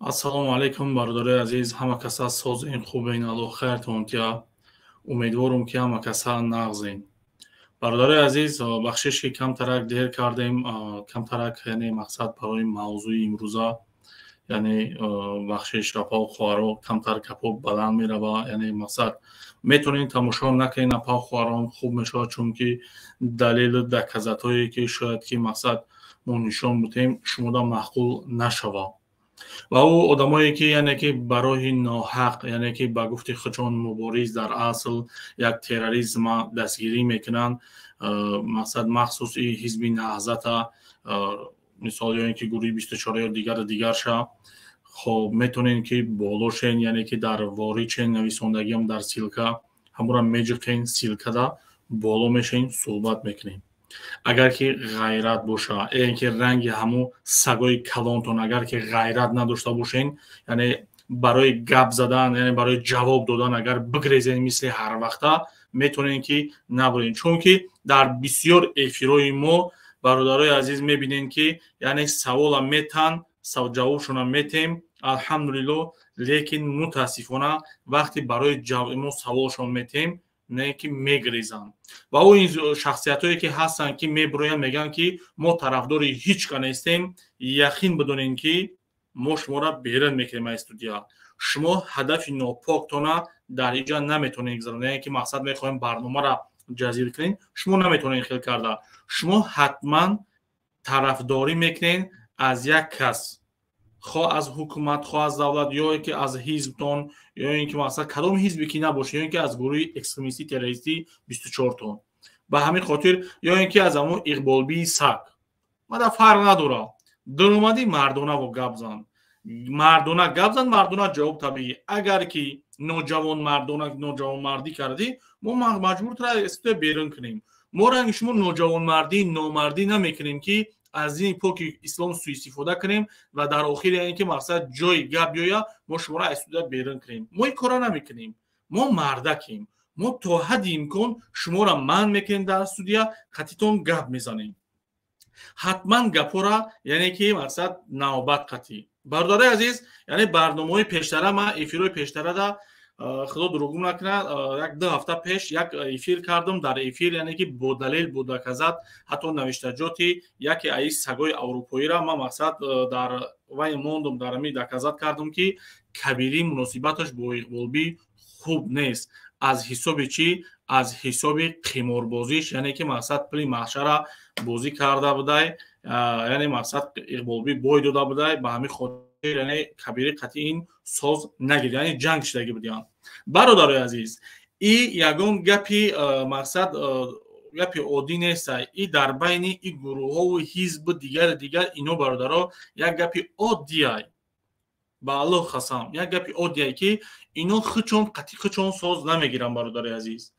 ассалому алайкум бародари азиз, ҳама каса созин хубин, алло хайртон тия. Умедворум ки ҳама каса нағзин. бародари азиз, бахшиш ки камтарак дер кардем, камтарак яъне мақсад барои мавзӯи имрӯза, яъне бахшиш рапоу хуаро камтар гапо баланд мерава, яъне мақсад метонем тамошо накунем рапоу хуарон хуб мешавад, чунки далели доказатҳое ки шояд ки мақсад мо нишон будем шумода маъқул нашава. ва ӯ одамое ки яъне ки барои ноҳақ, яъне ки ба гуфти худшон мубориз дар асл як терроризма дастгирӣ мекунанд, мақсад махсуси ҳизби наҳзата, мисол ё ин ки гурӯҳи 24 ё дигарша, хоб метонем ки болошен, яъне ки дар воричен нависондагиам дар силка ҳамура меҷиқен, силкада боло мешавем, суҳбат мекунем. агар ки ғайрат боша, ин ки ранги ҳамун сагои калонтон агар ки ғайрат надошта бошен, яъне барои гап задан, яъне барои ҷавоб додан агар бигрезен мисли ҳарвақта, метонем ки набурем. Чунки дар бисёр эфирҳои мо бародарои азиз мебинем ки яъне савола метан, ҷавобшона метем, алҳамдулиллоҳ, лекин мутаассифона вақти барои мо саволшон метем, не ки мегрезанд. ва ӯ ин шахсиятое ки ҳастанд ки мебуроянд мегӯянд ки мо тарафдори ҳеҷ ка нестем, яқин бидонем ки мо шуморо берун мекунем аз студия. шумо ҳадафи нопоктона дар иҷа наметонед гузаронед, яъне ки мақсад мехоҳем барномаро ҷазир кунем, шумо наметонед хел карда. шумо ҳатман тарафдорӣ мекунед аз як кас, хоҳ аз ҳукумат, хоҳ аз давлат, ё ин ки аз ҳизбтон, ё ин ки мақсад кадом ҳизбе ки набошад, ё ин ки аз гурӯҳи экстремистӣ террористӣ 24 тон. ба ҳамин хотир ё ин ки аз ҳамон иқболбии саг. мада фарқ надорад. даромади мардона во гап зан. мардона гап зан, мардона ҷавоб табиӣ. агар ки ноҷавонмардӣ кардӣ, мо маҷбуртара истуда берун кунем. мо ранги шумо ноҷавонмардӣ, номардӣ намекунем ки аз дини поки ислом суистифода кунем ва дар охир яъне ки мақсад ҷои гап биёяд, мо шуморо аз студия берун кунем. мо ин кора намекунем. мо мардакем. мо то ҳадди имкон шуморо манъ мекунем дар студия, қатитон гап мезанем. ҳатман гапора яъне ки мақсад навбат қатӣ. бародари азиз, яъне барномаҳои пештара, ман эфирҳои пештарада худо дурӯғ накунад, як 2 ҳафта пеш як эфир кардам. дар эфир яъне ки бо далел, бо доказат, ҳатто навиштаҷоти яке аз сагои аврупоиро ман мақсад дар вай мондум, дар ҳамин доказат кардам ки кабирӣ муносибаташ бо иқболбӣ хуб нест. аз ҳисоби чӣ? аз ҳисоби қиморбозиш, яъне ки мақсад пули маҳшара бозӣ карда будай, яъне мақсад иқболбӣ бой дода будай, ба ҳамин хотир яъне кабирӣ қатъи ин соз нагирд, яъне ҷанг шидагӣ будиянд. бародари азиз, ин ягон гапи мақсад гапи оддӣ неста. ин дар байни ин гурӯҳҳову ҳизби дигар ино бародаро як гапи оддия. ба аллоҳ қасам, як гапи оддия ки ино хучон қатъи хучон соз намегиранд бародари азиз.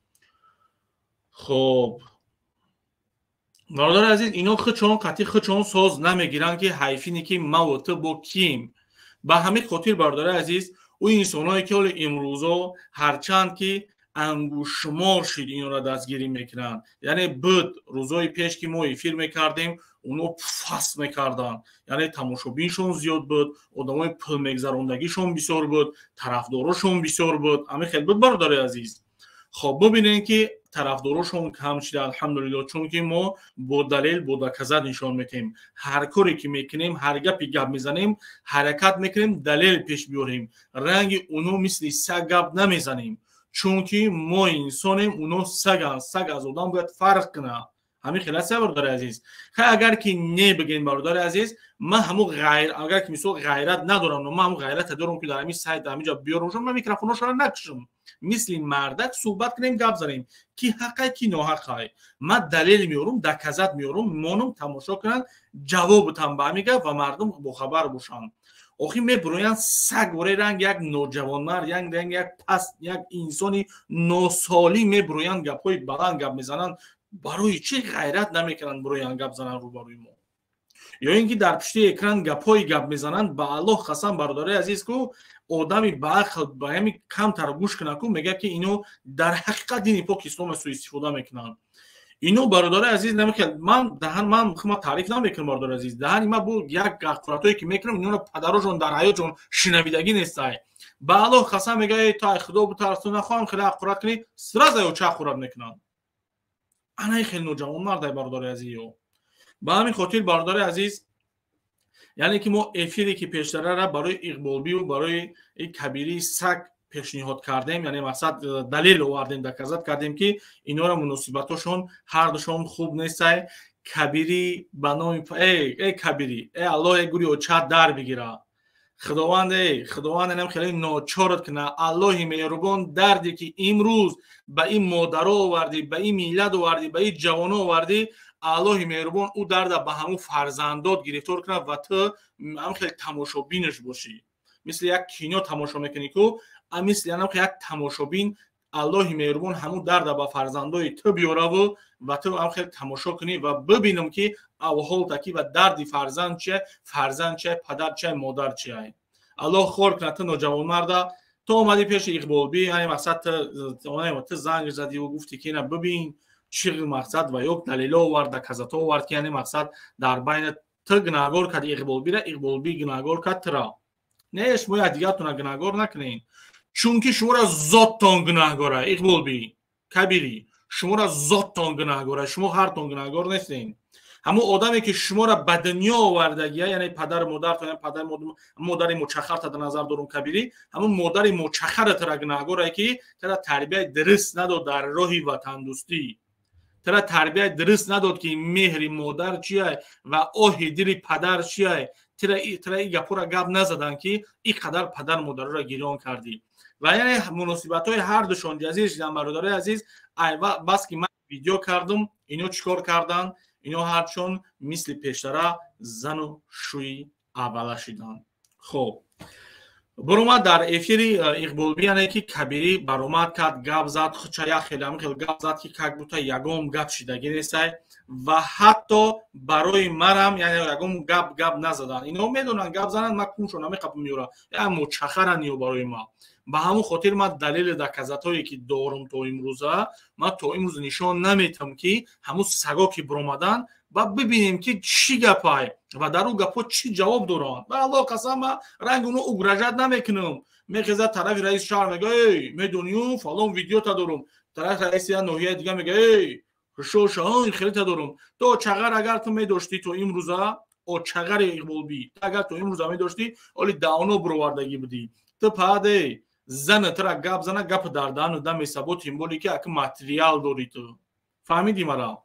хоб бародари азиз, ино хучон қатъи хучон соз намегиранд ки ҳайфине ки ма ва ту бо ким. ба ҳамин хотир бародари азиз, ӯ инсоное ки ҳоли имрӯзо ҳарчанд ки ангушмор шид инро дастгирӣ мекунанд, яъне буд рӯзҳои пеш ки мо эфир мекардем, оно фас мекарданд, яъне тамошобиншон зиёд буд, одамои пул мегзарондагишон бисёр буд, тарафдорошон бисёр буд. ҳамин хел буд бародари азиз. хоб бибинем ки тарафдорошон кам шида, алҳамдулиллоҳ, чунки мо бо далел, бо доказат нишон метем. ҳар коре ки мекунем, ҳар гапи гап мезанем, ҳаракат мекунем, далел пеш биёрем. ранги уно мисли саг гап намезанем, чунки мо инсонем, уно саганд. саг аз одам бояд фарқ кунад. ҳамин хел аст бародари азиз. агар ки не бигем бародари азиз, ман ҳамун агар ки мисол ғайрат надорам, но ман ҳамун ғайрата дорам ки дар ҳамин сайт дар ҳамин ҷо биёрам, ман микрофоношро накушам, мисли мардак суҳбат кунем, гап занем ки ҳаққай ки ноҳаққай. ман далел меорам, доказат меорам, монам тамошо кунанд, ҷавоб бутам ба ҳамин гап ва мардум бохабар бошанд. охир мебуроянд саг воре ранг як ноҷавонмард, як паст, як инсони носолим мебуроянд гапҳои баланд гап мезананд. барои чӣ ғайрат намекунанд буроянд гап зананд рӯбарӯи мо? ё ин ки дар пишти экран гапҳои гап мезананд. ба аллоҳ қасам бародари азиз, ку одами ба ақл ба ҳамин камтар гӯш кунад, ку мегӯяд ки ино дар ҳақиқат дини поки ислома суистифода мекунанд. اینو برادر عزیز نمیخواد من خما تعریف نمیکنم برادر عزیز دهن ما بو یک قراتایی که میکنم اینا پدرشون در حیاتشون شنویدگی نیستای با الله قسم میگه تا خدا بترسون نخوام خیلی قرات کنی سراز او چه قرات میکنن انا خیلی نوجوان مرد برادر عزیز با همین خاطر برادر عزیز یعنی که ما افیری که پیشتره را برای اقبالبی و برای کبیری سگ پیشنهاد کردیم یعنی مقصد دلیل آوردیم دکازات کردیم که اینا را مناسبتاشون هر دوشون خوب نیسته کبیری به نام ای کبیری ای الله گوری و چت در بگیره خداوند نم خیلی ناچارت کنه الله مهربان دردی که امروز به این مادرها آوردی به این میلاد آوردی به این جوانها آوردی الله مهربان او درد به همون فرزندات گرفتار کنه و تو هم خیلی تماشابینش باشی مثل یک کینو تماشا میکنی که مثل یعنی که یک تماشابین الله مهربان همون درد به فرزندای تو بیاره و تو هم خیلی تماشا کنی و ببینم که احوال تکی و دردی فرزند چه پدر چه مادر چه الله خور کنه تو نوجوان مرد تو اومدی پیش اقبالبی یعنی مقصد تو زنگ زدی و گفتی که نه ببین چی مقصد و یک دلیل آورد کزتا آورد که یعنی مقصد در بین تو گناهگار کرد اقبالبی را اقبالبی گناهگار کرد را نه شما دیگه‌تون گناهگار نکنین چون که شما را ذاتتان گناهگاره اقبالبی کبیری شما را ذاتتان گناهگاره شما هر تون گناهگار نیستین همون آدمی که شما را به دنیا آوردگی یعنی پدر مادر یعنی پدر مادر مچخر تا در نظر دارم کبیری همون مادر مچخر تر گناهگاره که تر تربیت درست نداد در راهی وطن دوستی تر تربیت درست نداد که مهر مادر چیه و آه دل پدر چیه تر ای گپورا گپ نزدن که این قدر پدر مادر را گیران کردی و یعنی مناسبت های هر دوشون عزیز دیدم برادر عزیز بس که من ویدیو کردم اینو چیکار کردن اینو هرچون مثل پیشتره زن و شوی اوله شدن خب برومد در افیری اقبالبی یعنی که کبیری برومد کرد گپ زد خچه خیلی گپ زد که کک بوتا یگم گپ شدگی نیسته و حتی برای مرم یعنی یگم گپ نزدن اینا میدونن گپ زدن من کنشون همی قبل میوره یعنی مچخرن یا برای ما به همون خاطر من دلیل دکزتایی که دارم تا امروزه من تا امروز نشان نمیتم که همون سگا که برومدن و ببینیم که چی گپای و در اون گپا چی جواب دارن و الله قسم رنگ اونو اگرجت نمیکنم میخزه طرف رئیس شهر میگه ای میدونیم فلان ویدیو تا دارم طرف رئیس نوحیه دیگه میگه ای شوشان خیلی تا دارم تو چقدر اگر تو میداشتی تو امروزه او چقدر اقبالبی اگر تو امروزه میداشتی ولی دانو بروردگی بودی تو پاده زن ترا گپ زنه گپ دردان و دم ثبوت سیمبولی که اک ماتریال داری تو فهمیدی مرا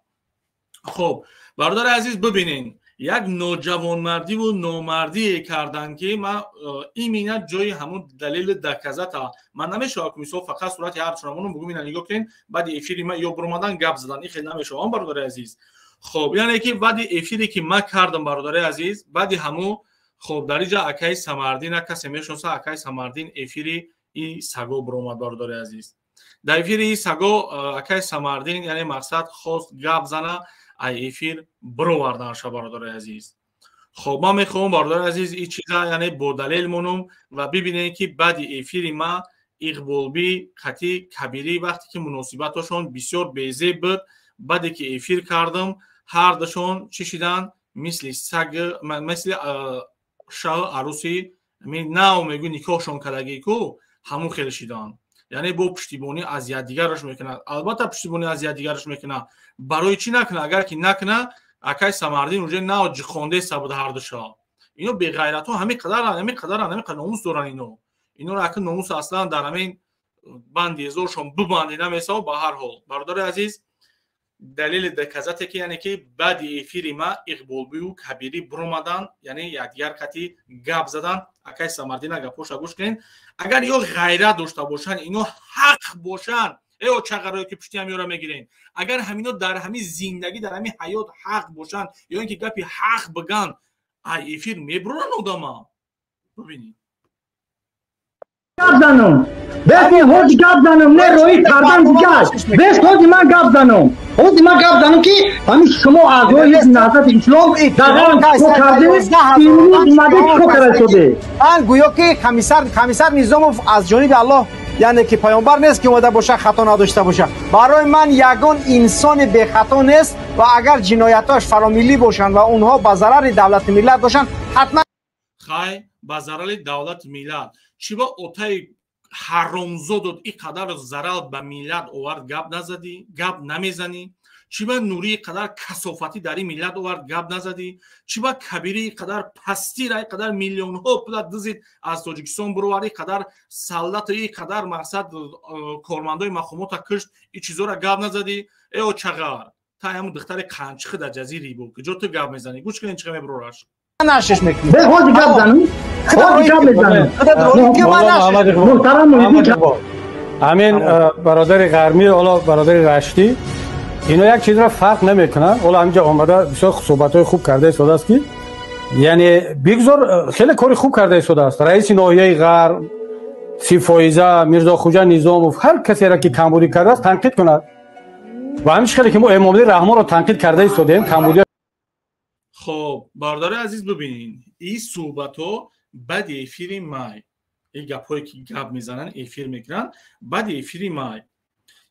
خب برادر عزیز ببینین یک نوجوان مردی و نومردی کردن که ما ایمینه جای همون دلیل دکزتا من نمیشه که میسو فقط صورت هر چنمون بگم اینا نگاه کنین بعد افیری ما یا برومدن گپ زدن این خیلی نمیشه اون برادر عزیز خب یعنی که بعد افیری که ما کردم برادر عزیز بعد همون خب در اینجا اکای سمردین کسی میشناسه اکای سمردین افیری ای سگو برومد برادر عزیز در افیر ای سگو اکای سمردین یعنی مقصد خواست گپ زنه ای افیر بروردن شا برادر عزیز خب ما میخوام برادر عزیز این چیزا یعنی با دلیل مونم و ببینید که بعد افیر ما اقبالبی خطی کبیری وقتی که مناسبتشون بسیار بیزه بود بعد که افیر کردم هر دوشون چی شدن مثل سگ مثل شاه عروسی ناو میگو نکاحشون کردگی کو همون خیلی شدن یعنی با پشتیبانی از دیگرش میکنه البته پشتیبانی از دیگرش میکنه برای چی نکنه اگر که نکنه اکای سمردین اونجا نه خونده سبد هر دو شاه اینو بی غیرت ها همین قدر ناموس دارن اینو را که ناموس اصلا در همین بندی زورشون ببندی نمیسا با هر حال برادر عزیز دلیل دکزته که یعنی که بعد افیری ما اقبالبی و کبیری برومدن یعنی یادیار کتی گپ زدن اکای سمردین گپوش گوش کنین اگر یا غیرت داشته باشن اینو حق باشن ایو چقدر که پشتی همیورا میگیرین اگر همینا در همین زندگی در همین حیات حق باشن یا اینکه گپی حق بگن ای افیر میبرن آدما ببینید گپ زنم ببین هوج گپ زنم نه روی کردن دیگه بس هوج ما گپ زنم هوج ما گپ زنم که همین شما اعضای نهضت اسلام در تو کرده این اومده کو کرده شده من گویا که کمیسر نظام از جانب الله یعنی که پیامبر نیست که اومده باشه خطا نداشته باشه. برای من یگان انسان بی خطا نیست و اگر جنایتاش فرامیلی باشن و اونها به ضرر دولت ملت باشن حتما خای به ضرر دولت ملت چی با اوتای حرامزاد اینقدر ضرر به ملت آورد گپ نزدی گپ نمیزنی چی با نوری قدر کثافتی در این ملت آورد گپ نزدی چی با کبیری قدر پستی را قدر میلیون ها پول دزدید از تاجیکستان برواری قدر سلطت ای قدر مقصد کارمندای مخموت کشت این چیزا را گپ نزدی ای چقدر تا همون دختر قنچخه در جزیره بود که جو تو گپ میزنی گوش کن چقدر میبروراش نشش میکنی به خود گپ زنم خود گپ بزنم محترم همین برادر غرمی حالا برادر رشتی اینا یک چیز را فرق نمیکنن. حالا همینجا آمده بسیار صحبت‌های خوب کرده ایستاده است که یعنی بگذار خیلی کاری خوب کرده ایستاده است. رئیس ناحیه غرب سیفایزه میرزا خوجا نظاموف هر کسی را که کمبودی کرده است تنقید کند و همین خیلی که ما امامعلی رحمان رو تنقید کرده ایستادیم کمبودی. خب برادر عزیز ببینین این صحبت‌ها بعد افیر مای این گپ‌هایی که گپ میزنن افیر میکنن بعد افیر مای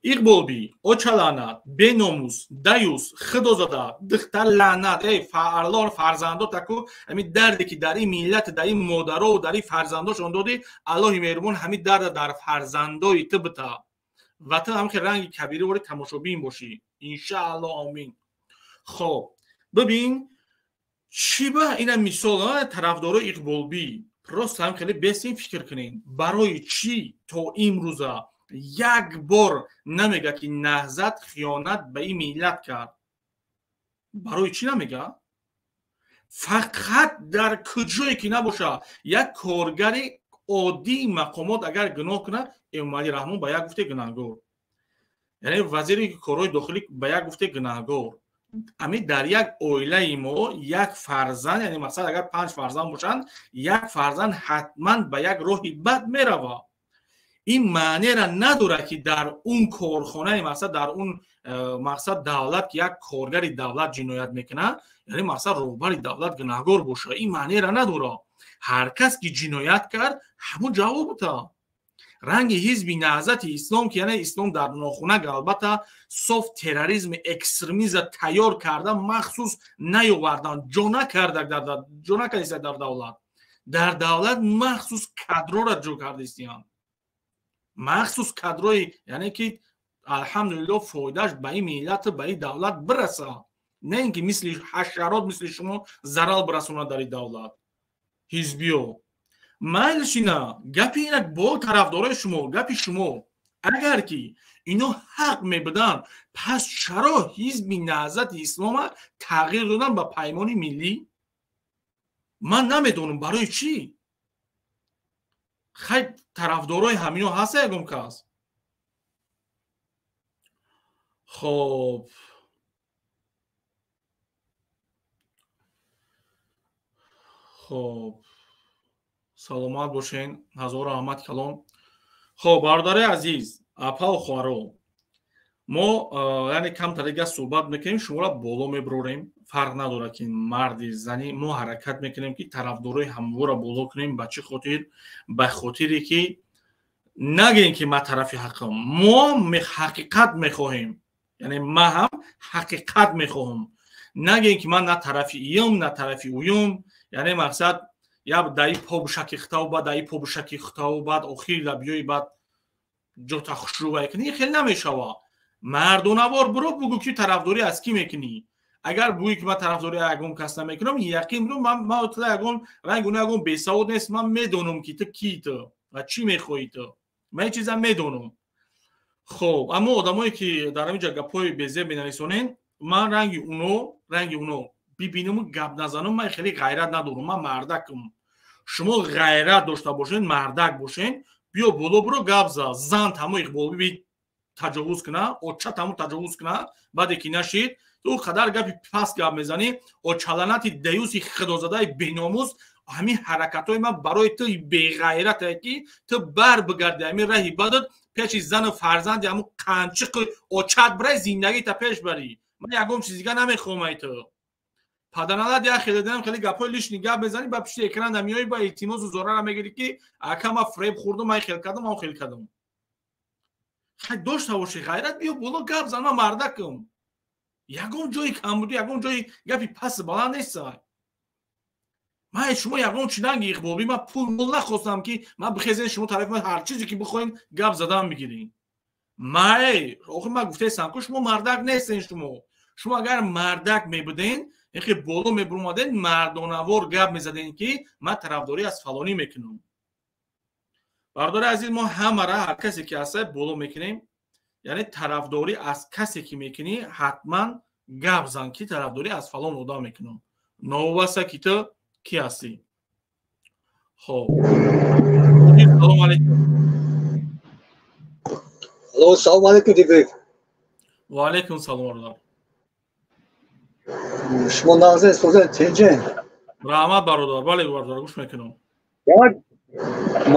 اقبال بی اوچالانات بیناموس دیوس خدازاده دختر لعنت ای فعلان فرزندو تکو همین دردی که در این ملت در این مادرها و در این فرزنداشون دادی الله مهربان همین درد در فرزندای تو بتا و تو هم که رنگ کبیری وری تماشابین باشی انشاءالله آمین. خب ببین چی با این مثال طرفدارای اقبال بی پروست هم خیلی بسیم فکر کنین برای چی تو امروزه یک بار نمیگه که نهضت خیانت به این ملت کرد. برای چی نمیگه؟ فقط در کجایی که نباشه یک کارگر عادی مقامات اگر گناه کنه امامعلی رحمان به یک گفته گناهگار، یعنی وزیری که کارهای داخلی به یک گفته گناهگار. همین در یک عائله ما یک فرزند یعنی مثلا اگر 5 فرزند باشند یک فرزند حتما به یک راهی بد میروه. این معنی را نداره که در اون کارخانه مثلا در اون مقصد دولت که یک کارگر دولت جنایت میکنه یعنی مثلا روبر دولت گناهگار باشه. این معنی را نداره. هر کس که جنایت کرد همون جواب بده. رنگ حزب نهضت اسلام که یعنی اسلام در ناخونک البته صاف تروریسم اکستریمیسم تیار کرده مخصوص نیاوردن جونا کرده در دولت مخصوص کادرها را جو کرده استیان مخصوص کادرای یعنی که الحمدلله فایدهش به این ملت به این دولت برسه نه اینکه مثل حشرات مثل شما ضرر برسونه در این دولت حزبیو مایلش اینا گپی اینک با طرفدارای شما گپی شما اگر که اینو حق میبدن پس چرا حزب نهضت اسلام تغییر دادن به پیمان ملی؟ من نمیدونم برای چی. خیلی طرفدارای همینو هست یکم کس. خب سلامت باشین هزار رحمت کلام. خب برادر عزیز اپا خوارو ما یعنی کم طریقه صحبت میکنیم شما را بالا میبروریم فرق نداره که مردی زنی ما حرکت میکنیم که طرفدارای همو را بالا کنیم به چه خاطر به خاطری که نگین که ما طرف حقم ما حقیقت میخواهیم یعنی ما هم حقیقت میخواهم نگین که من نه طرفی ایم نه طرفی اویم یعنی مقصد یا دایی پابوشکی خطاو بعد دایی پابوشکی خطاو بعد آخیر لبیوی بعد جو تخشو کنی خیلی نمیشوه. مردونوار برو بگو که طرفداری از کی میکنی. اگر بگویی که من طرفداری اگم کس نمیکنم یقین برو من اطلاع اگم رنگونه اگم بیسعود نیست من میدونم که تو کی تو و چی میخوایی تو من این چیزا میدونم. خب اما آدمایی که در همینجا گپای بیزه بنویسونن من رنگ اونو ببینم و گپ نزنم من خیلی غیرت ندارم. من مردکم. شما غیرت داشته باشین مردک باشین بیا بالا برو گپ زن تمام اقبال بی تجاوز کنه اوچا تمام تجاوز کنه بعد که نشید تو قدر گپی پس گپ میزنی اوچالانتی دیوسی خدازاده بیناموس همین حرکتای من برای تو بی غیرت که تو بر بگردی همین راهی بدت پیش زن و فرزند همون قنچق اوچات برای زندگی تا پیش بری. من یکم چیزی دیگه نمیخوام تو پادانالات یا خیلی دیدم خیلی گپای لیش نگاه بزنی با پشت اکران نمیای با التماس و زورا میگیری که اکم فریب خوردم من خیلی کردم خیلی داشته باشی غیرت بیا بالا گپ زن. من مردکم یگان جایی کم بودی یگان جایی گپی پس بلند نیست. من شما یگان چیدن اقبالی من پول مول نخواستم که من بخیزین شما طرف من هر چیزی که بخواین گپ زدن میگیرین. من آخه من گفته سانکو شما مردک نیستین. شما اگر مردک میبودین اینکه بالا میبرومدین مردانوار گپ میزدین که من طرفداری از فلانی میکنم. برادر عزیز ما همه را هر کسی که هست بالا میکنیم، یعنی طرفداری از کسی که میکنی حتما گپ زن که طرفداری از فلان آدم میکنم. نوبسته که تو کی هستی؟ خب سلام علیکم. سلام علیکم دیگه. و علیکم سلام برادر. شما نازه سوزن تنجن. رحمت برادر. بله برادر گوش میکنم. یک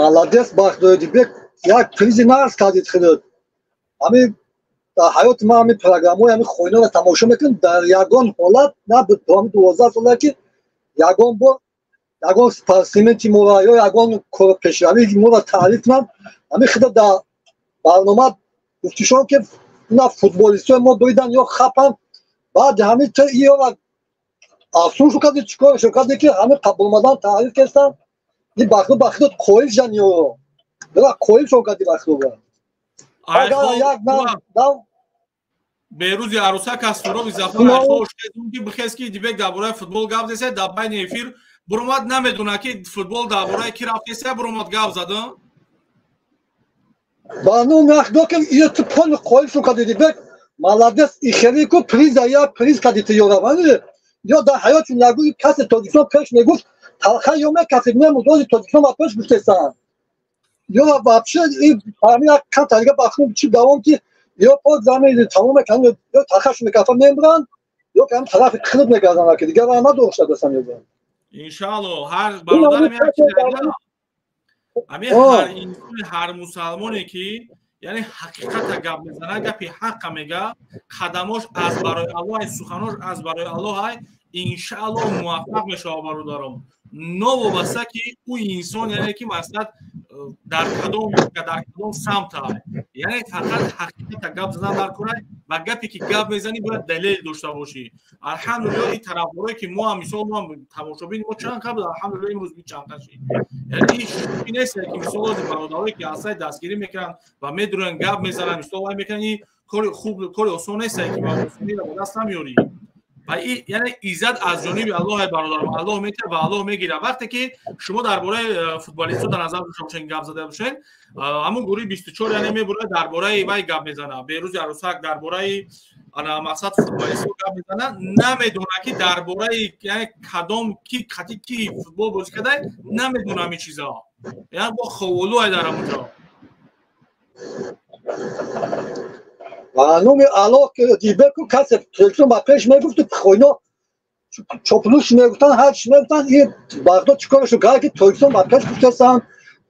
молодец бахдоидибек як призи нарз кардид худод. ҳамин дар ҳаёти ман ҳамин программаҳои ҳамин хоинаро тамошо мекунам. дар ягон ҳолат набуд то ҳамин 12 сола ки ягон бор ягон спортсменти моро ё ягон корпешравии моро таъриф кунам. ҳамин худо дар барнома гуфтишон ки на футболистои мо доидан ё хапан. баъд ҳамин то иёра афсӯс кардӣ чикорашо кардӣ ки ҳамин қабуломадан таъриф карданд. این بخت بخت کویل جنیو بلا کویل شو کردی بخت رو بیروز عروسک از فرو اضافه خوش کردیم که بخواست که دیگه درباره فوتبال گپ زد در بین افیر برومد نمیدونه که فوتبال درباره کی رفته برومد گپ زدن. بانو مخدو که یه تو پول کویل شو کردی دیگه молодец ایخری کو پریز یا پریز کردی تو یوروانی یا در حیات نگوی کسی تاجیکستان پیش میگفت Halka yome katılmaya mutlu Tacikistan atmış müstesna. Yola vapşe hamile kan tarihe bakım için devam ki yok o zamanı tamamen kendi yok takaş mı kafa membran yok hem tarafı kılıp ne kazanmak ki diğer ana doğuşta da sanıyorum. İnşallah her barodarım ya ki her Müslümani ki yani hakikata gap mizana gapi haqqa mega qadamosh az baroy Allah sukhanosh az baroy Allah inshaalloh muvaffaq mesha barodarom. نوبسته که او انسان یعنی که مثلا در کدام سمت های یعنی فقط حقیقت گپ زدن نکنه و گپی که گپ میزنی باید دلیل داشته باشی. الحمدلله این طرفدارایی که ما هم مثلا ما تماشابین ما چند قبل الحمدلله امروز بی چند تاشی یعنی این نیست که مثلا برادرایی که اصلا دستگیری میکنن و میدونن گپ میزنن مثلا میکنن کار خوب کار آسون نیست که ما مسئولی رو دست نمیاری. و این یعنی ایزد از جانب الله برادرم الله میته و الله میگیره. وقتی که شما درباره فوتبالیست‌ها در نظر داشته گپ زده باشین همون گروه 24 یعنی میبره درباره وای گپ میزنه. بیروز عروسک درباره انا مقصد فوتبالیست‌ها گپ میزنه نمیدونه که درباره یعنی کدام کی خطی کی فوتبال بازی کرده نمیدونه این چیزا یعنی با خولو در اونجا. نومی علاق دیگه که کسی تلویزیون با پیش میگفت خوینا چوپلوش میگفتن هر چی میگفتن این بغداد چیکارشو کرد که تلویزیون با پیش گفتن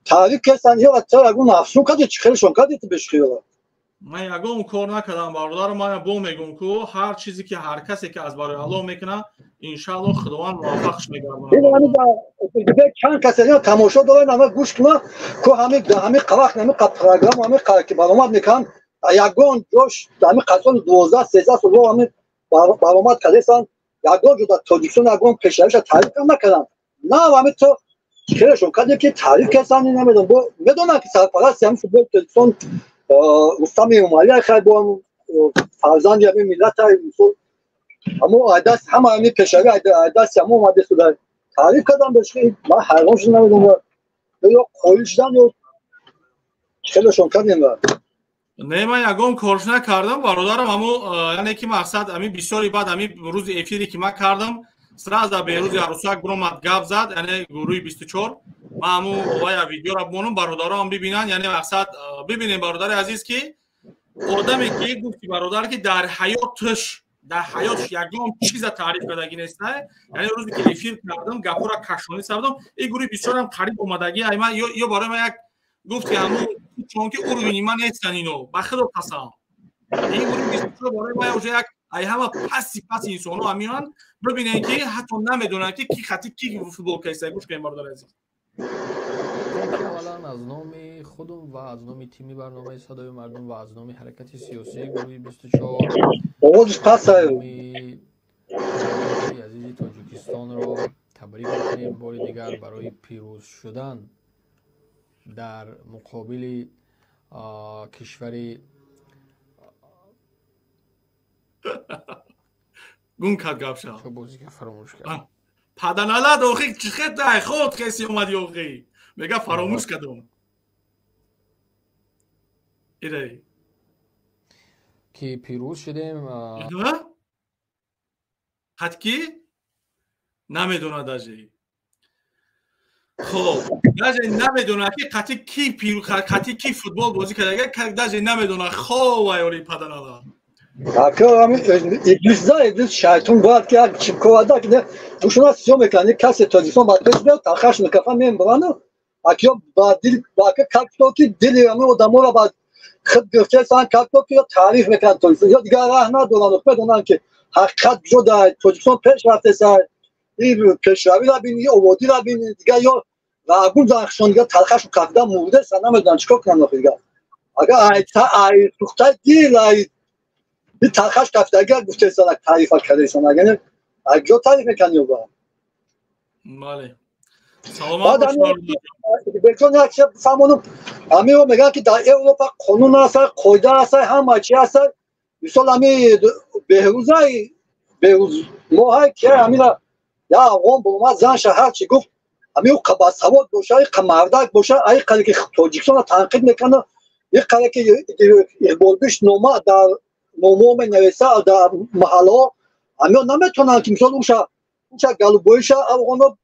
تاریخ کسان یا چرا اون افسون کرد چیکارشون کرد تو بشخیره. من یگام کار نکردم برادر من بو میگم که هر چیزی که هر کسی که از برای الله میکنه ان شاء الله خداوند موفقش میگردونه. این دیگه چند کسی تماشا دارن اما گوش کنه که همین قواخ همین پروگرام همین که برآمد میکنن یگان جوش همین قطعان 12 13 سال همین برآمد کردن یگان جو در تاجیکستان یگان پیشرویش تعریف نکردن نه همین تو خیلیشون کرده که تعریف کسانی نمیدونم میدونن که سرپرست همین فوتبال تاجیکستان رستم امامی خیلی با فرزند همین ملت های اما عدس همه همین پیشروی عدس همه اومده شده تعریف کردن بهش که من حیران شدم نمیدونم یا خویل شدن یا خیلیشون کردیم نه من یگام کارش نکردم برادرم اما یعنی که مقصد همین بسیاری بعد همین روز افیری که من کردم سراز در بیروز عروسک برومد گپ زد یعنی گروه 24 من همون وای ویدیو را بونم برادرام ببینن یعنی مقصد ببینیم برادر عزیز که آدمی که گفتی برادر که در حیاتش یگام چیز تعریف کردگی نیست نه یعنی روزی که افیر کردم گپو را کشانی سردم این گروه 24 هم قریب اومدگی من یا برای من یک گفتی همون چون که اروینی من نیستن اینو بخدا قسم این گروه 24 برای من اوجه یک ای همه پس انسانو همیان ببینن که حتی نمیدونن که کی خطی کی فوتبال کیسه گوش کنیم برادر عزیز که اولا از نام خودم و از نام تیمی برنامه صدای مردم و از نام حرکت سیاسی گروه 24 اوج پس عزیزی تاجیکستان رو تبریک می‌کنیم بار دیگر برای پیروز شدن در مقابل کشوری گون کرد گفشا چه بازی که فراموش کرد پدنالا دوخی چخت دای خود کسی اومد یوغی میگه فراموش کردم ایره که پیروز شدیم حتکی نمیدونه داجی خب داجی نمیدونه که قطعی کی فوتبال بازی کرده داجی نمیدونه خب وایوری پدنالا iblis shayton باید که چی کودا که دوشونا سیو میکنه کسی تاجیکستان باید بیاد تاخش میکفا میم برانو اکیو با دل با که کاتو کی دلی همه آدمو رو بعد خود گفته سان کاتو کی تعریف میکنه تاجیکستان یا دیگه راه ندارن بدونن که حقیقت جدا تاجیکستان پیش رفته سر این پیشروی را ببینی اوودی را ببینی دیگه یا راگون زاخشون دیگه تلخش کافدا مورد سنا میدن چیکار کنن دیگه اگه ای سوخته دیل bir tarxaş kaftagar gufte sana tarif کرده sana yani اگه تعریف میکنی با بله سلامت باشید بهتون نکشه فهمونم امیو میگن که در اروپا قانون هست قاعده هست همه چی هست مثلا امی بهروز ماه که امیلا یا قوم با زن شهر چی گفت امیو قبا سواد باشه قمردک باشه ای قلی که تاجیکستان تنقید میکنه یک قلی که اقبالش نوما در نومو نویسه در محله امیو نمیتونن که مثلا اونشا گلوبویش اونو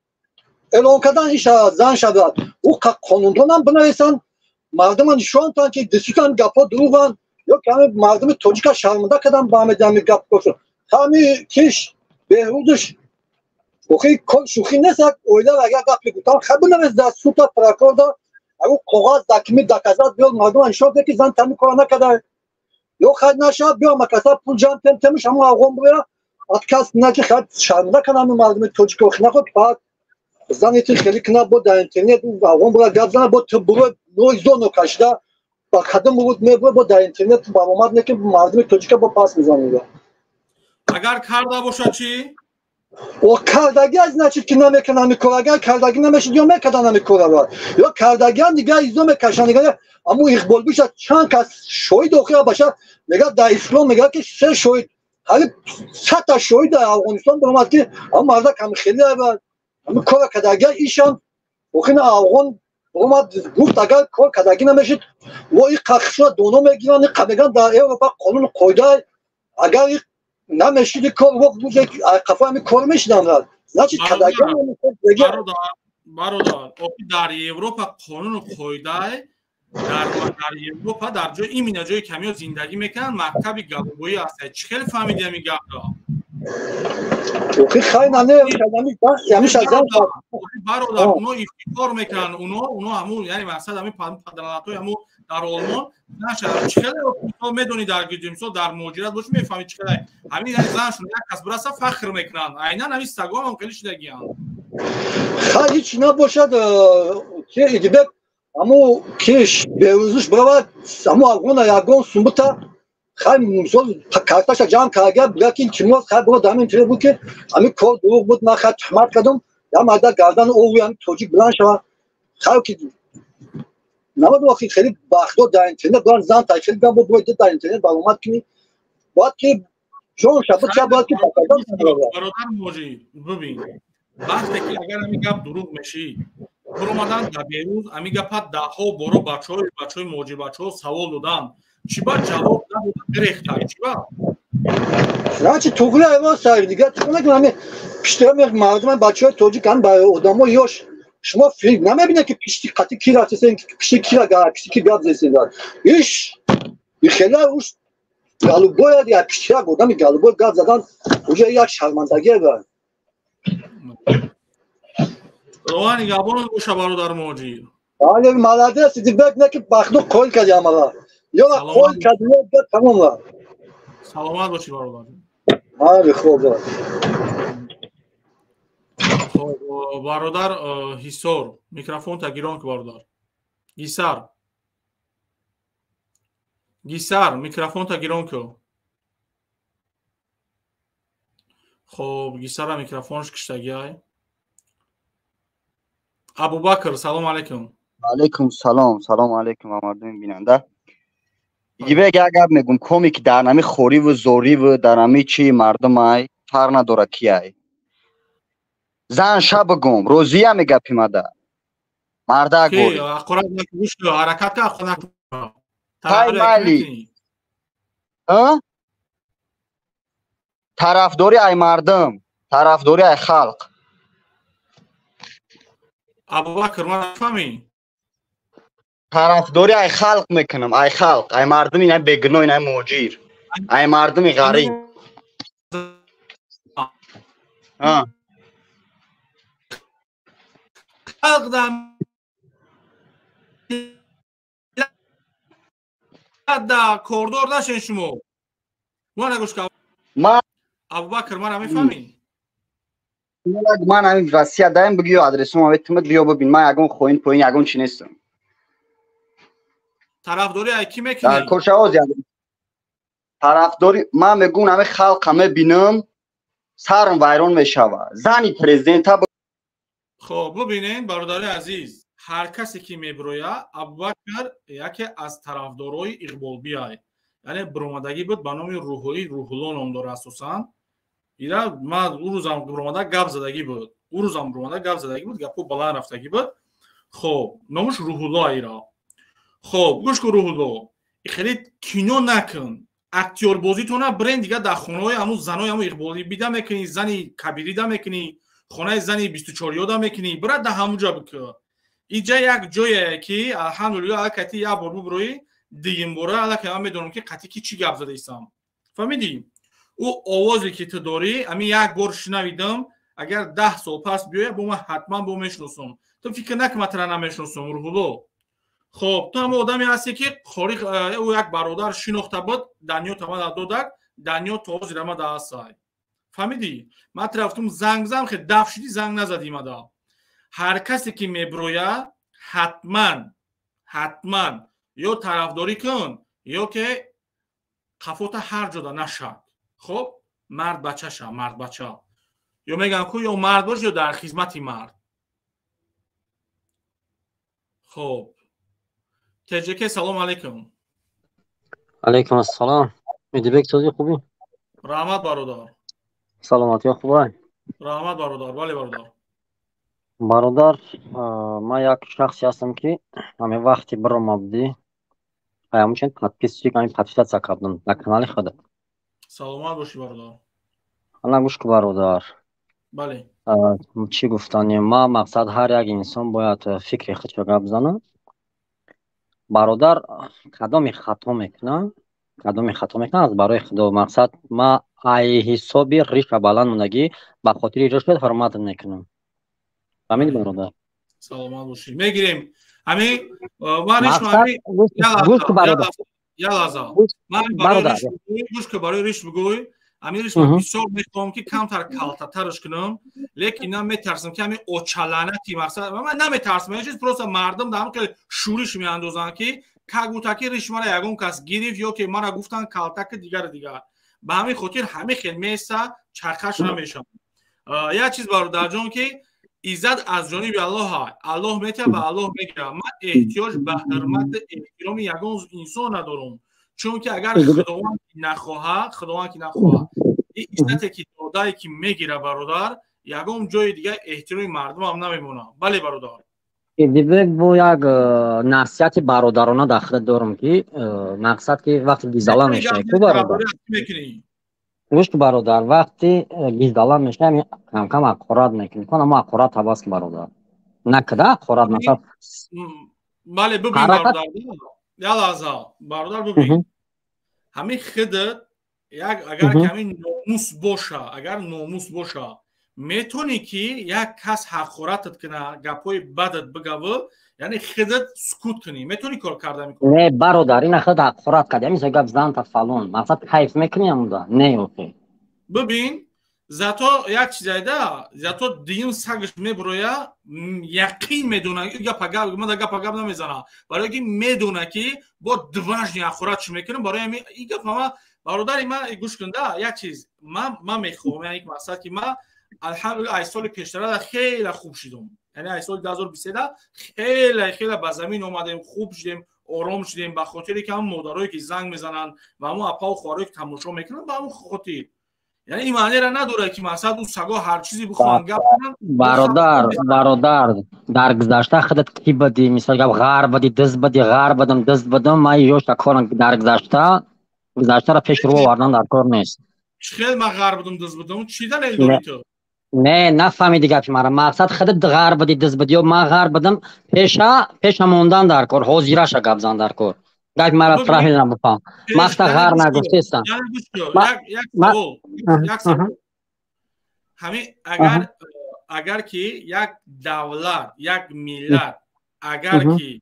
اعلام کردن ایشا زن شده او قانوندان هم بنویسن مردم نشون دادن که دستشون گپا دروغن یا که مردم تاجیک شرمنده کردن با همه دمی گپ گفتن همین کیش بهروزش اوکی کل شوخی نیست اویلا اگر گپ گفتن خب نمیز دست سوتا پراکورد او کاغذ دکمی دکازات بیاد مردم نشون بده که زن تمی کار نکرده یا خد نشه بیا مکاسب پول جان تمش هم آقام بیا اتکاس نه که خد شرمنده کنم مردم تاجیک نخود بعد زنی تو خیلی کنار بود در اینترنت آقام برای گپ زنه بود تو برو نویزونو کشیده با خدم بود میبره بود در اینترنت با اومد نه که مردم تاجیک با پاس میزنه اگر کرده باشه چی؟ و کردگی از نچید که نمیکنه میکنه اگر کردگی نمیشید یا میکردن نمیکنه یا کردگی هم دیگه ایزو میکشن دیگه اما اقبال بیشه چند کس شوید اخیره باشه میگه در اسلام میگه که 3 شوید حالی 100 تا شوید در افغانستان برامد که اما مرده کم خیلی بود اما کار کردگی ایشان اخیره افغان برامد گفت اگر کار کردگی نمیشید و این قخشا دونو میگیرن این قبیگان در اروپا قانون قایده اگر نمیشید کار وقت بود قفا همی کار میشیدن نه چی کردگی نمیشید برادر در اروپا قانون قایده در اروپا در جای این جای کمی زندگی میکنن مکتب گلوبویی هست چه خیلی فهمیدی همین گپ اوکی خیلی نه یعنی شازم برادر اونا افتخار میکنن اونا همون یعنی مثلا همین پدرلاتوی همون در آلمان نشه چه خیلی میدونی در گیجیمسو در مهاجرت باش میفهمید چه خیلی همین یعنی زنشون یک کس براسا فخر میکنن عیناً همین سگام هم خیلی شدگیان خیلی چی نباشد که دیگه امو کش بهروزش برای امو افغان یگان سمبوتا خیلی مثال کارتاش جام کارگر بلکین چیموز خیلی برای دامن چیه بود که همین کار دروغ بود من خیلی تحمل کردم یا مادر گردن اوی هم توجیک بلند شد خیلی که نماد وقتی خیلی باخته در اینترنت دارن زن تاکید کردن بود در اینترنت با اومد که باید که جون شب چه باید که برادر موجی ببین وقتی که اگر همین گپ دروغ میشی برامدن در بیروز همین گپ ده ها برو بچهای موجی بچه‌ها سوال دادن چی با جواب نبود گرفتن چی با نه چی توگله ایوان سر دیگه چون نکنم پیشتر مردم بچه‌های توجیک هم برای آدم‌ها یاش شما فیلم نمیبینه که پیشتی قطعی کی رفته سن پیشتی کی را گرفت پیشتی کی گاب زیستن ایش خیلی اوش گالوبوی یا پیشتی گفتم گالوبوی گاب زدن اونجا یک شرمندگی بود روانی گابون گوش برادر موجی حالا ملاده سیدی بک نه که بخنو کول کردی عملا یا کول کردی تمام سلامت باشی برادر حالا خوبه خب برادر حصار میکروفون تا گیران که برادر گیسر میکروفون تا گیران که خب گیسر میکروفونش کشتگی های ابوبکر سلام علیکم. علیکم سلام. سلام علیکم مردم بیننده. دیگه اگر میگم کمیک در نمی خوری و زوری و در نمی چی مردم های فر نداره کی های زن شب گم روزی هم میگه پیمده مرده گوری قرآن نکوش که حرکت که خونه تای مالی طرفداری ای مردم طرفداری ای خلق ابوبکر من فهمی طرفداری ای خلق میکنم ای خلق ای مردم اینه بگنو اینه موجیر ای مردم غریب خلق دم دا کوردور داشتین شما من نگوش که من ابوبکر من میفهمی من همین وصیت دارم بگی آدرسم اومد بیا ببین من یگون خوین پوین یگون چی نیستم طرفداری ای کی میکنی در کشاوز یادم طرفداری من میگم همه خلق همه بینم سرم ویران میشوه زنی پرزیدنت خب ببینین برادر عزیز هر کسی که میبرویا ابوبکر یکی از طرفدارای اقبال بیای یعنی برومدگی بود به نام روحی روح‌الله نام داره اساسا اینا ما اون روزم برومدا گپ زدگی بود اون روزم برومدا گپ زدگی بود گپو بالا رفتگی بود خب نامش روح‌الله ایرا خب گوش کن روح‌الله خیلی کینو نکن اکتور بازی تو نه برند دیگه در خونه همون زنای همون اقبالی بیدا میکنی زنی کبیری دا میکنی خونه زنی 24 یادا میکنی برات در همونجا بکن اینجا یک جایه که الحمدلله الکتی یا بار بروی دیگه باره الکی من میدونم که قطعی کی چی گپ زده ایستم فهمیدی او آوازی که تو داری امی یک بار شنویدم اگر 10 سال پس بیای با من حتما با میشناسم تو فکر نکن مثلا نمیشناسم روح‌الله خب تو هم آدمی هستی که خارق او یک برادر شناخته بود دنیا تمام دادک دنیا تو زیر ما دستای فهمیدی من رفتم زنگ زدم که دفشیدی زنگ نزدی مدا هر کسی که میبرویا حتما یا طرفداری کن یا که خفوت هر جدا نشد خب مرد بچه شد مرد بچه یا میگن که یا مرد باش یا در خدمتی مرد خب تجربه سلام علیکم. علیکم السلام. میدیبک توزی خوبی؟ رحمت برادر. سلامتی خوبه؟ رحمت برادر. بله برادر. برادر ما یک شخصی هستم که همه وقتی برام آمدی همچنین подписчик همین подписаться کردم на کانال خودت. سلامت باشی برادر. حالا گوش کن برادر. بله. چی گفتنی ما مقصد هر یک انسان باید فکر خودش گپ بزنه. برادر کدام خطا میکنه از برای خدا مقصد ما ای حسابی ریش بلند مونگی به خاطر ایجاش بید حرمت نکنم فهمیدی برادر سلامت باشی میگیریم همین وانش همین یلا من برای ریش بگوی همین ریش بسیار میخوام که کمتر کالتا ترش کنم لیکن من میترسم که همین اوچالانتی مقصد من نمیترسم یه چیز پروسه مردم دارم که شورش میاندازن که کاگوتاکی ریش مرا یگون کس گیریف یا که مرا گفتن کالتا که دیگر به همین خاطر همین خیلی میسا چرخش نمیشم یه چیز برادر جان که عزت از جانب الله میته و الله میگیره من احتیاج به حرمت احترام یگون انسان ندارم چون که اگر خداوند نخواه این عزتی که دادایی که میگیره برادر یگون جای دیگه احترام مردم هم نمیمونه بله برادر دیگه با یک نصیحت برادرانه داخل دارم که مقصد که وقتی گیزالا میشه تو برادر گوش برادر وقتی گیزالا میشه کم کم اقرار میکنی کنم ما اقرار تباس برادر نکده اقرار مثلا بله ببین برادر یا لحظه برادر ببین همین خودت اگر کمی ناموس باشه میتونی که یک کس حقارتت کنه گپای بدت بگه یعنی خودت سکوت کنی میتونی کار کرده میکنی نه برادر این خود حقارت کرده میشه گپ زن تا فلان مثلا کیف میکنی هموندا نه اوکی ببین зато як чизайда зато дим сагш меброя яқин медона гапагап намезана барои ки медона ки бо дважни ахуратш мекунам барои ами ига мама бародари ма гӯш кунда як чиз ма мехоҳам як мақсад ки ма алҳамдулилла ай соли пештара хеле хуб шудам яъне ай соли 2023 хеле ба замин омадем хуб шудем ором шудем ба хотире ки ҳам модарое ки занг мезананд ва ҳамон апау хӯҳарое ки тамошо мекунанд ба ҳамон хотир яъне ин маънеро надорад ки масалан ӯ саго ҳар чизе бихоҳанд гап кунанд. бародар дар гузашта худат кӣ бадӣ мисол гап ғар бадӣ дизд бадӣ ғар бадам дизд бадам ман ёшта корам дар гузаштаро пеш рӯ овардан дар кор нест. чӣ хел ман ғар будам дизд будам чӣ далел дорӣ ту? не нафаҳмиди гапи маро мақсад худат ғар бадӣ дизд бадӣ ё ман ғар бадам пеша мондан дар кор ҳозираша гап зан дар кор гапи маро фаҳмида бифаҳм мақсад ғар нагуфтестам. як савол ҳамин агар ки як давлат як миллат агар ки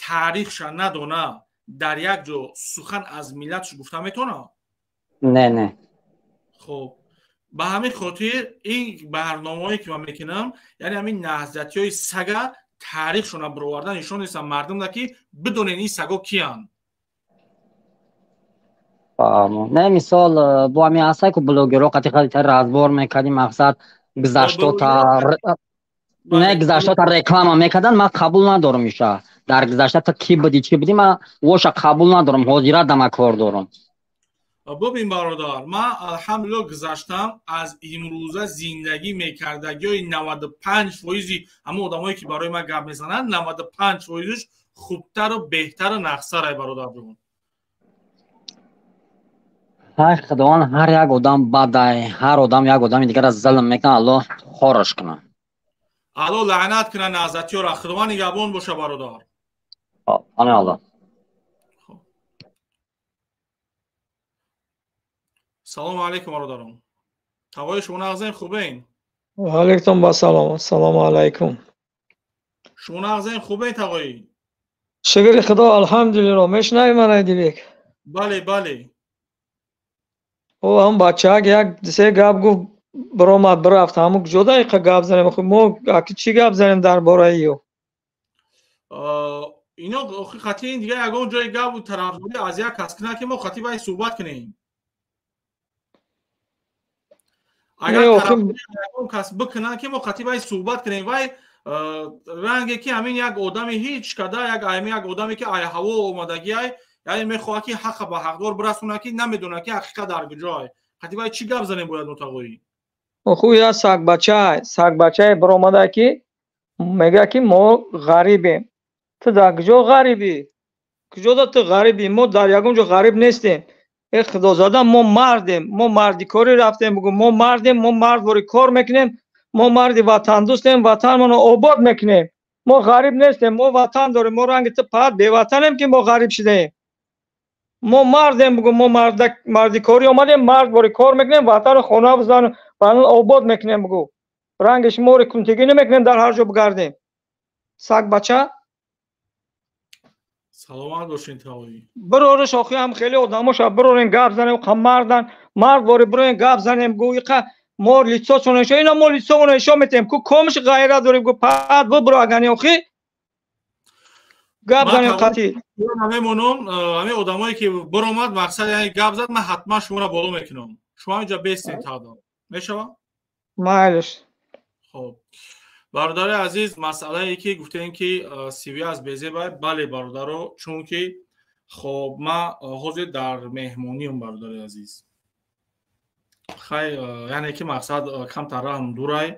таърихша надона дар як ҷо сухан аз миллатш гуфта метавона? не хуб ба ҳамин хотир ин барномаое ки ман мекунам яъне ҳамин наҳзатиҳои сага таърихшона бироварда нишон дестам мардумда ки бидонен ин саго киянд. не мисол бо ҳамин ҳастае ки блогеро қати разбор мекардӣ мақсад гузаштота реклама мекардан ман қабул надорам иша дар гузашта та кӣ будӣ чӣ будӣ ман воша қабул надорам ҳозира дама кор дорам. бубин бародар ман алҳамдулилла гузаштам аз имрӯза зиндагӣ мекардагиҳои 95% ҳамон одамое ки барои ман гап мезананд 95%ш хубтару беҳтару нақсарай бародарҷон. ҳай худованд ҳар як одам бадай ҳар одам як одами дигарро зулм мекунад аллоҳ хораш кунад аллоҳ лаънат кунад наъзатиёро худованд нигаҳбон боша бародар. амин аллоҳ. салому алайкум бародарон. тавои шумо нағзем хубен? ваалайкум басалом. ассалому алайкум. шумо нағзем хубен тавои? шукри худо алҳамдулилло. мешунавӣ манаи дибек? бале او هم بچه‌ها یک سه گپ گفت برآمد برفت همون کجا دقیقه گپ زنیم خب ما چی گپ زنیم درباره ایو اینا خاطی این دیگه اگه اون جای گپ و طرفداری از یک کس کنه که ما خاطی باید صحبت کنیم اگر اون کس بکنه که ما خاطی باید صحبت کنیم وای رنگی که همین یک آدمی هیچ کده یک آدمی که ای هوا اومدگی ای یعنی میخواد که حق به حقدار برسونه که نمیدونه که حقیقت در کجاست خاطی باید چی گپ زنیم باید متقوی خو یا سگ بچه برآمده که میگه که ما غریبیم تو در کجا غریبی کجا تو غریبی ما در یگون جا غریب نیستیم ای خدا زاده ما مردیم ما مردی کاری رفتیم بگو ما مردیم ما مرد واری کار میکنیم ما مردی وطن دوستیم وطن منو آباد میکنیم ما غریب نیستیم ما وطن داریم ما رنگ تو پد بی وطنیم که ما غریب شدیم ما مردیم بگو ما مردی کاری آمدیم مرد واری کار میکنیم وطن رو خونه بزن برای آباد میکنیم بگو رنگش ما رو کنتگی نمیکنیم در هر جا بگردیم سگ بچه سلامت باشین توایی برو شاخی هم خیلی آدماش برورین گپ زنیم مردن مرد واری برورین گپ زنیم گو ما لیتسا چونشا اینا ما لیتسا اونشا میتیم کو کامش غیرت داریم گو پد برو اگنی اخی گپ زنیم قطعی همه آدمایی که برآمد مقصد یعنی گپ زد من حتما شما را بالا میکنم شما اینجا بیستین تعداد میشوه مایلش خب برادر عزیز مسئله ای که گفتین که سی وی از بیزه باید بله برادرو چون که خب ما حاضر در مهمونیم برادر عزیز خیلی یعنی که مقصد کم تره هم دورای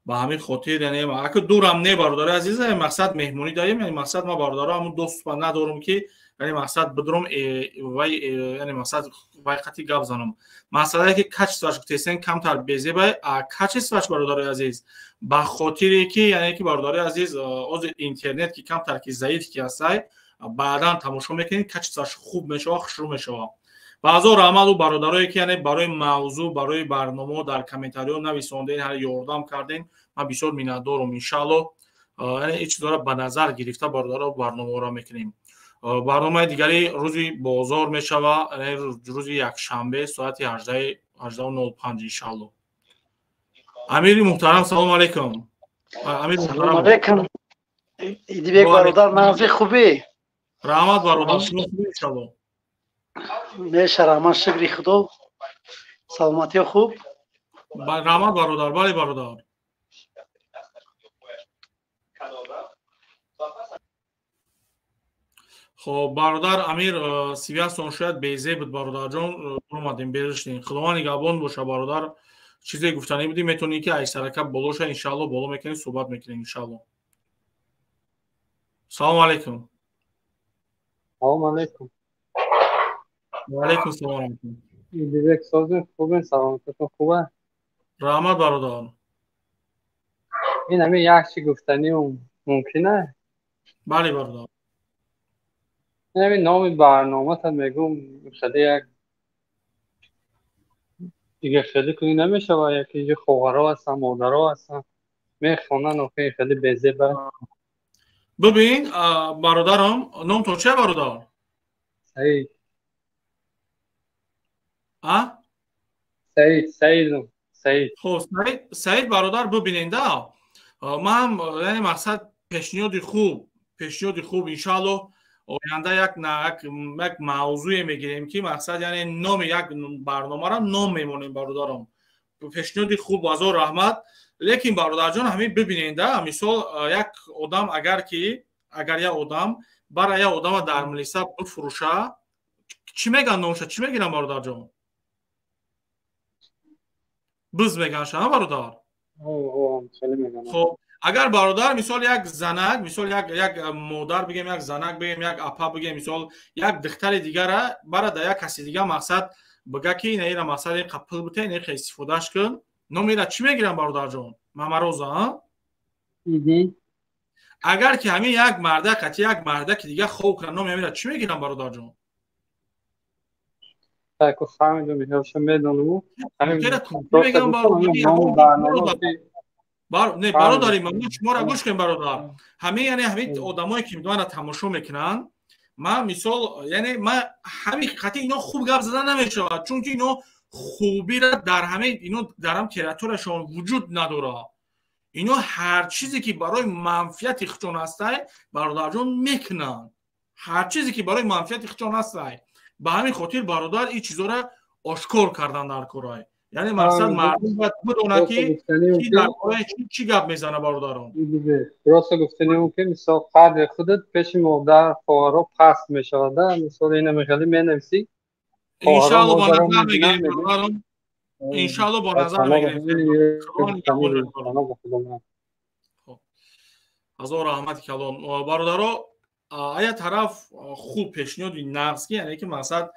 با همین خاطر یعنی اگه دورم نه برادر عزیز مقصد مهمونی داریم یعنی مقصد ما برادر همون دوست ندارم که یعنی مقصد بدرم وای یعنی مقصد وای خاطی گپ زنم مسئله که کچ سوچ تسن کم تر بیزه بای کچ سوچ برادر عزیز با خاطری که یعنی که برادر عزیز از اینترنت که کم تر که ضعیف که هستای بعدا تماشا میکنید کچ سوچ خوب میشه شروع میشه بعضا عمل و برادرایی که یعنی برای موضوع برای برنامه در کامنتاریو نویسوندین هر یاردم کردین ما بسیار میندارم ان شاء الله یعنی هیچ داره به نظر گرفته برادرها برنامه را میکنیم برنامه دیگری روزی بازار میشوه یعنی روزی یک شنبه ساعت 18:05 ان شاء الله امیر محترم سلام علیکم. امیر سلام علیکم. ایدی بیگ برادر نازی خوبی؟ رحمت برادر شما خوبی انشالله؟ میشه رحمت شکری خدا. سلامتی خوب؟ رحمت برادر. بله برادر. خب برادر امیر سیویاستون شاید بیزه بود برادر جان اومدیم برشتین خداوند نگهبان باشه برادر. چیزی گفتنی بودی میتونی که اکثر بالا شه انشالله بالا میکنی صحبت میکنیم انشالله. سلام علیکم. سلام علیکم. و علیکم سلام. دیگه سازون خوبه سلامتتون خوبه؟ رحمت برادر. این همین یک چی گفتنی ممکنه؟ بله برادر. همین نام برنامه تا میگم خیلی یک دیگه خیلی کنی نمیشه و یکی خواهرها هستن مادرها هستن میخونن و خیلی بیزه بر. ببین برادرم نام تو چه برادر؟ سعید. سعید. خب سعید برادر ببیننده ما هم یعنی مقصد پیشنهاد خوب انشالله آینده یک موضوع میگیریم که مقصد یعنی نام یک برنامه را نام میمونیم برادرم. پیشنهاد خوب از رحمت. لیکن برادر جان همین ببیننده مثال یک آدم اگر یک آدم برای یک آدم در ملیسا بفروشه چی میگن نامش چی میگیرن برادر جان؟ بز میگن شما برادر. خب اگر برادر مثال یک زنک مثال یک مادر بگیم یک زنک بگیم یک اپا بگیم مثال یک دختر دیگر را برای یک کسی دیگر مقصد بگه که این مقصد قپل بوده این خیلی استفادهش کن نام را چی میگیرن برادر جان؟ ممروزه اگر که همین یک مردک دیگه خوب کنن نام را چی میگیرن برادر جان؟ تاکو فهمیدم میشم میدونم همین میگم برادری من شما را گوش کن برادر. همه یعنی همین آدمایی که میدونن تماشا میکنن ما مثال یعنی ما همین خاطر اینا خوب گپ زدن نمیشه چون که اینا خوبی را در همه اینا در هم کراتورشون وجود نداره. اینا هر چیزی که برای منفعت خودشون هسته برادر جان میکنن. هر چیزی که برای منفعت خودشون هسته به همین خاطر برادر این چیزا را آشکار کردن در کورای. یعنی مقصد مردم باید بدونه که چی گپ میزنه برادران. راست گفتنی اون که مثال قدر خودت پیش مادر خواهرها پست میشود مثال اینه میخوالی مینویسی انشاءالله با نظر میگیریم برادران. انشاءالله با نظر میگیریم. از رحمت کلام برادرها آیا طرف خوب پیشنهاد نقص یعنی که مقصد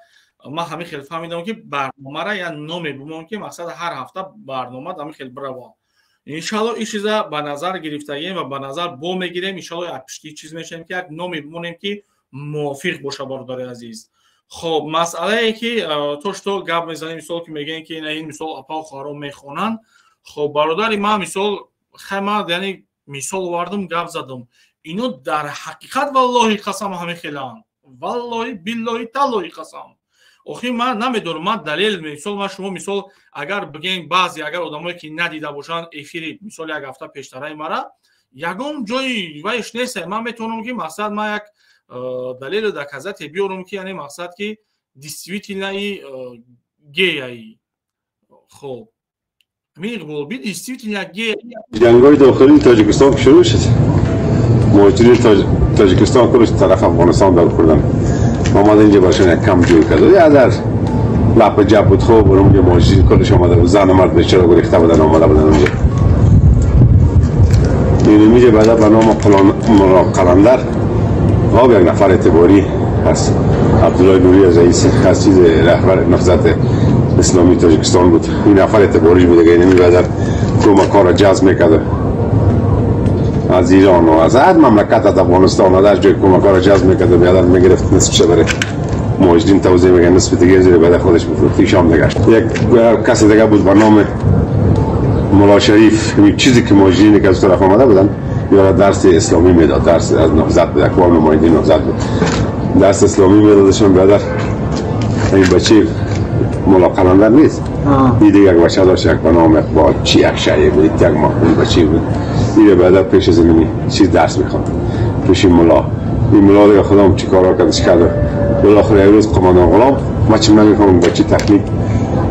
ما همین خیلی فهمیدم که برنامه را یا نام بمون که مقصد هر هفته برنامه همین خیلی بروا انشالله این چیزا به نظر گرفتگیم و به نظر با میگیریم انشالله اپشتی چیز میشیم که یک نام بمونیم که موافق باشه برادر عزیز. خب مسئله ای که تو گپ میزنیم مثال که میگن که این مثال اپا خارو میخونن. خب برادر ما مثال خما یعنی مثال واردم گپ زدم اینو در حقیقت والله قسم همین خیلان والله بالله تعالی قسم آخه من نمیدونم من دلیل مثال ما شما مثال اگر بگین بعضی اگر آدمایی که ندیده باشن افیری مثال یک هفته پیشترای مرا یگم جایی وایش نیست من میتونم که مقصد ما یک دلیل دکازت بیارم که یعنی مقصد که دیستریبیوتینای گی خب میگم بی دیستریبیوتینای گی جنگ‌های داخلی تاجیکستان شروع شد. مهاجرین تاجیکستان کلش طرف افغانستان داد کردن. آمده اینجا برشان یک کم جوی کرد. یا در لپ جب بود خوب برام که مهاجرین کلش آمده بود. زن و مرد بیچاره گریخته بودن آمده بودن اونجا. این میگه بعدا به نام قلندر آب یک نفر اعتباری هست. عبدالله نوری از رئیس چیز رهبر نهضت اسلامی تاجیکستان بود. این نفر اعتباریش بود که اینمی بعدا کمک‌ها را جذب میکرد. از ایران و از هر مملکت از افغانستان و در جای کمک‌ها را جذب میکرد و بیادر میگرفت نصفش برای مهاجرین توزیع میگن نصف دیگه زیر بعد خودش میفروخت. شام دیگه یک کسی دیگه بود به نام مولا شریف. این چیزی که مهاجرین که از طرف آمده بودن یا درس اسلامی میداد. درس از نهضت بود. اقوام نمایندگی نهضت بود. درس اسلامی میدادشون بیادر این بچه مولا قلندر نیست. این دیگه یک بچه داشت یک به نام اقبال چی یک شایی بود یک مخون بچه بود. این بعد پیش از اینمی چیز درس میخواد پیش مولا. این مولا دیگه خودم چی کارا کردش کرد. بالاخره یه روز قماندان غلام ما چی نمیفهمم بچه تکنیک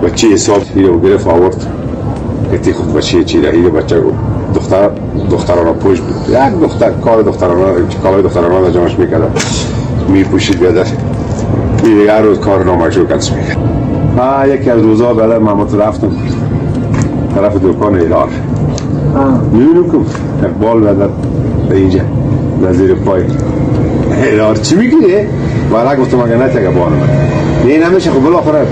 بچه حساب اینو گرفت آورد. گفتی خود بچه چی ده این بچه دخترانه پوش بود. یک دختر کار دخترانه کالای دخترانه را جمعش میکرد. میپوشید بیادر. این دیگه هر روز کار نامش رو کدش میکرد. یکی از روزها بعد من رفتم طرف دکان ایرار. میبینم که اقبال بعد اینجا نظیر پای ایرار چی میگیری؟ ولی گفتم اگه نه تگه بانم این همیشه خب بالاخره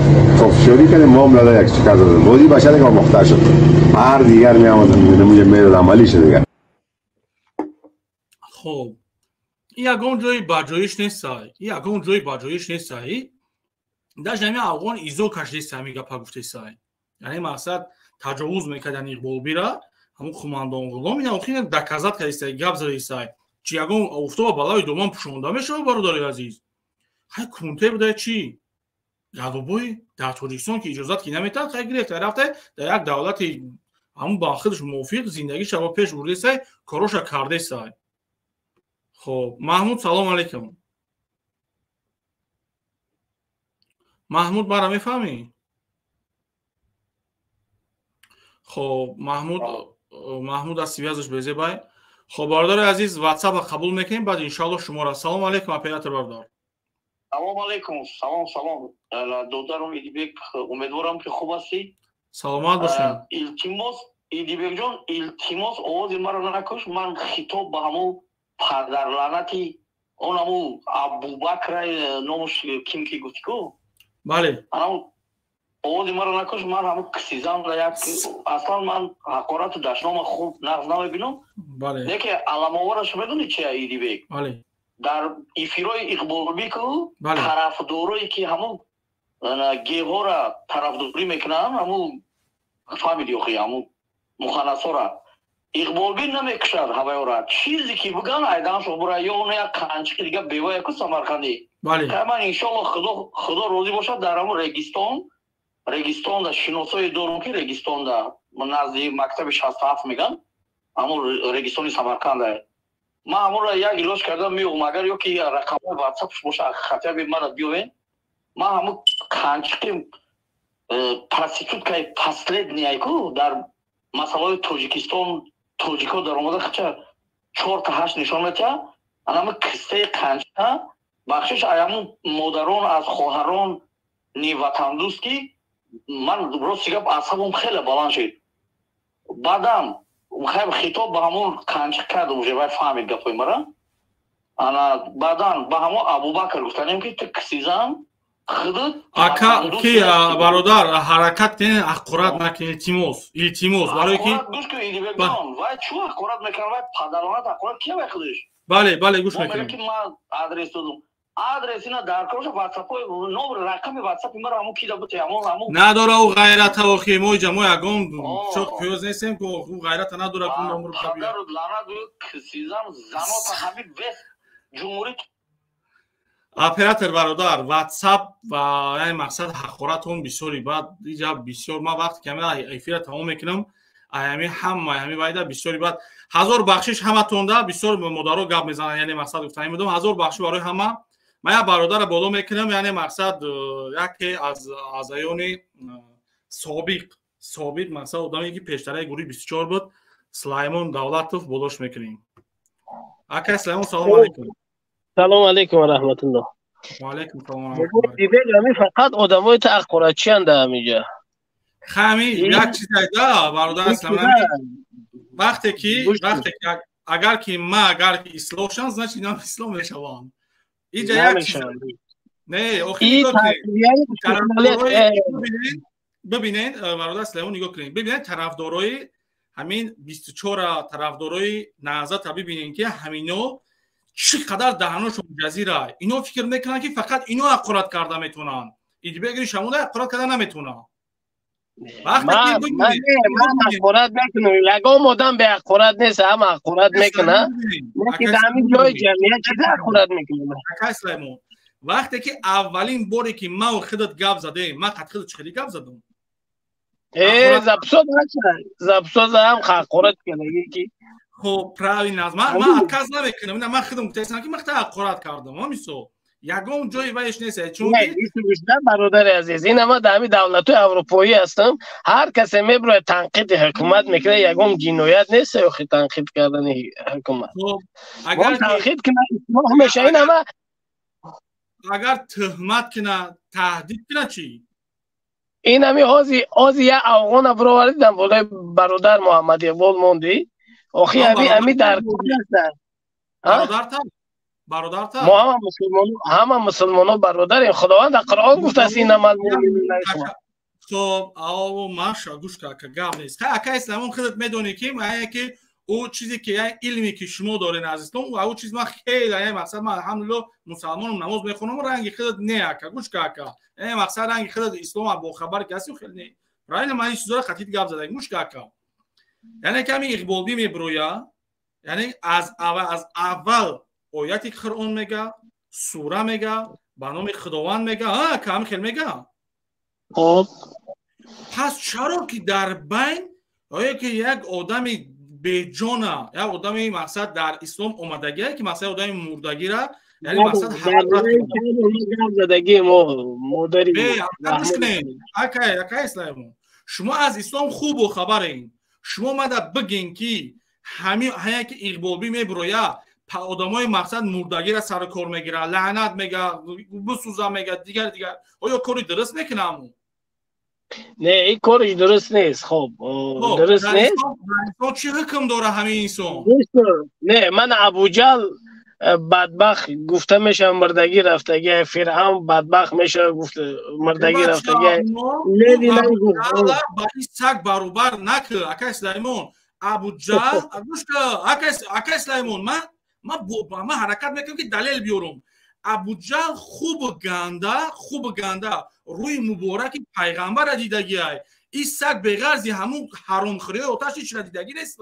شوری کردیم ما هم لاده یک چکر دادم بازی بشه دیگه مختار شد هر دیگر می آمدم میگه میرد عملی شد دیگر. خب یگان جای بجایش نیستای یگان جای بجایش نیستای داشت نمی افغان ایزو کشیده سمی گپا گفته سای یعنی مقصد تجاوز میکردن اقبال بیرا همون قماندان غلام اینا اخیر دکازات کردی گپ زدی سای چی یگان افتاد بالای دوم پوشونده میشه برادر عزیز های کنته بوده چی گادوبوی در تاجیکستان که اجازت کی نمیداد خیلی گرفت رفته در یک دولت همون با خودش موافق زندگی شبا پیش برده سای کاروش کرده سای. خب محمود سلام علیکم. محمود برا میفهمی؟ خب محمود از سویازش بیزه بای. خب برادر عزیز واتساپ قبول میکنیم بعد انشالله شما را سلام علیکم اپراتور بردار. سلام علیکم. سلام دخترم ایدیبک امیدوارم که خوب هستی. سلامت باشین. التماس ایدیبک جان التماس آواز مرا نکش من خطاب به همون پدر لعنتی اونمو ابوبکر نامش کیم کی گفتی کو بله انا آواز مرا نکش من همون کسیزم یک اصلا من حقارت دشنام خوب نقض نمیبینم. بله دیگه علامه‌وارش میدونی چیه ایدیبک؟ بله در ایفیرای اقبال بیکو بله. طرفدارایی که همون گیه‌ها را طرفداری میکنن همون فهمیدی آخی همون مخالصا را اقبال بین نمیکشد هوای را چیزی که بگن ایدان شو برای یا اون یک کنچی دیگه بیوه یک سمرقندی. بله. من انشالله خدا راضی باشد در همون رگستان در شناسای دارم که رگستان در نزدیک مکتب 67 میگن همون رگستانی سمرقند ما همون را یک ایلاج کردم میگم اگر یکی رقم واتساپش باشه خطر به من بیوین ما همون کنچی پرستیتوت که پسلید نیایکو در مسئله توجیکا در اومده خچه 4 تا 8 نشان میده همون کسته کنچه بخشش ایامون مادران از خواهران نیوطن دوست که من راستی گپ اعصابم خیلی بلند شد بعدم خیلی خطاب به همون کنچه کرده بوده باید فهمید گپای مرا انا بعداً به همون ابوبکر گفتنیم که تو کسیزم خودت اکا کی برادر حرکت کنین اقرات نکنین التماس برای کی گوش کن ایدی بگم وای چو اقرات میکنه وای پدرانت اقرات کی بخودش بله گوش میکنم که من آدرس دادم آدرس اینا در کارش واتساپ نمبر رقم واتساپ مرا همون کی داد همون نداره او غیرت و خیموی جمع یگون چوک پیوز نیستیم که او غیرت نداره که نمبر خبر لعنت کسیزم زنات همین وست جمهوری اپراتور برادر واتساپ و یعنی مقصد حقارتون بسیاری بعد اینجا بسیار ما وقت که من ایفیر تمام میکنم همه وایده بسیاری بعد هزار بخشش همه تونده بسیار مدارو گپ میزنن یعنی مقصد گفتن میدم هزار بخش برای همه من یا برادر بالا میکنم یعنی مقصد یکی از اعضایان سابق مقصد آدمی که پیشتره گروه 24 بود سلیمان دولتوف بالاش میکنیم. اکا سلیمان سلام علیکم. سلام علیکم و رحمت الله. و علیکم سلام. دیگه فقط آدمای تأخراتی اند اینجا. خمی یک چیز دیگه برادر اسلام وقتی که اگر که اسلام شانس نشه اینا اسلام میشوند. اینجا یک چیز نه آخه ببینید برادر اسلام نگاه کنید ببینید طرفدارای همین 24 طرفدارای نهضت ببینید که همینا چقدر دهنشون جزیره اینا فکر میکنن که فقط اینو حقارت کرده میتونن ایدی بگیری شمون حقارت کرده نمیتونن من حقارت میکنم یگام آدم به حقارت نیست هم حقارت میکنه که در همین جای جمعیت چیز حقارت میکنه وقتی که اولین باری که ما و خودت گپ زدیم ما قد خودت خیلی گپ زدم زبسوز هم خاقورت کنه کی خب правильно من отказ نمیکنم من خودم گفتم که من تحقیرات کردم همیسو یگون جایی وایش نیست چون برادر عزیز این ما در همین دولت‌های اروپایی هستم هر کسی میبره تنقید حکومت میکنه یگون جنایت نیست یا تنقید کردن حکومت اگر تنقید کنه همیشه این ما اگر تهمت کنه تهدید کنه چی این همی آزی یا افغان برآوردن بالای برادر محمد اقبال موندی آخی همی در کل هستن برادر ما همه مسلمانان برادریم خداوند در قرآن گفته است این عمل مومنین شما خب او ماشا گوش که گپ نیست اگه اسلام خودت میدونی که که او چیزی که علمی که شما دارین از اسلام او چیز ما خیلی مثلا من الحمدلله مسلمانم نماز میخونم رنگ خودت نه که گوش که مقصد رنگ خودت اسلام با خبر کسی خیلی نه رای من این چیزا خطیت گپ زدم گوش که یعنی کمی اقبال بی میبرویا یعنی از اول آیت قرآن میگه سوره میگه به نام خداوند میگه کم خیلی میگه پس چرا که در بین آیا که یک آدم بیجانه یک آدم مقصد در اسلام اومدگی که مثلا آدم مردگی را یعنی مقصد حرکت زدگی مردری اکای اسلام شما از اسلام خوب و خبرین شما مده بگین که همین که اقبال بی میبرویا آدمای مقصد مردگی را سر کار میگیره لعنت میگه بسوزه میگه دیگر آیا کاری درست میکنه نه این کارش درست نیست خب درست نیست چی حکم داره همین انسان نه من ابوجهل بدبخت گفته میشه مردگی رفتگی فرعون بدبخت میشه گفته مردگی رفتگی نه با این سگ برابر نکه اکا سلیمان ابوجهل اکا سلیمان من حرکت میکنم که دلیل بیارم ابوجهل خوب گنده روی مبارک پیغمبر دیدگی های این سگ بغرزی همون حرام خوری آتش چرا دیدگی نیست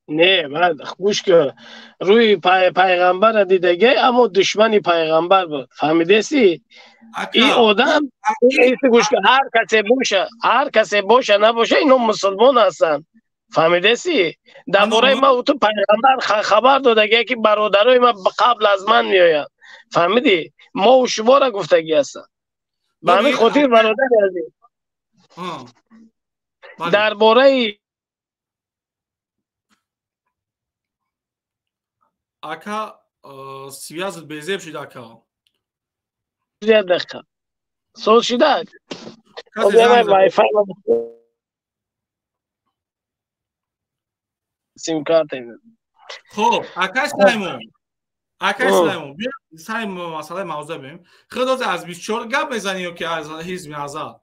نه من خوش که روی پیغمبر دیدگی اما دشمنی پیغمبر بود فهمیده سی این آدم گوش که هر کسی باشه نباشه اینا مسلمان هستن فهمیده سی در باره ما او تو پیغمبر خبر داده که برادرای ما قبل از من میآیند فهمیدی ما و شما را گفتگی هستن به همین خاطر برادر عزیز در باره اکا سیاست بیزیب شده اکا زیاد دقیقه سال شده سیم کارت خب اکا سلیمون بیا سعی مسئله موضوع بیم خود از 24 گپ بزنیم که از حزب آزاد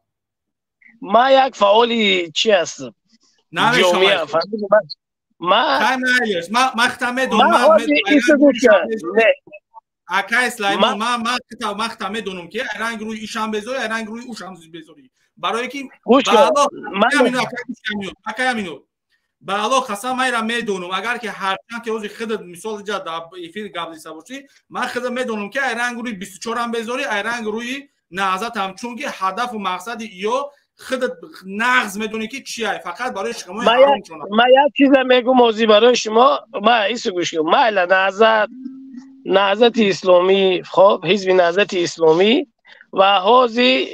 ما یک فعالی چی هستم جامعه ما مختمه دونم اکا سلیمون ما مختمه دونم که رنگ روی ایشان بذاری رنگ روی اوشان بذاری برای که بالا خاصا من را میدونم اگر که هر چند که اوزی خودت مثال جا در افیر گابلیسا باشی من خودم میدونم که رنگ روی 24 هم بذاری رنگ روی 19 هم چون که هدف و مقصد یا خودت نغز میدونی که چیه فقط برای شما حرام کنه من یک چیز میگم موضوع برای شما ما ایسو گوش کنم ما نهضت اسلامی خب حزب نهضت اسلامی و حوزی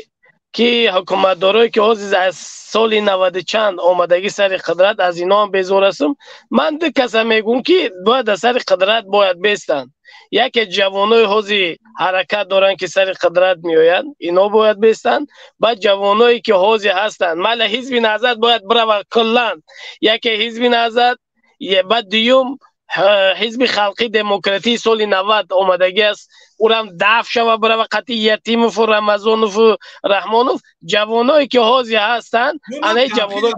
که حکومت دارایی که از سال 90 چند آمدگی سر قدرت از اینا هم بیزار هستم من دو کسا میگم که باید سر قدرت باید بیستن یکی جوانای حوزی حرکت دارن که سر قدرت میآیند اینا باید بیستن بعد جوانایی که حوزی هستن مال حزب نهضت باید بره کلا یکی حزب نهضت بعد دیوم حزب خلقی دموکراتی سال 90 آمدگی است او هم دفع شوه برای وقتی یتیموف و رمضانوف و رحمانوف جوانایی که حاضی هستن انه جوانو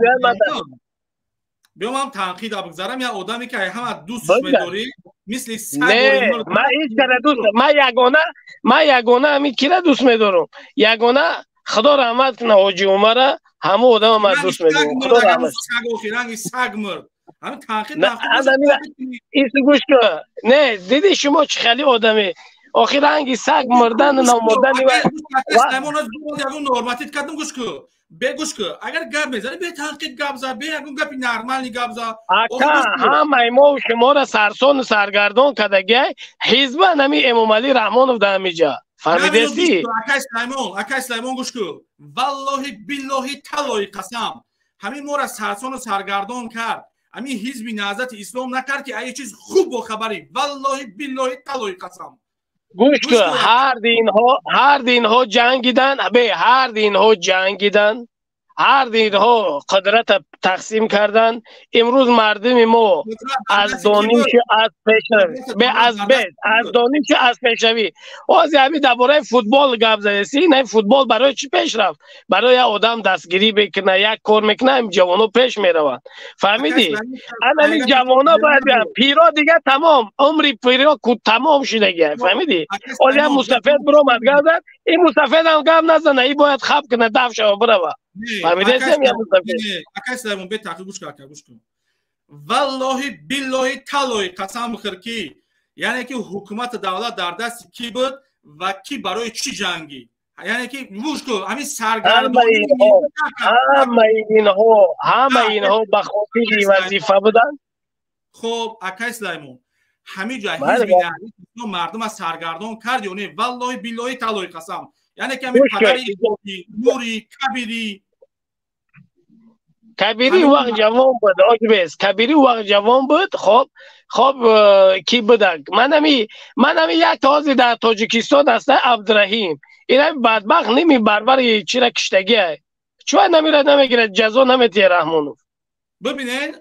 بیام هم تنقید بگذارم یا آدمی که همه دوست میداری مثل سگ نه من هیچ کره دوست من یگانه همین کره دوست میدارم یگانه خدا رحمت کنه حاجی عمره همه آدم من دوست میدارم خدا رحمت سگ مرد همین تنقید ایسو گوش کن نه دیدی شما چه خیلی آدمی آخر رنگی سگ مردن نامردن یگون نورماتیت کردم گوش کو بگوش کو اگر گپ میزنی به تحقیق گپ زد به یگون گپی نرمالی گپ زد اکا همه ما و شما را سرسون و سرگردان کدگی حزب نمی امام علی رحمانوف در میجا فهمیدی؟ اکای سلیمان گوش کو والله بالله طلای قسم همین ما را سرسون و سرگردان کرد همین حزب نهضت اسلام نکرد که ای چیز خوب با خبری والله بالله طلای قسم گوش کن هر دین ها جنگیدن به هر دین ها جنگیدن هر دین ها قدرت تقسیم کردن امروز مردم ما از دانش از پیشروی به از دانش از پیشروی از همین درباره فوتبال گپ زدی نه فوتبال برای چی پیش رفت برای آدم دستگیری بکنه یک کار میکنه این جوانا پیش میروند فهمیدی همین جوانا باید پیرا دیگه تمام عمری پیرا تمام شده فهمیدی ولی هم مستفید برو مدگاه زد این مستفید هم گپ نزنه این باید خب کنه دفع شو برو فهمیدی اکای سلیمان به تحقیق گوش کن والله بالله طلای قسم بخور که یعنی که حکومت دولت در دست کی بود و کی برای چی جنگی یعنی که گوش کن همین سرگردانی همه اینها به خاطر وظیفه بودن خب اکای سلیمان همین جا حزب نهضت مردم از سرگردان کرد یا نه والله بالله طلای قسم یعنی که همین پدری نوری کبیری وقت جوان بود آجبیس کبیری وقت جوان بود خب کی بودن من همی یک تازی در تاجیکستان هست عبدالرحیم این همی بدبخت نمی بربر چی را کشتگی چون نمیره نمیگیره جزا نمیتیه رحمانوف ببینین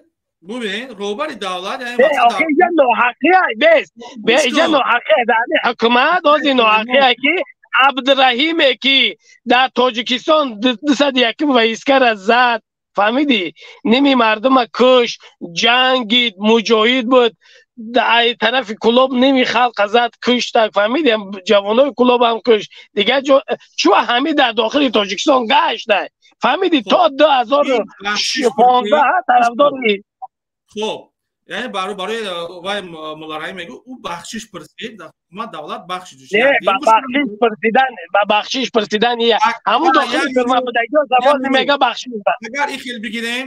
روبر دولت اینجا نوحقیه بیس اینجا نوحقیه در حکومت آزی نوحقیه که عبدالرحیمه که در تاجیکستان 201 ویسکر زد فهمیدی نمی مردم کش جنگید مجاهد بود در طرف کلوب نمی خلق زد کشت فهمیدی جوانای کلوب هم کش دیگه چو همه در داخل تاجیکستان گشته فهمیدی تا 2015 طرفداری خب یعنی برای وای مولارایی میگه او بخشش پرسید حکومت دولت بخشش نه بخشش پرسیدن همون داخل فرما بودگی زبان میگه بخشش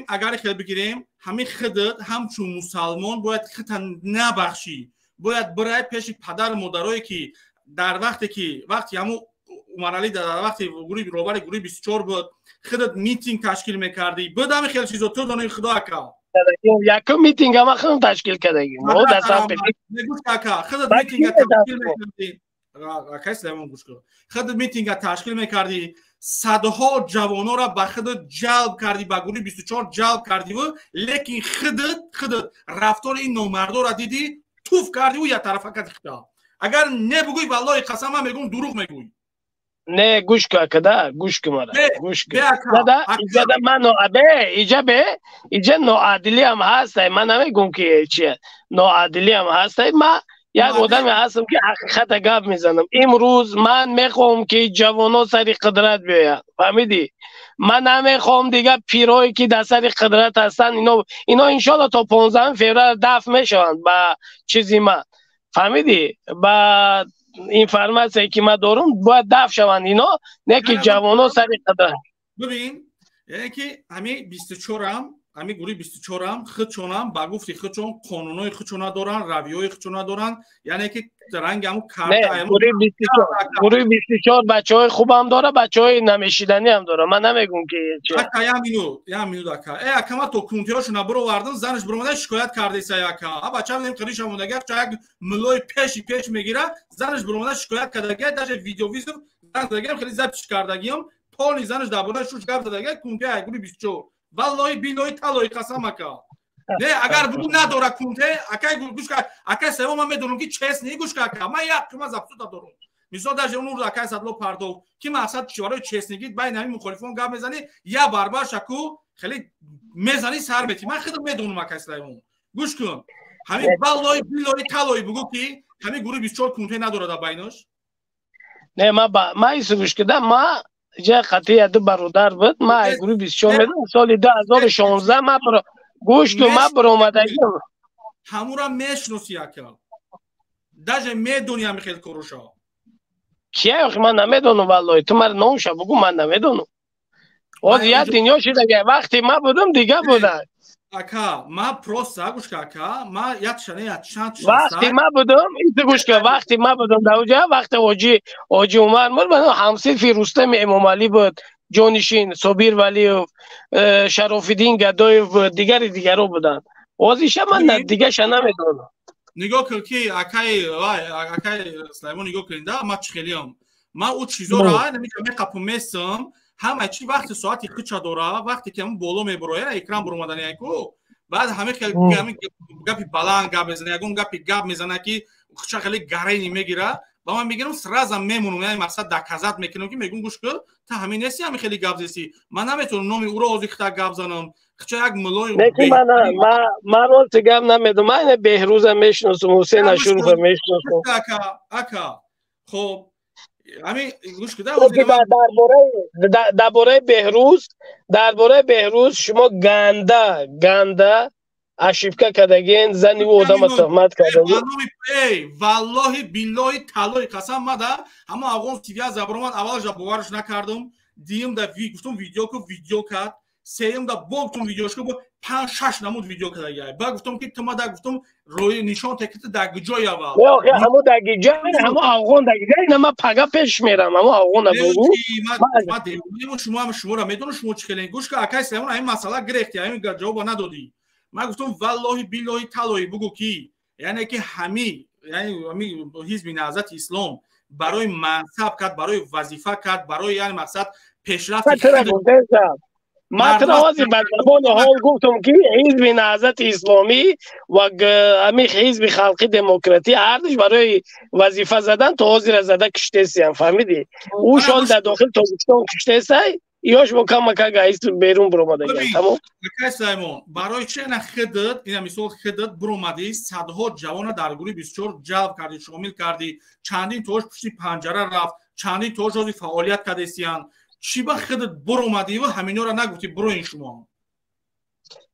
اگر خیلی بگیریم همین خودت همچون مسلمان باید خودت نبخشی باید برای پیش پدر مادرایی که در وقتی همون عمر علی در وقتی روبر گروه 24 بود خودت میتینگ تشکیل میکردی بدم خیلی چیزا تو دانای خدا کا یک میتینگ هم خودم تشکیل کردیم ما دستم خودت میتینگ تشکیل میکردی اکای سلیمان گوش کن خودت میتینگ تشکیل میکردی صدها جوانا را به خودت جلب کردی به گروه 24 جلب کردی و لیکن خودت رفتار این نامردا را دیدی توف کردی و یک طرفه کردی اگر نبگوی والله قسم هم میگم دروغ میگوی نه گوش که گوش که مرا گوش که ایجا من ایجا نوعادلی هم هست من نمیگم که چیه نوعادلی هم هست من یک آدمی هستم که حقیقت گپ میزنم امروز من میخوام که جوانا سری قدرت بیاید فهمیدی من نمیخوام دیگه پیرایی که در سری قدرت هستن اینا انشالله تا 15 فوریه دفع میشوند با چیزی من فهمیدی با اینفرماسیون که ما دارم باید دفع شوند اینا نه که جوانا سر قدرت ببین یعنی که همین 24 هم همین گروه 24 هم خودشون هم با گفتی خودشون قانونای خودشون دارن رویای خودشون دارن یعنی که رنگ همون کارت گروه 24 بچهای خوب هم داره بچهای نمیشیدنی هم داره من نمیگم که چه یا مینو دکا اکما تو کنتیاشون برو واردن زنش برو شکایت کرده سیاکا بچا میگم قریش هم دیگه چاک ملوی پیش میگیره زنش برو شکایت کرده در ویدیو زن دیگه خیلی ضبطش کردگیم پالی زنش درباره شوش گفت دیگه کنتیا گروه 24 والله بالله طلای قسم اکا نه اگر بگو نداره کنته اکای گوش که اکای سوم من میدونم که چیز نی گوش که من یک کما زبطو دارم مثلا در اون اکای صدلو پردو که مقصد چوارای چسنگی بین همین مخالفان گپ میزنی یا بربر شکو خیلی میزنی سر میتی من خودم میدونم اکای سوم گوش کن همین والله بالله طلای بگو که همین گروه 24 کنته نداره در بینش نه ما ایسو گوش کردم ما جای قطعی دو برادر بود ما گروه 24 میدونم سال 2016 ما گوش تو ما برآمدگی همون را میشناسی اکا даже медони ами хел куруша کیه آخه من نمیدونم والله تو مر نوشه بگو من نمیدونم باز یه دنیا شده وقتی ما بودم دیگه بودن ака ма просто гуш ака ма як шане як чанд وقتی ما بودم این گوش که وقتی ما بودم در اونجا وقتی حاجی عمر مر همسر رستم امام علی بود جانشین صابر ولی شرف الدین گدای بود دیگرو بودن وازیشه من دیگه شنه نمیدونم نگاه کن که اکای سلیمان نگاه کنید ما چخیلیم ما او چیزا را نمیگم قپومسم همه چی وقتی ساعتی خچا داره وقتی که من بالا میبروه اکران برومدن یکو بعد همه گپی بلند گپ میزنه یگون گپ میزنه که خچا خیلی گرینی میگیره با من میگم سرازم میمونم یعنی مقصد دکازات میکنم که میگم گوش کن تا همین نیستی همین خیلی گپ زیستی من نمیتونم نامی او رو ازیختا گپ زنم خچا یک ملای من رو گپ نمیدونم من بهروزم میشناسم حسین اشرف میشناسم اکا خب همین گوش کده درباره بهروز شما گنده اشیفکا کدگین زنی و آدم تهمت کردن والله بالله طلای قسم مده اما آقام تیویا زبرمان اولش باورش نکردم دیم دا گفتم ویدیو کرد سیم دا گفتم ویدیوش کو 5-6 نمود ویدیو کرد بعد گفتم که تو مده گفتم روی نشان تکت دگجای اول نه همو دگجای همو آقون دگجای نه من پگا پیش میرم همو آقون بگو ما دیدیم شما را میدونم شما چیکار گوش که اکای سلیمان این مسئله گرفتی همین جواب ندادی من گفتم والله بالله طلای بگو کی یعنی که همین حزب نهضت اسلام برای منصب کرد برای وظیفه کرد برای یعنی مقصد پیشرفت من تنوازی به زبان حال گفتم که حزب نهضت اسلامی و همین حزب خلقی دموکراتی هردش برای وظیفه زدن تو حاضر زده کشته سیم فهمیدی او شال در داخل تاجیکستان کشته سی یاش با کم گایست بیرون برومده تمام اکای سلیمان برای چه خدت این مثال خدت برومدی صدها جوان درگوری 24 جلب کردی شامل کردی چندین توش پشتی پنجره رفت چندین توش از فعالیت کرده سیان چی با خدت برومدی و همینا را نگفتی برو این شما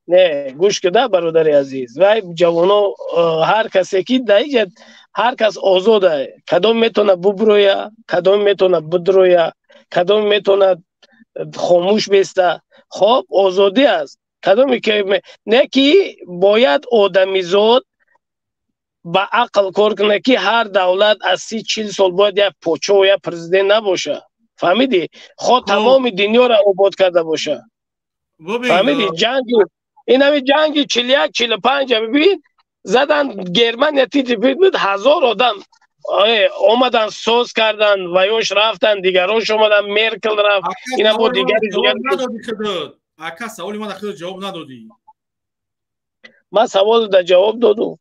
نه گوش کده برادر عزیز و جوانا هر کسی که دیگه هر کس آزاده کدام میتونه ببرویه کدام میتونه بدرویه کدام میتونه خاموش بیسته خب آزادی است کدامی که نه که باید آدمیزاد با عقل کار کنه که هر دولت از 30-40 سال باید یک پوچو یا پرزیدنت نباشه فهمیدی خود تمام دنیا را آباد کرده باشه فهمیدی این همین جنگی 41-45 ببین زدن گرمن یا تیتر بود 1000 آدم اومدن سوز کردن و یوش رفتن دیگرانش اومدن مرکل رفت اینا با دیگری اکا سوالی من خود جواب ندادی من سوال در جواب دادم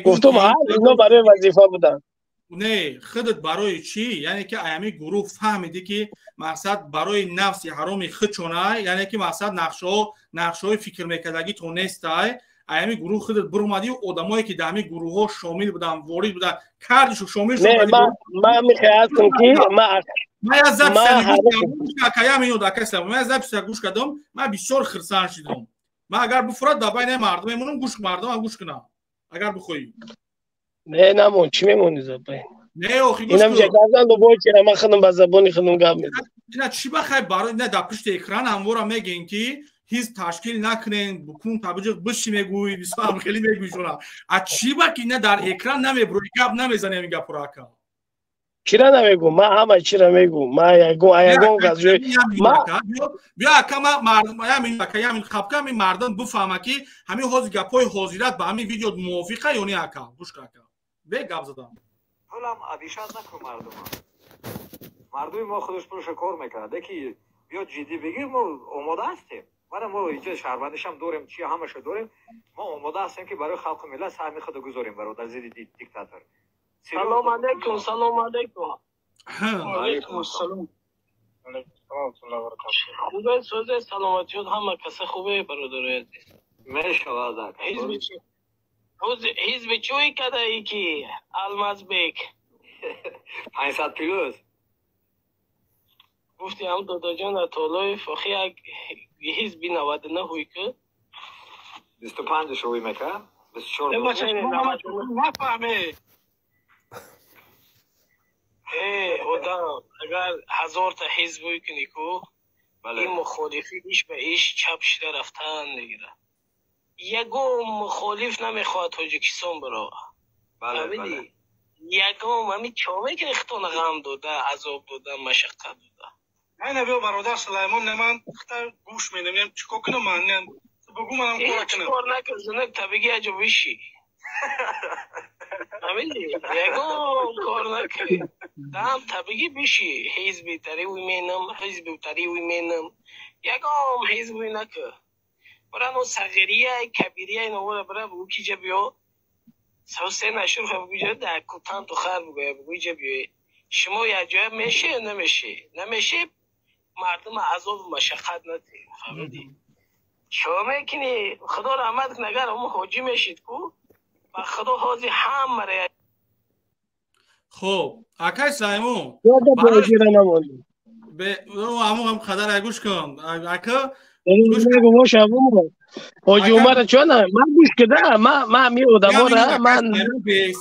گفتم هر اینا برای وظیفه بودن نه خودت برای چی یعنی که ایامی گروه فهمیدی که مقصد برای نفسی حرامی خچونه یعنی که مقصد نقشه فکر میکردگی تو نیستای ایامی گروه خودت برومدی و آدمایی که در همین گروه ها شامل بودن وارد بودن کردیشو شامل شدن من میخواستم که من از زب گوش کردم من بسیار خرسان شدم من اگر بفراد در بین مردم میمونم مردم گوش کنم اگر بخوایی نه نمون چی میمونی زبان نه اوخی گوش اینم جگازن دو باید که من خودم با زبانی خودم گم میدم نه چی بخوای برای نه در پشت اکران هموارا میگین که هیچ تشکیل نکنین بکن تبجیق بشی میگوی بسیار خیلی میگوی شونا از چی با که نه در اکران نمیبروی گپ نمیزنی میگه پراکا چرا نمیگم من همه چرا میگم من یگون گازوی بیا کما مردم همین خبکم این مردم بفهمه که همین حاضر گپای حاضرات با همین ویدیو موافقه یا نه اکا گوش کاکا به گپ زدم حالا ابیشات نکن مردم ما خودش پروش کار میکنه که بیا جدی بگیر ما آماده هستیم ما اینجا شهروندش هم داریم چی همش داریم ما آماده هستیم که برای خلق ملت سهم خود گذاریم برادر زیر دیکتاتور سلام علیکم سلام علیکم علیکم السلام خوبه سوزه سلامتیت همه کسی خوبه برادر عزیز میشود حزب چوی کده ای که الماس بیک 500 پیلوز گفتی هم دادا جان طالای فخی حزبی 99 ہوئی که 25 روی میکه 24 نفهمه آدم اگر 1000 تا حزب کنی کو این مخالفی ایش به ایش چپ شده رفتن نگیره یگو مخالف نمیخواد تاجیکستان برا بله یگو همین چامه که اختان غم داده عذاب داده مشقت داده من بیا برادر سلیمان نمان اختار گوش میدم چیکار کنم من بگو منم کار کنم کار نکن زنک تبگی عجبیشی همینی یگو کار نکنی دام تبگی بیشی حزبی تری وی مینم حزبی تری وی مینم یگو حزبی نکن برای نو صغیریه کبیریه نو برای بگو کی جا بیو سوسه نشور بگو جا در کتان تو خر بگو جا بیو شما یا جا میشه نمیشه مردم عذاب و مشقت ندید فهمیدی شما میکنی خدا رحمت کنه اگر همون حاجی میشید کو و خدا حاضی هم مره خب اکای سلیمون به همون خدر گوش کن اکا گوش کن باش همون حاجی عمر چون من گوش کده من می آدم را من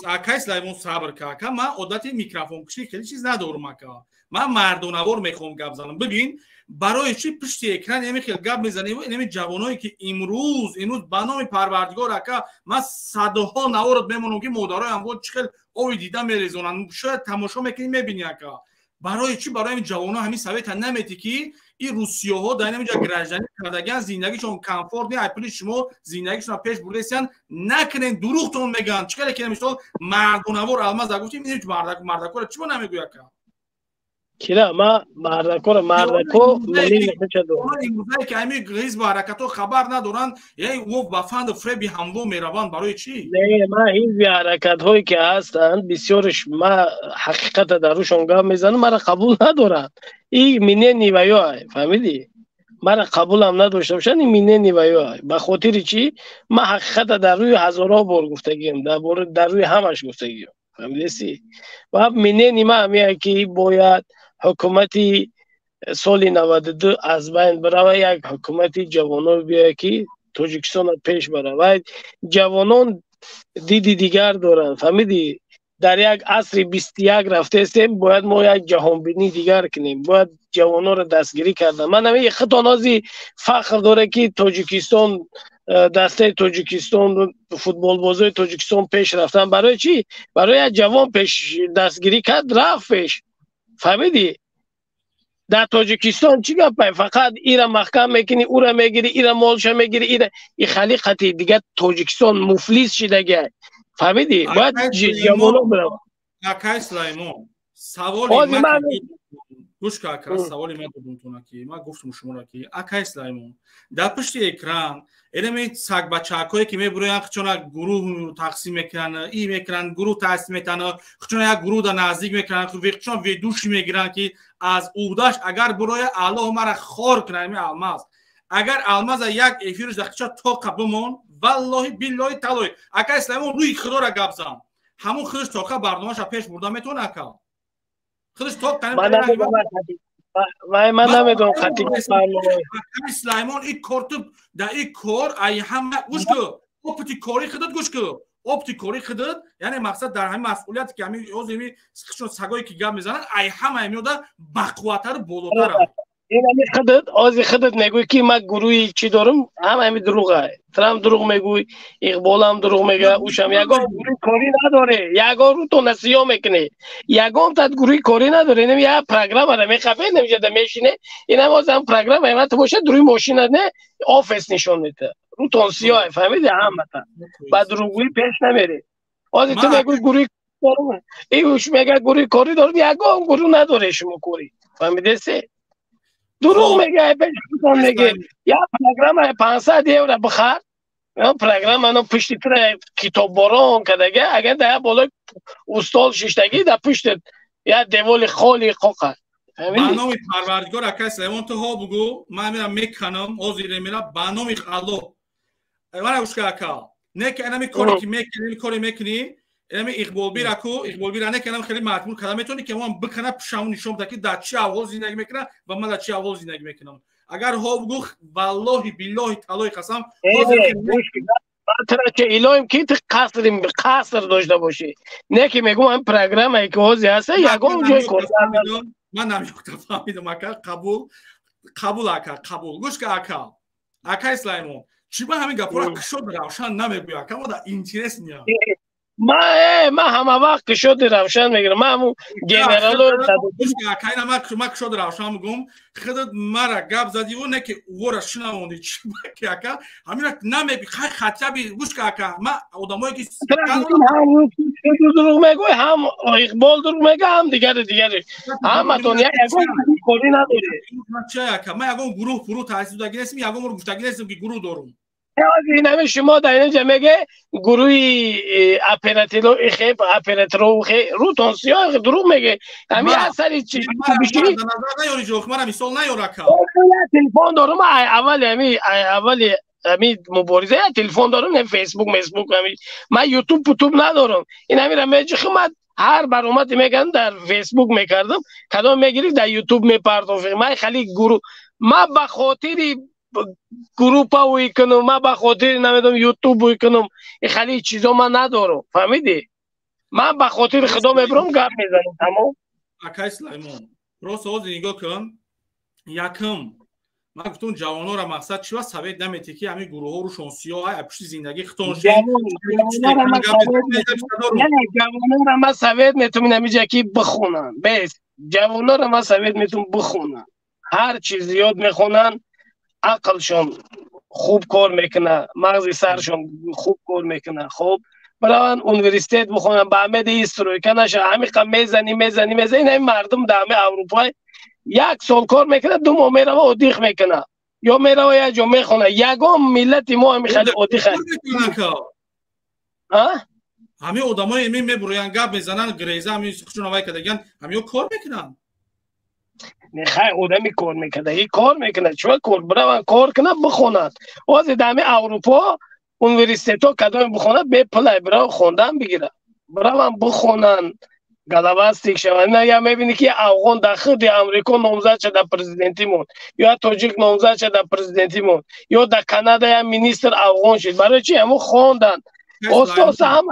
اکای سلیمون صبر که من عادت میکروفون کشی خیلی چیز ندارم اکا من مردونوار میخوام گپ زنم ببین برای چی پشت اکران همین خیلی گپ میزنیم این جوانایی که امروز به نام پروردگار اکا من صدها نوارد میمونم که مادرای هم بود چقدر اوی دیدم میریزونن شاید تماشا میکنی میبینی اکا برای چی برای این جوانا همین سویت نمیتی که این روسیه ها در اینجا گرجانی کردگان زندگیشون کامفورت نه اپلی شما زندگیشون پیش بردن نکنین دروغتون میگن چقدر که نمیشه مردونوار الماس گفتیم این مردکور چی نمیگویا اکا کلا ما مردکو ملی نمیچدو این که همین گریز با حرکتو خبر ندارن یعنی او با فند فریبی همو میروان برای چی نه ما این حرکت هایی که هستند بسیارش ما حقیقت دروشون گام میزنم مرا قبول ندارن این مینه نیویو فهمیدی مرا قبول هم نداشته باشن این مینه نیویو به خاطر چی ما حقیقت در روی هزارها بار گفتگیم در روی همش گفتگیم فهمیدی و مینه نیما همیه که باید حکومتی سال 92 از بین برای یک حکومتی جوانان بیاید که تاجیکستان پیش برود جوانان دیدی دیگر دارن فهمیدی در یک عصر 21 رفته استیم باید ما یک جهانبینی دیگر کنیم باید جوانان را دستگیری کردن من همین خطا نازی فخر داره که تاجیکستان دسته تاجیکستان فوتبال بازی تاجیکستان پیش رفتن برای چی برای یک جوان پیش دستگیری کرد رفت پیش فهمیدی در تاجیکستان چی گپه فقط ایرا محکم میکنی او را میگیری ایرا مالش میگیری ایرا این خلیقتی دیگه تاجیکستان مفلیس شده فهمیدی باید جوانو برو اکای سلیمان سوالی من گوش که سوالی من دونتون کی ما گفتم شما را کی اکای سلیمان در پشت اکران علمی سگ بچه‌هایی که میبرن چون گروه تقسیم میکنن این میکنن گروه تقسیم میکنن چون یک گروه در نزدیک میکنن چون ویدوش میگیرن که از اوداش اگر برای الله مرا خار کنه می الماس اگر الماس یک افیرش دقیقا تا قبلمون والله بالله تعالی اگر اسلام روی خدا را گبزم همون خودش تا برنامه‌اش پیش برده میتونه اکا خودش تا من نمیدونم خطی اسلام این کارت در این کار ای هم گوش کو اپتی کاری خودت گوش کو اپتی کاری خودت یعنی مقصد در همین مسئولیت که همین اوزمی سگایی که گم میزنن ای همه میوده بقواتر بالاتر این خودت میگوی که من گروهی چی دارم همین دروغه ترام دروغ میگوی اقبال هم دروغ میگه اوشم یگان گروه کاری نداره یگان رو تو نسیا میکنه یگان تا گروهی کاری نداره اینم یه پروگرام را میخوابه نمیشه میشینه اینم واسه پروگرام همت باشه دروی ماشین نه آفیس نشون میده رو تونسیا فهمیدی همتا بعد دروغی پیش نمیره آزی تو میگوی گروهی دارم ایوش میگه گروهی کاری داره یگان گروه نداره شما کاری فهمیدی سه دروغ میگه میگه یا پروگرام 500 یورو بخر یا پروگرام منو پشت تر کتاب باران کداگه اگر در بالای استاد ششتگی در پشت یا دیوال خالی قوقه برنامه پروردگار اکاس اون تو ها بگو من میرم میکنم اوزیر میرم برنامه الله من گوش کا نه که انا میکنی که میکنی کاری میکنی اما اقبال بیرا نه که انا خیلی مجبور کردم میتونی که من بکنم پشمون نشون بده که در چه احوال زندگی میکنم و من در چه احوال زندگی میکنم اگر ها بگو والله بالله تعالی قسم مطرح که ایلایم که تو قصر داشته باشی نه که میگم این پروگرام که حوزی هست یگان جای کردن من نمیگم فهمیدم اکا قبول اکا قبول گوش که اکا اسلایمون چی با همین گپورا کشو روشن نمیگوی اکا ما در اینترس نیا ما همه وقت کشو روشن میگیرم من همون جنرالو گوش که اکا اینا ما کشو روشن میگم خودت مرا گپ زدی و نه که ورا شنوندی چی با که اکا همین نمیگی خطابی گوش که اکا ما آدمایی که دروغ میگوی هم اقبال دروغ میگه هم دیگری همه دنیا یگان کاری نداره ما یگان گروه فرو تحصیل داگی هستیم یگان رو گفتگی هستیم که گروه دارم این همه شما در اینجا میگه گروهی اپراتورو رو تونسیا دروغ میگه همین اثری چی نیاری جوخ من مثال نیارکا تلفن دارم اول همین مبارزه تلفن دارم نه فیسبوک همین من یوتیوب ندارم این همین رمیج خدمت هر برنامه میگن در فیسبوک میکردم کدام میگیری در یوتیوب میپردازم من خیلی گروه ما به خاطر گروپ وی کنم ما به خاطر نمیدونم یوتیوب وی کنم این خیلی چیزا من ندارم فهمیدی من به خاطر خدا میبرم گپ میزنم تمام اکای سلیمان راست از نگاه کن یکم من گفتم جوانو را مقصد چی است سوید نمیتی که همین گروه ها رو شانسیا های اپشی زندگی خطونش جوانو را من سوید میتونم نمیجا که بخونن بس جوانو را من سوید میتونم بخونن هر چیز یاد میخونن عقلشون خوب کار میکنه مغز سرشون خوب کار میکنه خب برای اونیورسیتت بخونن به همه استرویکا نشه همین میزنی همین مردم در همه اروپا یک سال کار میکنه دو ماه میره و ادیخ میکنه یا میره و یا جا میخونه یگان ملت ما هم خیلی ادیخ همه آدمای همین میبروین گپ میزنن گریزه همین سخشون هوای کدگن همین کار میکنن نخای آدمی کار میکنه این کار میکنه چون کار برای کار کنه بخونن واز دمی اروپا اونیورسیته ها کدام بخونن به پلای برای خوندن بگیره برای بخونن گلوستیک شوند نه یا میبینی که افغان در خود امریکا نامزد شده پرزیدنتی مون یا تاجیک نامزد شده پرزیدنتی مون یا در کانادا یا مینیستر افغان شد برای چی همون خوندن استاد همه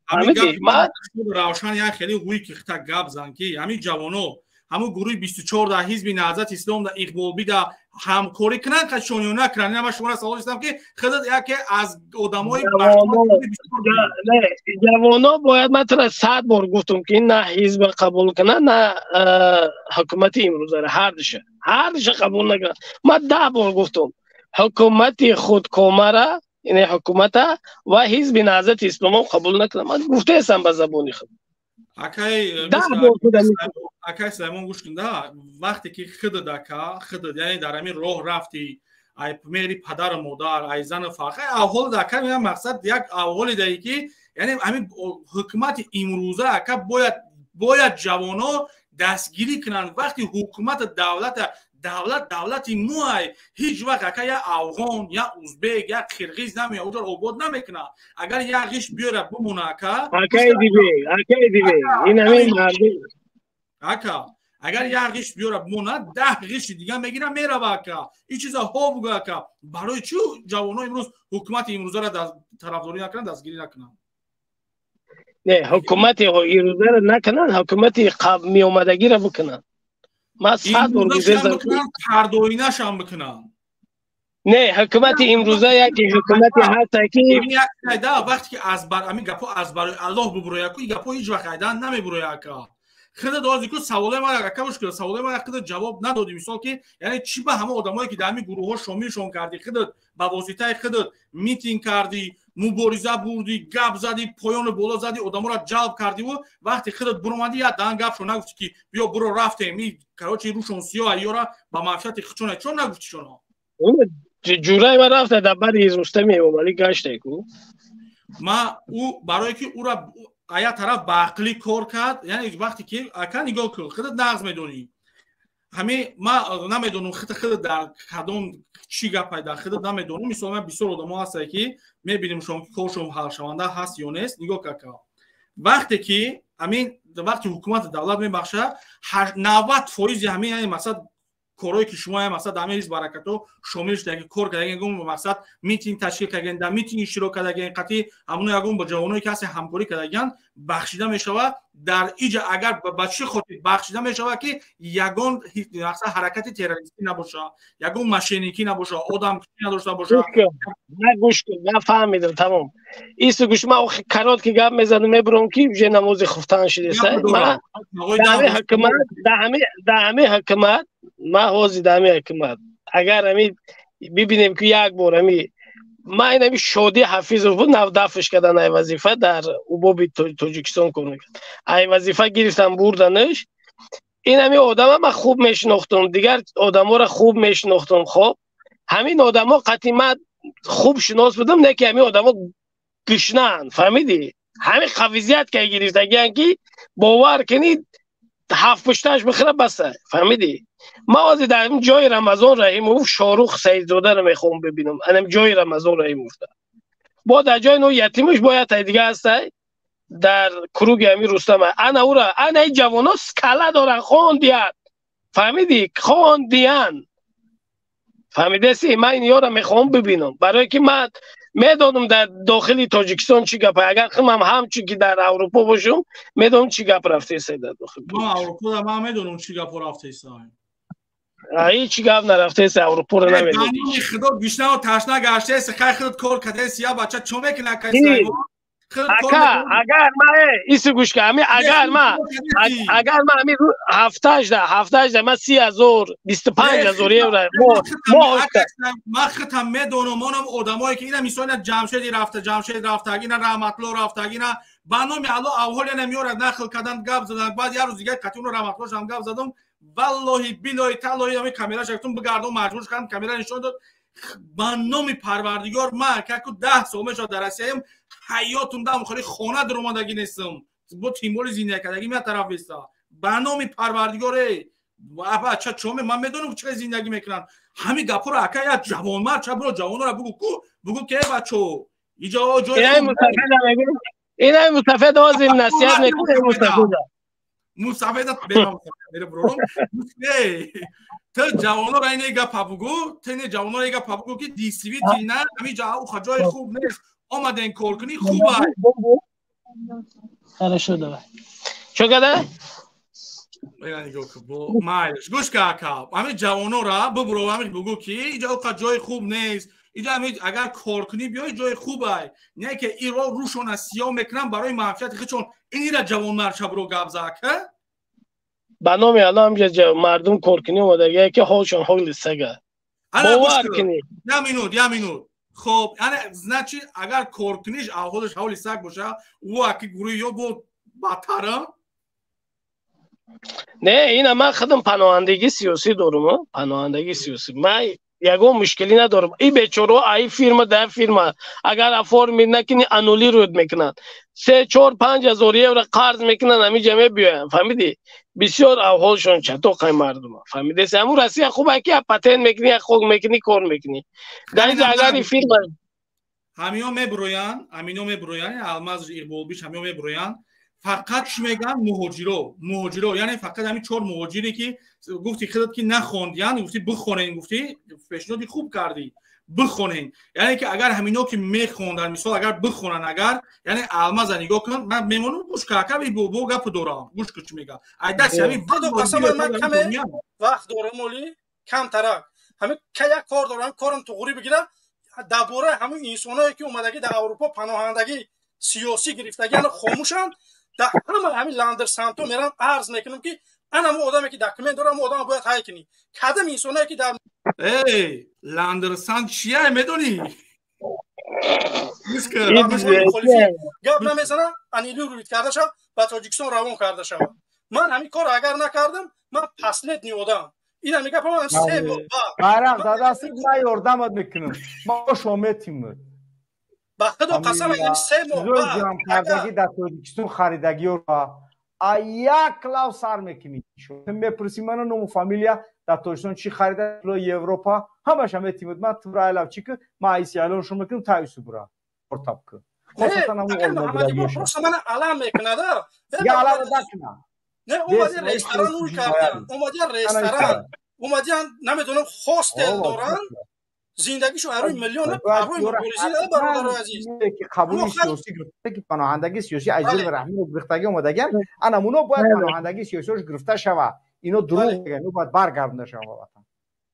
همین من روشن یا خیلی وی که خطا گپ زن که همین جوانو همون گروه 24 در حزب نهضت اسلام در اقبال بیدا همکاری کنن که شونیو نکنن من شما را سوال هستم که خودت یکی از آدمای جوانا باید من 100 بار گفتم که نه حزب قبول کنن نه حکومت امروز هر دشه قبول نکنن من 10 بار گفتم حکومت خودکامه را این حکومت و حزب نهضت اسلام قبول نکنن من گفته هستم به زبانی خود اکای سلیمان گوش کنده وقتی که خود یعنی در همین راه رفتی ای میری پدر و مادر ای زن فاقه اول دکا میگم مقصد یک اول دیگه که یعنی همین حکومت امروزه اکا باید جوانا دستگیری کنن وقتی حکومت دولت موهای هیچ وقت اکا یا افغان یا ازبک یا قرقیز نمیه اونجا آباد نمیکنه اگر یا غش بیاره بمونه اکای دیگه این همین مردم اگر یا غش بیاره بمونه 10 غش دیگه میگیره میره اکا این چیزا ها بگو اکا برای چی جوانا امروز حکومت امروزه را طرفداری نکنن دستگیری نکنن نه حکومت امروزه را نکنن حکومت قبل می اومدگی را بکنن ما 100 بار گفتم پردوینش هم بکنن نه حکومت امروزه یکی حکومت هست که یک وقتی که از بر همین گپو از برای الله ببرویا کو گپو هیچ وقت ایدان نمیبرویا کا خود دوازی کو سوال ما را کمش کرد سوال ما خود جواب ندادی مثال که یعنی چی به همه آدمایی که در همین گروه ها شاملشون کردی خودت با واسطه خودت میتینگ کردی مبارزه بردی گپ زدی پایان بالا زدی آدما را جلب کردی و وقتی خودت برآمدی یا دان گپ شو نگفتی که بیا برو رفتیم این کراچی روشون سیاه ایورا با معرفت خچونه چون نگفتی شما جورای ما رفته در بری رستمی ولی گشته کو ما او برای که او را آیا طرف با عقلی کار کرد یعنی وقتی که اکا نگاه کن خودت نقض میدونی همه ما نمیدونم خودت در کدوم چی گپ در خودت نمیدونم مثلا من بسیار آدما هست که میبینیم شما که کارشون حل شونده هست یا نیست نگاه کاکا وقتی که همین وقتی حکومت دولت میبخشه 90% همین یعنی مثلا کارهایی که شما هم مقصد همه ریز برکتو شامل شده که کار کردن گم مقصد میتین تشکیل کردن در میتین اشتراک کردن قطعی همون یگون با جوانایی که هست همکاری کردن بخشیده میشوه در ایجا اگر بچه خود بخشیده میشوه که یگون مقصد حرکت تروریستی نباشه یگون ماشینیکی نباشه آدم کشی نداشته باشه نه گوش کن من فهمیدم تمام ایستو گوش من کنات که گپ میزنم میبرم که вже نماز خفتن شده سه من در همه حکمت ما حاضر دمی حکمت اگر همی ببینیم که یک بار همی ما این همی شادی حفیظ رو بود نو دفش کردن ای وظیفه در اوبابی تاجیکستان کنه ای وظیفه گرفتم بردنش این همی آدم ها من خوب میشناختم دیگر آدم ها را خوب میشناختم خب همین آدم ها قطیمت خوب شناس بودم نه که همین آدم ها گشنن فهمیدی همین خویزیت که گرفتگی که باور کنید هفت پشتش بخیره بسته فهمیدی ما از در جای رمضان رحیم و شاروخ سیدزاده رو میخوام ببینم انم جای رمضان رحیم افته با در جای نو یتیمش باید دیگه هسته در کروگ همی رستم انا او را انا این جوان ها سکله دارن خواندیان فهمیدی خواندیان فهمیده سی من این ها را میخوام ببینم برای که من میدونم در داخلی تاجیکستان چی گپ اگر خودم همچی که در اروپا باشم میدونم چی گپ رفته است در داخل ما اروپا ما میدونم چی گپ رفته است هیچ گپ نرفته است اروپا رو نمیدونم قانون خدا گشنه و تشنه گشته است خیر خودت کار کرده سیا بچه چومه که نکنی اگر ما ایسو گوش کنم اگر ما همین هفتهش ده من 30,000 25,000 یورو ما ختم میدونم اونم آدمایی که اینا میسوین جمشید رفته اینا رحمت الله رفته اینا برنامه الله اول نمیاره نخل کردن گپ زدن بعد یه روز دیگه کاتون رحمت الله هم گپ زدم والله بالله تعالی همین کاملا شکتون بگردم مجبور کردم کاملا نشون داد برنامه پروردگار من که 10 سال میشه در اسیایم حیاتم دام خالی خانه در اومدگی نیستم با تیمور زندگی کردگی می طرف وستا برنامه پروردگاره بچا چومه من میدونم چه زندگی میکنن همین گپا رو اکا جوان مرد چه برو جوان رو بگو که بچو اینجا جای اینا مستفید از این نصیحت میکنه مستفید میره برو تو جوانو را اینه گپ بگو تو جوانو را گپ بگو که دی سی وی نه همین جای خوب نیست آمده این کار کنی خوبه خیلی شده چو کده؟ مایلش گوش که اکا همین جوانو را ببرو همین بگو که اینجا جای خوب نیست اینجا همین اگر کار کنی بیای جای خوبه نه که این را روشون از سیاه میکنن برای منفیت خیلی چون اینی را جوان مرشب رو گپ زاکه برنامه الان همجا مردم کار کنی اومده که حالشون حال سگه باور کنی یه مینوت خب یعنی значи اگر کار کنیش حالش حال سگ باشه او اکی گروه یا بود بدتره نه این من خودم پناهندگی سیاسی دارم پناهندگی سیاسی من یگون مشکلی ندارم این بیچاره ای فرما ده فرما اگر افور نکنی انولی رود میکنن 3 4 5 هزار یورو قرض میکنن همین جمعه بیاین فهمیدی بسیار احوالشون چطور مردم فهمیدی همون راستی خوبه که پتن میکنی حقوق میکنی کار میکنی در اینجا اگر این فرما همیا میبرویان الماز اقبالبیش همیا میبرویان فقط چی میگن مهاجرو یعنی فقط همین 4 مهاجری که گفتی خودت که نخوندین گفتی بخونین گفتی پیشنهادی خوب کردی بخونین یعنی که اگر همینا که میخوندن مثلا اگر بخونن اگر یعنی الماز نگاه کن من میمونم گوش کاکا بو گپ دارم گوش چی میگه ای دست همین اصلا من کم وقت دارم ولی کم ترک همین که یک کار دارم کارم تو غوری بگیرم درباره همین انسانایی که اومدگی در اروپا پناهندگی سیاسی گرفتگی خاموشن در همین لاندر سانتو میرم عرض میکنم که انا مو آدمی که داکیومنت دارم آدم باید های کنی کدام انسانایی که در لاندر سانت چیه میدونی گپ نمیزنم انیلو روید کرده شد با تاجیکستان روان کرده شد من همین کار اگر نکردم من پسنت نیودم اینا میگه من سه بارم داداسی من یاردمت میکنم ما شما تیم با خدا قسم این سه ماه جام کردگی در تاجیکستان خریدگی رو یک کلاو سر میکنی شو میپرسی من نوم فامیلیا در تاجیکستان چی خریده رو اروپا همش هم تیم من تو راه چی که ما ایسیالون شو میکنم تایسو برا پورتاب که خاصتا همون پروسه من علم میکنه یا علم دکنا نه اومدی رستوران روی کردم اومدی رستوران اومدیان نمیدونم هاستل دارن زندگیشو اروی میلیون اروی مبارزی نه برادر عزیز که قبول سیاسی گرفته که پناهندگی سیاسی اجازه به رحمی رو گرفتگی اومدگن انا مونو باید پناهندگی سیاسیش گرفته شوه اینو دروغ میگن اینو باید برگردونده شوه وطن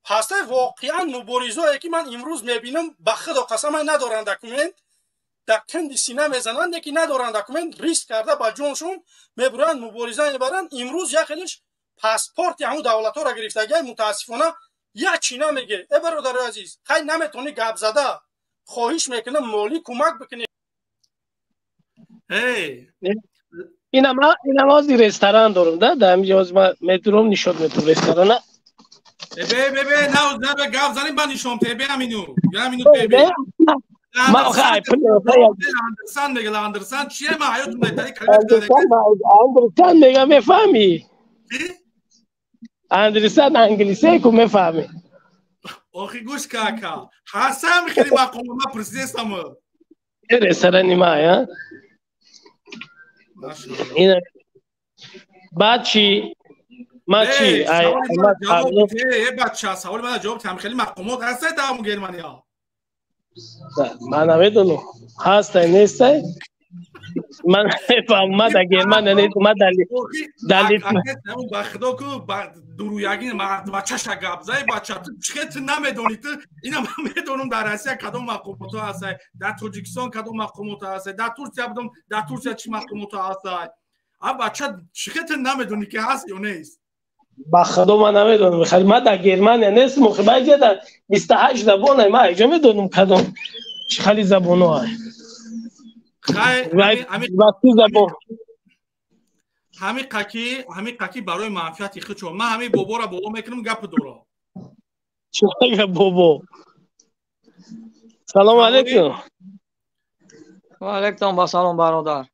هسته واقعا مبارزایی که من امروز میبینم به خدا قسم ندارن دکومنت در کندی سینه میزنن که ندارن دکومنت ریسک کرده با جونشون میبرن مبارزه میبرن امروز یکیش پاسپورت همون دولت ها را گرفتگی متاسفانه یا چی نمیگه ای برادر عزیز خیلی نمیتونی گپ زده خواهش میکنم مالی کمک بکنی اینم از رستوران دارم ده در همینجا از من میتونم نشد میتونم رستوران ببه نه به گپ زنیم با نشون ببه همینو ببه ما خیلی اندرسان میگه اندرسان چیه ما حیاتون بهتری اندرسان میگه میفهمی اندرسان انگلیسی که میفهمی آخی گوش کاکا حسام خیلی مقام ما پرسیدستم رستورانی ما یا این بعد چی ما چی بچه سوال من جواب تام خیلی مقامات هسته در گرمانیا من نمیدونم هسته نیسته من فهمم در گرمانیا نیست ما دلیل با خدا که درویگین بچه شگابزای بچه چقدر نمیدونی تو اینا من میدونم در آسیا کدوم مقامات هست در تاجیکستان کدوم مقامات هست در ترکیه بدم در ترکیه چی مقامات هست بچه چقدر نمیدونی که هست یا نیست با خدا من نمیدونم خیلی ما در گرمانیا نیست مخبر در 28 زبان ما اینجا میدونم کدوم خیلی زبان ها همین قکی برای منفعت خودشو من همین بابا را بابا میکنم گپ دورا چرا بابا سلام علیکم و علیکم با سلام برادر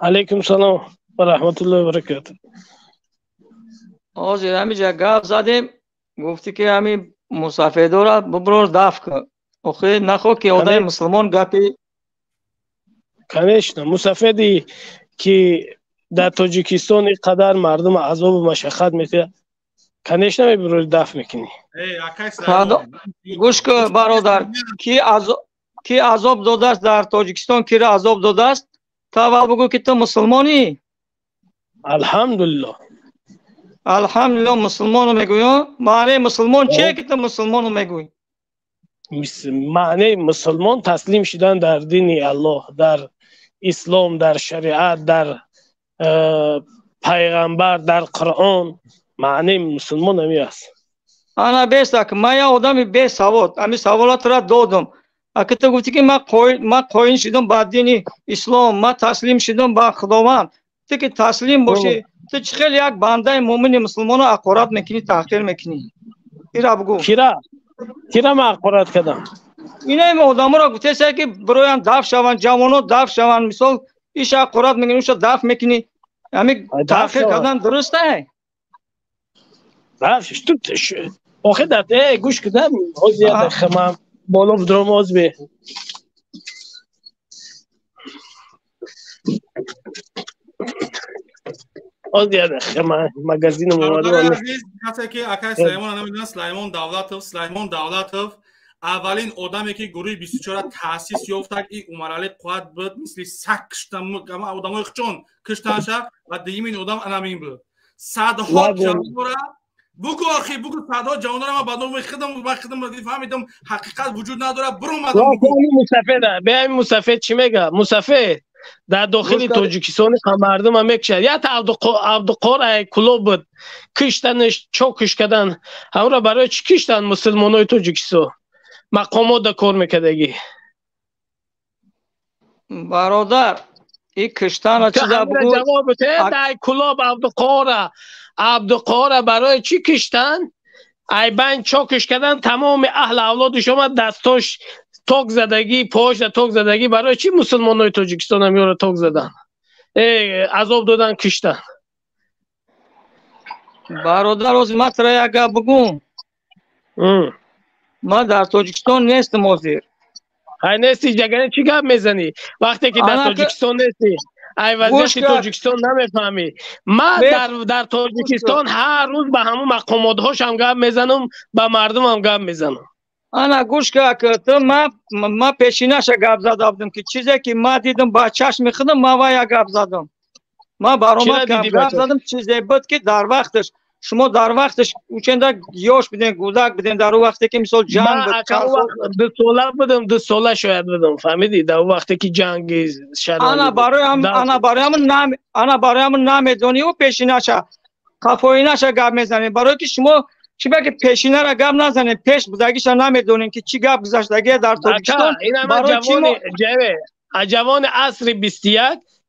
علیکم سلام و رحمت الله و برکاته آجی همینجا گپ زدیم گفتی که همین مسافیدو را ببرو دفع کن آخه نخو که آدم مسلمان گپی کنشنا مسافیدی که در تاجیکستان اینقدر مردم عذاب و مشقت میده کنش نمیبروی دفع میکنی گوش که برادر کی عذاب داده است در تاجیکستان کی را عذاب داده است تا اول بگو که تو مسلمانی الحمدلله الحمدلله مسلمانو میگویم معنی مسلمان چیه که تو مسلمانو میگویی معنی مسلمان تسلیم شدن در دین الله در اسلام در شریعت در پیغمبر در قرآن معنی مسلمان همی است انا بیسته که من یه آدمی بی سواد امی سوالات را دادم اگه تو گفتی که من قاین شدم با دین اسلام من تسلیم شدم با خداوند تو که تسلیم باشی تو چخیل یک بنده مومن مسلمان رو حقارت میکنی تحقیر میکنی ایرا بگو کیرا ما حقارت کردم اینا این آدم را گفته سه که برویان دفع شوند جوانو دفع شوند مثال ایش حقارت میکنی اوش دفع میکنی همین تحقیر کردن درسته دفعش تو آخه در گوش کردم زیاده خمام بالا بدرم آز بی آز زیاده خمام مگزین برادر عزیز کسی که اکای سلیمان نمیدونن سلیمان دولتوف اولین آدمی که گروه 24 تاسیس یافت این عمرعلی قوت بود مثل سگ کشتن آدمای خچون کشتنش و دیمین آدم انامین بود صدها جوانورا بگو آخی بگو صدها جوانورا ما بعدم خدم فهمیدم حقیقت وجود نداره برو مدام بگو مسافر به مسافر چی میگه مسافر در داخل تاجیکستان مردم هم میکشد یا تا عبدالقار کلوب بود کشتنش چوکش کردن همون را برای چی کشتن مسلمان های تاجیکستان مقامات در کار میکردگی برادر این کشتن را چی در بگو جواب بده در کلوب عبدالقار برای چی کشتن ای بین چوکش کردن تمام اهل اولاد شما دستاش توک زدگی پاش در توک زدگی برای چی مسلمان های تاجیکستان هم یارو توک زدن عذاب دادن کشتن برادر از مطرح اگه بگم ما در تاجیکستان نیستم آزیر های نیستی جگره چی گپ میزنی وقتی که در تاجیکستان نیستی ای وضعیت تاجیکستان نمیفهمی. من در تاجیکستان هر روز به همون مقامات هاشم گپ میزنم، به مردم هم گپ میزنم. انا گوش که تو ما پیشینش گپ زدم که چیزی که ما دیدم با چشم خودم ما وای گپ زدم. ما برام گپ زدم چیزی بود که در وقتش شما در وقتش چنده یاش بدین گودک بدین در وقتی که مثلا جنگ بود 2 ساله بودم 2 ساله شاید بودم فهمیدی در وقتی که جنگ شد. انا برای هم نمیدونی و پیشینش کفایینش گپ میزنی برای که شما چی بگه پیشینه را گپ نزنید پیش بودگیش نمیدونین که چی گپ گذشتگی در تاجیکستان برای جوان عصر 21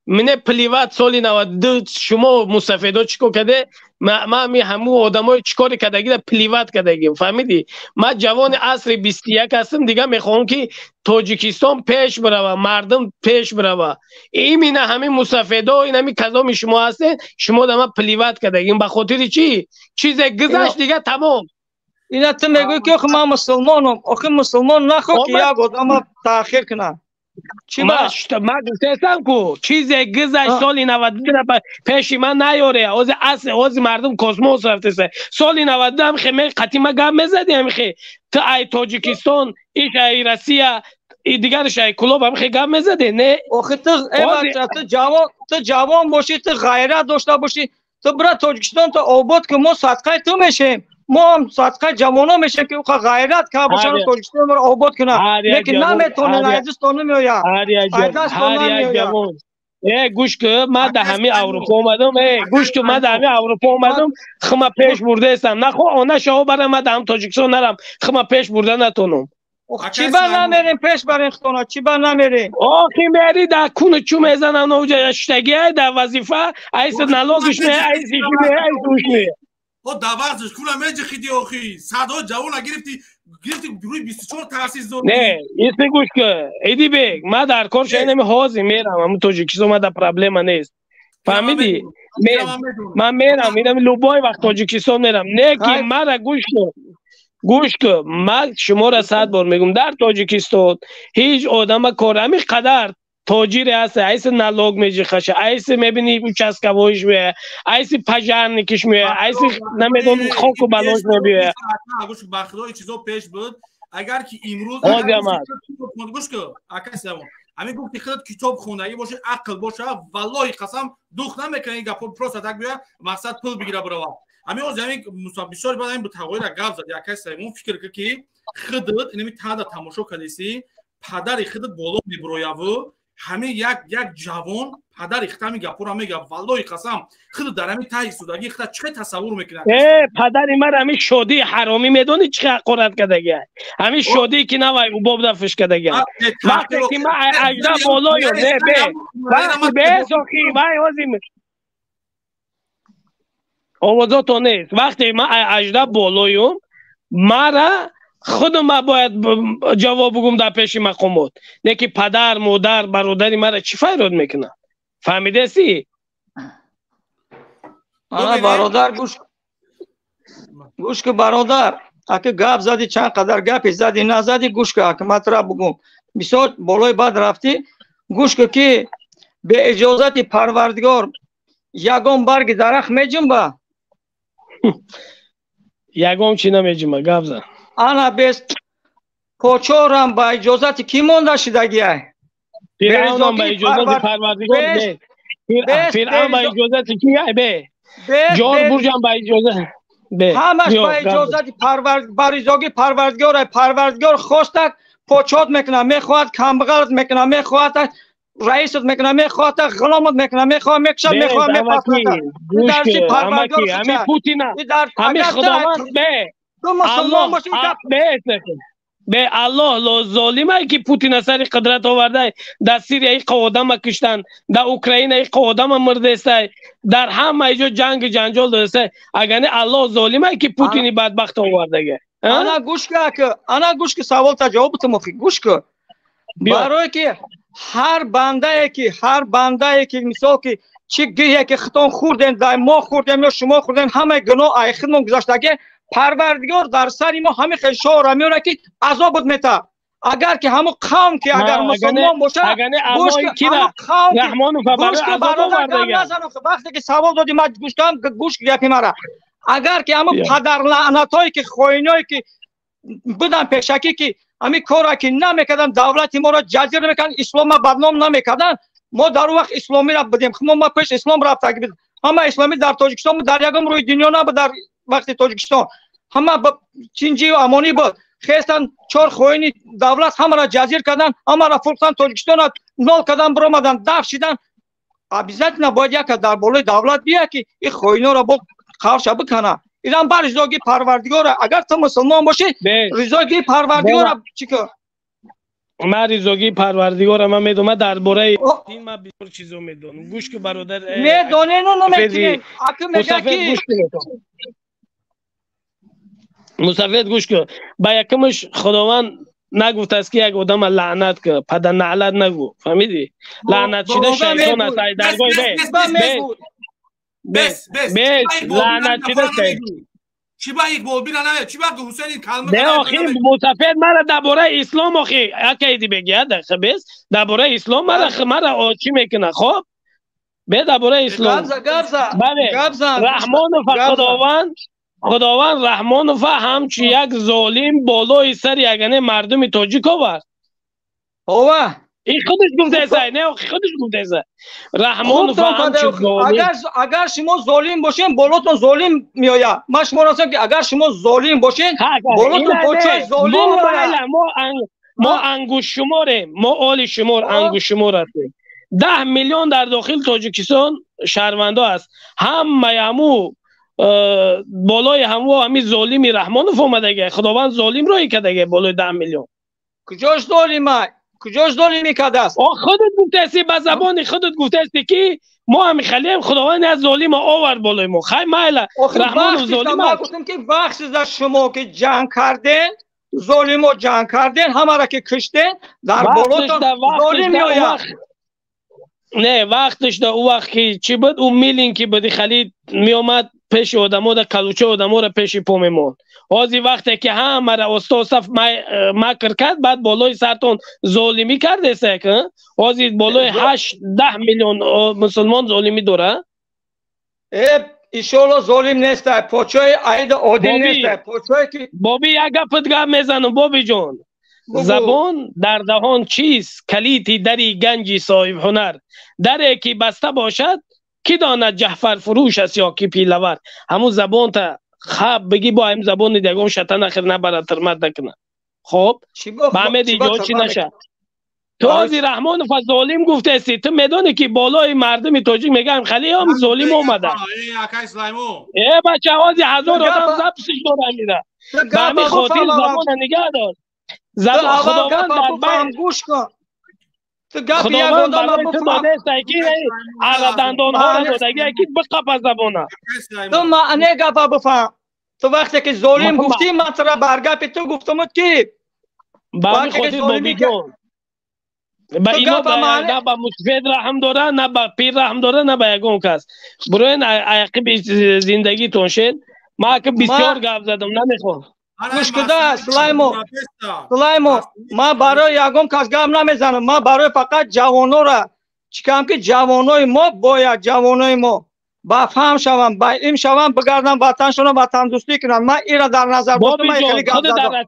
من پلیوات سالی 92 شما مستفیدا چیکو کده ما می همو آدمای چیکار کردگی پلیوات کردگی فهمیدی. ما جوان عصر 21 هستم دیگه میخوام که تاجیکستان پیش بره مردم پیش بره. این همین مستفیدا این همین کذا شما هستین شما دما پلیوات کردگی به خاطر چی چیز گذشت دیگه تمام. اینا تو میگوی که آخه من مسلمانم آخه مسلمان نخواه که یک آدم تاخیر کنه چی باش من گفتم کو چیز گذشت سال 92 پیش من نیاره از مردم کسموس رفته سال 92 هم خیلی قطعی گم میزدیم خیلی تو ای تاجیکستان ایش ای روسیه دیگرش ای کلوب هم خیلی گم میزدی نه آخه تو جوان باشی تو غیرت داشته باشی تو برای تاجیکستان تو آباد که ما صدقه تو میشیم ما هم صدقه جوانا میشه که غیرت که باشن تاجیکستان رو آباد کنه لیکن نمیتونه ایدستان نمیویا گوش که من در همه اروپا اومدم گوش که من در همه اروپا اومدم خما پیش برده استم نخوا آنه شما برای من در هم تاجیکستان نرم خما پیش برده نتونم چی بر نمیریم پیش برین خطانا چی بر نمیریم آخی میری در کونه چو میزنن اوجه اشتگی در وظیفه ایست نلوگش نه ایست ایشی نه ایست اوش نه او دوازش کلا میجی خیدی آخی صدا جوان گرفتی روی 24 تاسیس داد نه ایست گوش که ایدی بگ ما در کار شاید نمی حاضی میرم همون تاجیکستان ما در پرابلم نیست فهمیدی من میرم میرم لوبای وقت تاجیکستان میرم نه که مرا گوش که من شما را 100 بار میگم در تاجیکستان هیچ آدم کار همی قدر تاجیر هست ایس نالوگ میجی خشه ایس میبینی участковойش میه ایس پژارنیکش میه ایس نمیدونم خاک و بلاش میبیه گوش بخدای چیزا پیش بود اگر که امروز گوش که اکسیمون همین گفتی خودت کتاب خوندگی باشه عقل باشه والله قسم دوخ نمیکنی گپو پروسه تک بیا مقصد پول بگیره برو همین از همین بسیار بعد این به تغییر گپ زد اکسیمون فکر که خودت اینمی تا تماشا کردی پدر خودت بالا میبرویاو همه یک جوان پدر خودت میگه میگه والله قسم خود در همین تای سودگی خودت چه تصور میکنه پدر من همین شادی حرامی میدونی چه قرات کردگی همین شادی که نوای باب دفش کردگی وقتی که من اجدا بالا یا نه به سوخی وای وزیم آوازات نیست وقتی من اجدا بالاییم مرا خودم باید جواب بگم در پیش مقامات نه که پدر مادر برادری مرا چی فایده میکنه فهمیده سی آنا برادر گوش که برادر اگه گپ زدی چند قدر گپی زدی نزدی گوش که اگه مطرح بگم بسیار بالای بعد رفتی گوش که به اجازت پروردگار یگان برگ درخت میجنبه یگان چی نمیجنبه گپ زد انا بست پاچورم با اجازت کی مونده شدگی های پیرانم با اجازت پروردگار به پیران با اجازت کی های به جور برجم با اجازت به همش با اجازت پروردگار خواستک پاچات میکنه میخواد کمبغلت میکنه میخواد رئیست میکنه میخواد غلامت میکنه میخواد میکشه میخواد میپسنده درسی پروردگار همین پوتینا همین خداوند به به الله ظالمه که پوتین سر قدرت آورده در سوریه ای قوادم کشتن در اوکراین ای قوادم مرده است در همه جا جنگ جنجال داشته اگر نه الله ظالمه که پوتینی بدبخت آورده انا گوش که سوال تا جواب تو مخی گوش که برای که هر بنده که مثال که چه گیه که خطان خوردن در ما خوردن یا شما خوردن همه گناه ای خودمون گذاشته پروردگار در سر ما همه خیشا را میاره که عذاب بود میتا اگر که همون قوم که اگر مسلمان باشه رحمان و برای برادر وقتی که سوال دادی من گوش گرفتی مرا اگر که همون پدر لعنتایی که خوینایی که بودن پیشکی که همین کارا که نمیکردن دولت ما را جزیر میکردن اسلام ما بدنام نمیکردن ما در وقت اسلامی را بدیم ما پیش اسلام رفت همه اسلامی در تاجیکستان در یکم روی دنیا نبود در وقت تاجیکستان همه چینجی و امانی بود خواستن چهار خوینی دولت همه را جزیر کردن همه را فرستن تاجیکستان نال کردن برآمدن دفع شدن ابیزت نباید یک در بالای دولت بیا که این خوینا را با خارش بکنه ایران بر رضاگی پروردگار اگر تو مسلمان باشی رضاگی پروردگار چیکار من رضاگی پروردگار من میدونم درباره دین من بسیار چیزا میدونم گوش که برادر میدونی نو نمیتونی مصفید گوش که با یکمش خداوند نگفت است که یک آدم لعنت که پدر نعلت نگو فهمیدی لعنت شده شیطان است درگاه بس لعنت شده چی با یک بول بیرا نه چی با حسین این کلمه نه آخی مصفید مرا درباره اسلام آخی اکی بگید بس درباره اسلام مرا چی میکنه خب به درباره اسلام رحمان و خداوند رحمان و همچی یک ظالم بالای سر یگانه مردم تاجیک آورد این خودش گفته است نه خودش گفته است رحمان و همچی ظالم اگر شما ظالم باشین بالاتون ظالم میآید من شما راستم که اگر شما ظالم باشین بالاتون پاچه ظالم میآید ما انگوش شماریم ما آل شمار انگوش شمار هستیم 10 میلیون در داخل تاجیکستان شهروندا است همه همو بالای همو همی ظالمی رحمان اومدگه خداوند ظالم روی کردگه بالای 10 میلیون کجاش ظالمه کجاش ظالمی کرده است خودت گفته استی به زبان خودت گفته استی که ما هم خلیم خداوند از ظالم آورد بالای ما خیلی مایلا رحمان و ظالم ما گفتم که بخش از شما که جنگ کردین ظالم و جنگ کردین همه را که کشتین در بالاتون ظالم میآید نه وقتش در او وقت که چی بود اون میلین که بدی خلید می آمد پیش آدمو در کلوچه آدمو را پیش پا میمون حاضی وقتی که همه را استاصف مکر کرد بعد بالای سرتون ظالمی کرده سکن حاضی بالای 8-10 میلیون مسلمان ظالمی داره ایشالا ظالم نیسته پاچای عید عادل نیسته پاچای که بابی یک گپت گپ میزنم بابی جان زبان در دهان چیست کلیدی دری گنجی صاحب هنر دری که بسته باشد کی داند جعفر فروش است یا کی پیلور همون زبان تا خب بگی با هم زبان دیگه شیطان اخر نبره ترمت نکنه خب با همه دیگه چی نشه تو از رحمان و ظالم گفته استی تو میدونی که بالای مردم تاجیک میگم خلی هم ظالم اومده ای بچه هازی 1000 آدم زبسش دارم میده به همین خاطر زبان نگه دار خداوند در گوش کن خداوند برای تو داده است که عرب دندان ها را داده که بقف از زبانه تو معنی گفت بفهم تو وقتی که ظالم گفتی من ترا برگپ تو گفتم که با خاطر بابی جان با اینا نه با مصفید رحم داره نه با پیر رحم داره نه با یگون کس بروین عقب زندگی تون شد ما که بسیار گپ زدم نمیخوام گوش کده سلیمو ما برای یگم کس گپ نمیزنم ما برای فقط جوانو را چیکم که جوانای ما باید جوانای ما با فهم شوم با علم شوم بگردم وطنشون و وطن دوستی کنن من این را در نظر داشتم من خیلی گپ زدم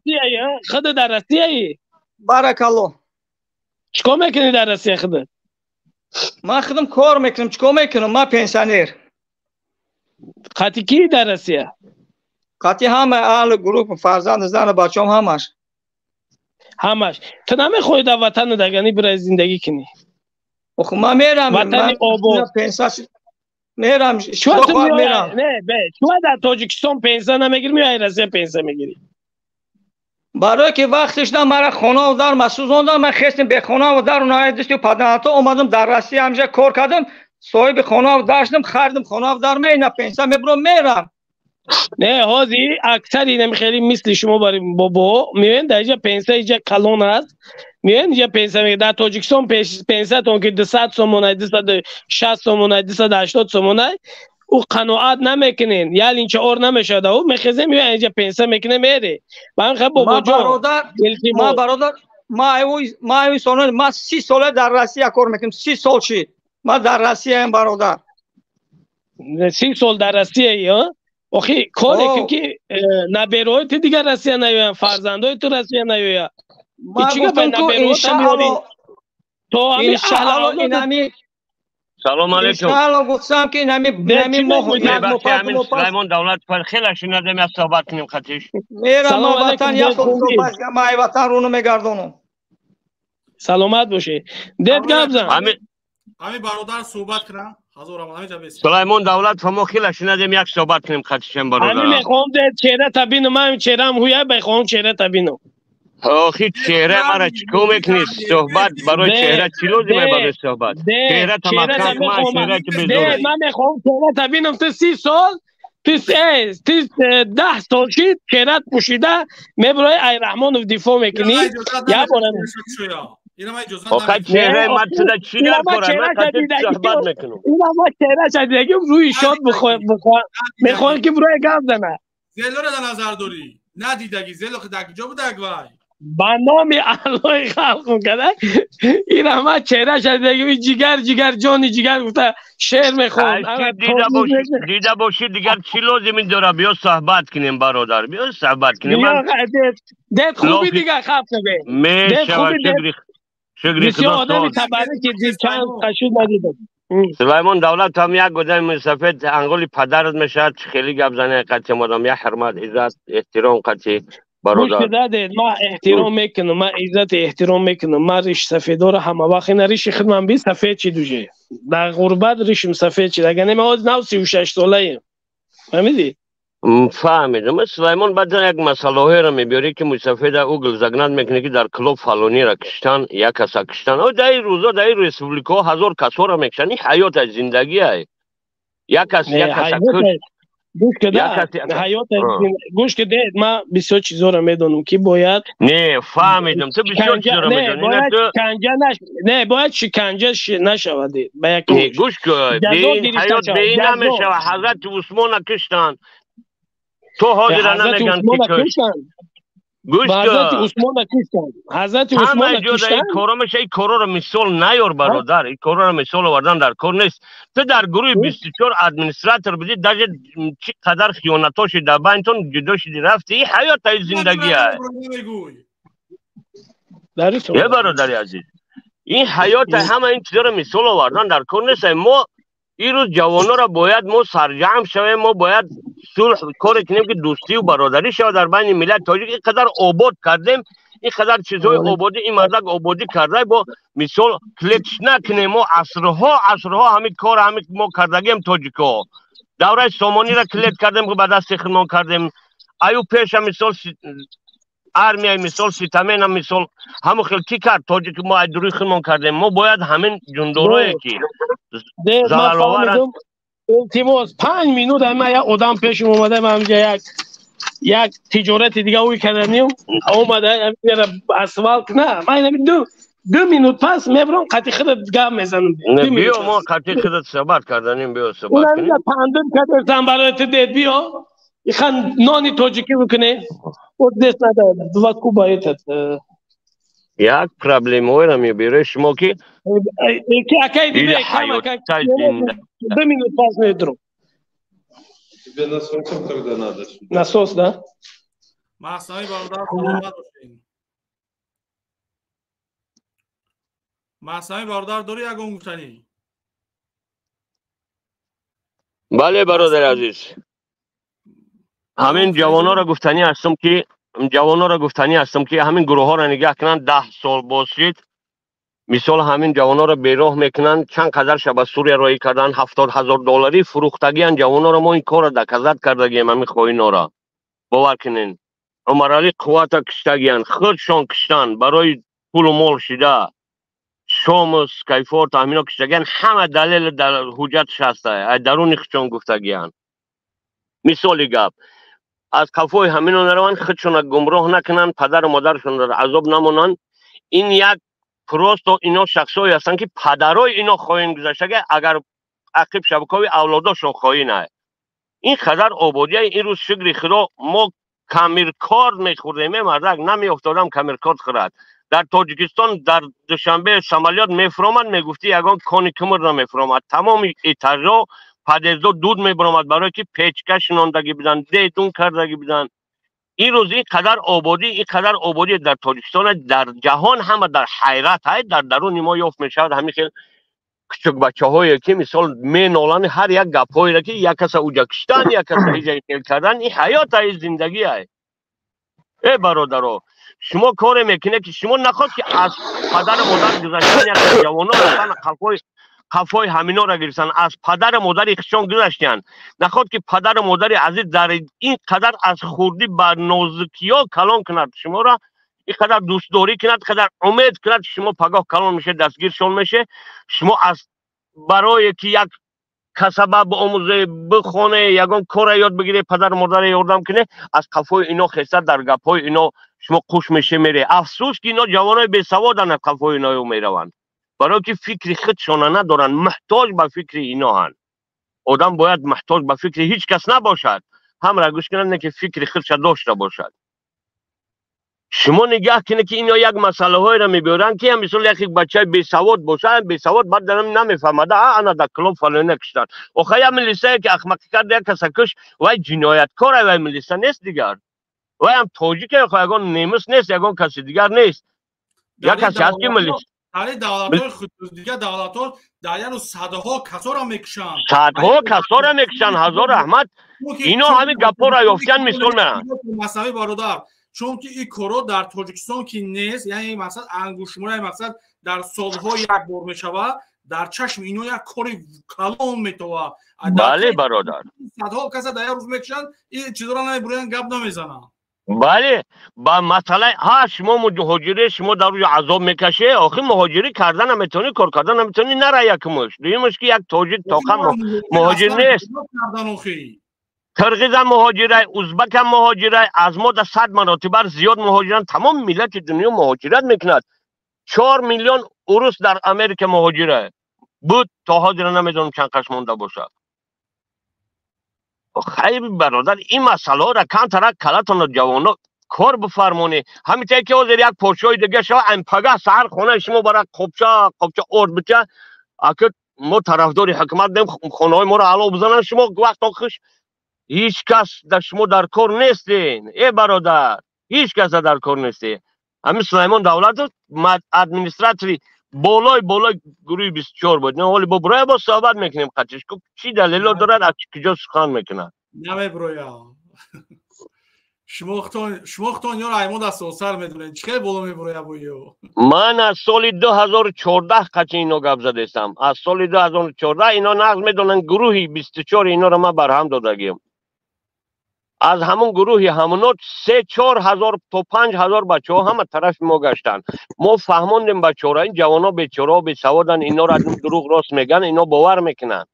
خود در روسیه بارک الله چیکار میکنی در روسیه خودت من خودم کار میکنم چیکار میکنم من پنسیونر خاطی کی در روسیه خاطی همه اهل گروه فرزند زن بچه‌ام همش تو نمیخوای در وطن دگانی برای زندگی کنی خب من میرم وطن آباد میرم نه تو در تاجیکستان پنسه نمیگیری میای روسیه پنسه میگیری برای که وقتش نه مرا خانه و در مسوزوندم من خواستم به خانه و در اونها داشت و پدرتا اومدم در روسیه همجا کار کردم صاحب خانه و داشتم خریدم خانه و در می نه پنسه میبرم نه هازی اکثری نمیخری مثل شما برای بابا میبین در اینجا پنسه اینجا کلون هست میبین اینجا پنسه میگه در تاجیکستان پنسه تون که 200 سومونه 260 سومونه 280 سومونه او قناعت نمیکنین یعنی این چهار نمیشد او میخزه میبین اینجا پنسه میکنه میره من خب بابا جان ما برادر ما سال ما 30 ساله در روسیه کار میکنم 30 سال چی ما در روسیه ام برادر 30 سال در روسیه یا آخه کاری که نبیرویت دیگه روسیه نیویان فرزندای تو روسیه نیویا ما گفتم تو انشاءالله تو همین اینمی سلام علیکم انشاءالله گفتم که اینمی ما سلیمان دولت پر خیلی شنیدم از صحبت کنیم خطیش میرم ما وطن یک خود ما وطن رو نمیگردونم سلامت باشه دید گپ زن همین برادر صحبت کنم سلیمان دولت فما خیلی شنیدم یک صحبت کنیم خطیشم برادر همین میخوام دید چهره تبینم من چهره هم هویه بخوام چهره تبینم آخی چهره مرا چکو میکنی صحبت برای چهره چی لازمه برای صحبت چهره تمکن من چهره تو بزرگ من میخوام چهره تبینم تو 30 سال تو 10 سال شید چهره پوشیده میبرای ای رحمان و دفاع میکنی یا باره آخه چهره مرد شده چی در کنه من خطیب صحبت میکنم اینا ما چهره شدیدگیم روی شاد میخوام که برای گفت دنه زیلو رو در نظر داری ندیدگی زیلو که در کجا بوده اگوای با نام الله خلق کرده این همه چهره شدیدگی جگر جانی جگر گفته شعر میخوام دیده باشی دیگر چی لازمی داره بیا صحبت کنیم برادر بیا صحبت کنیم دید خوبی دیگه خفته به دید خوبی شکری بسیار آدمی تبره که دید چند قشود ندیدم سلیمان دولت هم یک گودم سفید انگولی پدرت میشه خیلی گپ زنه قطعی مادم یک حرمت عزت احترام قطعی برادر دید ما احترام میکنم ما عزت احترام میکنم ما ریش سفیدا رو همه وقت این ریش خدمم بی سفید چی دوجه در غربت ریشم سفید چی اگر نمی آز نو 36 ساله ایم فهمیدی؟ فهمیدم سلیمان بعد یک مسئله های را میبیاری که مسافید او گلزگنات میکنه که در کلوب فلانی را کشتن یک کسا کشتن او در این روزا در این ریسپوبلیکا 1000 کسا را میکشن این حیات از زندگی های یک کس کش گوش که دید ما بسیار چیزا را میدونم که باید نه فهمیدم تو بسیار چیزا را میدونی نه باید شکنجه نشود گوش که این حیات به این نمیشه حضرت عثمان کشتن تو حاضر نمیگن که گوش حضرت عثمان کشتن حضرت عثمان کشتن این کارا میشه این کارا رو مثال نیار برادر این کارا رو مثال آوردن در کار نیست تو در گروه 24 ادمنستراتور بودی در چی قدر خیانتاش در بینتون جدا شدی رفتی این حیات های زندگی هست یه برادری عزیز این حیات همه این چیزا رو مثال آوردن در کار نیست ما این روز جوانا را باید ما سرجم شویم ما باید صلح کار کنیم که دوستی و برادری شود در بین ملت تاجیک اینقدر آباد کردیم اینقدر چیزهای آبادی این مردک آبادی کرده با مثال کلیکش نکنیم ما عصرها همین کار همین ما کردگیم تاجیکا دوره سامانی را کلیک کردیم که به دست خودمان کردیم ایو پیش مثال ارمیای مثال سیتامین هم مثال همون خیلی کی کرد تاجیک ما ایدروی خودمان کردیم ما باید همین جندورایی که زلالوارن التماس 5 minut همه یک آدم پیشم اومده من همجا یک تجارت دیگه اوی کردنیم اومده اسفالت نه من 2 minut پس میبرم قطعی خودت گم میزنم بیا ما قطعی خودت صحبت کردنیم بیا صحبت کنیم پندم کردم برای تو دید بیا ایخان نانی تاجیکی بکنه و دست نداره وقت باید یک پرابلم هایی را میبیره شما که اکی دیگه کم 2 minut پس میدرم Тебе насосом тогда надо. Насос, да? Масаи бародар саломат бошед. Масаи бародар дори ягон гуфтанӣ? بله برادر عزیز همین جوانا را گفتنی هستم که همین گروه ها را نگاه کنن 10 سال باشید مثال همین جوانا را بیراه میکنن چند قدر شب از سوریه رایی کردن $70,000 فروختگی جوانا را ما این کار را دکزت کردگیم همین خواهینا را باور کنین عمرالی قوات کشتگیان خودشان کشتن برای پول و مال شده شامس کیفار تامینا کشتگیان همه دلیل در حجتش هسته درون خودشان گفتگیان مثالی گپ از کفای همین نروان خودشان گمراه نکنن پدر و مادرشان را عذاب نمونن این یک پروست و اینا شخصایی هستن که پدرای اینا خواهین گذاشته اگر عقب شبکه‌های اولاداشون خواهی نه این خدر آبادی این روز شکری خدا ما کمیرکارد میخوردیم مردک نمی افتادم کمیرکارد خورد در تاجیکستان در دوشنبه سمالیات میفرامد میگفتی یگان کانی کمر نمیفرامد تمام ایتاژا پدیزا دود میبرامد برای که پیچکش ناندگی بدن دیتون کردگی بدن. این روز اینقدر آبادی در تاجیکستان در جهان همه در حیرت های در درون ما یافت میشود. همین خیلی کچک بچه هایی که مثال می نالن هر یک گپ هایی را که یک کس اوجا کشتن یک کس ایجا ایمیل کردن این حیات های زندگی های. ای برادرها شما کار میکنه که شما نخواد که از پدر مادر گذاشتن یک جوان ها خفای همینا را گرفتن از پدر مادر خشان گذاشتن نخواد که پدر مادر عزیز در این قدر از خوردی بر نازکی ها کلان کند شما را این قدر دوست داری کند قدر امید کند شما پگاه کلان میشه دستگیرشون میشه شما از برای که یک کسبه بآموزه بخونه یگان کار یاد بگیره پدر مادر یاردم کنه از قفای اینا خسته در گپای اینا شما خوش میشه میره. افسوس که اینا جوانای بی سوادن قفای اینا میروند برای که فکر خودشان ندارن محتاج به فکر اینا هن. آدم باید محتاج به فکر هیچ کس نباشد هم را گوش کنن که فکر خودش داشته باشد. شما نگاه کنه که اینا یک مسئله های را میبرن که مثلا یک بچه بی سواد باشه بی سواد بعد دارم نمیفهمده انا در کلوب فلانه کشتن آخه یک ملیسه که اخمقی کرده یک کس کش وای جنایتکار وای ملیسه نیست دیگر وای هم تاجیک یگان نیمس نیست یگان کسی دیگر نیست یک کسی هست که ملیسه در دولت‌های خود دیگه دولت‌ها در یعنی صدها کسا را میکشن صدها کسا را میکشن هزار رحمت اینا همین گپا را یافتن مثال میرن مسئله برادر چون که این کارا در تاجیکستان که نیست یعنی مثلا انگوشمای مثلا در سالها یک بار میشوه در چشم اینا یک کار کلان میتوه بله برادر صدها کسا در روز میکشن این چیزا را نمیبرن گپ نمیزنن بله با مسئله ها شما مهاجری شما در روی عذاب میکشه آخه مهاجری کردن نمیتونی کار کردن نمیتونی نره یکمش دویمش که یک تاجیک طاقم مهاجر نیست قرغیز هم مهاجره ازبک هم مهاجره از ما در 100 مراتب زیاد مهاجرن تمام ملت دنیا مهاجرت میکند 4 میلیون روس در امریکا مهاجره بود تا حاضر نمیدونم چند قش مونده باشه. خیلی برادر این مسئله ها را کم ترک کلتان جوانا کار بفرمونه همینطور که حاضر یک پرچای دیگه شما این پگه سهر خونه شما برای قبچه ارد بچه اکر ما طرفداری حکمت نیم خونه های ما را علا بزنن شما وقت آخش هیچ کس در شما در کار نیستین ای برادر هیچ کس در کار نیستین. همین سلیمان دولت ادمینستراتوری بالای گروه 24 بود نه ولی با برای با صحبت میکنیم قدش چی دلیل دارد از کجا سخن میکنن نمی برویا شماختان یا رایمون از سر میدونین چه بالا میبرویا بویو من از سال 2014 قچ اینو گپ زدستم از سال 2014 اینا نقل میدونن گروهی 24 اینا رو من برهم دادگیم از همون گروهی همونات 3-4 هزار تا 5 هزار بچه ها همه طرف ما گشتن ما فهماندیم بچه ها را این جوان ها بیچاره ها بیسوادن اینا را دروغ راست میگن اینا باور میکنن.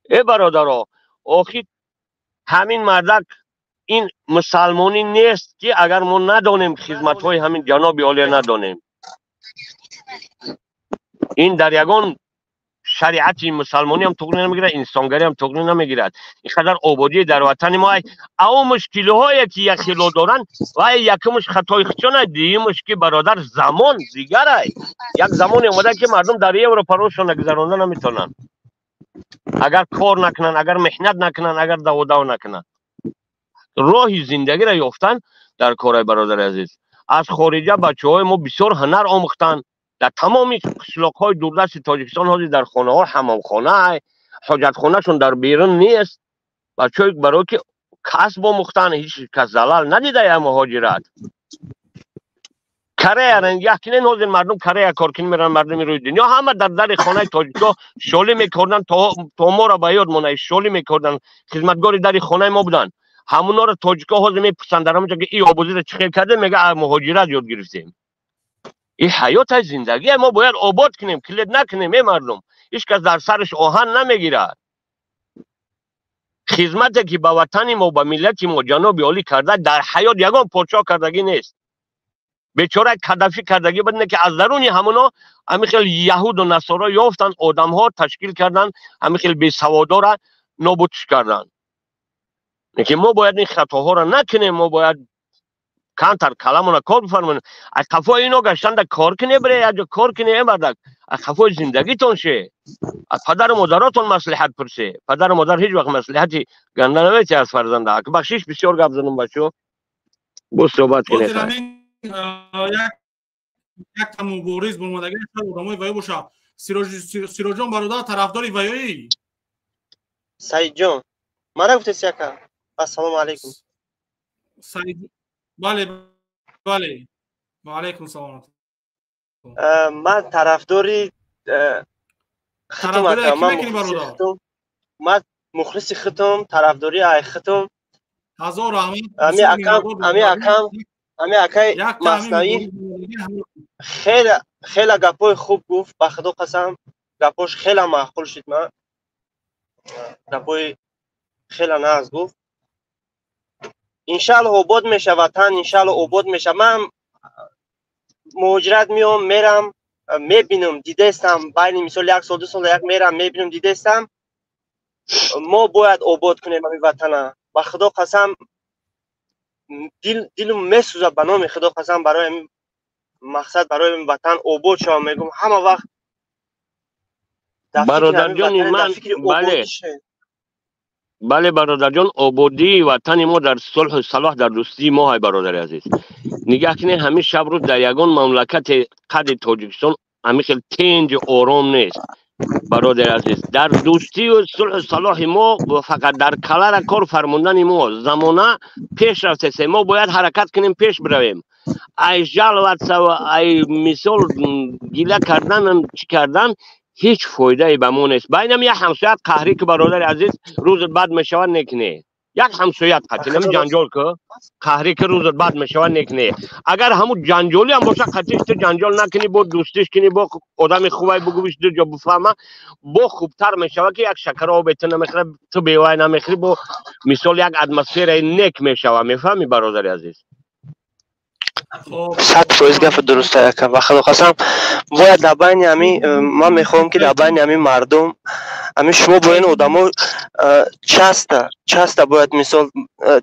ای برادر آخی همین مردک این مسلمانی نیست که اگر ما ندانیم خدمت های همین جناب عالی ندانیم این در یگان شریعت مسلمانی هم توقی نمیگیرد انسانگری هم توقی نمیگیرد اینقدر آبادی در وطن ما او مشکل هایی که یخیلو دارن و یکمش خطای خچانه دیمش که برادر زمان دیگر یک زمان اومده که مردم در یه رو پروشون نگذرانده نمیتونن اگر کار نکنن اگر محنت نکنن اگر دو نکنن راهی زندگی را یافتن در کارهای برادر عزیز. از خارجه بچه های ما بسیار هنر آموختن در تمامی قشلاق های دوردست تاجیکستان هایی در خانه ها حمام خانه حاجت خانه شون در بیرون نیست بچه های برای که کسب آموختن هیچ کس زلال ندیده یا مهاجرت کره رنگیه کنین حاضر مردم کره کار کنین میرن مردم روی دنیا همه در خانه تاجیکا شالی میکردن تا ما را به یاد مونه شالی میکردن خدمتگاری در خانه ما بودن همونا را تاجیکا حاضر میپسندن همونجا که این آبادی را چخیر کرده میگه مهاجرت یاد گرفتیم. این حیات زندگی ما باید آباد کنیم کلید نکنیم ای مردم هیچ کس در سرش آهن نمیگیرد خدمتی که به وطن ما به ملت ما جناب عالی کرده در حیات یگان پادشاه کردگی نیست بیچاره کدافی کردگی بدنه که از درونی همونا همیخیل یهود و نصارا یافتن آدم ها تشکیل کردن همیخیل بی سوادا را نابودش کردن که ما باید این خطاها را نکنیم ما باید کانتر کلامونا کار بفرمون از خفای اینو گشتن در کار کنه بره یا کار کنه بردک از خفای زندگیتون شه از پدر و مادراتون مصلحت پرسه پدر و مادر هیچ وقت مصلحتی گنده نمیشه از فرزنده که بخشیش بسیار گپ زدم بچو بو صحبت کنه یک تا مبارز برمادگی آدمای وای باشه سیروجان برادر طرفدار وایایی سعید جان مرا گفتی سیاکا السلام علیکم سعید بله بله و علیکم سلام من طرفداری ختم من مخلص ختم طرفداری ای ختم هزار رحمت امی اکای مصنوی خیلی گپای خوب گفت به خدا قسم گپاش خیلی معقول شد من گپای خیلی ناز گفت انشالله آباد میشه وطن انشالله آباد میشه من مهاجرت میام میرم میبینم دیده استم بین مثال یک سال دو سال یک میرم میبینم دیده استم ما باید آباد کنیم این وطن به خدا قسم دلم میسوزه به نام خدا قسم برای مقصد برای این وطن آباد شوم میگم همه وقت برادر جان من بله برادر جان آبادی وطن ما در صلح و صلاح در دوستی ما های برادر عزیز نگاه کنید همین شب روز در یگان مملکت قد تاجیکستان همین خیلی تنج آرام نیست برادر عزیز در دوستی و صلح و صلاح ما فقط در کلر کار فرماندن ما زمانه پیش رفته ما باید حرکت کنیم پیش برویم ای جلوت سوا ای مثال گیله کردن چی کردن هیچ فایده ای به ما نیست بینم یک همسایت قهری که برادر عزیز روز بعد میشود نکنه یک همسایت قطعی نمی جنجال که قهری که روز بعد میشود نکنه اگر همون جنجالی هم باشه قطعیش تو جنجال نکنی با دوستیش کنی با آدم خوبی بگویش در جا بفهمه با خوبتر میشود که یک شکر آبیت نمیخوره تو بیوای نمیخوری با مثال یک اتمسفر نیک میشود میفهمی برادر عزیز 100% گفت درسته که و خدا قسم باید در بین همین من میخوام که در بین همین مردم همین شما با این آدما چسته باید مثال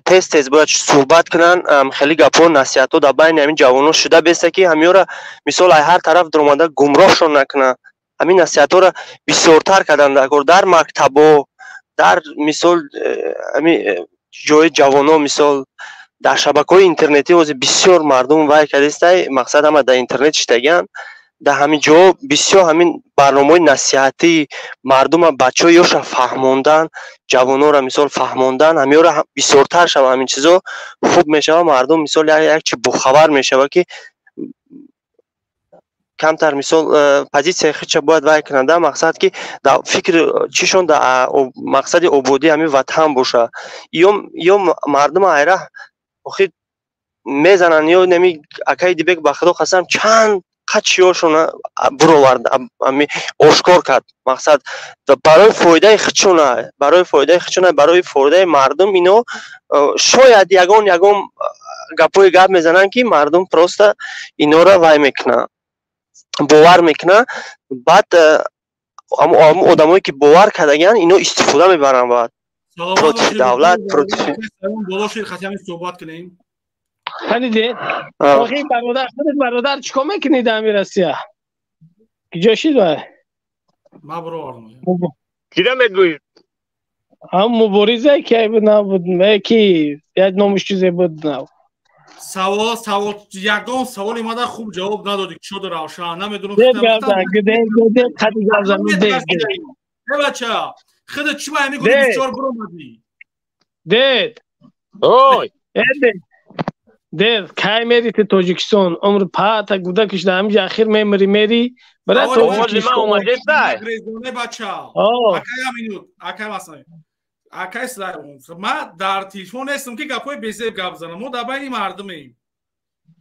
تست باید صحبت کنن خیلی گپا نصیحت در بین همین جوانان شده بیسته که همین را مثال هر طرف درآمده گمراهشون نکنه همین نصیحت را بسیارتر کردن در مکتبا در مثال همین جای جوانان مثال در شبکه‌های اینترنتی واسه بسیار مردم وای کردسته مقصد هم در اینترنت شتگن در همین جا بسیار همین برنامه‌های نصیحتی مردم بچه‌ها یوش فهموندن جوان‌ها را مثال فهموندن همین را بسیارتر شوه همین چیزا خوب میشه مردم مثال یک چی بخبر میشه که کمتر مثال پوزیسیون خودش باید وای کننده مقصد که در فکر چیشون در مقصد آبادی همین وطن باشه یا مردم ایره خود میزنن یا نمی اکای دیگه به خدا قسم چند قچیاشون برآورد آشکار کرد مقصد برای فایده خودشون برای فایده مردم اینو شاید یگان گپای گپ میزنن که مردم پروست اینا را وای میکنه باور میکنه بعد آدمایی که باور کردن اینو استفاده میبرن بعد پروتفی دولت پروتفی بلاشید خطیمی صحبت کنیم خلیده آخی برادر چیکار میکنید امیر اسیا کجا شید وای مبرور کیرا میگوید هم مبارزه که نبود کی یک نامش چیزی بود نه سوال یگان سوالی مادر خوب جواب ندادی شد روشن نمیدونم بچه خودت چی باید میگونی بسیار برو مدی دید اوی دید که میری تو تاجیکستان عمر پاتا گوده کشده همینجا اخیر میری برای تاجیکستان اومده سای بچه اکای مثلا اکای سای ما در تیلفون هستم که گپای بیزه گپ زنم ما در بین مردمیم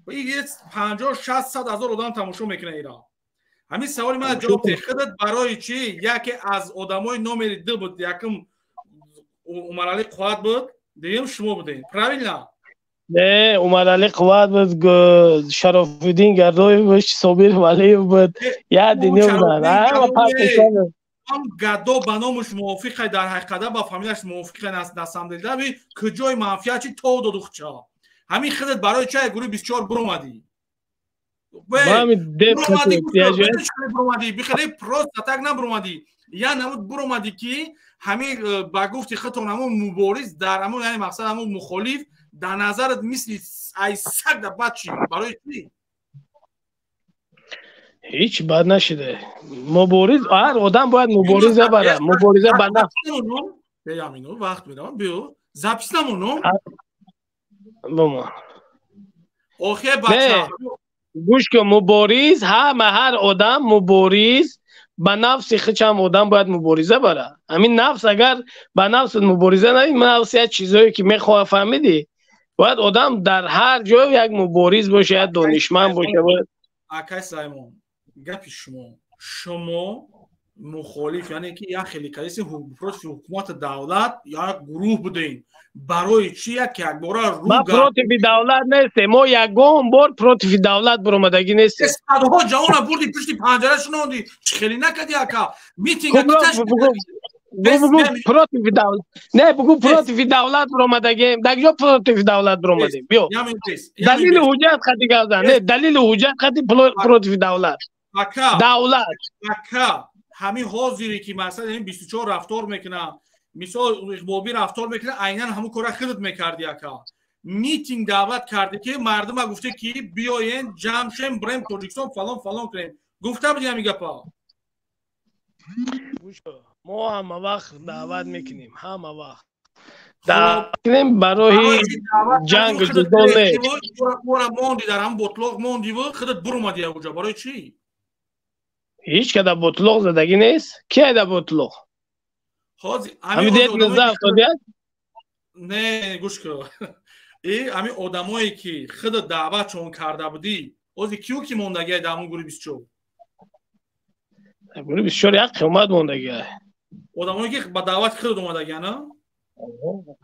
و این 50-60 هزار آدم تماشا میکنه ایران همین سوالی من جواب خودت برای چی یکی از آدمای نمره 2 بود یکم عمر علی قوت بود دیم شما بودین правильно نه عمر علی قوت بود شرف الدین گردوی بود صابر ولی بود یاد نمیدونم هم گدو بنامش موافقه در حقیقت با فامیلش موافقه نست دستم دیدم کجای منفیت چی تو دو دختر همین خودت برای چه گروه 24 برومادی برومادی بخری پروست تاک نبرومادی یا نمود برومادی که همین با گفتی خطون همون مبارز در همون یعنی مقصد همون مخالف در نظرت مثل ای سگ در بچی برای چی؟ هیچ بد نشده مبارز هر آدم باید مبارزه بره مبارزه بنده بیامینو وقت میدم بیو زپیس نمونم بما اوخه بچه گوش که مبارز همه هر آدم مبارز به نفس خودم آدم باید مبارزه بره همین نفس اگر به نفس مبارزه نمی نفس یک چیزایی که میخواه فهمیدی باید آدم در هر جای یک مبارز باشه یک دانشمند باشه باید آقای سایمون گپی شما مخالف یعنی که یک خیلی کلیسی حکومت دولت یا گروه بودین برای چی یک بار رو ما پروتیفی دولت نیستیم ما یکم بار پروتیفی دولت برآمدگی نیستیم صدها جوان بردی پشت پنجره شنوندی خیلی نکردی اکا میتینگ بگو پروتیفی دولت نه بگو پروتیفی دولت برآمدگی دیگه پروتیفی دولت برآمدیم بیا دلیل حجت خدی گردن نه دلیل حجت خدی پروتیفی دولت دولت همین حاضری که مثلا این 24 رفتار میکنه مثال اقبابی رفتار میکنه عیناً همون کار خودت میکردی اکا میتینگ دعوت کرده که مردم ها گفته که بیاین جمع شیم بریم تاجیکستان فلان کنیم گفته بودی همین گپا ما همه وقت دعوت میکنیم همه وقت دعوت میکنیم برای جنگ جدال نه برای موندی در هم بطلاق موندی و خودت برومدی اونجا برای چی؟ هیچ که در بطلاق زدگی نیست که در بطلاق همین دیت نزده افتادی هست؟ نه گوش کن همین آدمایی که خود دعوت چون کرده بودی اوزی کیو که موندگی در همون گروه 24 گروه 24 یک قیمت موندگی آدمایی که با دعوت خود اومدگی نه؟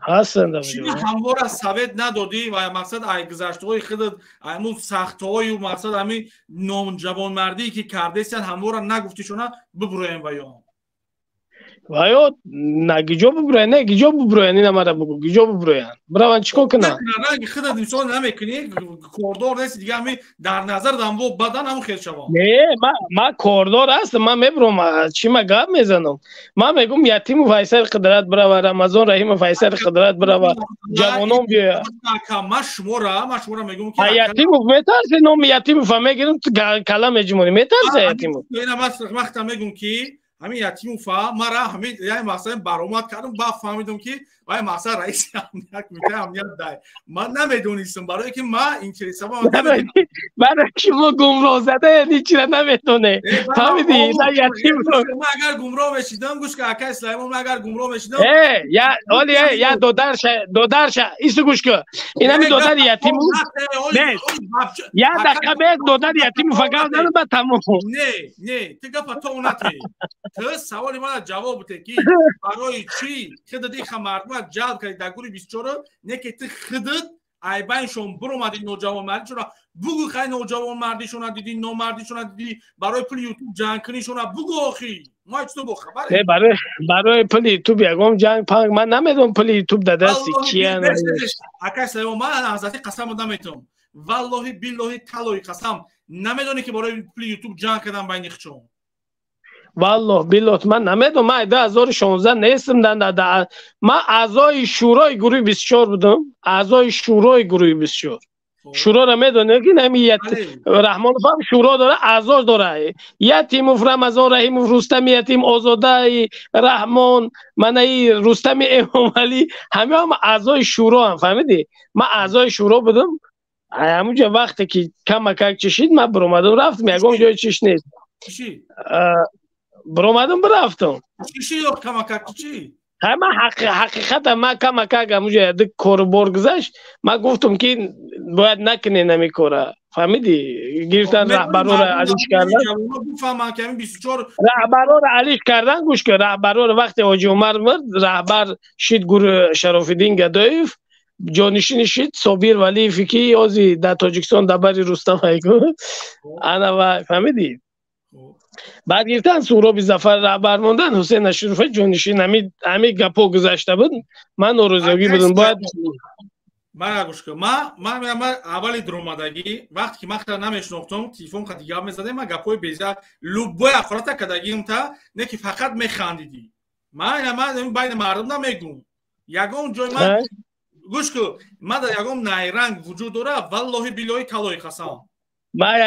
هستند چی هموار از سوید ندادی و مقصد ای گذشته‌های خود همون سخت‌های و مقصد همین نوجوانمردی که کرده سن هموار نگفتی شونه ببرویم و یا نه گیجو ببروین نه گیجو ببروین این مرا بگو گیجو ببروین برای چیکار کنه نه خودت انسان نمیکنی کوردور نیست دیگه همین در نظر دارم و بدن هم خیلی شما نه ما کوردور هستم من میبرم چی ما گپ میزنم من میگم یتیم فیصل قدرت برای رمضان رحیم فیصل قدرت برای جوانان بیا ما شما میگم که یتیم میترسه نام یتیم فهمیگم کلام اجمالی میترسه یتیم اینا وقت میگم که همین یتیم مرا همین یعنی مثلا برآمد کردم با فهمیدم که وای مثلا رئیس امنیت میگه امنیت دای من نمیدونستم برای که ما این کلیسا برای که ما گمراه زده یعنی چی نمیدونه فهمیدی نه یتیم ما اگر گمراه بشیدم گوش که اکای سلیمان اگر گمراه بشیدم یا اولی یا دو درش ایستو گوش که این همین دو در یتیم نه یا دقیقه به دو در یتیم فقط نه با تمام نه تیگه پتو اونتی تو سوالی من جواب بده که برای چی خودت این مردم جلب کردی در گروه 24 نه که تو خودت ای بینشون برومدی نوجوان مردیشون بگو خیلی نوجوان مردیشون دیدی نامردیشون دیدی برای پول یوتیوب جنگ کنیشون بگو آخی ما هیچ تو بخبره برای پول یوتیوب یکم جنگ پنگ من نمیدونم پول یوتیوب در دستی کیه اکای سلیمان من حضرتی قسم نمیتونم والله بالله طلای قسم نمیدونی که برای پول یوتیوب جنگ کردن بین خودشون والله بالله من نمیدونم من 2016 نیستم من اعضای شورای گروه 24 بودم اعضای شورای گروه 24 شورا را میدونه که نمیت رحمان فهم شورا داره اعضا داره یتیم رمضان رحیم رستم یتیم آزاده رحمان منی رستم امام علی همه هم اعضای شورا هم فهمیدی من اعضای شورا بودم همونجا وقتی که کمک چشید من برآمدم رفتم یکم جای چش نیست برآمدم برفتم چی yok کمک چی همه حقیقت ما کمک همونجا یک کار برگذشت من گفتم که باید نکنی نمیکاره فهمیدی گرفتن رهبرا را علیش کردن رهبرا را علیش کردن گوش که رهبرا را وقتی حاجی عمر مرد رهبر شید گروه شرافالدین گدایف جانشین شید صابر ولی فیکی آزی در تاجیکستان دبری رستم هایگو انا فهمیدی بعد گرفتن سهراب ظفر رهبر موندن حسین اشرفی جانشین همین گپا گذاشته بود من ناراضی بودم باید من گوش کن من اولی درآمدگی وقتی که من خیلی نمیشناختم تلفن خیلی گپ میزدم من گپای بیزا لوبای اخرات کداگیم تا نه که فقط میخندیدی من بین مردم نمیگم یگون جای من گوش کن من در یگون نیرنگ وجود داره والله بالله کلای قسم من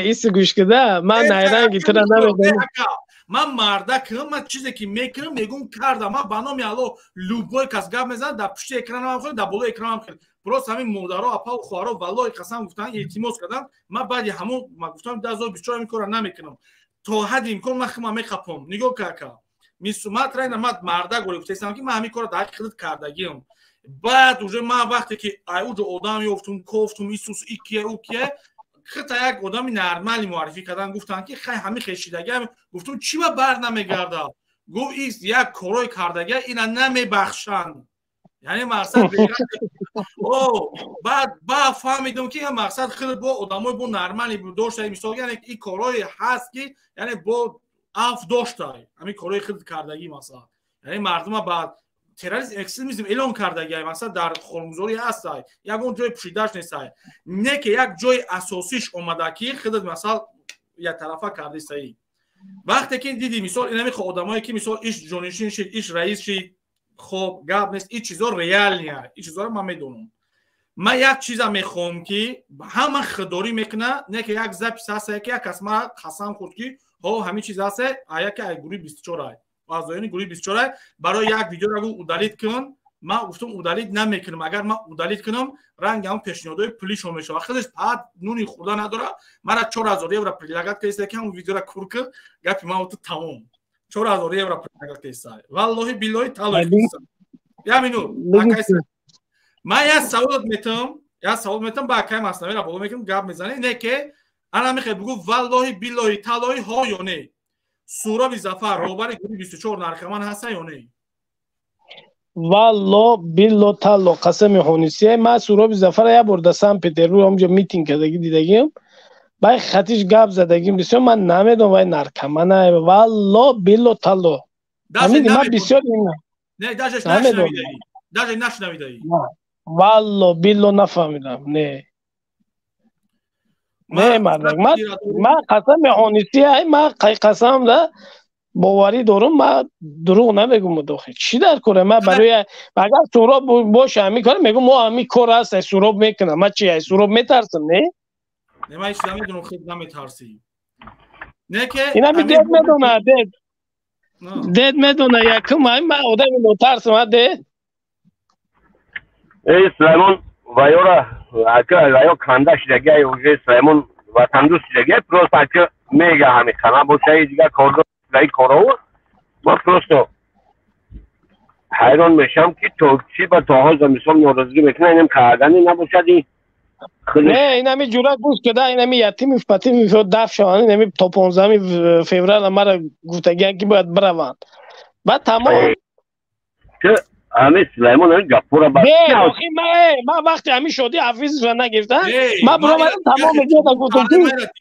ایس گوش کده من نیرنگ تو نمیگم من مردکم من چیزی که میکنم میگم کردم من بنام یالو لوبای کس گپ میزنم در پشت اکرانم خود در بالا اکرانم خود پروس همین مادرها اپا و خواهرها والله قسم گفتن التماس کردن من بعد همون ما گفتم 2024 میکنم نمیکنم تا حد امکان من میخپم نگاه کاکا میسومات رای نماد مردا گفتم که من همین کارو در خودت کردگیم بعد уже من وقتی که اوج آدمی افتم گفتم ایسوس ایکیه اوکیه خطا یک آدمی نرمالی معرفی کردن گفتن که خیلی همین خشیدگی گفتم چی با بر نمیگرده گفت ایست یک کارای کردگی اینا نمیبخشن یعنی مقصد او بعد فهمیدم که مقصد خیلی با آدمای با نرمالی داشته مثلا یعنی این کارای هست که یعنی با اف داشته همین کارای خیلی کردگی مثلا یعنی مردم بعد تروریسم اکستریمیسم اعلام کردگی مثلا در خرمزوری هست یگون جای پوشیدش نیست نه که یک جای اساسیش اومده که خیلی مثلا یک طرفه کرده سایی وقتی که دیدی مثلا اینا خود آدمایی که مثلا ایش جونیشین شد ایش رئیس شد خب گپ نیست این چیزا ریال نیست این چیزا رو من میدونم من یک چیزا میخوام که همه خداری میکنه نه که یک زپ ساسه که یک اسما قسم خورد که ها همین چیز هست آیا که گروه 24 آزاین گروه 24 برای یک ویدیو رو اودالیت کن من گفتم اودالیت نمیکنم اگر من اودالیت کنم رنگم پیشنهادای پلیس رو میشه خودش بعد نونی خورده نداره مرا 4000 یورو پلیلگات کیسه که اون ویدیو رو کور کرد گپی ما تو تمام 4000 یورو پلیلگات کیسه والله بالله تعالی یا مینو من یا سوال میتم با کای مصنوی را بالا میکنم گپ میزنه نه که انا میخوام بگم والله بالله تعالی ها یا نه سوراب ظفر روبر گروه 24 نرخمان هست یا نه والله بالله تعالی قسم هونیسی من سوراب ظفر یا برده سن پتربورگ اونجا میتینگ کردگی دیدگیم با خطیش گپ زدگیم بسیار من نمیدونم وای نرکمنه والله بالله تعالی همین من بسیار نه داجش نشنویدی والله بالله نفهمیدم نه مردم من قسم هونیسی من قسم ده باوری دارم من دروغ نمیگم مداخل چی در کنه من برای اگر سوراب باشه همین کار میگم ما همین کار هست سوراب میکنم من چی سوراب میترسم نه من هیچ نمیدونم خود نمیترسی نه که اینا می دید میدونه دید میدونه یکم من آدم نترسم ده ای سلیمان وایورا اگر وایو کانداش دیگه اوجه سلیمان وطندوس دیگه پروست اگه میگه همین خانه باشه دیگه کارو گای کارو ما پروستو حیران میشم که تو چی با تاها زمستان ناراضی میکنه اینم کردنی نباشدی نه این همی جورت بود که ده این همی یتیم فتی میفرد دف شوانی نمی تا 15 فوریه مرا گفتگی که باید بروند بعد تمام که همه سلیمان این گپورا باید من وقتی همی شادی حفیظ رو نگرفتن من برو تمام میگه گفتم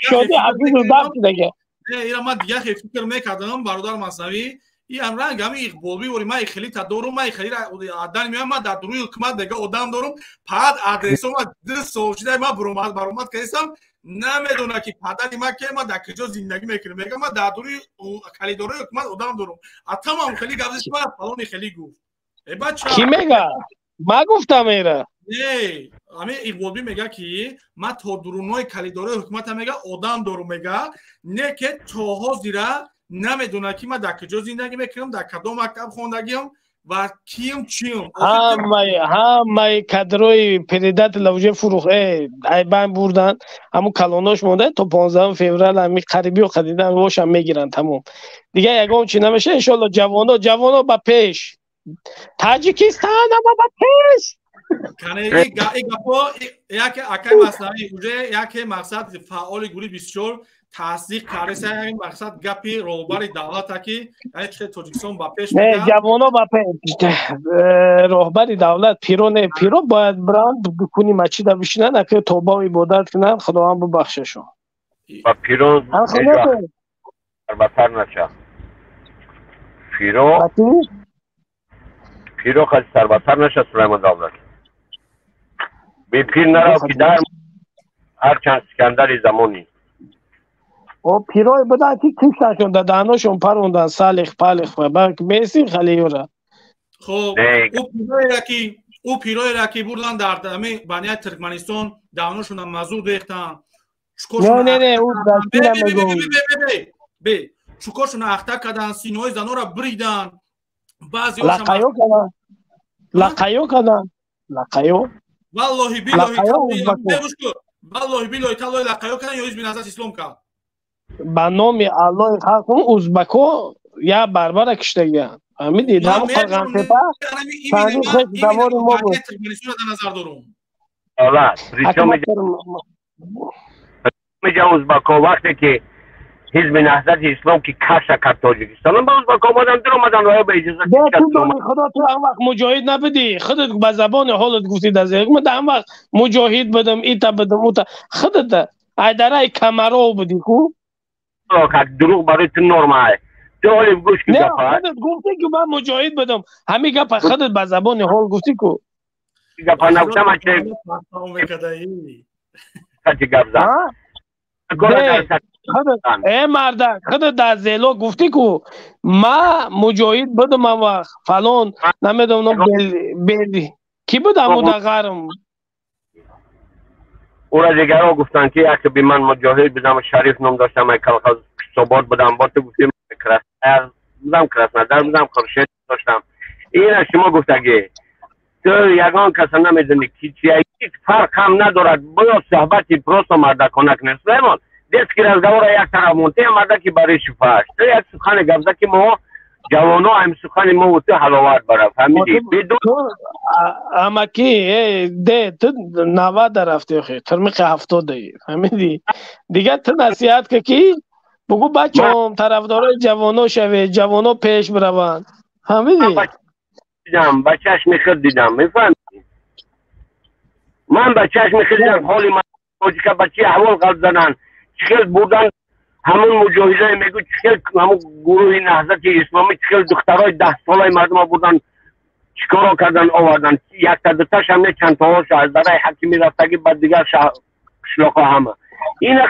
شادی حفیظ رو دفت دیگه اینا من دیگه فکر میکردم برادر مصنوی این امرنگ همین اقبالی ولی من خیلی تدارم من خیلی آدم میام من در دروی حکومت دیگه آدم دارم بعد آدرسم من سوچیده من برامت کردم نمیدونه که پدری من که من در کجا زندگی میکنم میگم من در دروی کلیدار حکومت آدم دارم تمام خیلی گفتش من فلان خیلی گفت ای بچا کی میگه ما گفتم میره نه همین اقبالی میگه که من تا درونای کلیدار حکومت میگه آدم دارم میگه نه که تاها زیرا نمیدونه که من در کجا زندگی میکنم در کدام مکتب خوندگیم و کیم چیم همه کادرای پریدت لوجه فروخته ای بند بردن همون کلاناش مونده تا 15 فوریه همین قریبی و خریدن روشم میگیرن تمام دیگه یگان چی نمیشه ان شاء الله جوانا با پیش تاجیکستان با پیش کنه ای گپا یک اکای مصنوی اوجه یک مقصد فعال گروه 24 تصدیق کرده این مقصد گپی روبر دولت که یعنی چه تاجیکستان با پیش نه جوانا با پیش روبر دولت پیرو باید برند بکنی مچی دا بشینن که توبه و عبادت کنن خداوند ببخششون با پیرو سربتر نشه پیرو خیلی سربتر نشه سلیمان دولت به پیر نرو که در هرچند سکندر زمانی او پیرای بدا که کشتشون دانشون پروندن سالخ پالخ و بلکه بیسی خلیورا خب او پیرای را که بردن در همه بانیای ترکمنستان دانشون هم مزود ریختن نه او دستیرم میگم به چوکاشون اخته کردن سینوی زنو را بریدن بعضی لقایو کردن لقایو والله بیلوی تالوی لقایو کردن یا حزب نهضت اسلام کرد با نام الله خلق ازبکو یا بربر کشتگیان میدید هم قرغن تپه سانی خوش دوار ما بود میگه ازبکو وقتی که حزب نهضت اسلام که کش کرد تاجیکستان با ازبکو آمدن در آمدن راه به اجازه خدا تو هم وقت مجاهد نبودی خودت با زبان حالت گفتید از یک من هم وقت مجاهد بدم ایتا بدم اوتا خودت ایداره کمرو بودی کو دروغ برای تو نرمه تو حالی گوش که نه خودت گفتی که من مجاهد بدم همین گپ خودت با زبان حال گفتی کو گپ نگفتم چه گپ زن ای مردک خودت در زیلو گفتی که ما مجاهد بدم و فلان نمیدونم بیلی کی بود همون در غرم او را دیگر ها گفتن که یک بی من مجاهد بدم شریف نام داشتم ایکل صبات بدم با تو گفتیم کرسنر بدم خورشید داشتم این از شما گفتگی تو یگان کس نمیدونی که چیه هیچ فرق هم ندارد باید صحبتی پروست و مردکانه کنه سلیمان دست که رزگوار یک طرف مونته مردکی برای شفاش تو یک سخن گفته که ما جوانا هم سخن ما و تو حلاوت برا فهمیدی اما کی ده تو 90 در رفته خیلی ترمق 70 فهمیدی دیگه تو نصیحت که کی بگو بچه هم طرفدارای جوانا شوه جوانا پیش بروند فهمیدی دیدم بچهش میخرد دیدم میفهمی من بچهش میخرد دیدم حالی من که بچه احوال قلب زنن چخیل بودن همون مجاهده میگو چخیل همون گروه نهضت اسلامی چخیل دخترای 10 ساله مردم بودن چیکارا کردن آوردن یک تا دوتاش هم نه چند تاهاش از درای حکیمی رفتگی بعد دیگر شلاقا همه این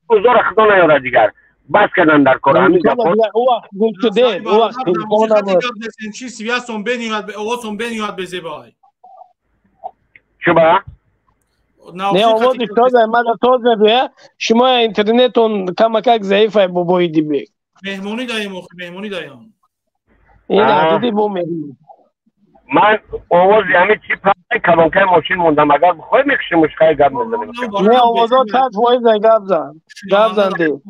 گذار خدا نیاره دیگر بس کردن در کار همین گفت او وقت گفت ده او وقت تلفن بود چی سیاستون بنیاد به اواسون بنیاد به زیبای شبا نه آواز تازه من تازه بیه شما اینترنتون کمک ضعیفه بابایی بی مهمونی دایم این دیدی بو میری من آواز همه چی پای کلانکای ماشین موندم اگر بخوای میکشی مشکای گپ میزنیم نه آوازات 100% گپ زنده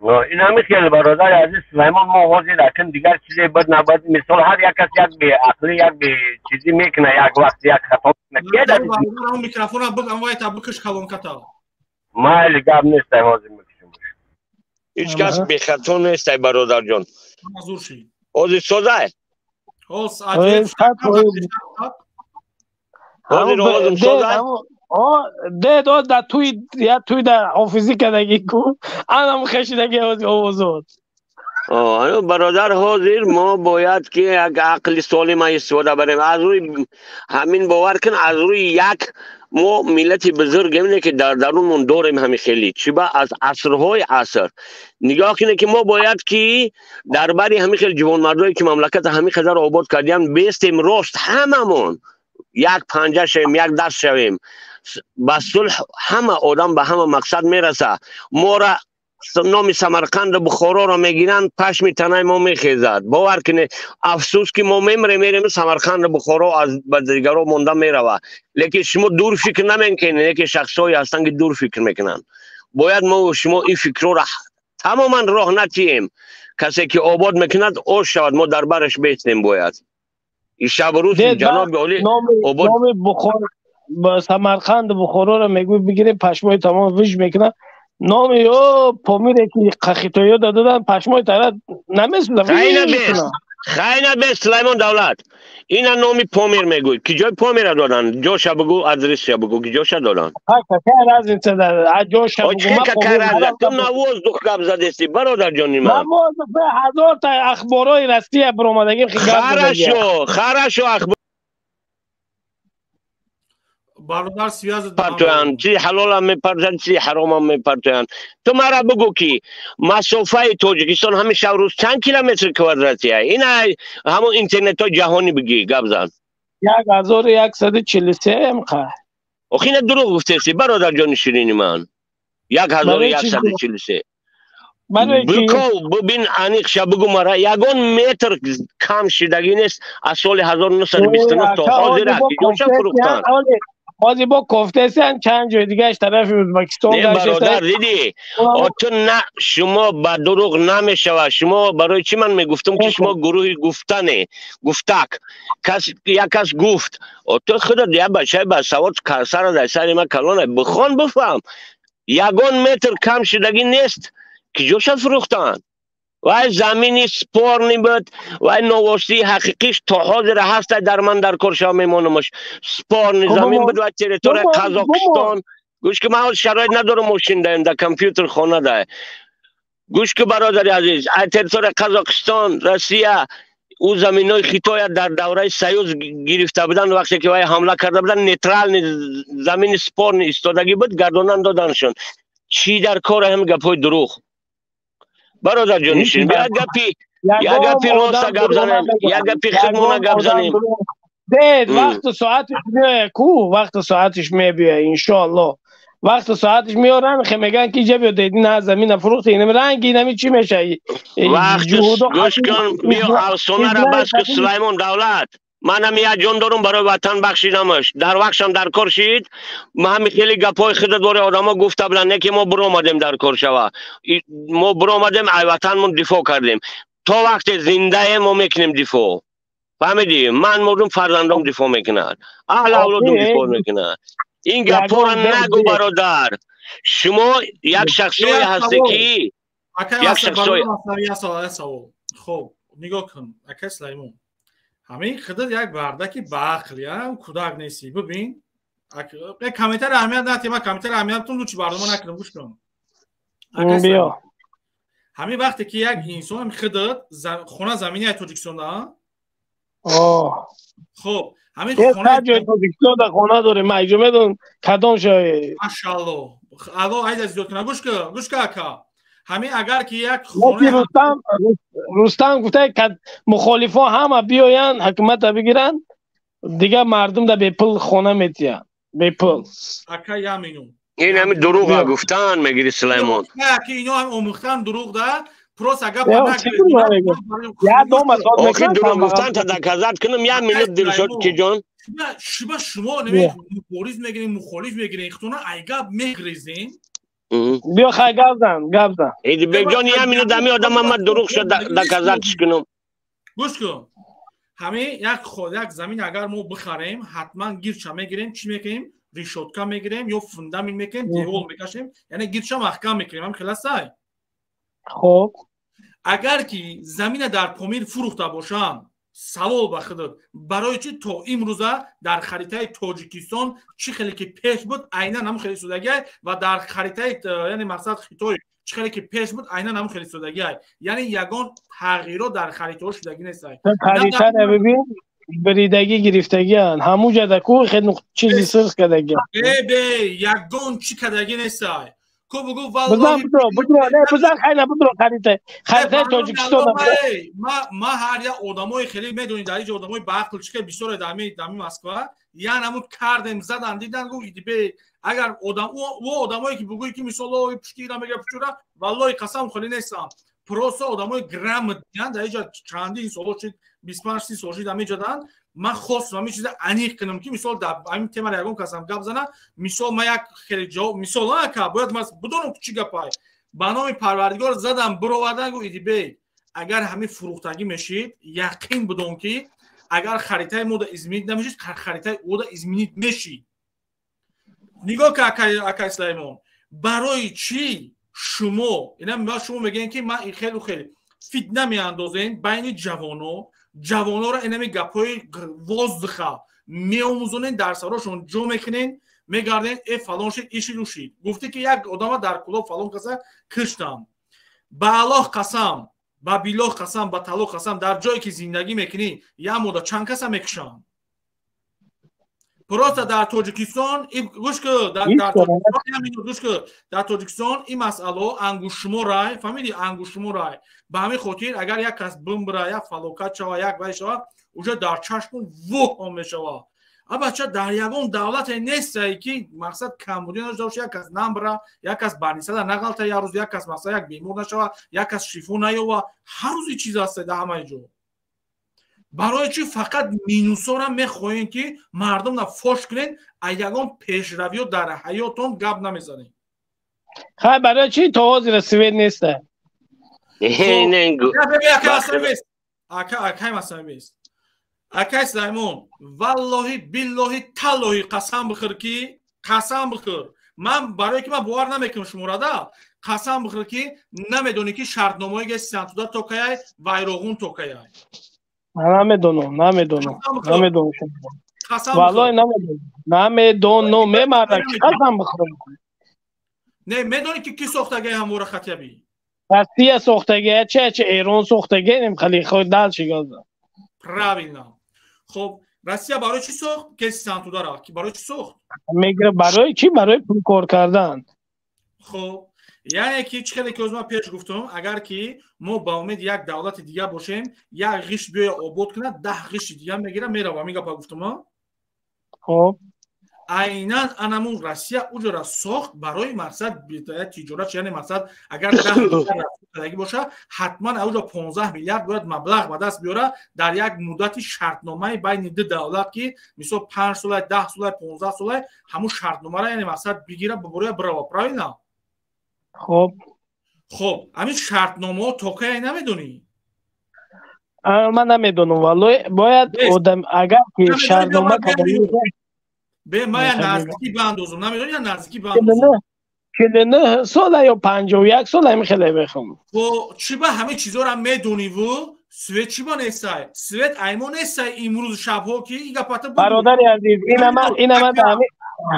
این همه خیلی برادر عزیز سلیمان ما آوازی لکن دیگر چیزی بد نباید مثال هر یک کس یک به عقلی یک به چیزی میکنه یک وقت یک خطا میکنه اون میکروفون رو بگم وای تا بکش کلانکتا ما هلی گپ نیست آوازی میکشیم هیچ کس به خطا نیست برادر جان مزور شی آوازی سازه اوس عجیب آوازی سازه ده داد در توی در حافظی کدگی کو آنم خشیدگی آوازات برادر حاضر ما باید که یک عقل سالم استفاده بریم از روی همین باور کن از روی یک ما ملت بزرگیم نه که در درونمون داریم همین خیلی چی با از عصرهای عصر نگاه کنه که ما باید که درباره همین خیلی جوان مردایی که مملکت همین خیلی آباد کردیم بیستیم راست هممون یک پنجه شویم یک دست شویم با صلح همه آدم به همه مقصد میرسه ما را نام سمرقند بخارا را میگیرن پشم تنه ما میخیزد باور کنه افسوس که ما میریم سمرقند بخارا از دیگران مونده میروه لیکن شما دور فکر نمیکنین لیکن شخصایی هستن که دور فکر میکنن باید ما و شما این فکر را تماما راه ندیم کسی که آباد میکند او شود ما در برش بیستیم باید این شب روز جناب عالی آباد با سمرقند بخارا را میگوی بگیریم پشمای تمام ویژ میکنن نام یا پامیره که قخیتایی دادن پشمای طرف نمیسونه خیلی به سلیمان دولت این نامی پامیر میگوی که جای پامیر دادن جاش بگو ادرس بگو که جاش دادن کار از این صدر جاش بگو تو نواز دو گپ زدستی برادر جانی من نواز به 1000 تا اخبارای رستی برآمدگی خرشو اخبار برادر سیاست پرتویان چی حلال هم میپرزن چی حرام هم میپرتویان. تو مرا بگو که مسافه تاجیکستان همیشه روز چند کیلومتر کوادراتی هست؟ این همون اینترنت ها جهانی بگی گپ زن. 1143 مقه. آخه این دروغ گفته سی برادر جان شیرین من. 1143. بکو ببین انیق شب بگو مرا یگان متر کم شدگی نیست از سال 1929 تا حاضر است که جوشا فروختن. بازی با کفته سن چند جای دیگه طرف ازبکستان نه برادر دیدی تو نه شما با دروغ نمیشوه. شما برای چی من میگفتم که شما گروه گفتنه گفتک یک کس گفت تو خودت یه بچه با سواد سر در سر ما کلانه بخوان بفهم یگان متر کم شدگی نیست که جوشا فروختن. وای زمینی سپار نبود وای نواستی حقیقیش تا حاضر هست در من در کرشا میمونمش سپار زمین بود و تریتور قزاقستان گوش که من شرایط ندارم ماشین دارم در کامپیوتر خانه ده گوش که برادر عزیز تریتور قزاقستان روسیه او زمین های خیتای در دوره سیوز گرفته بودن وقتی که وای حمله کرده بودن نیترال زمین سپار ایستادگی بود گردانن دادنشون چی در کار هم گپای دروغ برادر جانشین بیا گپی راست گپ زنیم یا گپی خدمونه گپ زنیم دید وقت ساعتش میایه کو وقت ساعتش میبیایه انشاءالله وقت ساعتش میارن خیلی میگن که جب دیدین از زمین فروخت اینم رنگ اینم چی میشه وقتش گوش کن بیا افسانه را بس که سلیمان دولت منم یه جان دارم برای وطن بخشیدمش در وقتشم در کار شید ما هم خیلی گپای خود دوره آدم ها گفته بلن نه که ما برو آمدیم در کار شوه ما برو آمدیم ای وطنمون دفاع کردیم تا وقت زنده ما میکنیم دفاع فهمیدی من مردم فرزندم دفاع میکنن اهل اولادم دفاع میکنن این گپا را نگو برادر شما یک شخصی هستی که یک شخصی خب نگاه کن اکا سلیمون همین خودت یک بردکی باقلی هم کودک نیستی ببین کمیتر اهمیت نتی ما کمیتر اهمیت تون چی برنامه نکردم گوش کن بیا همین وقتی که یک انسان خودت خونه زمینی تاجیکستان داره خب همین خونه جای تاجیکستان در خونه داره مجموعه دون کدام شای ماشاءالله الان عید از کنه گوش کن اکا همین اگر که یک خونه رستم گفته که مخالفا همه بیاین حکومت بگیرن دیگه مردم در بیپل خونه میتیان بیپل اکا یامینو این همین دروغ گفتن میگیری سلیمان نه که اینا هم امختن دروغ ده پروس اگه آخی دروغ گفتن تا دکازت کنم یه منت دل شد که جان شما نمید مخوریز میگیرین مخالف میگیرین اختونا ایگاب میگریزین بیا خیلی گفت زن ایدی بگجان یه منت دمی آدم هم دروغ شد دکازتش کنم گوش کن همه یک زمین اگر ما بخریم حتما گیرچه میگیریم چی میکنیم ریشوتکا میگیریم یا فوندامین میکنیم دیوال میکشیم یعنی گیرچه محکم میکنیم هم خلاصای خب اگر که زمین در پامیر فروخته باشم سوال به خودت برای چی تا امروزه در خریطه تاجیکستان چی خیلی که پیش بود عیناً هم خیلی شدگی و در خریطه یعنی مقصد خیتای چی خیلی که پیش بود عیناً هم خیلی شدگی یعنی یگان تغییرات در خریطه ها شدگی نیست خریطه رو ببین بریدگی گرفتگی هن همون جدکو خیلی چیزی سرخ کدگی یگان چی کدگی نیست کو بگو والله بزن خیلی خریطه تاجیکستان ما هر یک آدمای خیلی میدونید در اینجا آدمای باقل چیکه بسیار دمی مسکو یعنی همون کردم زدن دیدن گو ایدی اگر آدمایی که بگویی که مثلا پشتیرا میگه پشتیرا والله قسم خالی نیستم پروسا آدمای گرام دیدن در اینجا چندین سال شد 25 30 سال شد همین جدن من خواستم همین چیز انیق کنم که مثال در همین تیم یگان کسم گپ زنم مثال ما یک خیلی جواب مثال نه که باید من بدونم چی گپای با نام پروردگار زدم برآوردن گو ایدی اگر همین فروختگی میشید یقین بدون که اگر خریطه مود ازمینید نمیشید خریطه اودا ازمینید میشید نگاه که اکا سلیمان برای چی شما اینا شما میگن که من خیلی فتنه میاندازین بین جوانو را اینمی گپای واضحه میآموزونین درساراشون جو میکنین میگردین فلان شید ایشی روشید گفته که یک آدم در کلاب فلان کسا کشتم با الله قسم با بیلاه قسم با طلاق قسم در جایی که زندگی میکنی یا مودا چند کسا میکشم просто дар Тоҷикистон гӯш кӯ дар Тоҷикистон ин масъало ангушуморай фаҳмиди ангушуморай ба ҳамин хотир агар як кас бимбира як фалокат шава як вай шава уже дар чашмон вуҳ мешава албатта дар ягон давлате нестае ки мақсад камбудӣ надошта боша як кас намбира як кас барнисада нағалта як рӯз як кас мақсад як бемор нашава як кас шифо наёва ҳар рӯз ин чиз аст дар ҳамаи ҷо барои чӣ фақат минусора мехоҳем ки мардумна фош кунед аз ягон пешравиё дар ҳаётон гап намезанем хай барои чӣ то ҳозир свед неста акай Сулаймон валлоҳи биллоҳи таллоҳи қасам бихӯр ки қасам бихӯр ман барое ки ман бовар намекунам шуморада қасам бихӯр ки намедонӣ ки шартномаҳои сантуда то каяй вайроғун то каяй намедонам валлоҳи намедонам мемардам ки қасам бихӯрам не медонӣ ки сохтагии ҳамвора хатябӣ Россия сохтагия чи Эрон сохтагия немхали хой дал чигаза правильно خب Россия барои чӣ сохт кеси сантудара ки барои чӣ сохт мегира барои чӣ барои пул кор кардан خب яъне ки чӣ хеле ки озма пеш гуфтам агар ки мо ба умеди як давлати дига бошем як ғишт биёя обод кунад 10 ғишти дига мегира мерава ҳамин гапа гуфтам хоб айнан анамун Россия уҷора сохт барои мақсад тиҷорат яъне мақсад агар 10 миллиард боша ҳатман ауҷа 15 миллиард бояд маблағ ба даст биёра дар як муддати шартномаи байни ду давлат ки мисол 5 солай 10 солай 15 солай ҳамун шартномаро яъне мақсад бигира бобороя бирава правильно хоб ҳамин шартномаҳо то кай намедонӣ ман намедонам валлоҳи бояд одам агар ки шартнома به ما نزدیکی بندازم نمیدونی یا نزدیکی بندازم 49 سال یا 51 سال همین خیلی بخوام خب چی با همه چیزا رو میدونی و سوئد چی با نیستای سوئد ایمون نیستای امروز شب ها که این گپاته برادر عزیز این من همه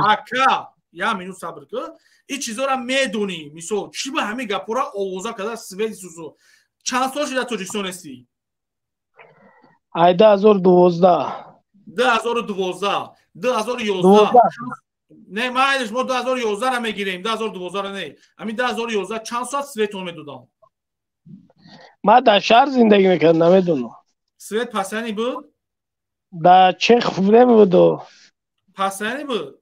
اکا یا منو صبر کن این چیزا رو میدونی مثلا چی با همه گپا رو آوازا کردن سوئد سوزو چند سال شده تاجیکستان هستی 2012 2011 نه مایلش ما 2011 رو میگیریم 2012 رو نه همین 2011 چند ساعت سوئد میدادم من در شهر زندگی میکردم نمیدونم سوئد پسانی بود در چخ بوده بود پسانی بود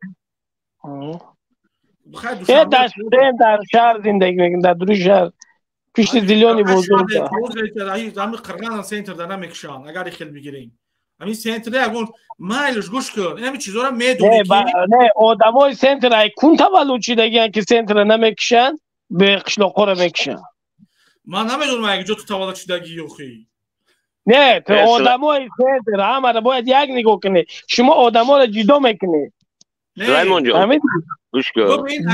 در شهر زندگی میکردم در دوری شهر پیش زیلیونی بزرگ همین قرغان سنتر در نمیکشان اگر خیلی بگیریم همین سنتر اگون مایلش گوش کن همین چیزا رو میدونی که نه آدمای سنتر ای کون تولد شدگین که سنتر نمیکشن به قشلاقا رو میکشن من نمیدونم اگه جو تو تولد شدگی یوخی نه تو آدمای سنتر همه رو باید یک نگاه کنی شما آدما رو جدا میکنی سلیمان جان گوش کن ببین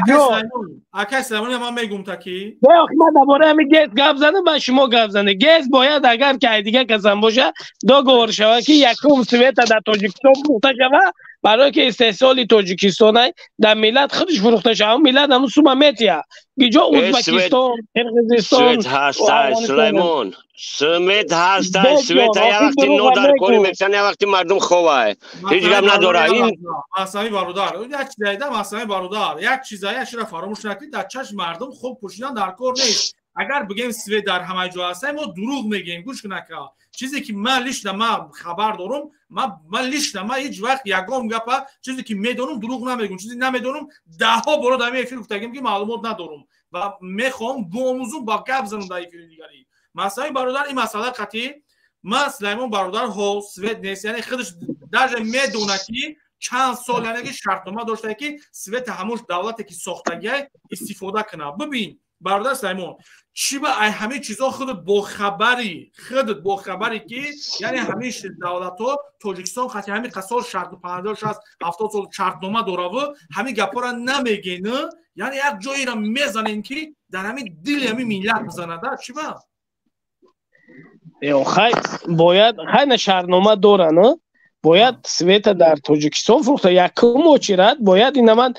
اکا سلیمان من میگم تا کی نه آخه من درباره همین گز گپ زدم با شما گپ زنه گز باید اگر که دیگه کسان باشه دو گور شوه که یکم سوئد در تاجیکستان فروخته شوه برای که استحصال تاجیکستان در ملت خودش فروخته شوه ملت همون سومامتیه گیجا ازبکستان قرقیزستان سوئد هسته سلیمان سوئد هسته سوئد یه وقتی نو در کاری میکنن یه وقتی مردم خواه هیچ گپ نداره این مسئله برادر یک چیز دیدم مسئله برادر یک چیزایش را فراموش نکنید در چشم مردم خوب پوشیدن در کار نیست اگر بگیم سوئد در همه جا هست ما دروغ میگیم گوش کن اکا چیزی که من لیشتم من خبر دارم من لیشتم من هیچ وقت یگام گپا چیزی که میدونم دروغ نمیگم چیزی نمیدونم ده ها بار در افیر گفتم که معلومات ندارم و میخوام بوموزون با گپ زنم در افیر دیگری مسئله برادر این مسئله قطعی من سلیمان برادر ها سوئد نیست یعنی خودش در میدونه که چند سال یعنی شرطنامه داشته که سوئد همون دولتی که ساختگی استفاده کنه ببین برادر سلیمان چی با همه چیزا خودت با خبری که یعنی همه دولت ها تاجیکستان خاطر همین قصال شرط 50 60 70 سال شرطنامه داره و همین گپا را نمیگه نه یعنی یک جایی را میزنن که در همین دل همین ملت میزنه در چی با خیلی باید خیلی شرطنامه داره نه باید سوئد در تاجیکستان فروخته یکم اوچیرد باید این من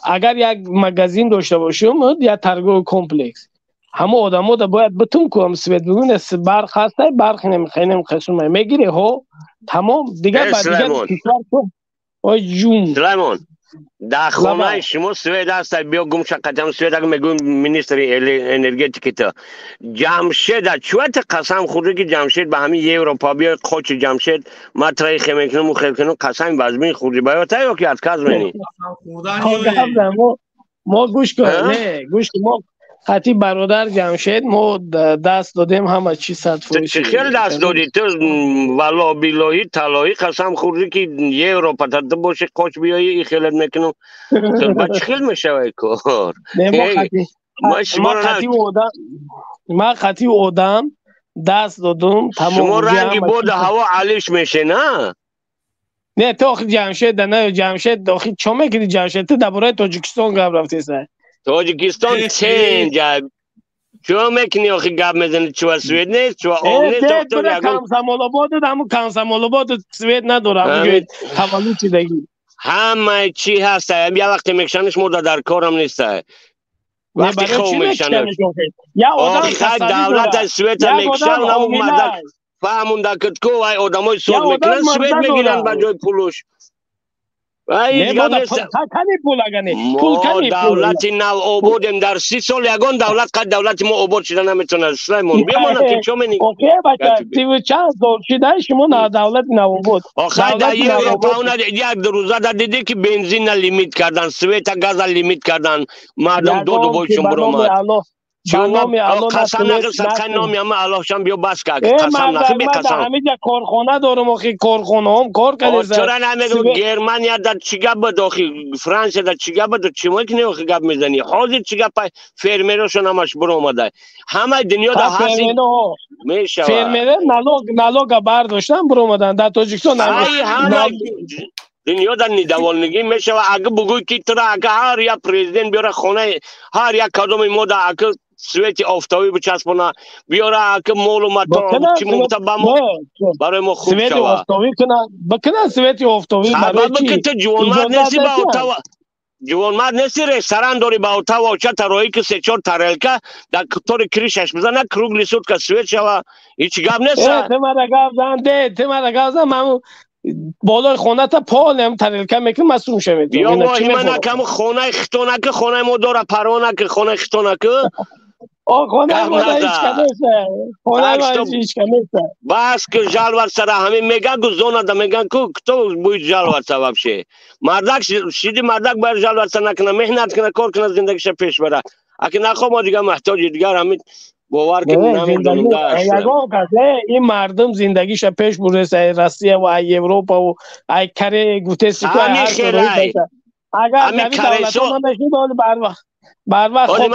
اگر یک مغازین داشته باشیم یا ترگو کمپلکس همه آدم‌ها دا باید بتون کنم سوئد بگون برخ هسته برخ نمیخواه میگیره ها تمام دیگه بعد دیگه کشور تو وای جون سلیمان در خانه شما سوئد هست بیا گم شقتم سوئد اگه میگویم مینیستر انرژتیک تا جمشید چوت قسم خورده که جمشید به همین یه اروپا بیا خوش جمشید مطرحی خمیکنم و خیلی قسم بازمین خوردی باید یا که از کاز منی ما گوش کن نه گوش کن ما خطی برادر جمشید ما دست دادیم همه چی صد فروشی خیلی دست دادی تو والا بیلاهی طلاهی قسم خوردی که یه اروپا تا باشه خوش بیایی این خیلت میکنم بچه خیلی میشه کار ما خطی آدم دست دادم تمام شما رنگی بود هوا علیش میشه نه نه تو آخی جمشید نه جمشید آخی چه میکنی جمشید تو درباره تاجیکستان گپ رفتی سر تاجیکستان چنج چه میکنی آخی گپ میزنی چه سوئد نیست چه آب نیست دکتر کمسمال آباد همون کمسمال آباد سوئد نداره همون تولد چیدگی همه چی هست یه وقتی میکشنش مورد در کارم نیست وقتی خوب میکشنش آخی دولت سوئد میکشن همون مدد فهمون دکت کو وای آدمای سود میکنن سوئد میگیرن به جای پولش نه ما پول اگنه ما دولت نو آبودیم در 30 سال یگان دولت قد دولت ما آبود شده نمیتونه سلیمان بیا ما که چه منی اوکی بچه تیو چند سال شده شما نه دولت نو آبود آخه در یه اروپا اون یک روزه در دیدی که بنزین لیمیت کردن سوئد گاز لیمیت کردن مردم دو بایشون برآمد قسم نخیر صدقه نامی همه الله شم بیا بس که قسم نخیر بی قسم همه جا کارخانه دارم آخی کارخانه هم کار کنیزه چرا نمیگو گرمانیا در چی گپ بود آخی فرانسه در چی گپ بود چی میکنی آخی گپ میزنی حاضر چی گپ فرمیرشون همش برو آمده همه دنیا در هستی میشه فرمیره نالوگ برداشتن برو آمدن در تاجیکستان دنیا در نیدوالنگی میشه و اگه بگوی که تو اگه هر یک پریزیدنت بیاره خونه هر یک کدوم ما در اگه سویت آفتابی بچسبونه بیاره که معلومات چی ممکن برای ما خوب سویت آفتابی بکنه سویت آفتابی برای چی؟ بکنه تو جوانمرد نیستی با اتاوا جوانمرد نیستی رستوران داری با اتاوا چه ترایی که 3-4 ترلکه در طور کریشش بزنه کروگلی سود که سویت شوه هیچ گپ نیست تمرا گپ زن بالای خونه تا پالم ترلکه میکنم مسئول شمید یا واهی من نکم خونه خطونک خونه ما داره پرانک خونه خطونک خونه ما هیچ کنیسته خونه ما هیچ کنیسته بس که جلوت سر همین میگن که زونه دا میگن که تو بوید جلوت سبب شه مردک شیدی مردک باید جلوت سر نکنه مهنت کنه کار کنه زندگیش پیش بره اگه نخواه ما دیگه محتاج دیگر همین باور که نمیدونم داشت این مردم زندگیش پیش برسه روسیه و ای اروپا و ای کره گوتسی که همین خیلی اگر دولتان نشید بر وقت خوب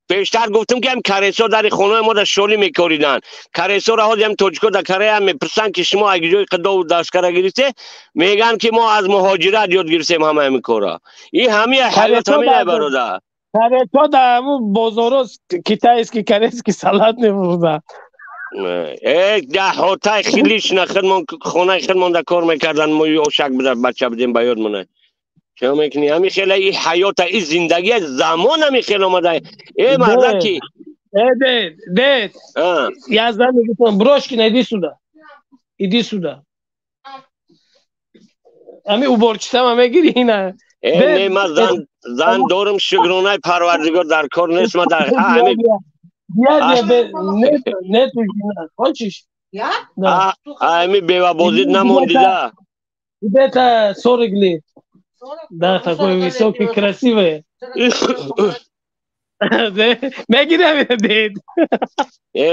پیشتر گفتم که هم کریسا در خونه ما در شولی میکاریدن کریسا را هم توجکو در کره هم میپرسن که شما اگه جای قدا و دستکره گریسته میگن که ما از مهاجرت یاد گرفتیم همه میکارا این همه حیات همینه برادر کریسا در همون بازار کتایست که کریس که سلات نبردن ده هاته خیلیش نخدمان خونه خدمان در کار میکردن ما یه شک بدر بچه بدیم بیاد منه چه میکنی همی خیلی این حیات این زندگی زمان همی خیلی آمده ای مردکی دید یازده میگفتم بروش که ایدی سودا همی او برچتم همه گیری اینه نه من زن دارم شگرانه پروردگار در کار نیست من در همه نه تو جینا خوشش همی بیوه بازید نموندی ده بیتا سورگلی да, такой высокий, красивый. میگیرم دید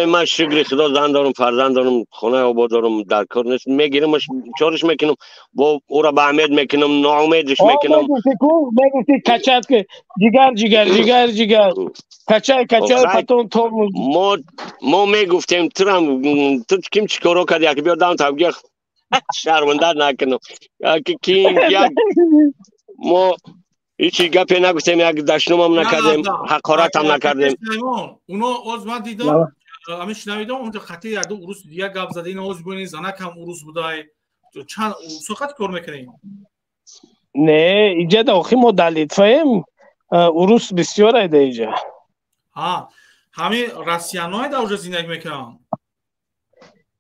من شکر خدا زن دارم فرزند دارم خونه آباد دارم در کار نیست میگیرم چارش میکنم با او را به امید میکنم ناامیدش میکنم میگوستی کچت که جگر کچای پتون تو ما میگفتیم تو کیم چیکارا کردی که بیا دام تا بگی شرمنده نکنم که کیم ما هیچی گپی نگفتیم یک دشنم هم نکردیم حقارت هم نکردیم اونو از من دیدم همین شنویدم اونجا خطی یادو اروس دیگه گپ زده این از بینی زنک هم اروس بودای چند سوخت کار میکنیم نه اینجا داخل ما دلیت فهم اروس بسیار ایده اینجا همین رسیانای در اونجا زندگی میکنم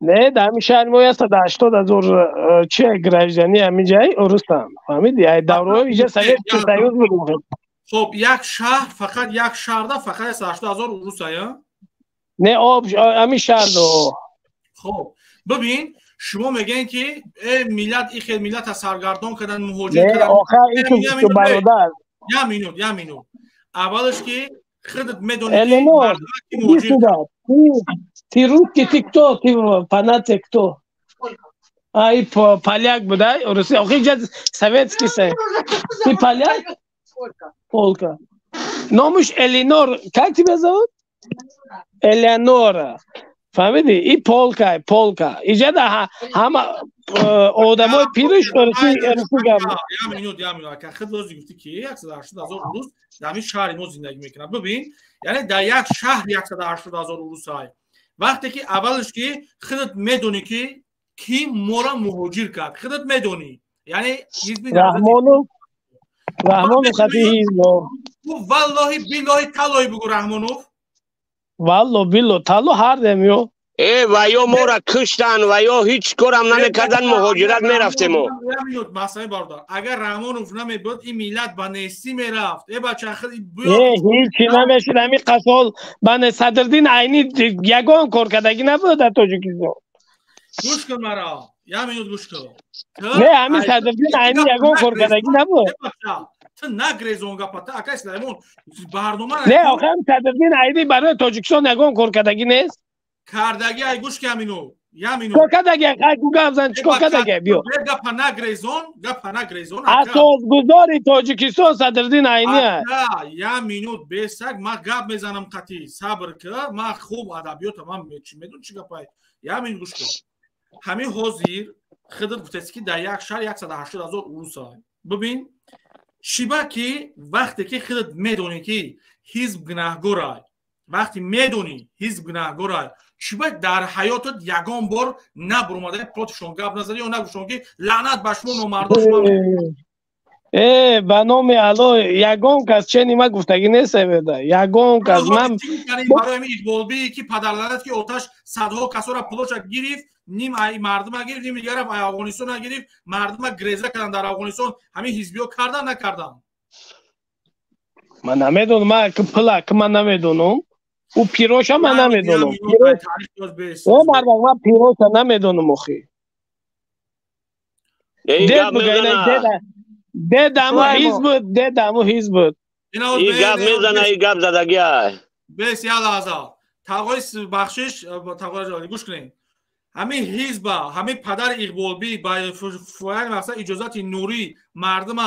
نه در همین شهر ما هست 80,000 چه گرجانی همین جای ارستان فهمیدی ای دوره اینجا سویت سیوز بود. خب یک شهر فقط یک شهر ده فقط 80,000 روس یا نه آب همین شهر دو. خب ببین شما میگن که ملت این خیلی ملت سرگردان کردن مهاجر کردن. نه آخر این تو برادر یا مینو اولش که خودت میدونی الینور تی русский ти кто ти фанатик кто ай поляк будай руси охи же советский се ти поляк полка номуш Элинор как тебя зовут Элеонора фамилия и полка иже да ҳама одамои пириш руси гап я минут ка ход лози гуфти ки 180,000 рус дар ин шаҳри мо зиндагӣ мекунад бибин яъне дар як шаҳр 180,000 русай вақте ки аввалш ки худат медонӣ ки ки мора муҳоҷир кард худат медонӣ яъне раҳмонов хати ҳизбо валлоҳи биллоҳи талои бугу раҳмонов валло билло тало ҳардем ё ва ё мора куштан ва ё ҳеҷ корам намекардан муҳоҷират мерафтем мо масъалаи бародар агар раҳмонов намебуд ин миллат ба нестӣ мерафт бача ҳеҷи намешуд ҳамин қасол ба Садриддин Айнӣ ягон кор кардагӣ набуд дар Тоҷикистон гӯш кун маро як минут гӯш кун не ҳамин Садриддин Айнӣ ягон кор кардагӣ набуд ту нагрезон гапата акай Сулаймон барнома не охир Садриддин Айнӣ барои Тоҷикистон ягон кор кардагӣ нест кардагӣ ай гӯш кун ямину кокадаги гузан чикокадаги биё гапа нагрезон асосгузори Тоҷикистон Садриддин Айнӣ як минут бесак ман гап мезанам қатӣ сабр кӣ ман хуб адабиётам ман медон чӣ гапай як минут гӯш кун ҳамин ҳозир худат гуфтаст ки дар як шаҳр 180,000 русай бибин шиба ки вақте ки худат медонӣ ки ҳизб гунаҳгорай вақте медонӣ ҳизб гунаҳгорай чиба дар ҳаётат ягон бор набуромадаи протишон гап назади ё нагӯштон ки лаънат ба шумо номардон шумо ба номи алло ягон кас че нима гуфтагӣ несеведа ягон кас ман барои ҳамин иқболбие ки падарланад ки оташ садҳо касора плоша гирифт ним ай мардума гирифт ним дигара ай афғонистона гирифт мардума греза кардан дар афғонистон ҳамин ҳизбиё кардан накардан ман намедонам ман плак ман намедонам او پیروشا من نمیدونم او مردم من پیروشا نمیدونم اخی دیدم حیز بود این گپ میزنه این گپ زدگی های بس یا لحظه تقویس بخشش تقویس جوانی گوش کنین همین حیزب همین پدر اقبالبی با فویل مقصد اجازت نوری مردم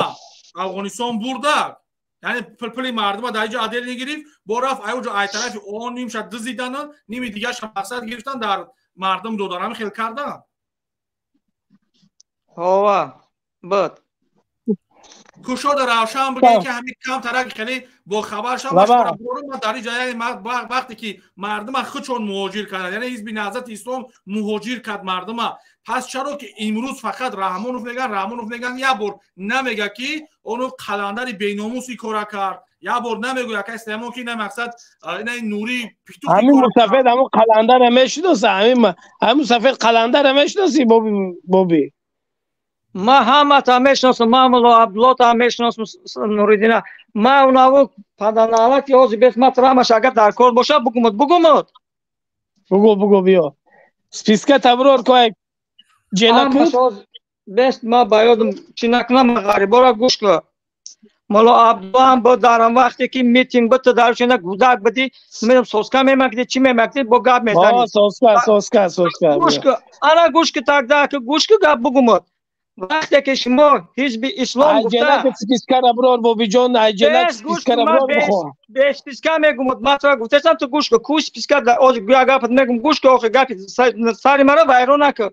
افغانستان برده یعنی پلی مردم در اینجا عدل نگیرید برافت ایوجا ای طرفی اون نیم شد دزدیدن نیمی دیگه شب مقصد گرفتن در مردم دودارم خیل کردن هوا بود کشود روشن بگه که همین کم طرف خیلی با خبر شد مشکل برون در این جایی وقتی که مردم خودشون مهاجر کردن یعنی حزب نهضت اسلام مهاجر کرد مردم پس چرا که امروز فقط رحمانوف میگن یا بار نمیگه که اونو قلندر بیناموسی کار کرد یا بار نمیگه که اسلامی که نه مقصد این نوری همین مصطفی همون قلندر میشناسه همین سفید قلندر میشناسی بابی ما همه تا میشناسم ما مولا عبدالله تا میشناسم نوریدینا ما اونو پدرنالک یازی بیت مطرحش اگر در کار باشه بگو بیا سپیسکه تبرار که جنک بست ما باید چی نکنم غریبا را گوش کن مولا عبدالله هم با دارم وقتی که میتینگ بود درشونه گودک بدی میدم سوسکا میمکدی چی میمکدی با گپ میزنی سوسکا گوش کن انا گوش که تک که گوش که گپ بگو وقتی که شما حزب اسلام گفته عجلت سپیسکا را برار بابی جان عجلت سپیسکا را برار بخور به سپیسکا میگم مطرح گفتم تو گوش کن کوش سپیسکا در آج گویا گپت میگم گوش کن آخه گپ سری مرا ویران نکن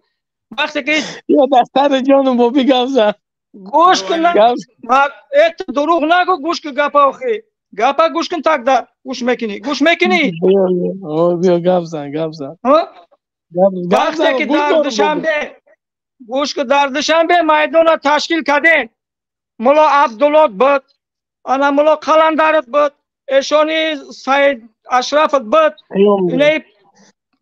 وقتی که یا دستر جانم بابی گپ زن گوش کن ات دروغ نگو گوش کن گپ آخه گپ گوش کن تک در گوش میکنی بیا گپ زن وقتی که گوش که در دوشنبه میدان تشکیل کردین مولا عبدالله بود انا مولا قلندرت بود ایشانی سید اشرفت بود اینه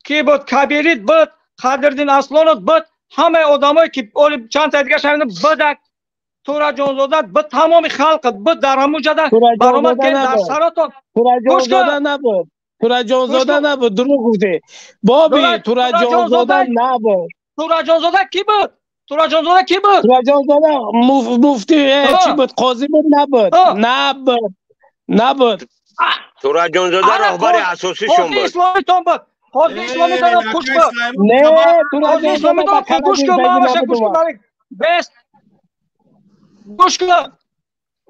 کی بود کبیریت بود Qadriddin Aslonov bit, hamma odamlar ki o'lib chand aytgan sharini bidak Turajonzoda bit tamomiy xalq bit daramujada baromat keldi dar Saraton. Turajonzoda nabud. Turajonzoda nabud, dروغ گفتی. بابی تurajonzoda nabud. Turajonzoda ki bit? Turajonzoda ki bit? Turajonzoda mufti چی بود؟ قاضی بود نبود. نبود. نبود. Turajonzoda rahbar asosiy shon بود. اسلامی تون بود. قاضی اسلامی دارد خوش بود. نه تurajonzoda دارد خوش که ما باشه خوش کنیم. بس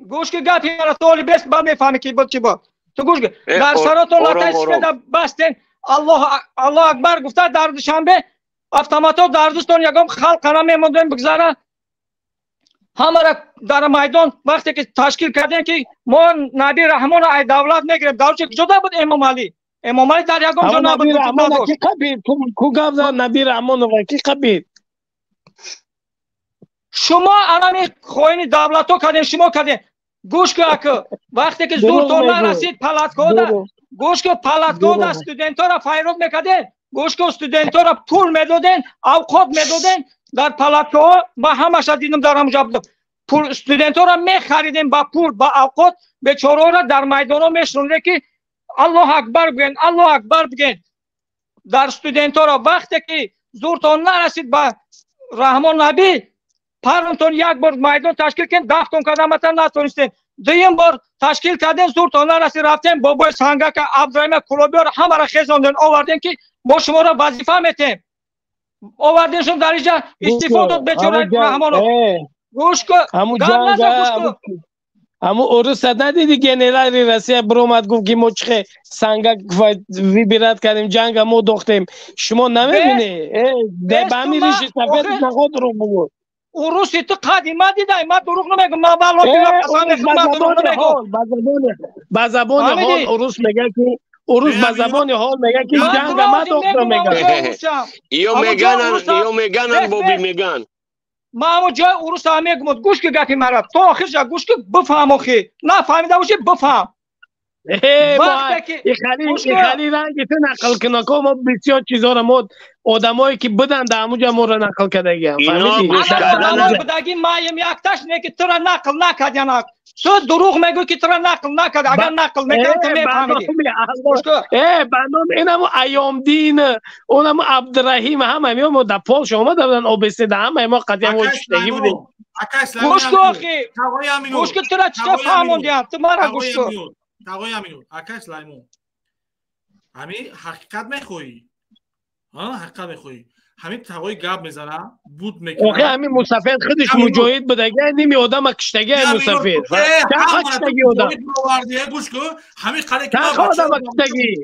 گوش که گپی را تولی بس با میفهمی که بود چی بود. تو گوش که در سراتون لاتش پیدا بستن الله اکبر گفته در دوشنبه автоматов дар Дустон ягон халқ қара мемондем бигзара ҳамара дар майдон вақте ки ташкил кардем ки мо Наби Раҳмон ай давлат мегирем давчи ҷуда буд Эмом Али дар ягон ҷо набуд ки қабил ку гап зад Наби Раҳмонова ки қабил шумо анами хоини давлато кардем шумо кардем гӯш ки ака вақте ки зуртон нарасид палаткода гӯш ки палаткода студентора файрод мекардем گوش که استودنتا را پول میدادن اوقات میدادن در پلاتکا با همش دیدم در همونجا بودم پول استودنتا را میخریدیم با پول با اوقات بیچاره را در میدانا میشوندن که الله اکبر بگن الله اکبر بگن در استودنتا را وقتی که زورتون نرسید با رحمان نبی پرونتون یک بار میدان تشکیل کردن دفتون کدامتا نتونستین دویم بار تشکیل کردن زورتون نرسید رفتن بابای سنگک عبدالرحیم کلابی را همه را خیزاندن آوردن که ما شما را وظیفه میتیم آوردنشون در اینجا استعفا داد بیچاره رحمانو گوش کن همون عروس ندیدی گنرال روسیه برآمد گفت که ما چه سنگک ویبرات کردیم جنگ ما داختیم شما نمیبینی به همین ریش سفید نخواد رو بود عروس تو قدیمه دیدم من دروغ نمیگم من والله با زبان حال عروس میگه که عروس با زبان حال میگه که جنگ ما دکتر میگه یا میگن بابی میگن ما همون جای عروس هم میگم گوش که گفتی مرا تو آخرش گوش که بفهم آخی نه فهمیده باشی بفهم خیلی رنگی تو نقل کنه که ما بسیار چیزا رو ما آدمایی که بدن در همونجا ما رو نقل کردگی فهمیدی؟ اگر بدگی مایم یکتاش نه که تو را نقل نکردن تو دروغ میگو که تو را نقل نکرد اگر نقل میکرد تو میفهمیدی بندان اینم ایام دین اونم عبدالرحیم همه میام در پولش آمده بودن آبسته در همه ما قدیم و چشتگی بودیم گوش کن آخی گوش که تو را چطور فهموندیم تو ما را گوش کن تقوی امینو اکای سلیمون همی حقیقت میخوایی حقیقت میخوایی همین تقوی گاب میزنه بود میکنه آخه همین مصفید خودش مجاهد بودگه نیمی آدم کشتگه مصفید چه کشتگی آدم گوش کن همین قره که آدم کشتگی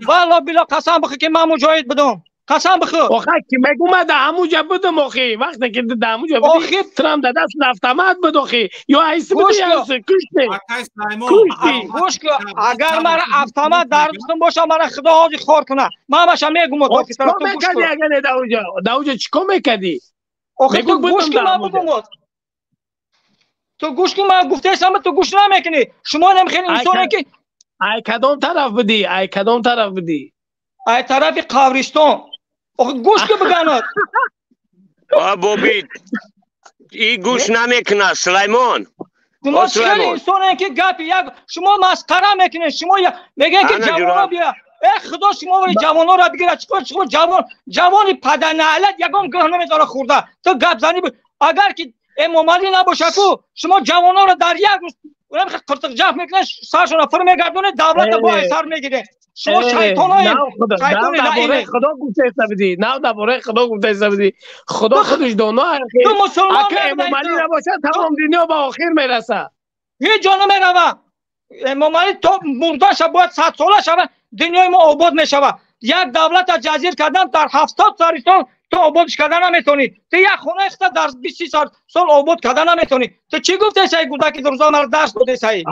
والا بیلا قسم بخی که من مجاهد بدم قسم بخو آخه که مگو من در همونجا بودم آخی وقتی که در همونجا بودی ترم در دست نفتمت بود آخی یا ایسی بودی یا کشتی گوش که اگر من افتمت در دستم باشه من خدا حاضی خور کنه من باشه میگم چیکار میکردی اگر در اونجا چیکار میکردی آخه تو گوش که من بگم تو گوش که من گفته ایسم تو گوش نمیکنی شما نمیخوین انسانه که ای کدام طرف بودی ای کدام طرف بودی ای طرف قبرستان گوش که بگناد بابی ای گوش نمیکنه سلیمان شما چیلی انسانه که گپی شما مسخره میکنه شما میگه که جوانا بیا خدا شما ولی جوانا را بگیره چکار شما جوانی پدر نعلت یگان گه نمیداره خورده تو گپ زنی اگر که امام علی نباشه کو شما جوانا را در یک روز اونم قرطق جف میکنه سرشون را فر میگردونه دولت با سر میگیره شما شیطانایی شیطانی لعینه خدا گفته استبدی نه درباره خدا گفته استبدی خدا خودش دانا تو مسلمان اگه امام علی نباشه تمام دنیا با آخر میرسه هیچ جا نمیروه امام علی تو مرده شد باید 100 ساله شود دنیای ما آباد میشود یک دولت جزیر کردن در 70 سالستان تو آبادش کردن نمیتونی تو یک خونه اخته در 20 سال آباد کردن نمیتونی تو چی گفته سعی کودکی در روزا مرا درس بوده سعی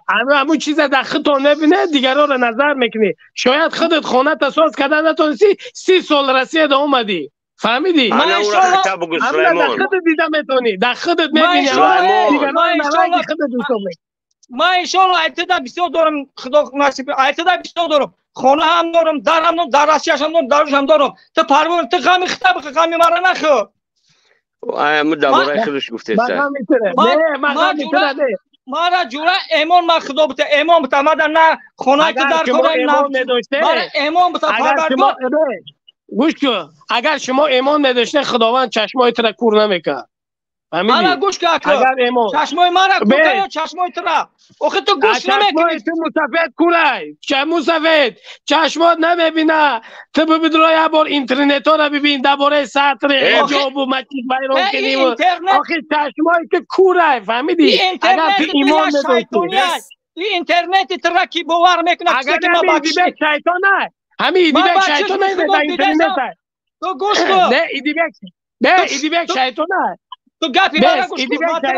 همون چیز در خودت نبینه دیگران رو نظر میکنی شاید خودت خونه تساز کردن نتونستی 30 سال رسید اومدی فهمیدی من اون را خطاب بگو سلیمان در خودت دیده میتونی در خودت میبینی دیگران نظر خودت دوستو ما انشالله ایتدا بسیار دارم خدا نصیب ایتدا بسیار دارم خانه هم دارم، در هم دارم، در رسیش هم دارم، دروش هم دارم. تو پروانه تو غمی خطاب غمی مرا نخو. ما درباره خودش گفته است. ما را جورا ایمان ما خدا بوده، ایمان بوده ما در نه خانه تو در کنه ما ایمان بوده پروردگار. گوش کن، اگر شما ایمان نداشته خداوند چشمای تو را کور نمیکنه. من گوش کن چشمای من را کور کنه چشمای تو را. آخه تو گوش نمیکنی. تو مسافت کورای چه مسافت چشمات نمیبینه. تو ببین یه بار اینترنت ها را ببین درباره سطر حجاب و مچیز بیرون کنی و آخه چشمای تو کورای فهمیدی؟ اگر تو ایمان نداشتی این اینترنت تو را کی باور میکنه اگر نمیدی به شیطان نه همین ایدیبک شیطان نه در اینترنت تو گوش کن نه ایدیبک شیطان نه تو گپی برای گوش کن ما در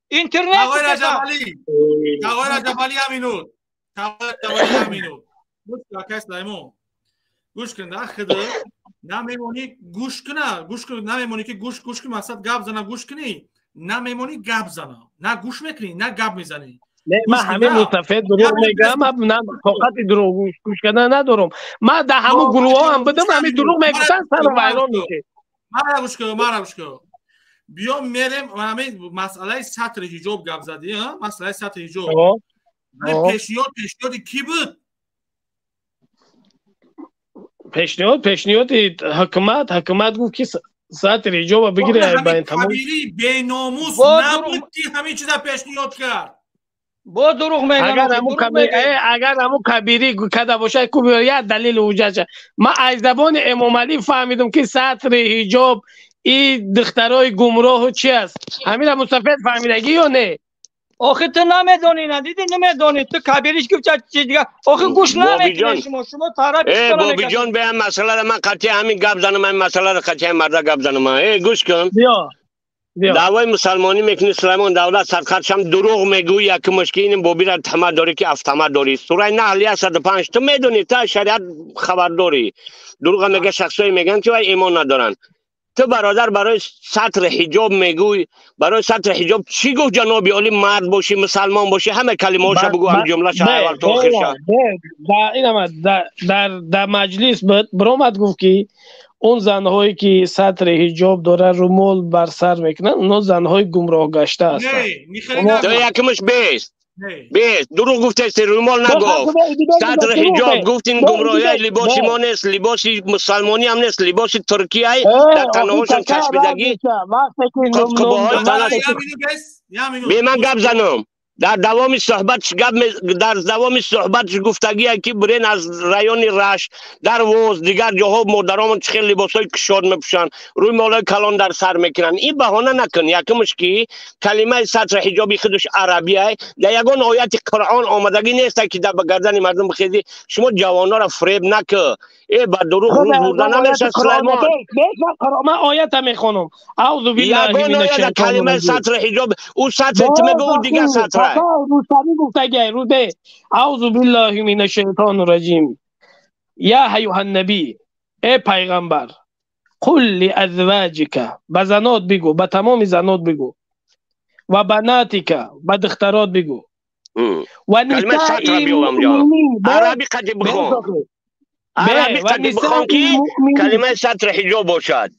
اینترنت آقای رجبالی همینود گوش کن نه خدا نمیمونی گوش کن نمیمونی که گوش کن مقصد گپ زنه گوش کنی نمیمونی گپ زنه نه گوش میکنی نه گپ میزنی من همه مستفید دروغ میگم من فقط دروغ گوش کردن ندارم من در همه گروه ها هم بدم همه دروغ میگفتن سر ویران میشه من گوش کن بیا میرم همه مسئله سطر حجاب گپ زدی ها مسئله سطر حجاب پیشنهاد کی بود پیشنهاد حکومت گفت که سطر حجاب بگیره همین کبیری بی ناموس نبود که همین چیزا پیشنهاد کرد با دروغ میگم اگر همون کبیری کده باشه یه دلیل وجهشه من از زبان امام علی فهمیدم که سطر حجاب این دخترای گمراه و چی است همین مستفید فهمیدگی یا نه آخه تو نمیدونی ندیدی نمیدونی تو کبیریش گفت چی دیگه آخه گوش نمیکنی شما طرف بابی جان به هم مسئله من قطعی همین گپ زنم من مسئله رو قطعی مردا گپ زنم گوش کن بیا دعوای مسلمانی میکنی سلیمان دولت سرخرش هم دروغ میگوی یک مشکل این بابی را تمه داری که افتمه داری سوره نحل 105 تو میدونی تا شریعت خبر داری دروغ میگه شخصایی میگن که ایمان ندارن تو برادر برای سطر حجاب میگوی برای سطر حجاب چی گفت جنابی علی مرد باشی مسلمان باشی همه کلمه هاشو بگو هم جمله اول تا آخر در مجلس برآمد گفت که اون زنهایی که سطر حجاب داره رومال بر سر میکنن اونا زنهای گمراه گشته هستن تو یکمش بیست دروغ گفته است رومال نگفت سطر حجاب گفتین گمراهی لباسی ما نیست لباسی مسلمانی هم نیست لباسی ترکیه در تنهاشون کشمیدگی بی من گپ زنم در دوام صحبت گفتگی که برین از رایون رش در وز دیگر جاها مردرامون چه خیلی لباسای کشاد میپوشن روی مالای کلان در سر میکنن این بهانه نکن یکمش که کلمه سطر حجابی خودش عربیه در یگان آیت قرآن آمدگی نیست که در گردن مردم بخیزی شما جوانا را فریب نکن با دروغ روز بردن نمیشه سلیمان من آیت میخونم اعوذ بالله من الشیطان کلمه سطر حجاب او سطر میگه او دیگه سطر اعوذ بالله من الشیطان الرجیم یا ایها النبی ای پیغمبر قل لازواجک بزنات بگو به تمام زنات بگو و بناتک به دخترات بگو و نساء المؤمنین عربی قد بخون عربی قد بخون که کلمه سطر حجاب باشد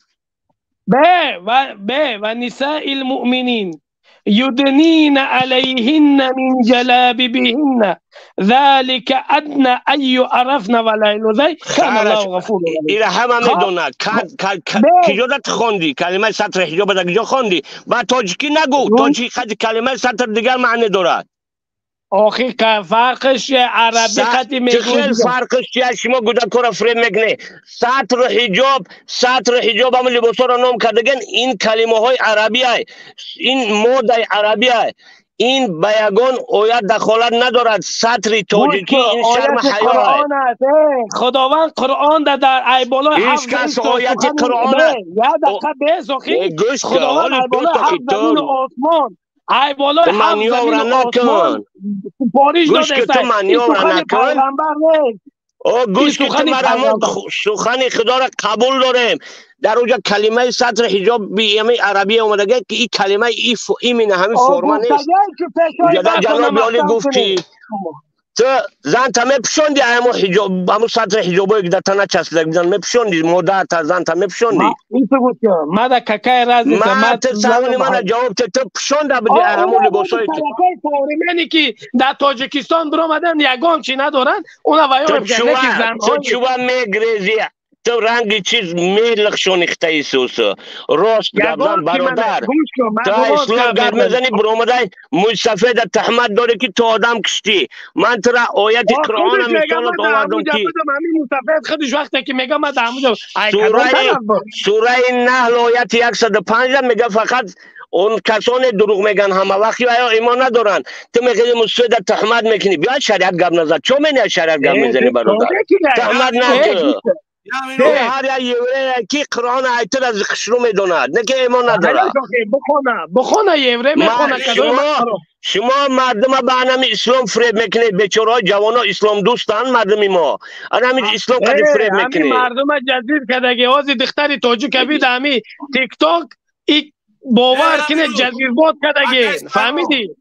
و نساء المؤمنین يدنين عليهن من جلابيبهن ذلك ادنى ان يعرفن ولا يؤذين كان الله غفورا رحيما همه میدونه کجا خوندی کلمه سطر حجاب در کجا خوندی با تاجیکی نگو تاجیکی کلمه سطر دیگر معنی دارد آخی که فرقش عربی خطی میگوید چه خیلی فرقش چیه شما گوده کورا فریم میگنه سطر حجاب هم لباسا را نام کردگن این کلمه های عربی های این ماده عربی های این بیگان آیت دخالت ندارد سطر تاجیکی این شرم حیا های خداوند قرآن در ای بالای هیچ کس آیت قرآن یا دقیقه بیز آخی خداوند ای بالای هفت زمین آسمان ای بالای هفت زمین آسمان سپاریش گوش که تو منیو را نکن گوش که تو مرمون سخن خدا را قبول داریم در اونجا کلمه سطر حجاب بیمی عربی اومده که این کلمه این همین فرما نیست جناب علی گفت که تو زن تا میپشوندی همو حجاب همو سطر حجابایی که در تنه چسبیده بودن میپشوندی مادر تا زن تا میپشوندی ما در ککای راز نیست ما تو سوال من جواب تو پشونده بودی همو لباسایی که منی که در تاجیکستان برآمدن یگان چی ندارن اونا ویار بگن که زن تو چوبا میگریزی تو رنگ چیز میلخشون اخته سوسو راست گردن برادر تو اسلام گرد میزنی برآمده موی سفید تحمد داری که تو آدم کشتی من تو را آیت قرآن مثالت آوردم که همین مصطفی خودش وقتی که میگم من در همونجا سوره نحل آیت 105 میگه فقط اون کسان دروغ میگن همه وقتی آیا ایمان ندارن تو میگی مسجد تحمد میکنی بیا شریعت گپ نزد چون میگی شریعت گپ میزنی برادر تحمد نکن هر یوره کی قرآن آیت را از خشرو میدوند نه که ایمان نداره بخونه یوره میخونه شما مردم به انم اسلام فریب میکنید بیچاره جوانا اسلام دوستان مردم ما انم اسلام کدی فریب میکنید مردم جزیر کدگی آزی دختری تاجیک بید همی تیک تاک باور کنه جزیر بود کدگی فهمیدی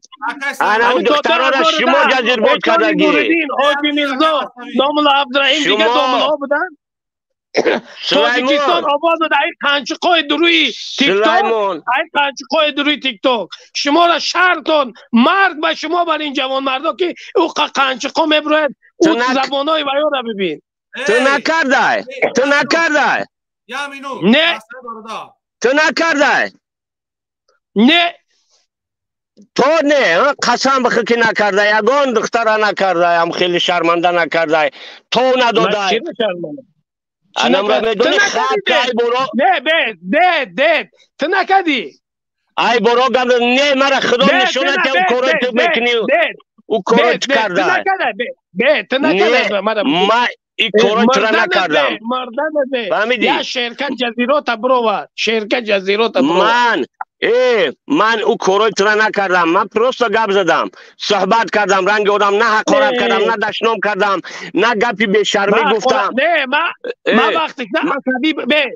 انم دخترها را شما جزیر بود کدگی حاجی میرزا دامل عبدالرحیم دیگه دامل ها بودن تاجیکستان آواز بده ای قنچقای دروی تیک تاک ای قنچقای دروی تیک تاک شما را شرطان مرگ به شما بر این جوان مردا که او قنچقا میبرد او زبانای ویا را ببین تو نکرده نه تو نکرده نه تو نه قسم بخیر که نکرده یگان دختر نکرده هم خیلی شرمنده نکرده تو نداده انم را میدونی خط ای برو نه بید تو نکدی ای برو گم نه مرا خدا نشونه که او کارو تو میکنی او کارو تو کرده تو نکده ما این کارو تو را نکردم فهمیدی یا شرکت جزیرات برو شرکت جزیرات برو من او کارو تو را نکردم من پروست گپ زدم صحبت کردم رنگ آدم نه حقارت کردم نه دشنام کردم نه گپی به شرمی گفتم نه ما وقتی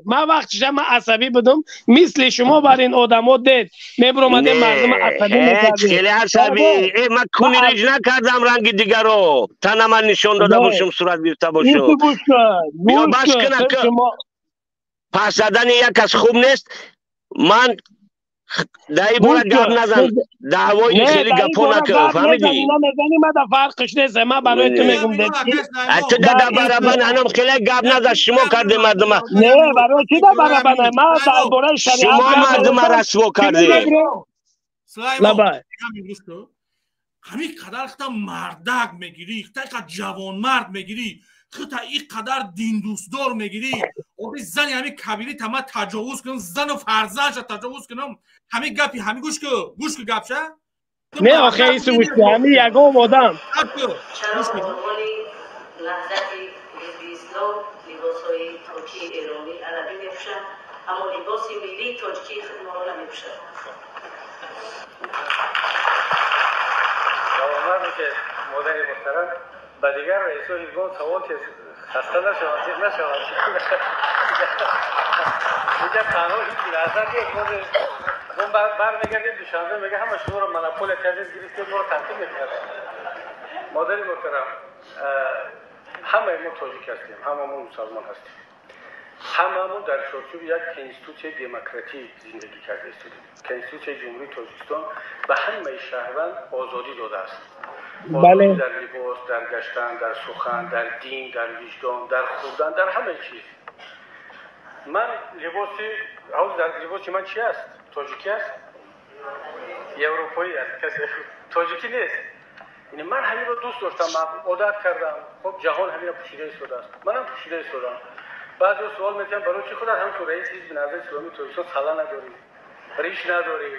ما وقتی ما عصبی بودم مثل شما بر این آدما دید میبرومده مردم عصبی میکردیم خیلی عصبی من کونیریج نکردم رنگ دیگر رو تنه من نشان داده باشم صورت بیفته باشم بیا بس کنه که پس زدن یک از خوب نیست من دایی بارا گپ نزن دعوایی خیلی گپا نکن فهمیدی؟ نمیزنی من در فرقش نیست من برای تو میگم تو در برابن هنم خیلی گپ نزن شما کرده مردم نه برای چی در برابن من در باره شریعت شما مردم رسوا کرده سلیمان همین قدر خطا مردک میگیری خطا جوان مرد میگیری خطا این قدر دین دوستدار میگیری او زنی همین کبیری تمام تجاوز کنم زن و فرزندش تجاوز کنم همین گپی همین گوش که گپ شه نه آخه ایسو گوش که همین یگام آدم اما لباس ملی تاجیکی ما را نمی‌پوشد. جوانمردی که مادر محترم به دیگر رئیس حزب سوال که خسته نشوند میگه تنها هیچ لحظه نیست اون برمیگردیم دوشنبه میگه همه شما رو مناپول کردید گرفتید ما رو تعطیل می‌کردید. مادر محترم همه ما تاجیک هستیم همه ما مسلمان هستیم هممون در چارچوب یک کنستیتوسیون دموکراتیک زندگی کرده استیم. کنستیتوسیون جمهوری تاجیکستان به همه شهروند آزادی داده است. آزادی در لباس، در گشتن، در سخن، در دین، در وجدان، در خوردن، در همه چیز. من لباسی من چی است؟ تاجیکی است؟ اروپایی است. کسی تاجیکی نیست. یعنی من همین رو دوست داشتم، عادت کردم. خب جهان همین رو پوشیده ایستاده است. منم پوشیده ایستادم. بعضی سوال میکنن برای چی خودت هم تو رئیس حزب نهضت اسلامی تاجیکستان سلا نداری؟ ریش نداری؟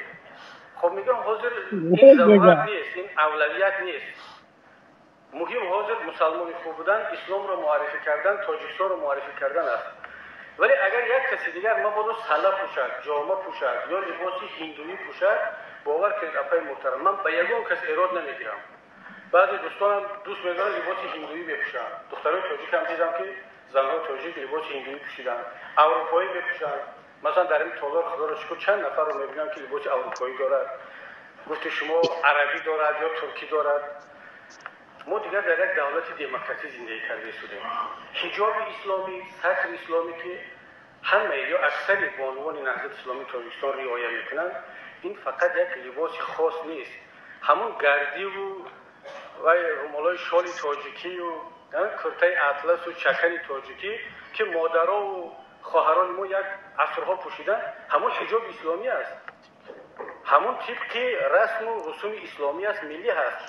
خب میگم حاضر این ضرورت نیست، این اولویت نیست. مهم حاضر مسلمان خوب بودن، اسلام رو معرفی کردن، تاجیکستان رو معرفی کردن است. ولی اگر یک کسی دیگر ما باید سلا پوشد، جامه پوشد یا لباس هندویی پوشد، باور کنید اپای محترم من به یگان کس ایراد نمیگیرم. بعضی دوستانم دوست می‌دارن لباس هندویی بپوشن. دخترای تاجیک هم دیدم که زن‌ها تاجیک لباس هندویی پوشیدن، اروپایی بپوشن. مثلا در این تالار خدا رو شکر چند نفر رو می‌بینم که لباس اروپایی دارد. گفت شما عربی دارد یا ترکی دارد. ما دیگر در یک دولت دموکراسی زندگی کرده شدیم. حجاب اسلامی، سطر اسلامی که همه یا اکثر بانوان نهضت اسلامی تاجیکستان رعایت میکنند، این فقط یک لباس خاص نیست. همون گردی و رومالای شال تاجیکی و کرته اطلس و چکن تاجیکی که مادرها و خواهران ما یک عصرها پوشیدن، همون حجاب اسلامی است. همون طبق رسم و رسوم اسلامی است، ملی هست.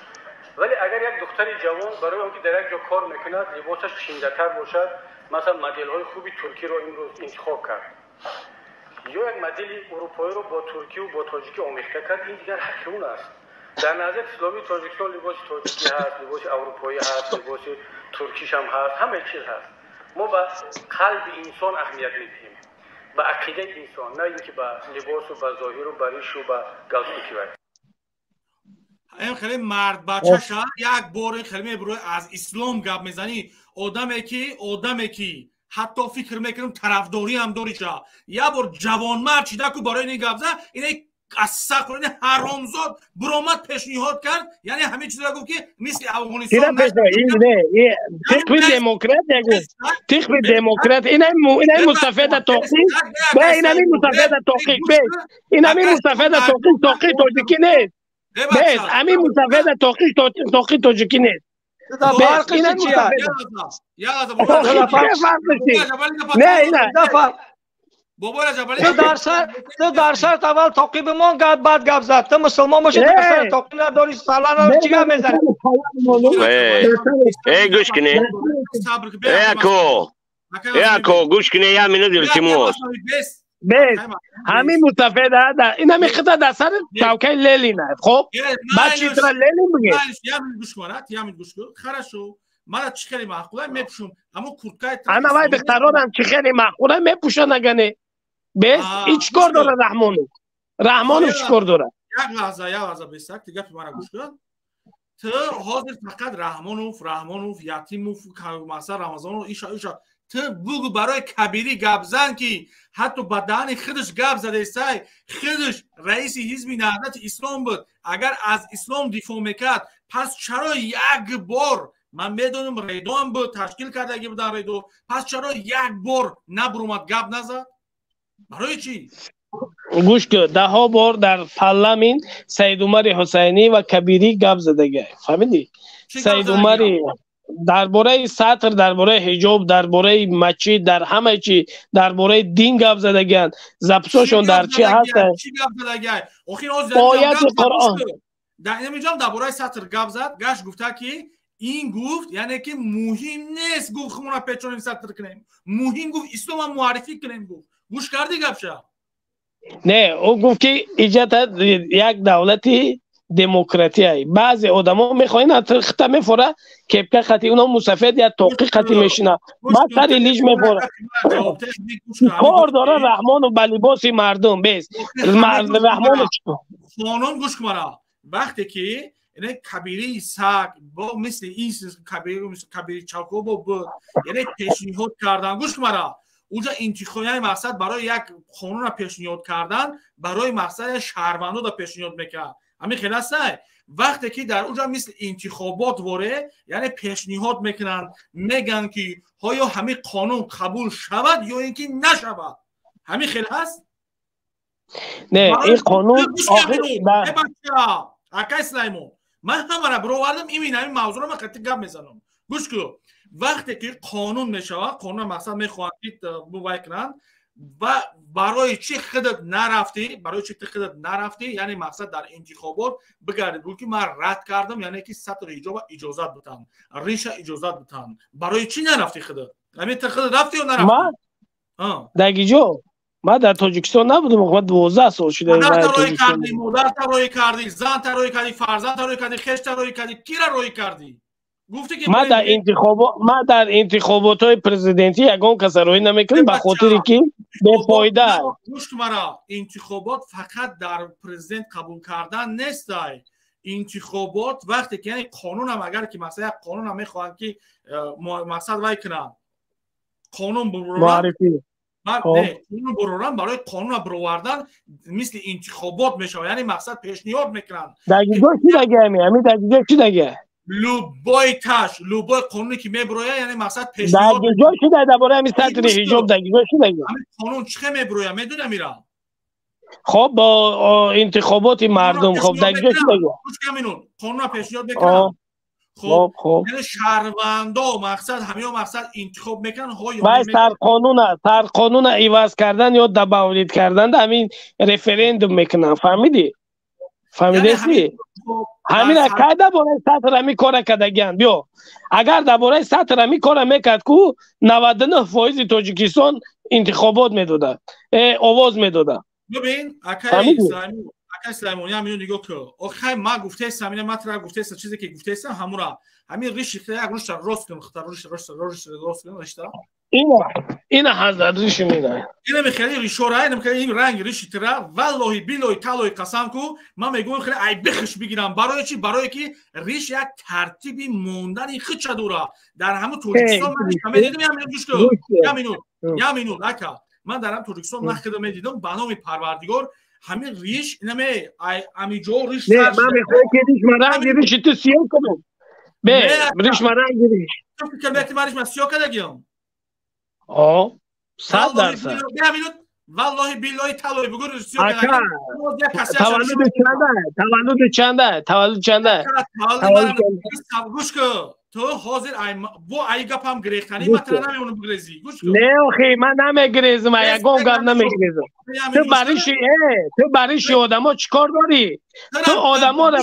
ولی اگر یک دختر جوان برای اون که در یک جا کار میکند لباسش پوشیده‌تر باشد، مثلا مدل های خوبی ترکی رو امروز انتخاب کرد یا یک مدل اروپایی رو با ترکی و با تاجیکی آمیخته کرد، این دیگر حق اون است. در نهضت اسلامی تاجیکستان لباس تاجیکی هست، لباس اروپایی هست، لباس ترکیش هم هست، همه چیز هست. ما به قلب انسان اهمیت میدیم، به عقیده انسان، نه اینکه به لباس و به ظاهر و به ریش و به گلسوکی وای. این خیلی مرد بچه شد یک بار خیلی برای از اسلام گپ میزنی، آدمی که حتی فکر میکنم طرفداری هم داری شد، یا بار جوان مرد چیده که برای این گپ زد، اینه از سقر این حرامزاد برآمد پیشنهاد کرد، یعنی همه چیز را گفت که مثل افغانستان نه تخبی دموکرات تخبی دموکرات این مستفید توقیق به این همین مستفید توقیق به این همین مستفید توقیق تاجیکی نیست، به همین مستفید توقیق تاجیکی نیست. فرقش چیه؟ نه اینا تو در سر اول توقیب ما بعد گپ زد. تو مسلمان باشی تو سر توقیب نداری، سالانه رو چیکار میزنی؟ گوش کنی یاکو گوش کنی یا منو دلتیموس بس همین مستفید هست، این همین خطا در سر چوکه لیلینه. خب بعد چی ترا لیلین بگه یا من گوش کنات یا من گوش کن خرشو مرا چی خیلی معقوله میپوشم، اما کورتکای انا وای دخترانم چی خیلی معقوله میپوشن نگنه. بس هیچ کار داره رحمانو چی کار داره؟ یک لحظه بسک دیگه مرا گوش کن. تو حاضر فقط رحمانوف یتیموف مثلا رمضان ایشا تو بگو برای کبیری گپ زن که حتی بدن خودش گپ زده است، خودش رئیس حزب نهضت اسلام بود، اگر از اسلام دفاع میکرد پس چرا یک بار من میدونم ریدو هم بود تشکیل کرده اگه بودن ریدو، پس چرا یک بار نبرومد گپ نزد؟ برای چی؟ گوش که 10 بار در پارلمان سید عمر حسینی و کبیری گپ زدگی، فهمیدی؟ سید عمر درباره سطر، درباره حجاب، درباره مچی، در همه چی، درباره دین گپ زدگی، زبطشون در چی هست؟ چی گپ زدگی؟ آیت قرآن در اینجا درباره سطر گپ زد، گاش گفته که این گفت یعنی که مهم نیست گفت خمونا پیچون سطر کنیم، مهم گفت اسلام هم معرفی کنیم. گفت گوش کردی گپشا؟ نه او گفت که ایجاد یک دولتی دموکراتی ای بعضی آدما میخواین خط میفوره که خطی اونا مسافد یا توقیق خطی میشینه بعد سر لیج میفوره کار داره رحمان و بلیباسی مردم بس رحمان خانم گوش کن وقتی که یعنی کبیری سگ با مثل این کبیری چاکو بود یعنی پیشنهاد کردن. گوش کن اونجا انتخابی مقصد برای یک قانون پیشنهاد کردن برای مقصد شهروندان دا پیشنهاد میکرد. همین خیلی است. وقتی که در اونجا مثل انتخابات وره یعنی پیشنهاد میکنن میگن که آیا همین قانون قبول شود یا اینکه نشود. همین خیلی هست. نه این قانون آقای سلیمان من همه را برآوردم این موضوع رو من خطی گپ میزنم. گوش کن وقتی که قانون میشود قانون مقصد میخواهد بوای کنن و برای چی خودت نرفتی یعنی مقصد در انتخابات بگردید بگو که من رد کردم یعنی که سطر حجاب اجازت بتن ریشه اجازت بتن برای چی نرفتی خودت؟ همین تا خودت رفتی یا نرفتی؟ من در تاجیکستان نبودم. من 12 سال شده مادر ترایی کردی، مادر ترایی کردی، زن ترایی کردی، فرزند ترایی کردی، خش ترایی کردی، کی را روی کردی؟ گفتی که من در انتخابات های پرزیدنتی یگان کس روی نمیکنم به خاطر که بی‌فایده. گوش کن مرا انتخابات فقط در پرزیدنت قبول کردن نیست. انتخابات وقتی که یعنی قانون هم اگر که مثلا قانون هم میخوان که مقصد وای کنن قانون معرفی قانون برورن برای قانون برآوردن مثل انتخابات میشه یعنی مقصد پیشنهاد میکنن. دقیقاً چی دیگه همین دقیقاً چی دیگه لوبای تاش لوبای قانونی که میبرویا یعنی مقصد در پیشنهاد گجا شده درباره همین سطر حجاب در گجا شده همین قانون چه میبرویا میدونم میرم خب با انتخابات مردم خب در گجا شده گوش کمینون قانون پیشنهاد میکنم خب یعنی شهروندا مقصد همه مقصد انتخاب میکنن وای سر قانون عوض کردن یا دباورید کردن همین رفرندوم میکنن فهمیدی فهمیدی همین که درباره سطر همی کار کردگیان بیا اگر درباره سطر همی کار میکرد کو 99% تاجیکستان انتخابات میداده آواز میداده ببین اکای اسلامی هم اینو نگاه که آخه ما گفته است همین مطلب گفته است چیزی که گفته است همورا همین ریش یک روش راست کنم خطر روش راست کنم رشته اینا حضرت ریش میدن اینا میخوای ریشورا اینا میخوای این رنگ ریش ترا والله بالله تعالی قسم کو من میگم خیلی ای بخش بگیرم برای چی برای که ریش یک ترتیبی موندن خچ دورا در همه تاجیکستان من میدیدم همین گوش کو یا مینون اکا من در هم تاجیکستان نخدم میدیدم به نام پروردگار همین ریش اینم امی جو ریش نه من میخوام که ریش مرنگ ریش تو سیاه کنم به ریش مرنگ ریش تو فکر میکنی من ریش سیاه کردم 100% والله بالله تعالی بگو ریش سیاه کردم تولد چنده گوش کو تو حاضر با ای گپم گریختنی مثلا نمیونم بگریزی گوش کن نه اخی من نمیگریزم یگام گپ نمیگریزم تو برایش آدما چیکار داری تو آدما را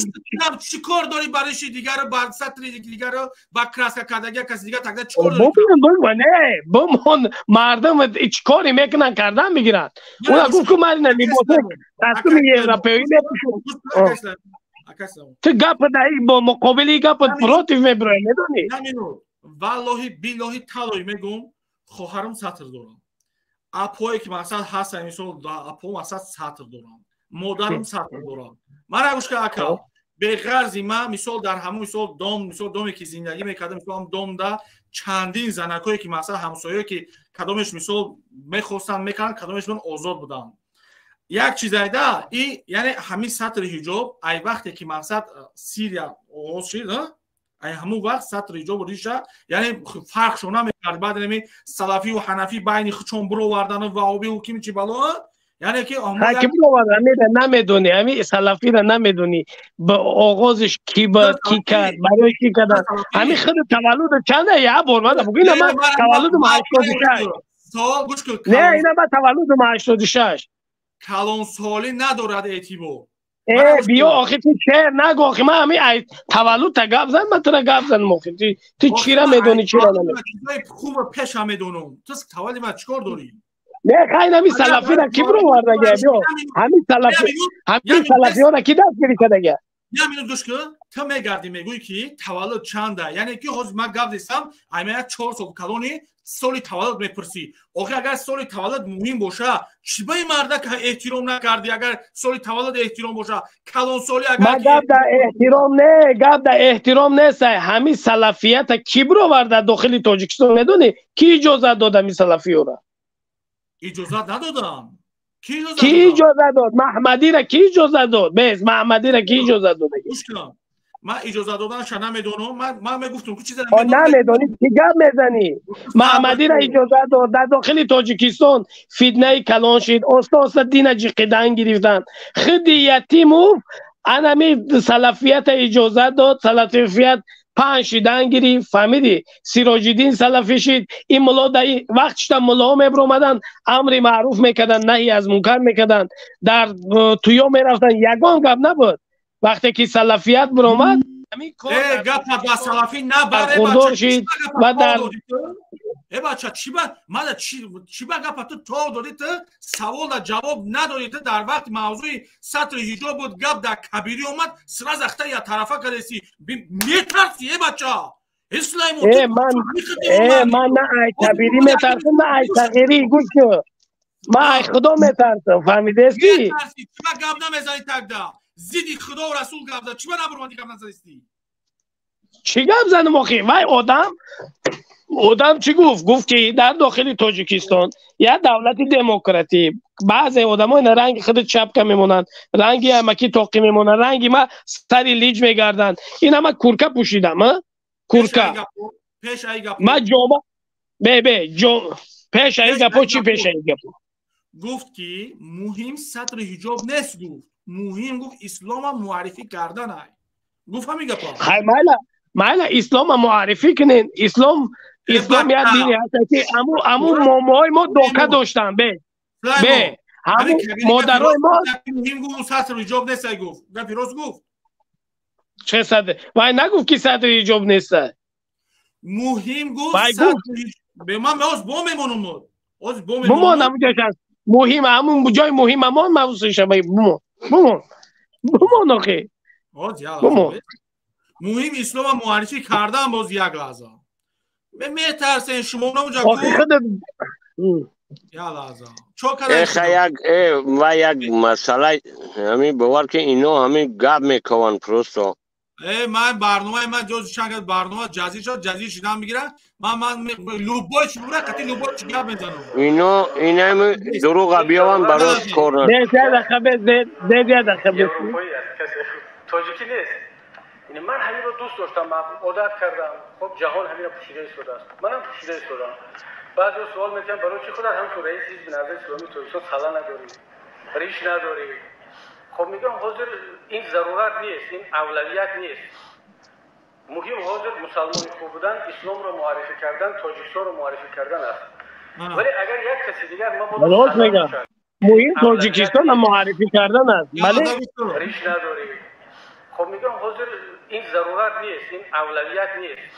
چیکار داری برایش دیگر رو بر سطر دیگر رو با کراس کردگی کسی دیگر تکده چیکار داری نه بمون مردم چیکاری میکنن کردن میگیرن اون گفت که من نمیگم دستم اروپایی نمیشه تو گپ دایی با مقابلی گپ پروتیو میبره میدونی نمینو والله بالله تعالی میگم خواهرم سطر دارم اپوی که مثلا هست مثلا اپو مثلا سطر دارم مادرم سطر دارم من اگوش که اکا به غرض ما مثال در همون مثال دومی که زندگی میکردم مثلا دوم دا چندین زنکایی که مثلا همسایه‌ای که کدامش مثال میخواستن میکنن کدامش من آزاد بودن یک چیز ایده ای یعنی همین سطر حجاب ای وقتی که مقصد سیریا آغاز شد ای همون وقت سطر حجاب ریشه یعنی فرق شو نمیکرد بعد نمی سلفی و حنفی بین چون برو وردن و آبی و کی چی بالا یعنی که کی برو وردن نمیدونی همین سلفی را نمیدونی با آغازش کی با کی کرد برای کی کردن همین خود تولد چنده یا برمد بگین من تولد 86 سوال گوش کن نه اینا من تولد 86 کلان سالی ندارد اعتبار بیا آخه تو چه نگو آخه من همین تولد تا گپ زن من تو را گپ زن موخی تو چی را میدونی چی را نمیدونی چیزای خوب پیش هم میدونم تو تولد من چیکار داری نه خیلی همین سلفی را کی برو وردگه بیا همین سلفی ها را کی دست گیری کردگه یا مینو دوش که تو میگردی میگویی که تولد چنده یعنی که حاضر من گپ دیستم ایمه 4 سال کلونی سالی تولد میپرسی آخه اگر سالی تولد مهم باشه چی به مرده که احترام نکردی اگر سالی تولد احترام باشه کلان سالی اگر من گپ در احترام نه گپ در احترام نیست همین سلفیت کی برو ورده داخل تاجیکستان میدونی کی اجازه داد همین سلفی را اجازه ندادم کی اجازه داد محمدی را کی اجازه داد بس محمدی را کی اجازه داد من اجازه دادنش نمیدونم من میگفتم که چیزی نمیدونی چی گپ میزنی محمدی را اجازه داد در داخل تاجیکستان فتنه کلان شد استاد دین جقیدن گرفتن خود یتیم انمی سلفیت اجازه داد سلفیت 5 شدن گرفت فهمیدی سراج الدین سلفی شد این ملا در وقتش تا ملا میبرومدن امر معروف میکردن نهی از منکر میکردن در تویا میرفتن یگان گپ نبود وقتی که سلفیت برومد همین کار گپ با سلفی نبره بچه و در بچه چی با گپ تو داری تو سوال جواب نداری تو در وقت موضوع سطر حجاب بود گپ در کبیری اومد سر زخته یا طرفه کدیسی میترسی بچه اسلامی من نه ای کبیری میترسم نه ای صغیری گوش کن من ای خدا میترسم فهمیده استی چی با گپ نمیزنی تکده زیدی خدا و رسول گپ زد چی با نبروندی گپ نزدیستی چی گپ زنم آخی وای آدم چی گفت که در داخل تاجیکستان یا دولت دموکراتی بعضی آدم‌ها این رنگ خود چپکه میمونن، رنگی امکی توقی میمونن، رنگی ما سری لیج میگردن. این همه کورکا پوشیدم ها کورکا ما جوما پیش ای گپو چی پیش ای گپو گفت که مهم سطر حجاب نیست، گفت مهم گفت اسلام معرفی کردن ای گفت همین گپا خیلی مالا اسلام معرفی کنین. اسلام یا دینی هست که امو مامای ما دوکه داشتن به همون مادرای ما مهم گفت سطر حجاب نیست ای گفت گفت راست گفت چه سطر وای نگفت که سطر حجاب نیست مهم گفت سطر به من باز بو میمونم باز بو میمونم مهم همون جای مهم امان موضوع شبای بمون آخه مهم اسلام معرفی کردن باز یک لحظه میترسین شما اونجا و یک مسئله همین باور که اینا همین گپ میکوان پروستو من برنامه من جز چند برنامه جزی شد جزی شدم میگیرن من لوبای چی بوده قطعی لوبای چی گپ میزنم اینا دروغ بیاون براش کار تاجیکی نیست. یعنی من همین رو دوست داشتم، من عادت کردم. خب جهان همین رو پوشیده شده است، منم پوشیده شدم. بعضی سوال میکنن برای چی خودت هم تو رئیس حزب نظر اسلامی تویسو سلا نداری، ریش نداری. خب میگم حاضر این ضرورت نیست، این اولویت نیست. مهم حاضر مسلمان خوب بودن، اسلام رو معرفی کردن، تاجیکستان رو معرفی کردن است. ولی اگر یک کسی دیگر ما باید میگم مهم تاجیکستان رو معرفی کردن است، ولی ریش نداری. خب میگم حاضر این ضرورت نیست، این اولویت نیست.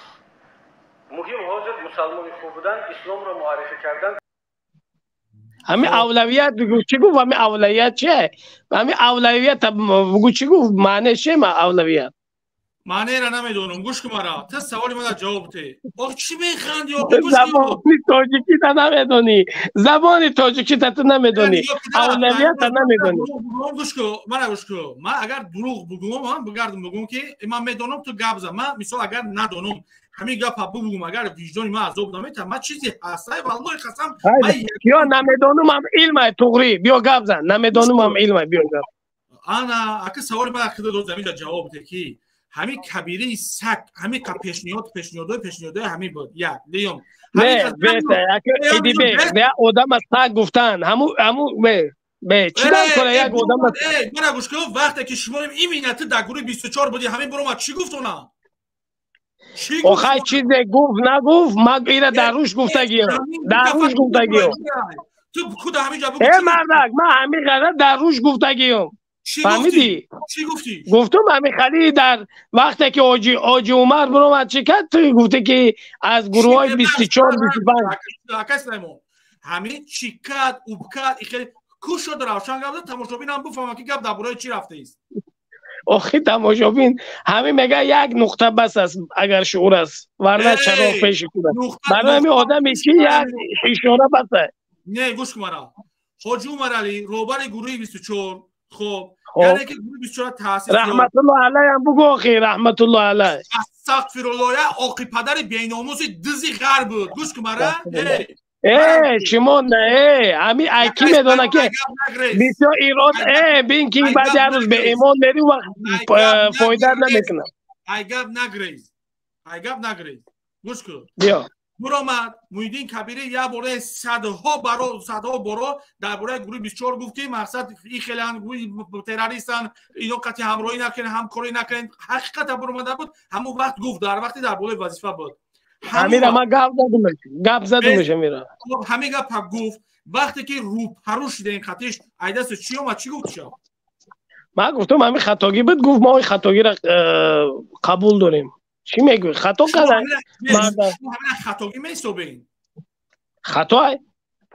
مهم حاضر مسلمان خوب بودن، اسلام رو معرفی کردن. همین اولویت بگو چی گفت؟ همین اولویت چیه؟ همین اولویت بگو چی گفت؟ معنی چیه اولویت؟ معنی را نمیدونم. گوش کن مرا، تا سوالی من جواب ده. آخه چی میخندی؟ زبانی تاجیکی تا نمیدونی، زبانی تاجیکی تا نمیدونی، اولویت تا نمیدونی. گوش کن مرا، گوش کن. من اگر دروغ بگم من بگم که من میدونم تو گپ زن. من مثلا اگر ندونم همین گپ بگم، اگر وجدان من عذاب نمیده، من چیزی هست والله قسم یا نمیدونم هم علم توغری بیا گپ زن، نمیدونم هم علم بیا گپ. انا اگه سوال من خود دو زمین جواب ده کی همین کبیره سگ همین که پیشنهاد همین بود یک دیوم نه بهتره اگه ایدی به آدم سگ گفتن همون به چی دارم کنه یک آدم من گوش کن وقتی که شما این مینت در گروه 24 بودی همین برو ما چی گفت اونا آخه چیز گفت نگفت ما اینا در روش گفتگیم تو خود همین جا بگو مردک من همین قرار در روش گفتگیم فهمیدی؟ چی گفتی؟ گفتم همین خیلی در وقتی که آجی عمر برام چی کرد توی گفته که از گروه های 24 25 همین چی کرد او کرد خیلی کوش شد روشن گفت تماشابین هم بفهمم که گپ درباره چی رفته است. آخه تماشابین همین میگه یک نقطه بس است اگر شعور است ورنه چراغ پیش کنه برای همین آدمی که یک اشاره بس نه گوش کن مرا حاجی عمر علی روبر گروه 24 خب یعنی که گروه 24 تاسیس رحمت الله علیه هم بگو آخی رحمت الله علیه استغفر الله آقی پدر بیناموس دزی غر بود گوش کن مرا شما نه همین اکی میدونه که بسیار ایران بین که بعد هر روز به ایمان میری و فایده نمیکنه ای گپ نگریز گوش کن بیا برآمد محیدین کبیره یه باره صدها برو درباره گروه 24 گفت که مقصد این خیلی گروه تروریستن اینا قطعی همراهی نکنن همکاری نکنن حقیقت برآمده بود همون وقت گفت در وقتی درباره وظیفه بود همین ما گپ زدمش میره همین گپ گفت وقتی که رو پرو شده این خطش ایداس چی اومد چی گفت شو من گفتم همین خطاگی بود گفت ما این خطاگی را قبول داریم چی میگوی خطا کردن همین خطاگی میسوبین خطا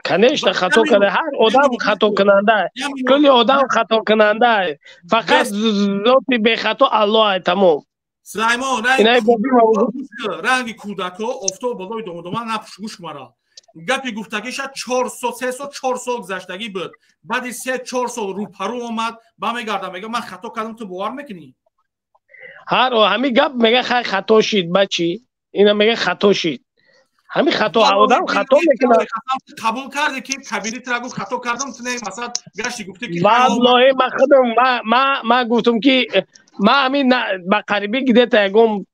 کنشت خطا کرده هر آدم خطا کننده کلی آدم خطا کننده فقط ذاتی به خطا الله تمام سلیمان رنگ کودکا افتاد بالای دمدمان نپوش گوش مرا گپی گفتگی شد 4 سال گذشتگی بود بعد 3-4 سال رو پرو آمد با میگردم میگه من خطا کردم تو باور میکنی همین گپ میگه خطا شید بچی اینا میگه خطا شید همین خطا آدم خطا میکنه. قبول کرده که کبیری ترا خطا کردم تو نه مثلا گشتی گفته که والله ما خودم ما گفتم که ما همین با قریبی گیده یگم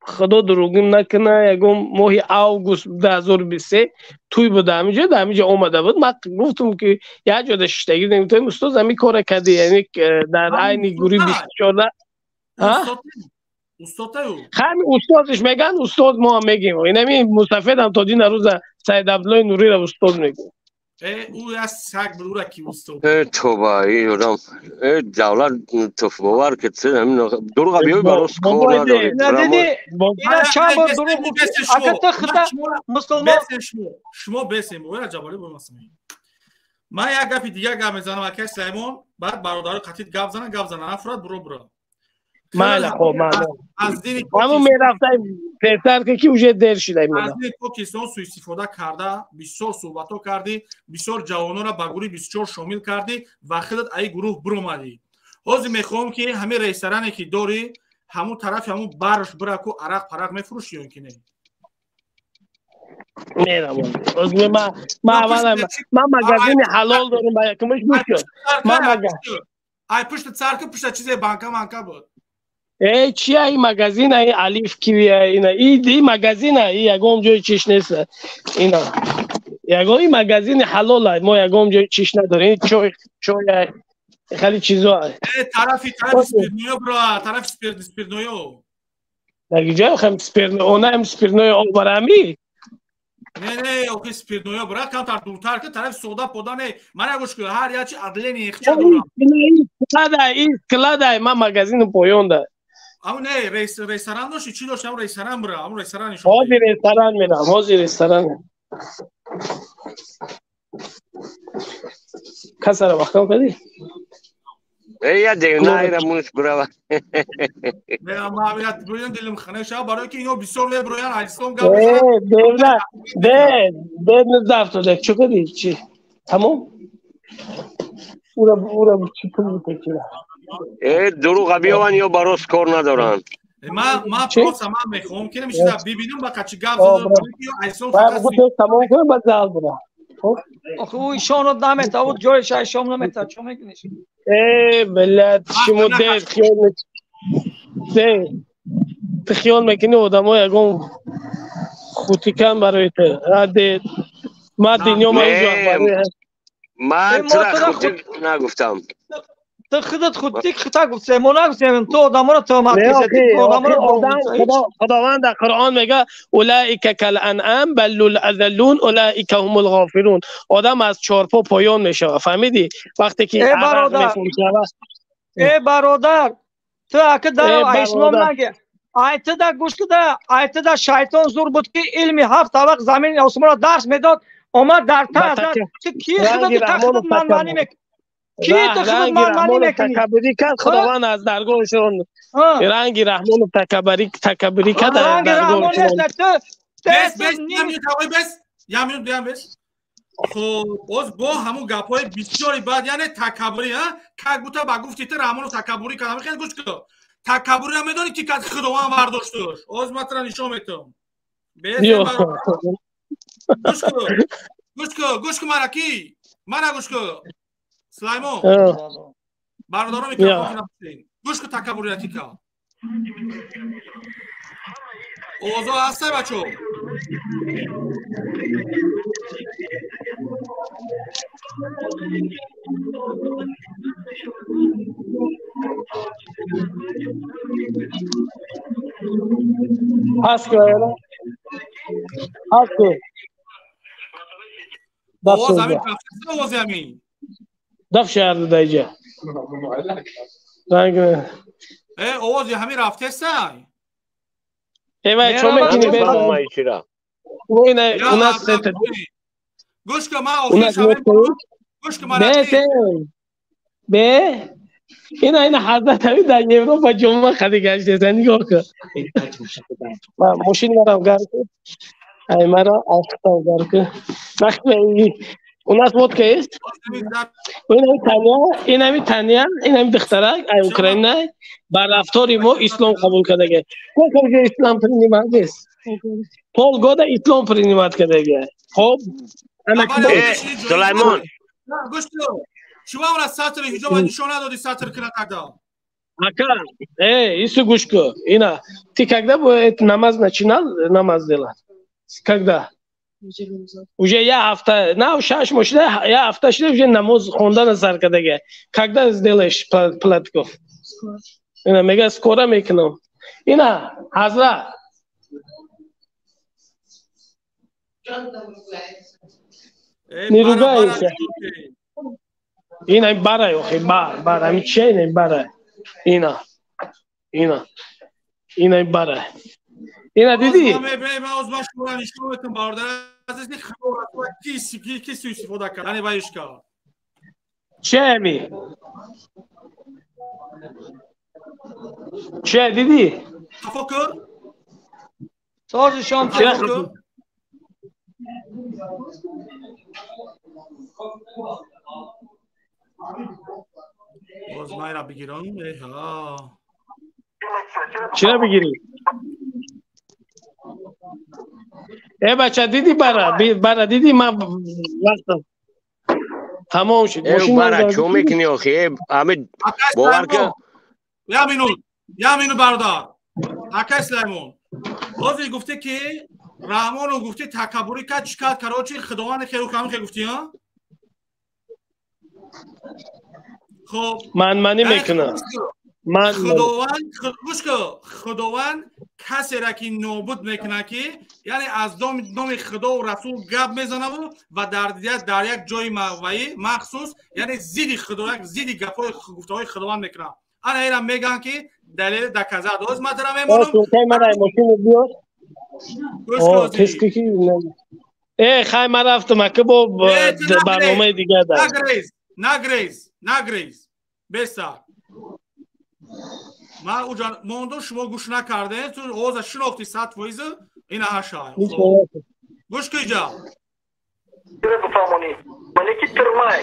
خدا دروغیم نکنه یگم ماه اوگوست 2023 توی بود همینجا اومده بود. ما گفتم که یه جا داشتگی نمیتونیم استاد همین کار کردی یعنی در عین گروه 24 همین استادش میگن استاد ما هم میگیم اینمی مستفید هم تا دین روز سید عبدالله نوری را استاد میگیم او از سگ بود او را کی استاد توبه این آدم دولت تفباور که چه همین دروغ بیایی براست کار نداری اینا چند بار دروغ اگر تو خدا مسلمان شما بسیم او را جبالی بماسیم ما یک گفی دیگه گفت میزنم اکش سلیمان بعد برادر قطید گفت زنن افراد برو ماله خب ماله همون میرفتیم پسر که اوجه دیر شده از این پاکستان سوء استفاده کرده بسیار صحبت ها کردی بسیار جوانان را به گروه 24 شامل کردی و خودت ای گروه برآمدی حاضر میخوام که همه رستورانی که داری همون طرف همون برش برکو عرق پرق میفروشی یا اینکه نه میرم ما مگزین حلال دارم با یکمش میشد ما مگزین ای پشت سرکه پشت چیز بانکا بود ای چی ای مگزین ای الف کیوی اینا ای مگزین ای یگم جای چیش نیست اینا یگم این مگزین حلال ما یگم جای چیش نداره چای خیلی چیزا طرف سپیرنویو برا طرف سپیرنویو در جای خم سپیرنویو اون هم سپیرنویو آبرامی نه اوکی سپیرنویو برا کم تر دورتر که طرف سودا پودا نه من گوش که هر یا چی عدل نه خچا دورم این کلادا ما مگزین پویوندا اما نه رستوران داشتی چی داشت؟ اما رستوران برا اما رستوران شما حاضر رستوران میرم حاضر رستوران کسر وقتا کدی؟ یا دیونه ایرمونش برا نه ما باید برویان دلم خانه شما برای که اینو بسیار لی برویان عیسلام گفت دیونه نزدفت داد چو کدی؟ چی؟ تمام؟ اورا چی کنی تکیره؟ دروغ بیاون یا براست کار ندارن ما پروسا ما میخوام که نمیشه ببینم با کچی گپ زدم یا عیسلام فقط تمام کنم بعد زال برا آخه او ایشانو نمیت او جایش ایشام نمیت چون میگنیش بلد شما دید خیال میکنی آدم یکم خوتی کم برای تو ما دنیا ما اینجا من چرا خوتی نگفتم تو خودت خودت خطا گفتی ما نگفتیم تو آدما رو تو مارکتی خداوند در قرآن میگه اولئک کالانعام بل الاذلون اولئک هم الغافلون آدم از چارپا پایان میشه فهمیدی وقتی که ای برادر تو اگه در اسلام نگه آیت در گوش کده آیت در شیطان زور بود که علمی 7 طبق زمین آسمان را درس میداد اومد در ته چه کی خودت تخت منمانی میکنه کی تو خود منمانی میکنی تکبری کرد خداوند از درگاهشون رنگی رحمان و تکبری کرد در درگاهشون بس یا میون بیام بس خب باز با همون گپای بسیاری بعد یعنی تکبری ها که گفت با گفتی تو رحمان و تکبری کردم خیلی گوش کن تکبری هم میدونی که کد خداوند برداشتش از مثلا نشون میدم گوش کن مرکی من گوش کن سلیمان برادران میکروفون نپسین گوش کن تکبریتی که اوضاع هسته بچو هست که ایلا هست که اوضاع زمین رفته اوضاع زمین دف شهر دایجا رنگ اوضاع همین رفته سای ایوه چون میکنی بیدم اونا ست گوش که ما آفیس همین گوش که ما به اینا حضرت همی در اروپا جمعه خدی گشته زن نگاه کن ماشین مرم گرد ای مرا آفتاب گرد کن وقتی اونا بود که است این همی تنیا این همی دخترک ای اوکراین نه بر رفتاری ما اسلام قبول کرده که کجا اسلام تنی مانده است полгода ислом принимать кардага. Хоб. Сулаймон. گوش کن. شما را سطر حجاب نشون ندادی سطر کرده. Ака, Ису Гушко, Ина, ты когда будет намаз начинал, намаз делать? Когда? Уже я авто, на шаш мошда, я авто шли уже намаз хонда на заркадага. Когда сделаешь платков? Ина, мега скоро мекну. Ина, Азра. Не ругайся. Ина, барай, охи, бар, амичей не барай. اینا بره اینا دیدی من از شما نشونتون باردار از این خبر کی استفاده کرد یعنی بایش کرد چه می چه دیدی تفکر سازشان تفکر باز مایرا بگیرم چرا بگیری؟ بچه دیدی برا دیدی من وقتا تمام شد برا چون میکنی آخی همه باور که یا مینو بردار اکای سلیمون بازی گفته که رحمانو گفته تکبری که چیکار کراچی خداوند خیلی کمی گفتی ها خب من نمیکنم من خداوند کسی را که نابود میکنه که یعنی از نام خدا و رسول گپ میزنه و در یک جای موقعی مخصوص یعنی زیدی خدا زیدی گپای گفته های خداوند میکنه انا اینا میگن که دلیل دکزه دوز من دارم میمونم خیلی من رفتم که با برنامه دیگه دارم نگریز بسر من اونجا موندو شما گوش نکرده تو اوزا شناختی سطح ویزه این هاشای گوش که جا بفهمونی ملکی ترمای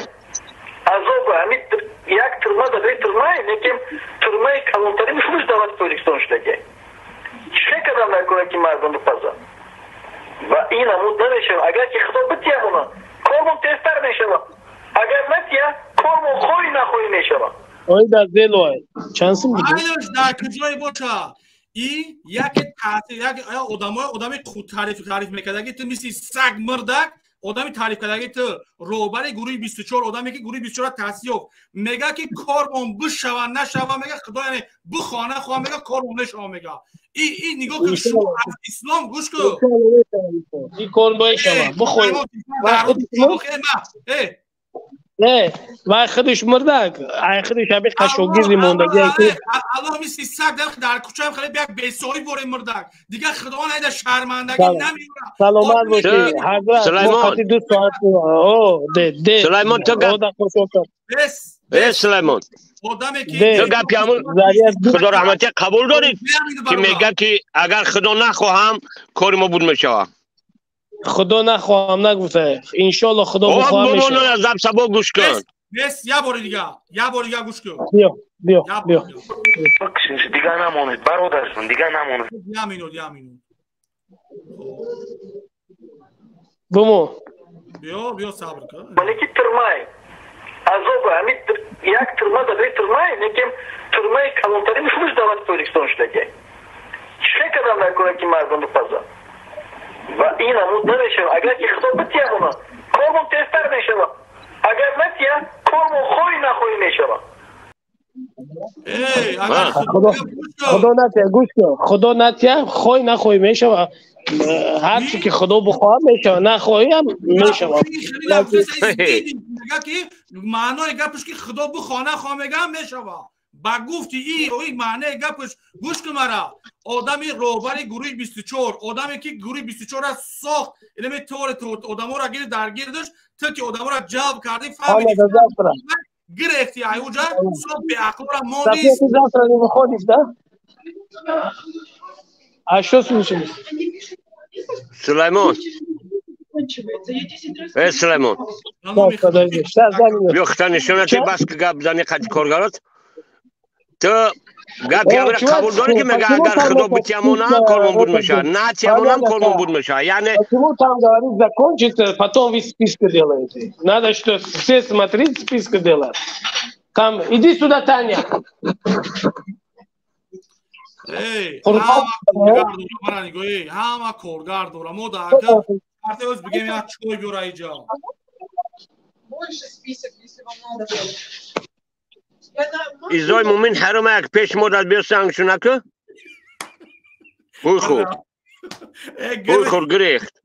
ازو همین یک ترما داری ترمای نکیم ترمای کلانتری میشونش دولت پروژکسون شده چه کدام نکنه که مردم بپزن و این همون نمیشه اگر که خدا بتیمونه کارمون تستر میشه اگر نتیه کارمون خوی نخوی میشه اوی در دلوی چانسیم بگیر اینش در کجای باشه این یک تحصیل یک آدمی خود تعریف میکرده تو مثل سگ مردک آدمی تعریف کرده تو روبر گروه 24 آدمی که گروه 24 تحصیل میگه که کارمون بشوه نشوه میگه خدا یعنی بخوانه خواه میگه کارمون نشوه میگه این نگاه که شما از اسلام گوش کن این کار باید شوه بخواه و خودش مردک خودش همه قشوگیری موندگی الله مثل سگ در کوچه هم خیلی بیک بیسایی بوره مردک دیگه خدا نیده شرمندگی نمیوره سلامت باشی حضرت سلیمان 2 ساعت سلیمان تو گپ سلیمان تو گپی همون خدا رحمتی قبول دارید که میگه که اگر خدا نخواهم کار ما بود میشه خدا نخواهم نگفته انشالله خدا بخواهم میشه بابا از سبا گوش کن بس یه بار دیگه گوش کن بیا دیگه نمونید برادرشون دیگه نمونید یه مینود بمو بیا صبر کن ملکی ترمای ازو همین یک ترما داری ترمای نکیم ترمای کلانتری میشونش دولت پروژکسون شده چه کدام نکنه که مردم بپزن و این همون نمیشه اگر که خدا بتیمونه کارمون تستر میشه اگر نتیه کارمون خوی نخوی میشه خدا نتیه گوش کن خدا نتیه خوی نخوی میشه هر چی که خدا بخواه میشه نخواهی هم میشه معنای گپش که خدا بخواه نخواه میگه هم میشه با گفتی این معنی گپش گوش که مرا آدمی روبر گروه 24 آدمی که گروه 24 را ساخت علم طور آدم را گیر درگیر داشت تا که آدم را جلب کردی فهمیدی گرفتی ایوجا صبح به عقل را موندی سلیمان سلیمان بیا خطا نشونه تی بس که گپ بزنی قد کارگرات تو گپی هم قبول داری که میگه اگر خدا بتیامونه کارمون بود میشه نه тиамона هم کارمون بود میشه يعني почему там говорит закончится потом вы списки делаете надо что все смотреть списки делать там иди сюда Таня ای همه کارگر داره ما درکه وقتی از بگیم یک چای بیاره اینجا ازای مومن حرام یک پیش مدت بیستن شونه که بوی خور گریخت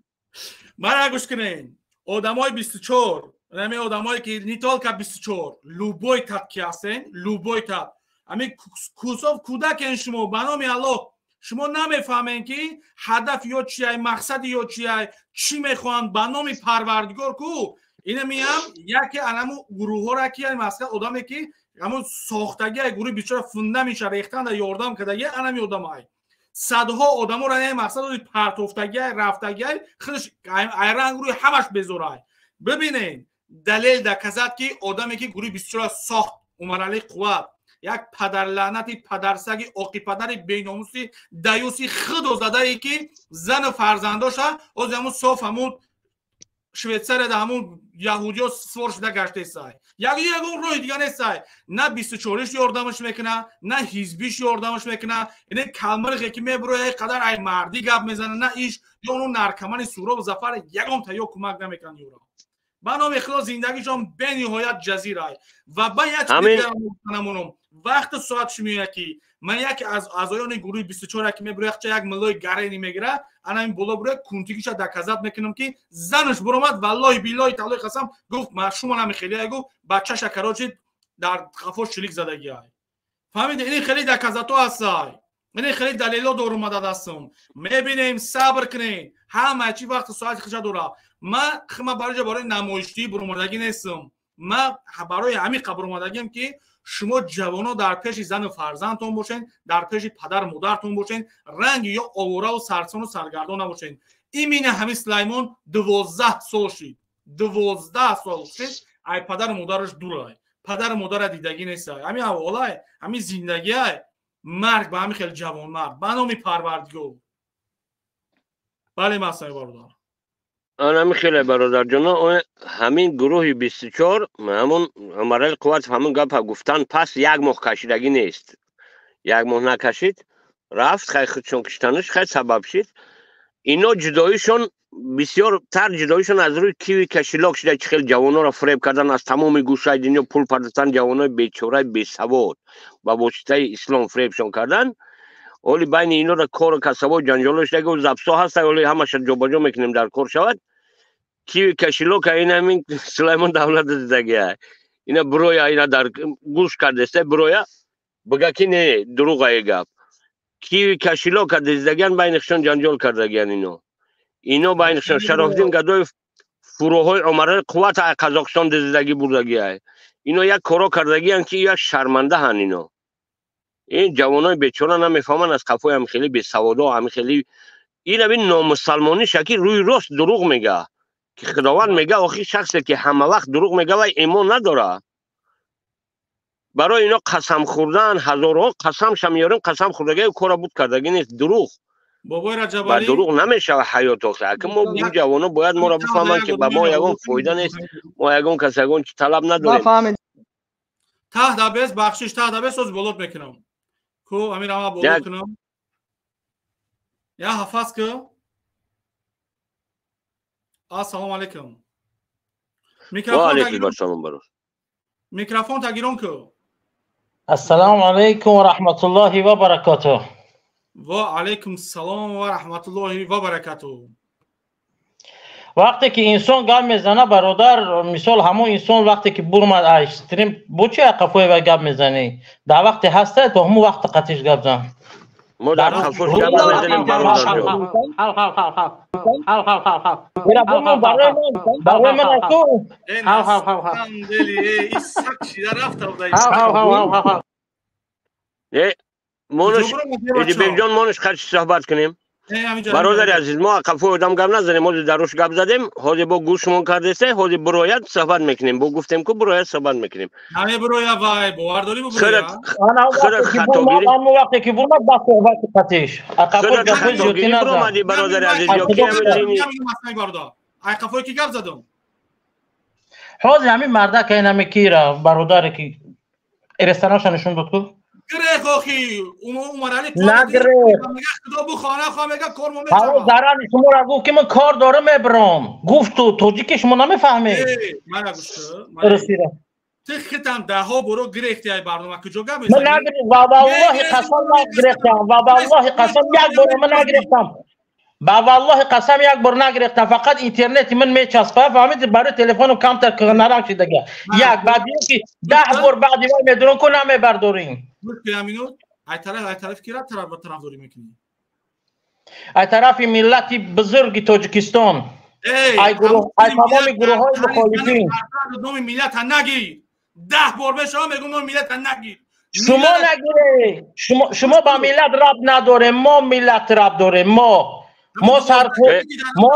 من گوش کنین آدم های 24 نمی آدم هایی که نیتال که 24 لوبوی تب که هستین لوبوی تب همین کوساف کودک شما بنامی الله شما نمیفهمین که هدف یا چیه مقصد یا چیه چی میخوان بنامی پروردگار کو اینه میام یکی انمو گروه ها را که مثلا آدمی که همون ساختگی گروه بیچاره فونده میشه ریختن در یاردم کده یه انمی آدم های صدها آدم ها را نه مقصد پرتوفتگی رفتگی خودش ایران گروه همش بزرای ببینین دلیل در کذات که آدمی که گروه بیچاره ساخت عمرالی قوت یک پدر لعنتی پدرسگی آقی پدر بیناموسی دیوسی خود زده ای که زن فرزنداش از همون صاف همون شویتسر ده همون یهودی ها سورش ده گشته سای یکون روی دیگه نیستای نه 24ش یاردمش میکنه نه حزبیش یاردمش میکنه اینه کلمر که میبروه قدر ای مردی گپ میزنه نه ایش یا اون نرکمان سورا و زفر یکم تا یا کمک نمیکنه یورا بنام اخلاص زندگیشون به نهایت جزیره و باید همین وقت ساعتش میگه که من یکی از اعضایان گروه 24 که میبره یک ملای گرینی میگیره انا این بالا بره کنتیگیش دکازات میکنم که زنش برآمد والله بالله تعالی قسم گفت ما شما نمیخیلی گفت بچه شکراچی در قفاش شلیک زدگی های فهمید این خیلی دکازاتو هستای این خیلی دلیلا دور اومده دستم میبینیم صبر کنین همه چی وقت ساعت خشا دوره من برای نمایشی برآمدگی نیستم من برای همین قبر اومدگیم که شما جوانا در پیش زن و فرزندتون باشین در پیش پدر مادرتون باشین رنگ یا آواره و سرسان و سرگردان نباشین این همین سلیمان 12 سال شد 12 سال شد ای پدر مادرش دوره پدر مادر دیدگی نیست همین اولای همین زندگی های مرگ به همین خیلی جوان مرد بنامی پروردگار بله مسئله برادر آنم خیلی برادر جان همین گروه 24 همون عمرال قوت همون گپ گفتن پس یک ماه کشیدگی نیست یک ماه نکشید رفت خیلی خودشون کشتنش خیلی سبب شد اینا جدایشون بسیار تر جدایشون از روی کیوی کشیلاک شده که خیلی جوانا را فریب کردن از تمام گوشه دنیا پول پرداختن جوانای بیچاره بیسواد و واسطه اسلام فریبشون کردن ولی بین اینا را کار و کسب و جنجالش دیگه و زبسا هست ولی همش جابجا میکنیم در کار شود کیوی کشیلاک این همین سلیمان دولت دیدگی اینا برویا اینا در گوش کرده است برویا بگه که نه دروغه گپ کیوی کشیلاک دیدگیان بینشون جنجال کردگیان اینا بینشون شرافدین گدای فروهای عمره قوت قزاقستان دیدگی بردگی اینا یک کارا کردگیان که یک شرمنده هن اینا این جوانای بیچاره نمیفهمن از قفای هم خیلی بیسوادا هم خیلی این ببین نامسلمانی شکی روی راست دروغ میگه که خداوند میگه آخی شخصی که همه وقت دروغ میگه و ایمان نداره برای اینا قسم خوردن هزارها قسم شمیارن قسم خوردگی کارا بود کردگی نیست دروغ بابای رجبالی دروغ نمیشه حیات آخه که ما این جوانا باید ما را بفهمن که به ما یگان فایده نیست ما یگان کسی یگان طلب نداریم ته دبس بخشش ته دبس از بولد میکنم کو امیر اما بولد کنم یا حفظ که السلام علیکم میکروفون تگیرون که السلام علیکم و رحمت الله و برکاته و علیکم السلام و رحمت الله و برکاته وقتی که انسان گپ میزنه برادر مثال همون انسان وقتی که برمد استریم بچه قفوی و گپ میزنی در وقت هسته تو همون وقت قطعش گپ زن ما در قفوش گپ میزنیم برادر مونش ایدی بیگ جان مونش خرچ صحبت کنیم برادر عزیز ما قفو آدم گپ نزنیم، ما دروش گپ زدیم، حاضر با گوشمون کردسته، حاضر برایت صحبت میکنیم، با گفتیم که برایت صحبت میکنیم. همه برایت وای باورداری برایت. خودت خطاگیری. اما وقتی که برم با صحبت قطعش. خودت خطاگیری برآمدی برادر عزیز یا کی همینی؟ ای قفوی کی گپ زدم؟ حاضر همین مرده که اینم کیرا برادر که ارستاناش نشون داد کو؟ گره خوخی عمر علی نگره خدا بو خانه خامگه کارمو میذارم زران شما را گفت که من کار دارم میبرم گفت تو توجیک شما نمیفهمی من نگوشته تو ختم ده ها برو گرفتی ای برنامه کجا گپ میزنی من نگرفتم و والله قسم نگرفتم و والله قسم یک بار من نگرفتم با والله قسم یک بار نگرفتم فقط اینترنت من میچسبه فهمید برای تلفن کامپیوتر نرم شده یک بعد که 10 بار بعد وای میدونم کو نمیبرداریم همینو ای طرف کی را طرفداری میکنی ای طرف ملت بزرگ تاجیکستان ای تمام گروه های مخالفین نام ملت نگیر 10 بار به شما میگم نام ملت نگیر شما نگیره شما با ملت رب نداره ما ملت رب داره ما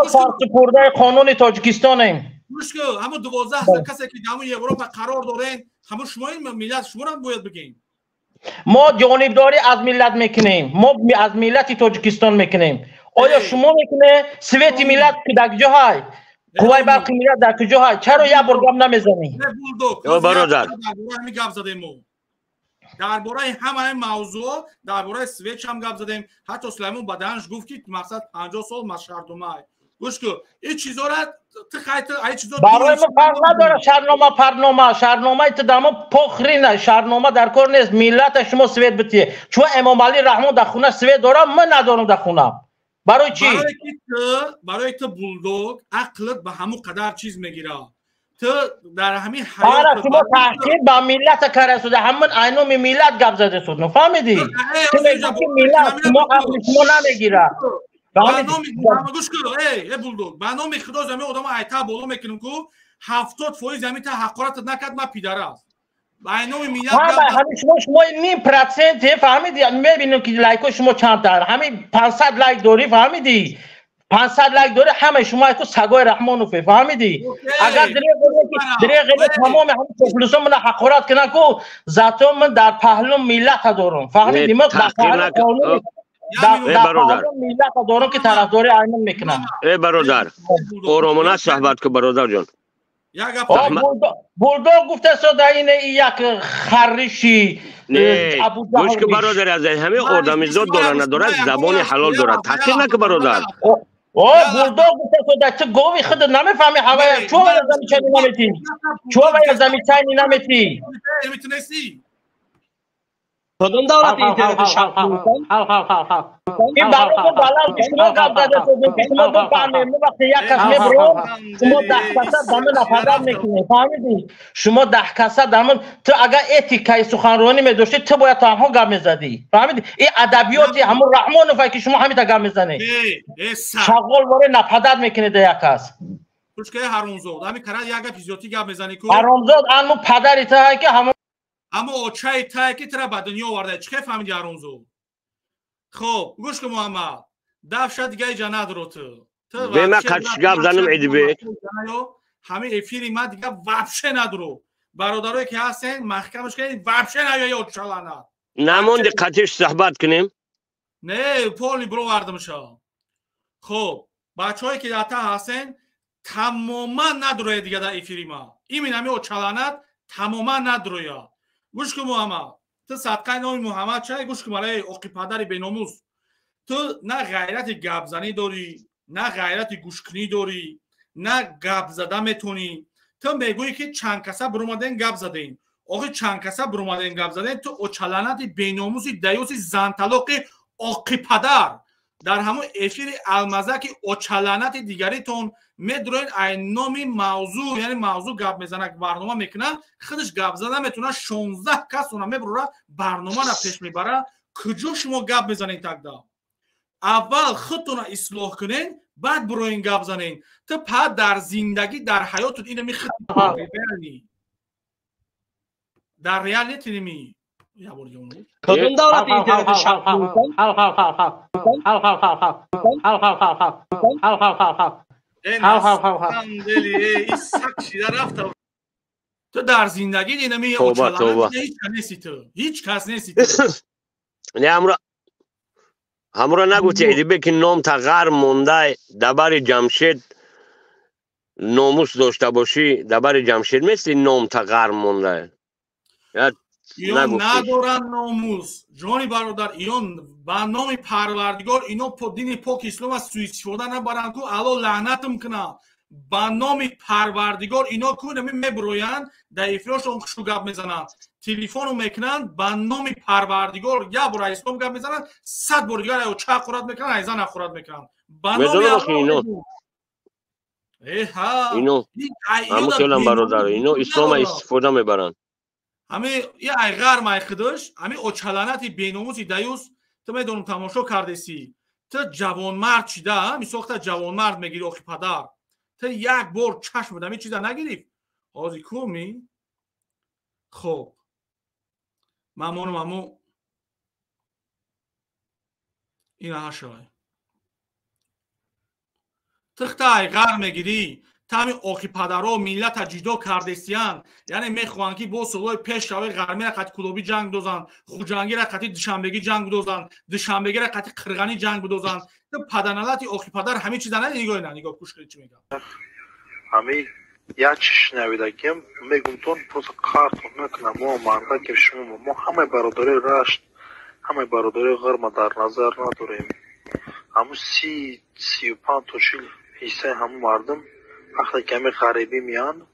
سرسپرده قانون تاجیکستانیم مشکل همون 12 کسی که در اروپا قرار دارن همون شما این ملت شما را باید بگین ما جانبداری از ملت میکنیم ما از ملت تاجیکستان میکنیم آیا شما میکنه سویت ملت که در کجا های قوای برق ملت در کجا های چرا یک بار گپ نمیزنی برادر درباره همه موضوع درباره سویچ هم گپ زدیم حتی سلیمان بدنش گفت که مقصد 50 سال مشردومه گوش کو این چیزا را تو خیلی این چیزا برای ما فرق نداره شهرنامه تو دما پخری نه شهرنامه در کار نیست ملت شما سویت بتیه چون امام علی رحمان در خونه سویت دارم من ندارم در خونه برای چی برای تو بولدوگ عقلت به همون قدر چیز میگیره تو در همین حیات شما تحقیر با ملت کار شده همون اینو ملت گپ زده شد نفهمیدی تو میگی ملت شما عقل شما نمیگیره گوش کن ای بولدوگ برنامه خدا زمین آدم ایتا بالا میکنم که 70% زمین تا حقارت نکرد ما پیدره است برنامه ملت شما نیم پرسنت فهمیدی میبینم که لایک شما چند تا همین 500 لایک داری فهمیدی 500 لایک داره همه شما کو سگای رحمانو فهمیدی اگر دریغ تمام همین پاپولاسیون من حقارت کنه کو ذاتو من در پهلو ملت دارم فهمیدی من در پهلو ملت دارم که طرفداری ایمن میکنم ای برادر آرامانه صحبت که برادر جان بولدوگ گفته شده این یک خرشی نه گوش که برادر از همه آدمیزاد داره نداره زبان حلال داره تحقیر نکه برادر بولدوگ گفته شده تو گوی خود نمیفهمی هوای چون زمیچانی نمیتی چون زمیچانی نمیتی کدوم دولت اینترنت شرط این برای بالا شما گپ زده شده شما بفهمید وقتی یک کس میبرم شما 10% دامن نفادر میکنی فهمیدی شما 10% دامن تو اگر اتیکای سخنرانی میداشتی تو باید تنها گپ میزدی فهمیدی این ادبیاتی همون رحمانوف که شما همین تا گپ میزنی شغل واره نفادر میکنی ده یک کس توش که حرومزاد همین کار یک فیزیوتی گپ میزنی کو حرومزاد اما پدری تا که همون اما اوچای تا که ترا به دنیا آورده چه فهمیدی حرومزاد خب گوش که محمد دفشت دیگه جا ندارو تو به من قدش گپ زنم عیدی بیت همه افیری ما دیگه وابشه ندارو برادرایی که هستن محکمش کنید وابشه نیایی اوچالانه نمون دقتش صحبت کنیم نه پولی برو وردمشه خب بچه‌هایی که داتا هستن تماما نداره دیگه در افیری ما این همه اوچالانه تماما نداره گوش که محمد تو صدقه نام محمد چه گوش که مالای اوقی پدری بیناموز تو نه غیرت گپ زنی داری نه غیرت گوشکنی داری نه گپ زدن میتونی تو میگویی که چند کسا برومدن گپ زدین آخه چند کسا برومدن گپ زدین تو اوچلانت بیناموزی دیوسی زنطلاق اوقی پدر در همون افیر المزه که اوچلانت دیگریتون میدروین این نامی موضوع یعنی موضوع گپ میزنه که برنامه میکنه خودش گپ زدن میتونه 16 کس اونم میبره برنامه را پیش میبره کجا شما گپ میزنین تکدا اول خودتون اصلاح کنین بعد بروین گپ زنین تو پا در زندگی در حیاتت اینو میخواد در ریالیتی نمی یا بار دیگه اونو کدوم دولت اینترنت شخصی این سکشی در رفت تو در زندگی دینمی اوچالانت هیچ کس نیستی تو هیچ کس نیستی تو نه همرا نگوتی ایدی که نام تا غر مونده دبر جمشید ناموس داشته باشی دبر جمشید مثل نام تا غر مونده ایون ندارن ناموس جانی برادر ایون با نام پروردگار اینو دین پاک اسلام از سوء استفاده نبرن کو الله لعنتم کنه با نام پروردگار اینا کو میبروین در افراشون شو گپ میزنن تلفنو میکنن با نام پروردگار یا برای اسلام گپ میزنن 100 بار دیگه چا خورد میکنن ایزان خورد میکنن با نام اینو همون کلام برادر اینو اسلام استفاده میبرن همه یه ایغر مایخدش همه اوچلانت بیناموسی دیوس تو میدونم تماشا کردیسی تو جوانمرد چیده میساخته جوانمرد میگیری آخی پدر تو یک بار چشم بدم این چیزا نگیری آزی کومی خب مامو این هاشای تخته ایغر میگیری تامی آخی پدرها ملت جدا کردستیان یعنی میخوان که با سالهای پیش روی غرمی را قطع کلوبی جنگ دوزن خوجنگی را قطع دوشنبگی جنگ دوزن دوشنبگی را قطع قرغنی جنگ بدوزن تو پدرنالت آخی پدر همه چیزا نه نگاه کوش کنید چی میگم همه یا چیش نویدگیم میگم تون پس کارتون نکنم ما مرده که شما ما همه برادری رشت همه برادری غرم در نظر نداریم همون 35 تا 40 حصه همون مردم وقتی کمی غریبی میان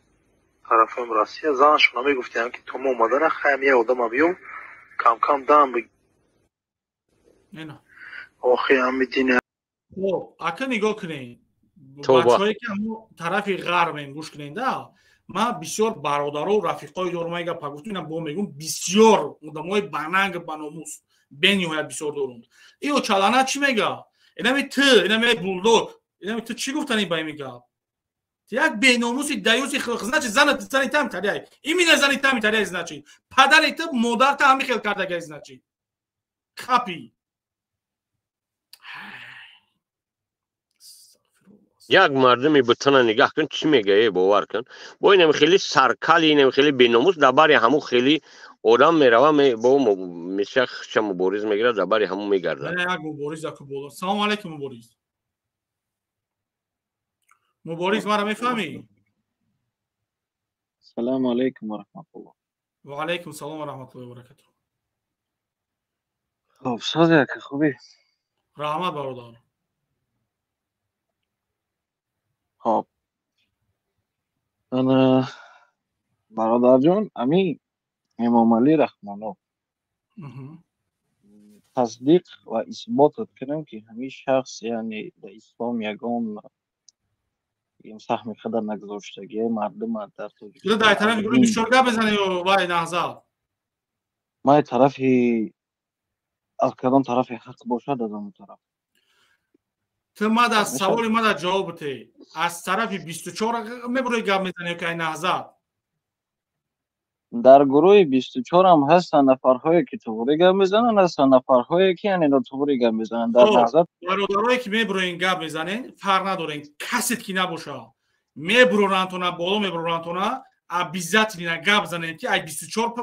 طرف هم راسیه زنشون همی گفتیم که تو اومدن خیلی یه آدم بیوم کم کم دم بگیم آخی همی دینه اکا نگاه کنین بچه هایی که همون طرف غرب این گوش کنین ده من بسیار برادر و رفیقای دارم اگه پاگوستو اینم با میگم بسیار آدم های بننگ بناموس بنیوید بسیار دارم ایو چلانه چی میگه؟ اینمی تو اینمی بولدوگ اینمی تو چی گفتنی بایی میگه؟ یک بیناموسی دیوسی خزنچ زنت زنی تام تریای این می نزنی تام تریای значи پدرت مادرت هم خیل کرده значи کپی یک مردمی بتونه نگاه کن چی میگه باور کن با اینم خیلی سرکل اینم خیلی بیناموس دبر همو خیلی آدم میروه با میشه چه مبارز میگیره دبر همو میگرده نه یک مبارز یک بالا سلام علیکم مبارز مبارز مرا میفهمی السلام علیکم و رحمت الله و علیکم السلام و رحمت الله و برکاته خب صادق خوبی رحمت برادر خب انا برادر جان امی امام علی رحمانو تصدیق و اثبات کنم که همین شخص یعنی در اسلام یگان این سهم خدا نگذاشتگی مردم در تو در طرف گروه بیشتر بزنی و وای نهضت ما طرفی از کدام طرف حق باشد از اون طرف تو ما در سوال ما در جواب تی از طرف 24 میبروی گپ میزنی که این نهضت در گروه 24 هم هستن نفرهایی که توری گپ میزنن هستن نفرهایی که یعنی توری گپ میزنن در نهضت برادرایی که میبروین گپ میزنن فرق نداره کسی که نباشه میبرونن تو نه بالا میبرونن تو نه ابیزت مینا گپ زنن که ای 24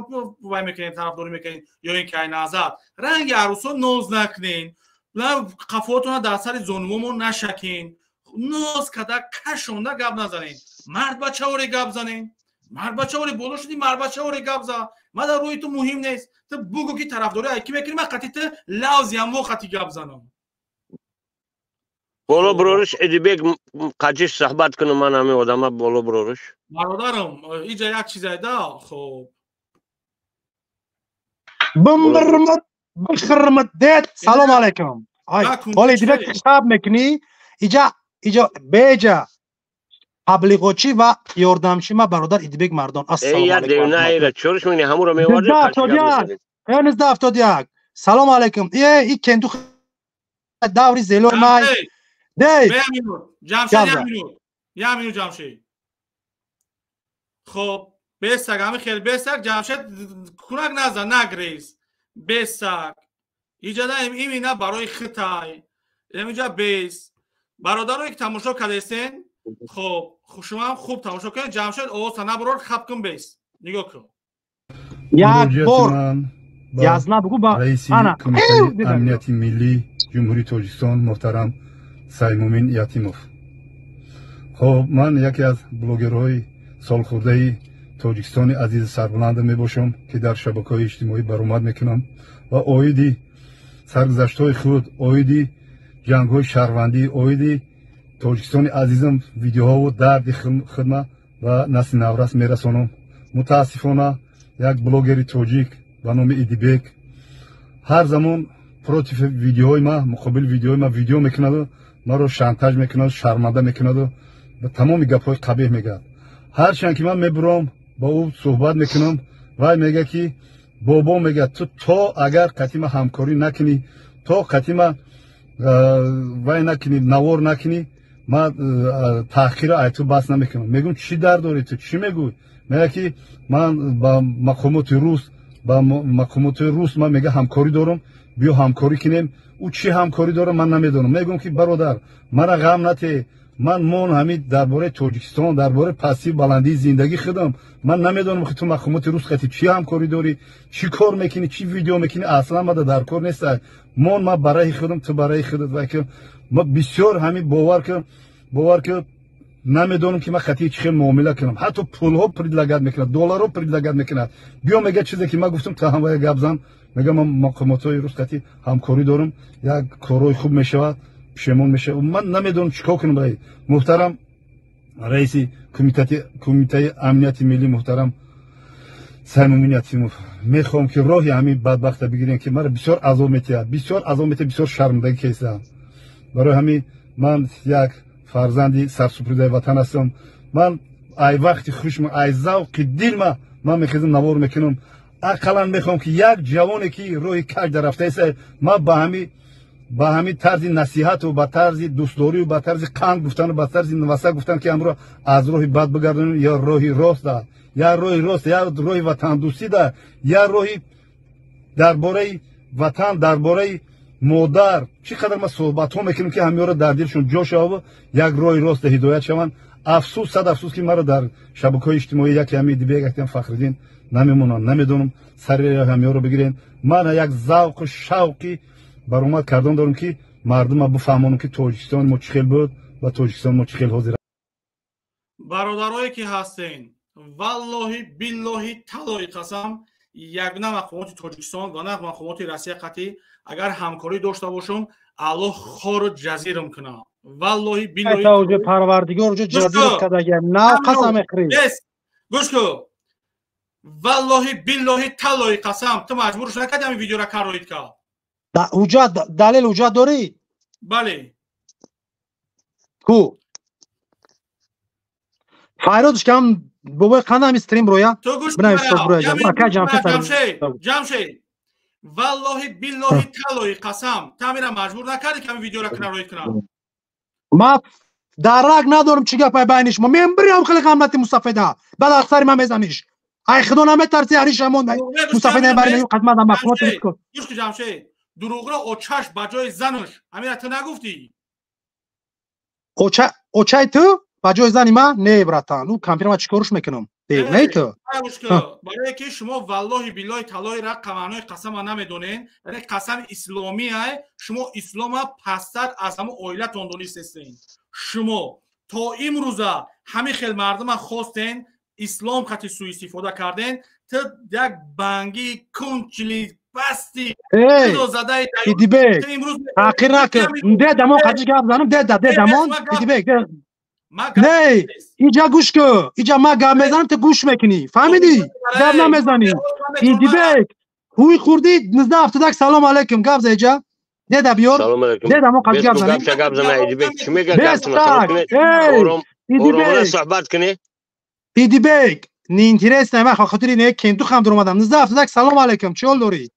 وای میکنین طرفداری میکنین یا این که این نهضت رنگ عروسا نوز نکنین لا قفاتون در سر زنومون نشکین نوز کدا کشونده گپ نزنین مرد بچه وری گپ زنین مرد بچه وری بالا شدی مرد بچه وری گپ زن ما در روی تو مهم نیست تو بگو که طرفداری ای کی میکنی من قطعی تو لازم هم وقتی گپ زنم بالا برورش ادیبک قجیش صحبت کنم من همه آدم بالا برورش برادرم اینجا یک چیز ده خب بمرمت بخرمت دیت سلام علیکم حالا ادیبک حساب میکنی ایجا بیجا تبلیغاتچی و یاردمچی ما برادر ادیبک مردان السلام علیکم نه ایره چورش میگنی همون رو میوارده این 71 سلام علیکم این کندو داوری زلور مای دی جمشید یک مینوت جمشید خب بسگ همه خیلی بسگ جمشید کنک نزن نگریز بسگ اینجا این اینا برای خطای اینجا بیس برادر رو یک تماشا کردین خب شما هم خوب تماشا کنید جمشید اوستا نبرار خب کن بیس نگاه کن یک بار یازنا بگو با رئیس انا کمیته امنیتی ملی جمهوری تاجیکستان محترم سیمومین یتیموف خب من یکی از بلوگرهای سالخورده تاجیکستان عزیز سربلند میباشم که در شبکه‌های اجتماعی برآمد میکنم و اویدی سرگذشت‌های خود اویدی جنگ‌های شهروندی اویدی تاجیکستان عزیزم ویدیوها و درد خدمت و نسل نورس میرسانم متاسفانه یک بلوگری تاجیک به نام ایدیبک هر زمان پروتیف ویدیوهای ما مقابل ویدیوهای ما ویدیو میکند ما رو شانتاژ میکند شرمنده میکند و تمام گپ‌های قبیح میگه هر چند که من میبرم با او صحبت میکنم و میگه که بابا میگه تو اگر قطعی همکاری نکنی تو قطعی وای نکنی نوار نکنی ما تأخیر ایتو بس نمیکنم میگم چی درد داری تو چی میگوی میگه که من با مقامات روس من میگه همکاری دارم بیا همکاری کنیم او چی همکاری داره من نمیدونم میگم که برادر مرا غم نته من همین درباره تاجیکستان درباره پسی بلندی زندگی خودم من نمیدونم که تو مقامات روس خاطر چی همکاری داری چی کار میکنی چی ویدیو میکنی اصلا ما در کار نیست ما برای خودم تو برای خودت و که ما بسیار همین باور که نمیدونم که من خاطر چی معامله کنم حتی پول ها پردلگت میکنه دلار ها پردلگت میکنه بیا میگه چیزی که من گفتم تا هم گپ زن میگم من مقامات روس خاطر همکاری دارم یک کارای خوب میشود پشیمون میشه من نمیدونم چیکار کنم برای محترم رئیس کمیته امنیتی ملی محترم سیمومین یتیموف میخوام که راهی همین بدبخت بگیرین که مرا بسیار عذاب میده بسیار شرمندگی کیسه برای همین من یک فرزندی سرسپرده وطن هستم من ای وقتی خوشم ای ذوق دل من میخوام نوار میکنم اقلا میخوام که یک جوانی که روی کج رفته است ما با همین طرز نصیحت و با طرز دوستداری و با طرز قند گفتن و با طرز نواسه گفتن که امروز از راه بد بگردن یا راهی راست ده یا راهی وطن دوستی ده یا راهی درباره وطن درباره مادر چقدر ما صحبت ها میکنیم که همیشه در دلشون جاش آب یک راهی راست هدایت شوند افسوس صد افسوس که مرا در شبکه‌های اجتماعی یکی همین دیگه گفتم فخرالدین نمیمونن نمیدونم سر همیشه رو بگیرین من یک ذوق و شوقی برآمد کردن دارم که مردم بفهمونم که تاجیکستان ما چخیل بود و تاجیکستان ما چخیل حاضر برادرایی که هستین والله بالله طلای قسم یک نه مقامات تاجیکستان و نه مقامات روسیه قطعی اگر همکاری داشته باشم الله خور جزیرم کنه والله بالله توجه پروردگار جو جزیر کداگه نه قسم خرید گوش کن والله بالله طلای قسم تو مجبورش نکردی همین ویدیو را کاروید که دلیل وجود داری؟ بله کو فایرودش کم بابای قناه هم استریم رویا تو گوش جمشید والله بالله طلای قسم تا میرا مجبور نکردی که همین ویدیو را کاروید کنم ما درک ندارم چی گپای بینش ما میبریم خیلی قامتی مستفیده بعد اکثر ما میزنیش ای خدا نمیترسی هریش همون مستفیده بریم خدمت هم مقامات گوش که جمشید دروغ را اوچش بجای زنش همین تو نگفتی اوچای تو بجای زنی من نه براتان او کامپیوتر ما چیکارش میکنم نه تو برای که شما والله بالله طلای رقم معنای قسم نمیدونین یعنی قسم اسلامی شما اسلام پستر از همه اویلتون دونیستین شما تا امروزه همین خیلی مردم خواستین اسلام خطی سوء استفاده کردین تا یک بنگی کنچلی بستی ایدیبک تحقیر نکن ده دمون خطی گفت زنم ده دمون ایدیبک نه اینجا گوش که اینجا ما گفت میزنم تو گوش میکنی فهمیدی؟ گفت نمیزنی ایدیبک هوی خوردی 1971 سلام علیکم گفت اینجا ده ده بیار ده دمون خطی گفت زنم گفت زنم ایدیبک چی میگه گفت زنم اورم صحبت کنی ایدیبک نه اینترس نه من خاطری نه کندو خم در اومدم 1971 سلام علیکم چی حال داری؟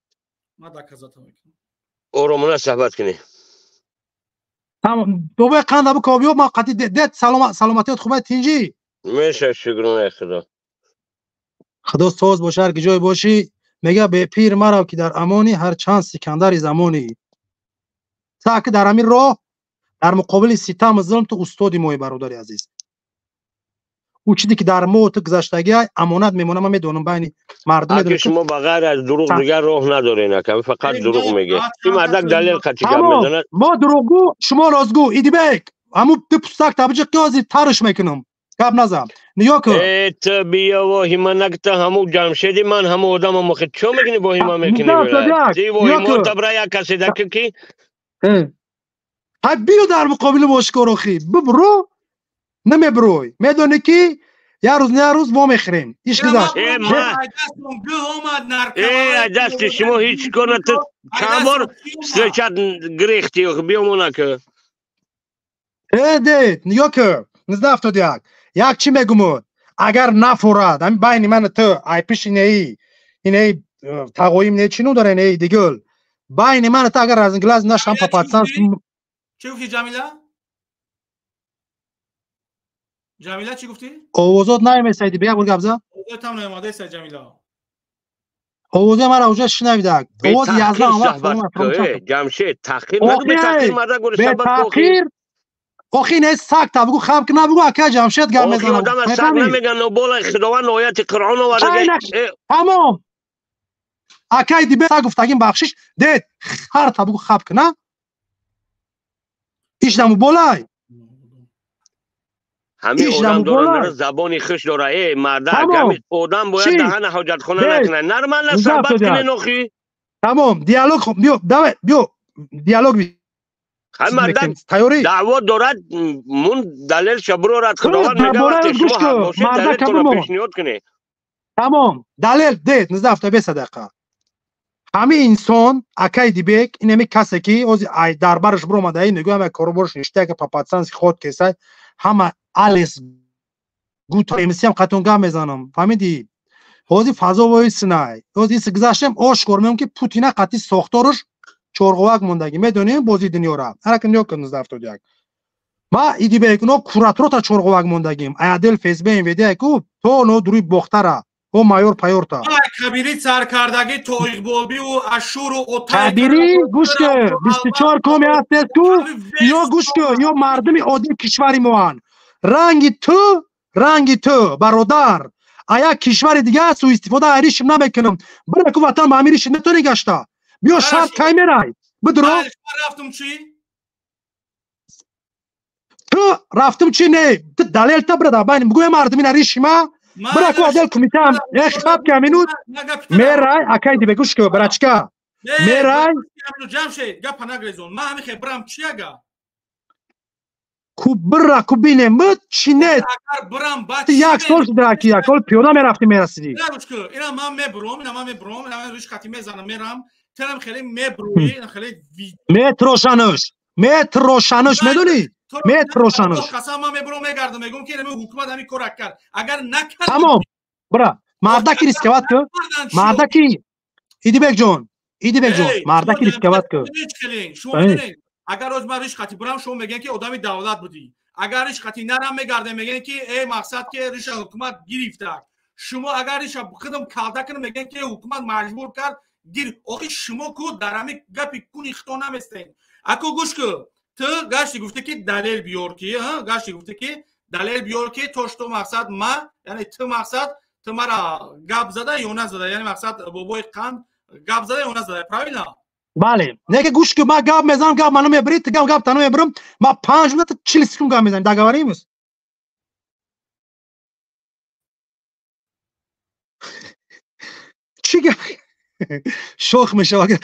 اورمونه صحبت کنی تمام بابا قند ابو کاویو ما قطعی ده سلامتیت خوبه تینجی میشه شکرونه خدا خدا ساز باشه هر جای باشی میگه به پیر مرا که در امانی هر چند سکندر زمانی تا که در همین راه در مقابل ستم ظلم تو استادی مای برادر عزیز او چیزی که در موت گذشتگی امانت میمونه من میدونم بین مردم اگه شما بغیر از دروغ دیگر راه ندارین که فقط دروغ میگه این مردک دلیل قطعی گپ میزنه ما دروغگو شما راستگو ایدی بک همو پستاک تابجه قاضی تارش میکنم گپ نزم نیا کو ات بیا و هیما نکتا همو جمشیدی من همو آدم مخ چو میکنی با هیما میکنی ولایت دی و هیما تبرا یک کسی دکی کی های بیو در مقابل باشکاروخی ببرو نمیبروی میدونی که یه روز نه روز با میخریم هیچ گذاشت دست شما هیچ کنه چند بار سرچت گریختی بیامونه که دید نیا که نزده افتاد یک چی میگمود اگر نفورد همین بین من تو ای پیش اینه تقویم نه چینو داره نه دیگل بین من تو اگر از انگلاز نشم پاپاتسان چی گفتی جمیله چی گفتی؟ اوزاد نمیسیدی بیا بول گبزا اوزاد هم نمیاده سید جمیله اوزاد مرا اوجا شنیدک اوز 11 اومد جمشید تحقیر نگو به تحقیر مرد گوش تحقیر آخی نه سگ تا بگو خام که نبگو اکا جمشید گم میزنم آخی آدم سگ نمیگن و بالا خداوند آیت قرآن آورده تمام اکای دی به گفتگیم بخشش دید هر تا بگو خاب کنه ایش نمو بالای همین آدم داره زبانی خوش داره مردک همین آدم باید دهن حاجت خونه نکنه نرمال صحبت کنه نخی تمام دیالوگ خب بیو دیالوگ بی همین مردک دعوا دارد من دلیل شبرو رد خداوند میگه وقتی شما حق باشید دلیل کنه پیشنهاد کنه تمام دلیل دید نزد هفته 20 دقیقه همین انسان اکای دیبک اینمی کسی که از دربارش برو اومده میگه همه کارو برش نشته که پاپاتسانس خود کسای همه آلیس گوت امسی هم قطون گام میزنم فهمیدی حوزی فضا وایس نه حوزی سگذاشتم آشکار میگم که پوتین قطعی ساختارش چورغواک موندگی میدونیم بازی دنیا را هر کی نیا کنه زفت دیگ ما ایدی بگنو کوراترو تا چورغواک موندگیم ایدل فیس بین ویدیو کو تو نو دروی بختره او مایور پایورتا کبیری سرکردگی تویق بولبی و اشور و اوتای کبیری گوش که 24 کومی هست تو یا گوش که یا مردمی عادی کشوری موان رنگی تو برادر ایا کشور دیگه سو استفاده ایریش نمیکنم برای کو وطن با امیرش نتونی گشتا بیا شرط کای میرای بدرو رفتم چی تو رفتم چی نه دلیل تبردا بین بگو مردمی نریش ما برای کو عدل کمیتم یک خب کامینوت میرای اکای دی بگوش که برچکا میرای جمشید گپ نگریزون ما همه خبرم چیگا کو برا کو بینم چینه یک سال دراکی یک سال پیاده میرفتی میرسیدی اینا من میبرم روش خطی میزنم میرم تنم خیلی میبروی خیلی متروشانش میدونی متروشانش قسم من میبرم میگردم میگم که نمی حکومت همین کار کرد اگر نکرد تمام برا مردکی ریسکوات که مردکی ایدی بک جون مردکی ریسکوات که شما میدونید اگر روز من ریش خطی برم شما میگن که آدمی دولت بودی اگر ریش خطی نرم میگرده میگن که ای مقصد که ریش حکومت گرفته شما اگر ریش خودم کالده کنه میگن که حکومت مجبور کرد گیر آخه شما کو در همین گپی کونی خطا نمیستین اکو گوش که تو گشتی گفته که دلیل بیار که گشتی گفته که دلیل بیار که توش تو مقصد ما یعنی تو مقصد تو مرا گپ زده یا نزده یعنی مقصد بابای قند گپ زده یا نزده پراوینا بله نه که گوش که ما گپ میزنم گپ منو میبرید گپ تنو میبرم ما 5 منت 40 سکند گپ میزنم داگواری میس چی شوخ میشه اگر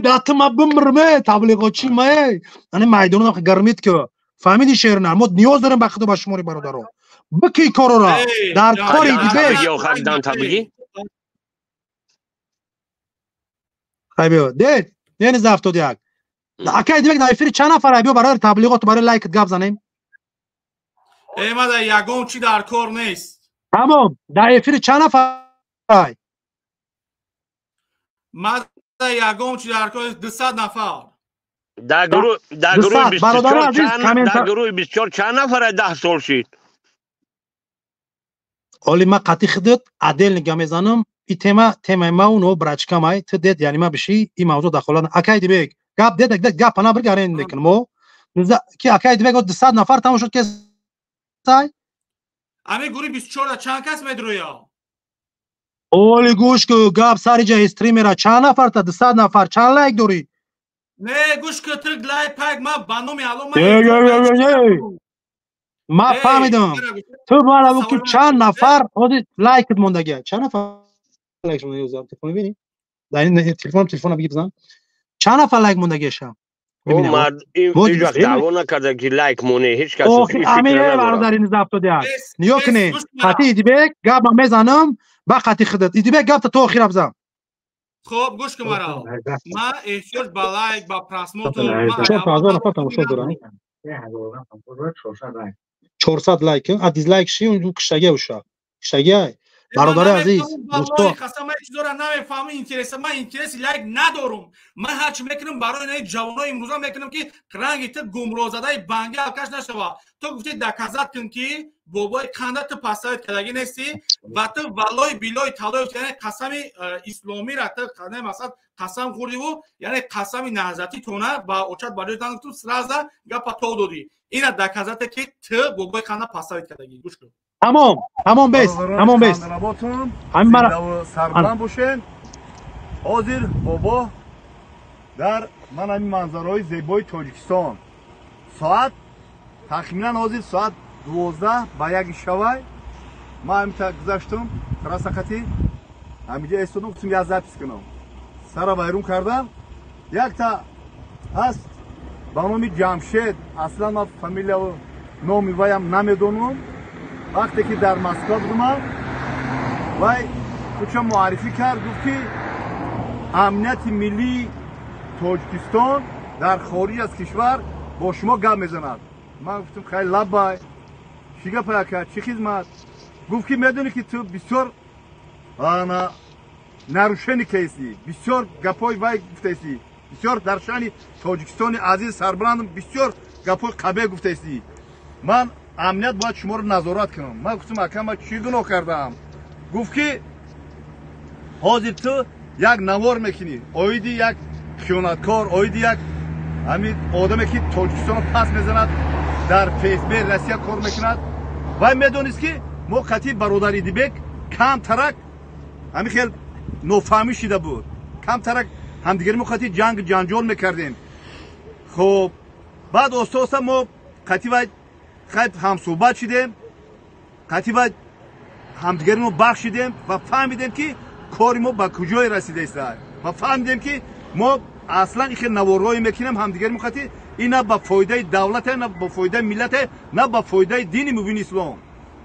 داتم بمرمه تبلیغاتچی ما یعنی میدون گرمیت که فهمیدی شعر نه ما نیاز داریم به خود باشماری برادرو بکی کارو را در کاری دیگه یا خدام تبلیغی خیلیو دید یعنی زفت دیگ اکای دیگه دایفری چند نفر بیو برای تبلیغات برای لایک گپ زنیم ما یگون چی در کار نیست تمام دایفری چند نفر ما یگون چی در کار 200 نفر در گروه 24 چند نفر 10 سال شید اولی ما قطعی خودت عدل نگاه میزنم این تما ما اونو برچکا مای تو دید یعنی ما بشی این موضوع داخلان اکاید بیگ گاب دید گاب پنا برگردین دیگه مو کی اکاید بیگ 200 نفر تمام شد که سای امی گوری 24 چند کس مدرویا اولی گوش که گاب ساری جا استریم را چند نفر تا 200 نفر چند لایک دوری نه گوش که ترک لایک پاک ما بانومی الان ما فهمیدم تو بالا بود که چند نفر خودت لایکت موندگی چند نفر لایک مونده یوزر تلفن میبینی در این تلفن بگی بزن چند نفر لایک موندگی شم او مرد اینجا دعوا نکرده که لایک مونه هیچ کس فکر نداره در این ضبط ده نیو کنه خاطی ایدیبک گاب میزنم با خاطی خودت ایدیبک گاب تو اخیر بزن خب گوش که مرا ما احتیاج با لایک با پراسموتو 400 لایک ا دیزلایک شی اون کشتگی وشا کشتگی برادر عزیز دوستو خاصه من چیزا را نمیفهمم اینترس من اینترس لایک ندارم من هرچ میکنم برای این جوانای امروزا میکنم که رنگ ت گمراه زده بنگه آکش نشوا تو گفتی دکازات کن که بابای کاندت پاسایت کلاگی نیستی و تو والای بیلای طلای یعنی قسم اسلامی را تو مثلا قسم خوردی و یعنی قسم نهضتی تونه با اوچت برای دان تو سرازا گپا تو دادی اینا دکازات که تو بابای کاندت پاسایت کلاگی گوش کن همون بیس همین مرا سربلند باشین حاضر بابا در من همین منظرهای زیبای تاجیکستان ساعت تخمینا حاضر ساعت 12 با 1 شب ما همین تا گذاشتم راسختی همینجا استودم گفتم یه زپس کنم سر بیرون کردم یک تا هست با نام جمشید اصلا ما فامیلیا و نامی وایم نمیدونم وقتی که در مسکو بودم وای کچه معرفی کرد گفت که امنیت ملی تاجیکستان در خارج از کشور با شما گپ میزند من گفتم خیلی لبای چیگه پایا کرد چی خدمت گفت که میدونی که تو بسیار نروشنی کیسی بسیار گپای وای گفتیسی بسیار در شأن تاجیکستان عزیز سربلندم بسیار گپای قبه گفتیسی من امنیت باید شما رو نظارت کنم من گفتم اکم چی گناه کردم گفت که حاضر تو یک نوار میکنی اویدی یک خیانتکار اویدی یک همین آدمی که تاجیکستان رو پس میزند در فیسبوک روسیه کار میکند و میدونید که ما قطعی برادر ایدیبک کم ترک همین خیلی نفهمی شده بود کم ترک همدیگر ما قطعی جنجال میکردیم خب بعد استاسا ما قطعی باید خیلی هم صحبت شدیم قطعی باید همدیگر ما بخشیدیم و فهمیدیم که کاری ما به کجای رسیده است و فهمیدیم که ما اصلا این نوارهایی میکنیم همدیگر میخواهی این نه با فایده دولت نه با فایده ملت نه با فایده دین مبین اسلام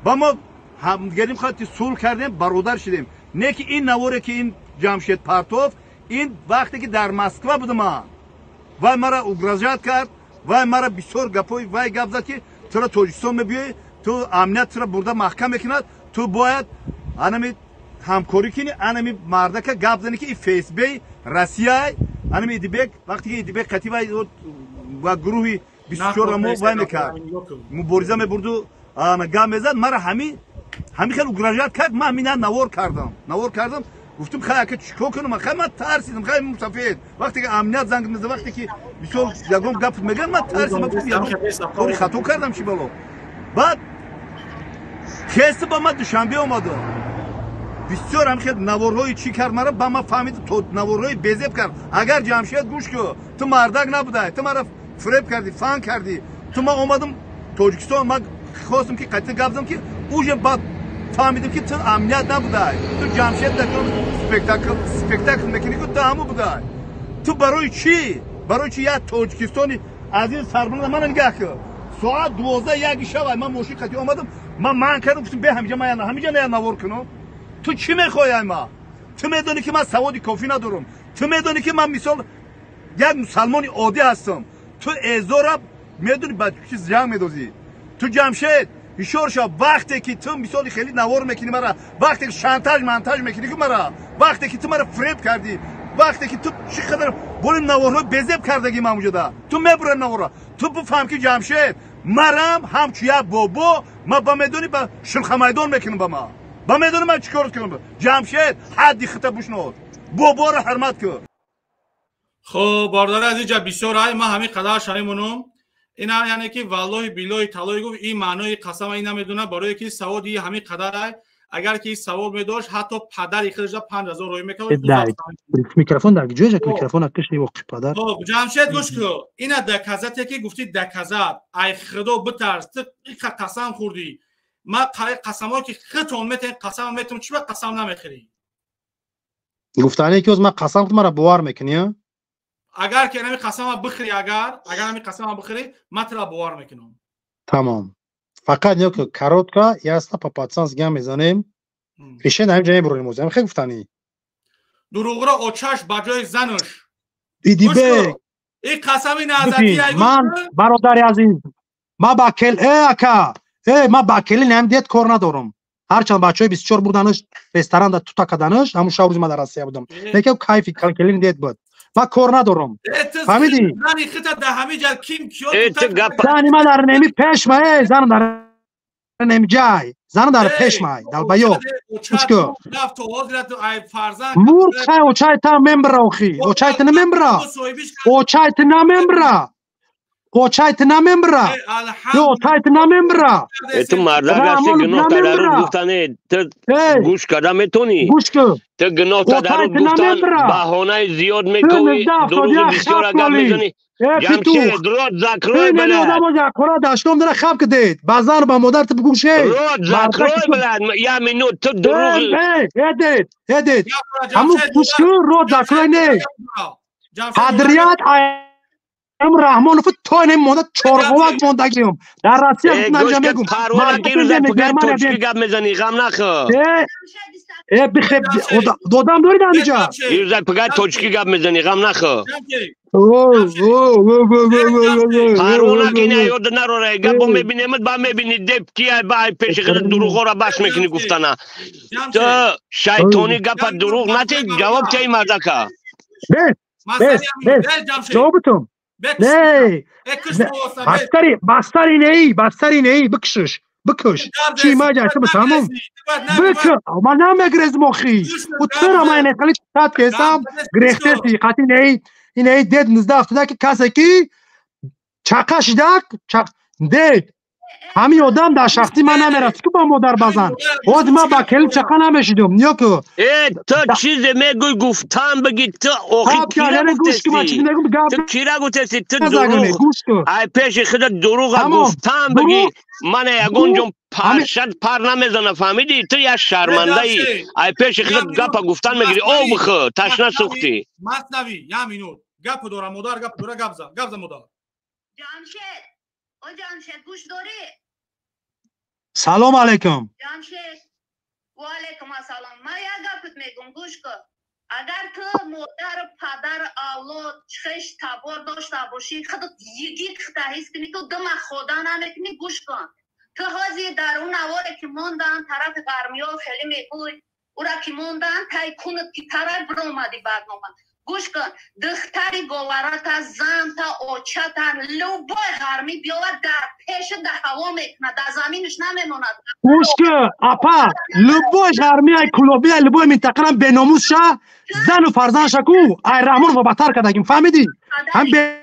با ما همدیگر میخواهی صلح کردیم برادر شدیم نه که این نواره که این جمشید پرتوف این وقتی که در مسکو بودم و مرا اگرازات کرد و مرا بسیار گپای وای گپ زد که تو را تاجیکستان میبیای تو امنیت را برده محکم میکند تو باید انمی همکاری کنی انمی مرده که گپ زنی که این فیسبوک روسیه انمی ایدیبک وقتی که ایدیبک قطعی و گروهی 24 مو وای میکرد مبارزه میبرد و گپ میزد مرا همین خیلی اگرازات کرد من همین نوار کردم گفتم خیلی که چیکار کنم خیلی من ترسیدم خیلی مسافید وقتی که امنیت زنگ میزنه وقتی که بسیار یگام گپ میگن من ترسیدم گفتم خطا کردم چی بالا بعد کیس با من دوشنبه اومد بسیار هم خیلی نوارهای چی کرد مرا با ما فهمید تو نوارهای بیزیب کرد اگر جمشید گوش که تو مردک نبوده تو مرا فریب کردی فان کردی تو ما اومدم تاجیکستان من خواستم که قطعی گپ زدم که اوج بعد فهمیدم که تو امنیت نبوده تو جمشید دکتر سپکتاکل میکنی که تو همو بوده تو برای چی یا تاجیکستانی عزیز سربلند من نگاه کن ساعت 12 1 شب من ماشین قطعی اومدم من کردم گفتم به همینجا نه نوار کنم تو چی میخوای ما تو میدونی که من سواد کافی ندارم تو میدونی که من مثال یک مسلمان عادی هستم تو ازورا میدونی بعد چیز جنگ میدوزی تو جمشید اشاره شو وقتی که تو مثال خیلی نوار میکنی مرا وقتی که شانتاژ مانتاژ میکنی که مرا وقتی که تو مرا فریب کردی وقتی که تو چقدر بول نوارو بزب کردگی من موجوده تو میبره نوارا تو بفهم که جمشید مرم همچیا بابا ما با میدونی با شلخ میدان میکنم با ما با میدونی من چیکار کنم جمشید حدی خطا بشنو بابا رو حرمت کن. خب باردار عزیز بسیار های ما همین قدر شنیدیم اینا یعنی که والله بالله تعالی گفت این معنای قسم اینا میدونه برای که سوادی همین قدر اگر که سواد میداشت حتی پدر خودش 5000 روی میکرد. میکروفون در جوجه میکروفون اکش وقت پدر. خب جمشید گوش کن اینا دکزاتی که گفتی دکزات ای خدا بترس این قسم خوردی ما قسمایی که خودتون میتین قسم میتون چی قسم نمیخوری گفتنی که از من قسم خود مرا باور میکنی اگر که نمی قسم بخوری اگر نمی قسم بخوری من تو را باور میکنم. تمام فقط یک کاروتکا یا است پاپاتسانس گام میزنیم ریشه نمی جای برونیم موزه خیلی گفتنی دروغ را اوچش بجای زنش دیدی به این قسمی نازکی من برادر عزیز ما با کل اکا ما با کلی نمیدید کار ندارم هرچند بچهای 24 بردنش رستوران در تو تکدنش همون شب روز ما در روسیه بودم لیکن کیفی کلی ندید بود ما کار ندارم فهمیدی زنی خطا ده همه جل کیم کیو زنی ما در نمی پیش ما زن در نمی جای زن در پیش ما دل بیو چیکو مور چای او چای تا ممبر اوخی او چای تا ممبر او چای تا ممبر او چایت نمیمره او چایت نمیمره تو مردم هستی گناه تدارو گفتنه تو گوش کردم میتونی گوش کن تو گناه تدارو گفتن بهانه زیاد میکنی دروغ بسیار اگر میزنی جمشه درود زکروی بلد آدم زکروی داشتم داره خب کدید بازار با مادر تو بگوشه درود زکروی بلد یا منو تو دروغ هدید همون گوش کن رود زکروی نه حضریات رحمان فت تو نمیموند چرخوات موندگیم در روسیه نمیجا میگم مارکت زن توچکی گپ میزنی غم نخور بخیر دادم داری اینجا یه زن پگاه توچکی گپ میزنی غم نخور پروانه که نیاد نروره گپو میبینیمت با میبینی دب کیه با پیش خود دروغ را باش میکنی گفتنه تو شیطانی گپ دروغ نتی جواب چه مردکه بس جوابتون نه بستری نه بکش چی ما جایسته بسامم بکش ما نمیگرز مخی و چرا ما اینه خالی چطات که حساب گرخته سی خاطی نه اینه دید نزده افتاده که کسی که چاقش دک دید همین آدم در شخصی من نمیرد که با مادر بزن خود ما با کلی چقا نمیشیدم نیا که تو چیز میگوی گفتم بگی تو آخی کی را گفتستی تو دروغ ای پیش خود دروغ گفتم بگی من یگون جون پرشد پر نمیزنه فهمیدی تو یا شرمنده ای ای پیش خود گپ گفتن میگیری او بخو تشنه سوختی مصنوی یا مینوت گپ داره مادر گپ داره گپ زن مادر جمشید او جمشید گوش داری سلام علیکم جمشید و علیکم السلام ما یک گپت میگم گوش کن اگر تو مادر پدر اولاد چخش تبار داشته باشی خودت یکی تحیز کنی تو دم خدا نمیکنی گوش کن تو حاضی در اون نواره که موندن طرف غربی ها خیلی میگوی او را که موندن تای کنت که طرف برامدی برنامه گوش کن دختری گوارت از زن تا اوچتن لوبای غرمی بیاور در پیش در هوا میکنه در زمینش نمیموند گوش کن اپا لوبای غرمی ای کلوبی ای لوبای منطقه به ناموس شه زن و فرزند شکو ای رحمان و بطر کدگیم فهمیدی هم به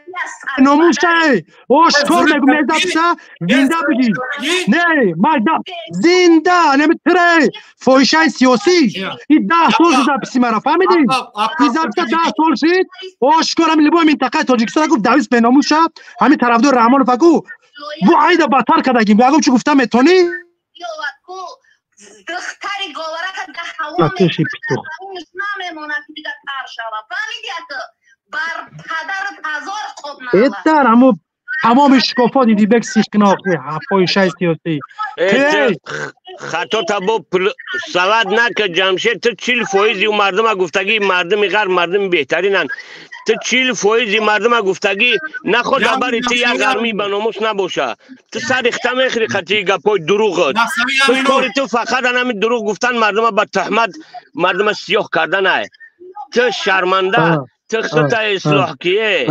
ناموس شه اوشکار میگو میزد شه زنده بگی نه مجد زنده نمیتره فویشه سیاسی این 10 سال شده بسی مرا فهمیدی این زبطه 10 سال شد اوشکار هم لبای منطقه تاجیکستان گفت دویست به ناموس شه همین طرفدار رحمان و فگو بو عید بطر کدگیم بگم چی گفتم میتونی دختری گوارک در هوا نمیمونه که دیگه تر شود فهمیدی که بر پدر هزار خود نمه اتر همه شکافا دیدی بک سیش کناختی حفای شای سیاسی خطا تا با سواد نکه جمشید تو 40% و مردم گفتگی مردم غرب مردم بهترینن تو 40% مردم گفتگی نخود دبری تی یک غرمی به ناموس نباشه تو سر اخته میخری خطی گپای دروغت تو کاری تو فقط همین دروغ گفتن مردم با تهمت مردم سیاه کردن تو شرمنده تو خط اصلاح کیه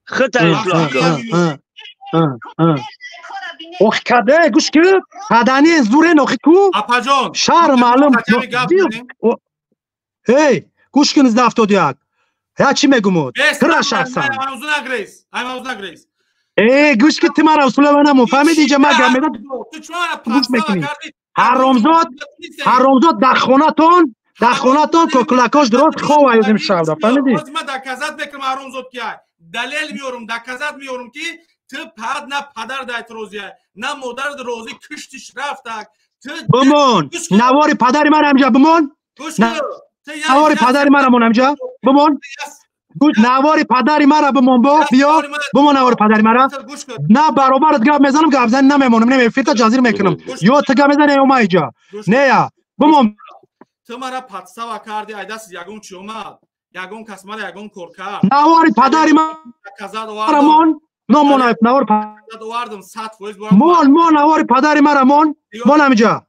خط اصلاح کن اوخ کده گوش که کدانی زوره نوخی کو شهر معلوم هی گوش کن از دفتاد یک یا چی میگمود ترا شخصا ای گوش که تیمارا اصوله و نمو فهمید اینجا ما گرمیدم گوش میکنی حرامزاد در خونتون کوکلاکاش درست خواه ایزیم شبده فهمیدی؟ ما دکازت بکرم حرامزاد که دلیل میارم دکازت میارم که تو پد نه پدر دایت روزیه نه مادر روزی کشتش رفتک بمون نواری پدری من همجا بمون نواری پدری من همون همجا بمون نواری پدری من بمون بیا بمون نواری پدری من نه برابرت گپ میزنم گپ زن نمیمونم نمیفیتا جزیر میکنم یا تو گپ میزنی اوما اینجا نه یا بمون تو مرا پاتسا و کردی ایداس یگون چی اومد یگون کس مرا یگون کور کرد نواری پدری من رمون نمون نواری مون نواری پدری من رمون مون همجا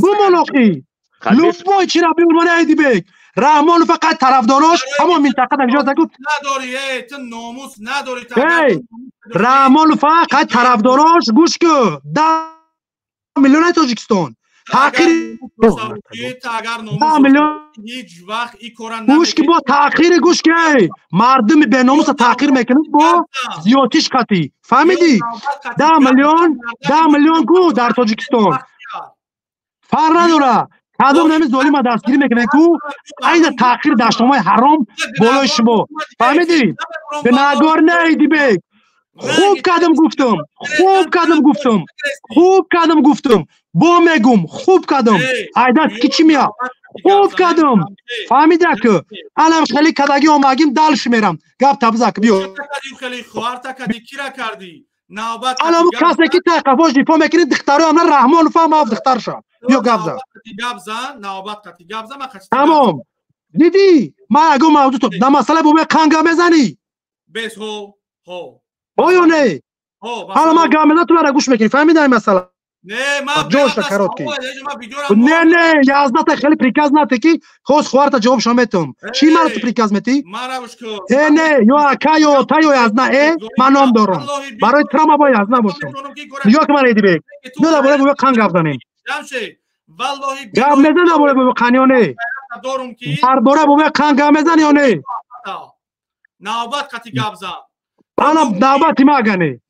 بمون اخی لطفا چی را بیرون ایدی بگ رحمان فقط طرفداراش همون منطقه در اجازه گفت نداری تو ناموس نداری رحمان فقط طرفداراش گوش که 10 میلیون تاجیکستان تاخیر 10 میلیون گوش که با تاخیر گوش که مردم به ناموس تاخیر میکنه با زیادیش کتی فهمیدی 10 میلیون کو در تاجیکستان فرق نداره کدوم نمی ظالم دستگیری میکنه کو این تاخیر در شما حرام بالای شما فهمیدی به نگار نیدی بگ خوب کردم گفتم با میگم خوب کردم ایدت کی چی میاد خوب کردم فهمیده که الان خیلی کداگی اومگیم دلش میرم گپ تبزک بیو الان کسی که تقفاش دیپا میکنه دختره همه رحمان فهم اف دختر شد بیو گپ زن تمام دیدی ما اگه موضوع تو در مسئله بومه کنگا میزنی بس هو یا نه حالا ما گپ میزن تو برای گوش میکنی فهمیده این مسئله نه ما جوش کرد کی نه یازده خیلی پریکاز نته کی خوش خوارت جواب شما میتم چی مرا تو پریکاز میتی نه یا اکایو تایو یازده من نام دارم برای ترما با یازده باشم یا که من ایدی بگ نه باید بگم کان گپ زنیم والله گپ میزنه باید بگم کانیونه درباره بگم کان گپ میزنی یا نه نوبت قتی گپ زن انا نوبتی ماگنه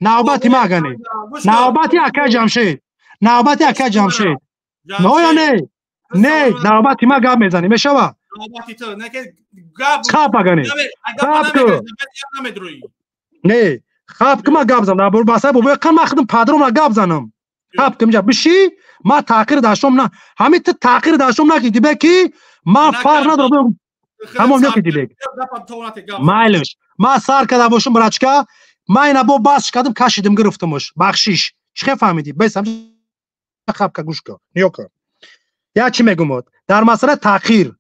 نوبتی اکا جمشید نه یا نه نوبتی ما گپ میزنی میشوا خواب بگنی نه خواب که ما گپ زنم باسه بابا کم مخدم پدرم را گپ زنم خواب که میجا بشی ما تاخیر داشتم نه همین تو تاخیر داشتم نه که دیبه کی ما فرق ندارم همون نکی دیبه مایلش ما سار کده باشم براچکا ما اینا با باز کردم کشیدم گرفتمش بخشیش چه فهمیدی بسم خواب که گوش کن نیو کن یا چی میگم در مسئله تاخیر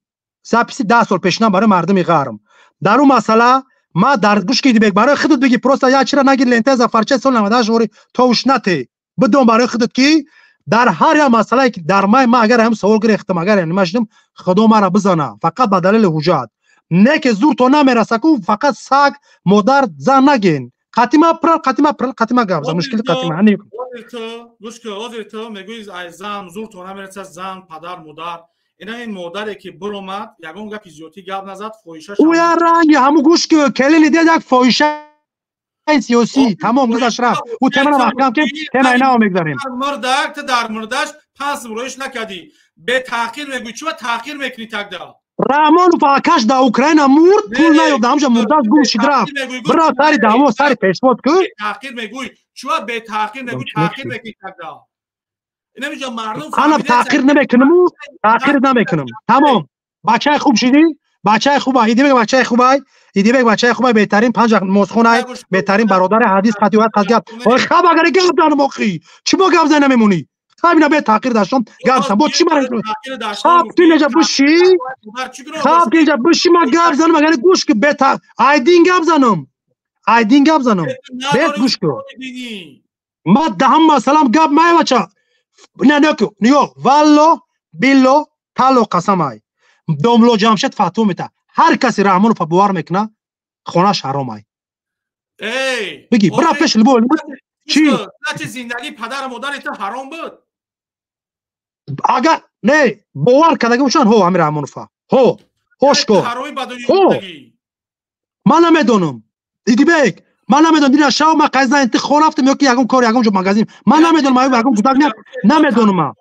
سپیسی 10 سال پیشنا برای مردم غرم در اون مسئله ما در گوش کی دیبه برای خودت بگی پروستا یا چرا نگیر لنته زفرچه سال 98 وری توش نته بدون برای خودت کی در هر یا مسئله که در ما اگر هم سوال گرفتم اگر یعنی مشدم خدا ما را بزنه فقط به دلیل حجت نه که زور تو نمیرسه کو فقط سگ مادر زن نگین قاتیما گپ زن مشکل قاتیما هنی گوش که تو میگویی از زن زور تو نمیرسه زن پدر مادر این مادری که برومد یگون گپ زیوتی گپ نزد فویشه او یا رنگ همو گوش که کلی دید یک فویشه سیاسی تمام گذشت رفت او تمام محکم که تم اینا میگذاریم مردک در مردش پس رویش نکردی به تاخیر میگویی چرا تاخیر میکنی تکدا رحمان فاکش دا اوکراین مرد پول نیاد همجا مرد از گوش درفت برا سری دعوا سری پیشوات که تاخیر میگویی چرا به تاخیر میگویی تاخیر میکنی تکدا اینا میگم مردم انا تاخیر نمیکنم تمام بچه خوب شدی بچه خوبه ایدی بگ بچه خوبه بهترین 5 مسخونه بهترین برادر حدیث قطعیت قضیه خب اگر گپ زنم اخی چی با گپ زنم میمونی خب به تاخیر داشتم گپ زنم با چی مرا خب کی نجا بشی ما گپ زنم اگر گوش که بتا ایدین گپ زنم به گوش کو ما دهم مثلا گپ ما بچا نه نیو والله بیلو تالو قسمای دوملو جمشید فاتو میتا هر کسی رحمان رو بوار میکنه خونش حرام ای بگی برا پیش لبول چی؟ نه زندگی پدر و مادر تو حرام بود. اگر نه باور کردگی باشن هو امیر امونفا هو هوشکو هو من نمیدونم دیدی بک من نمیدونم دیدی شاو ما قضا انت خلافتم یا که یگم کار یگم جو مغازین من نمیدونم ما یگم گفتم نمیدونم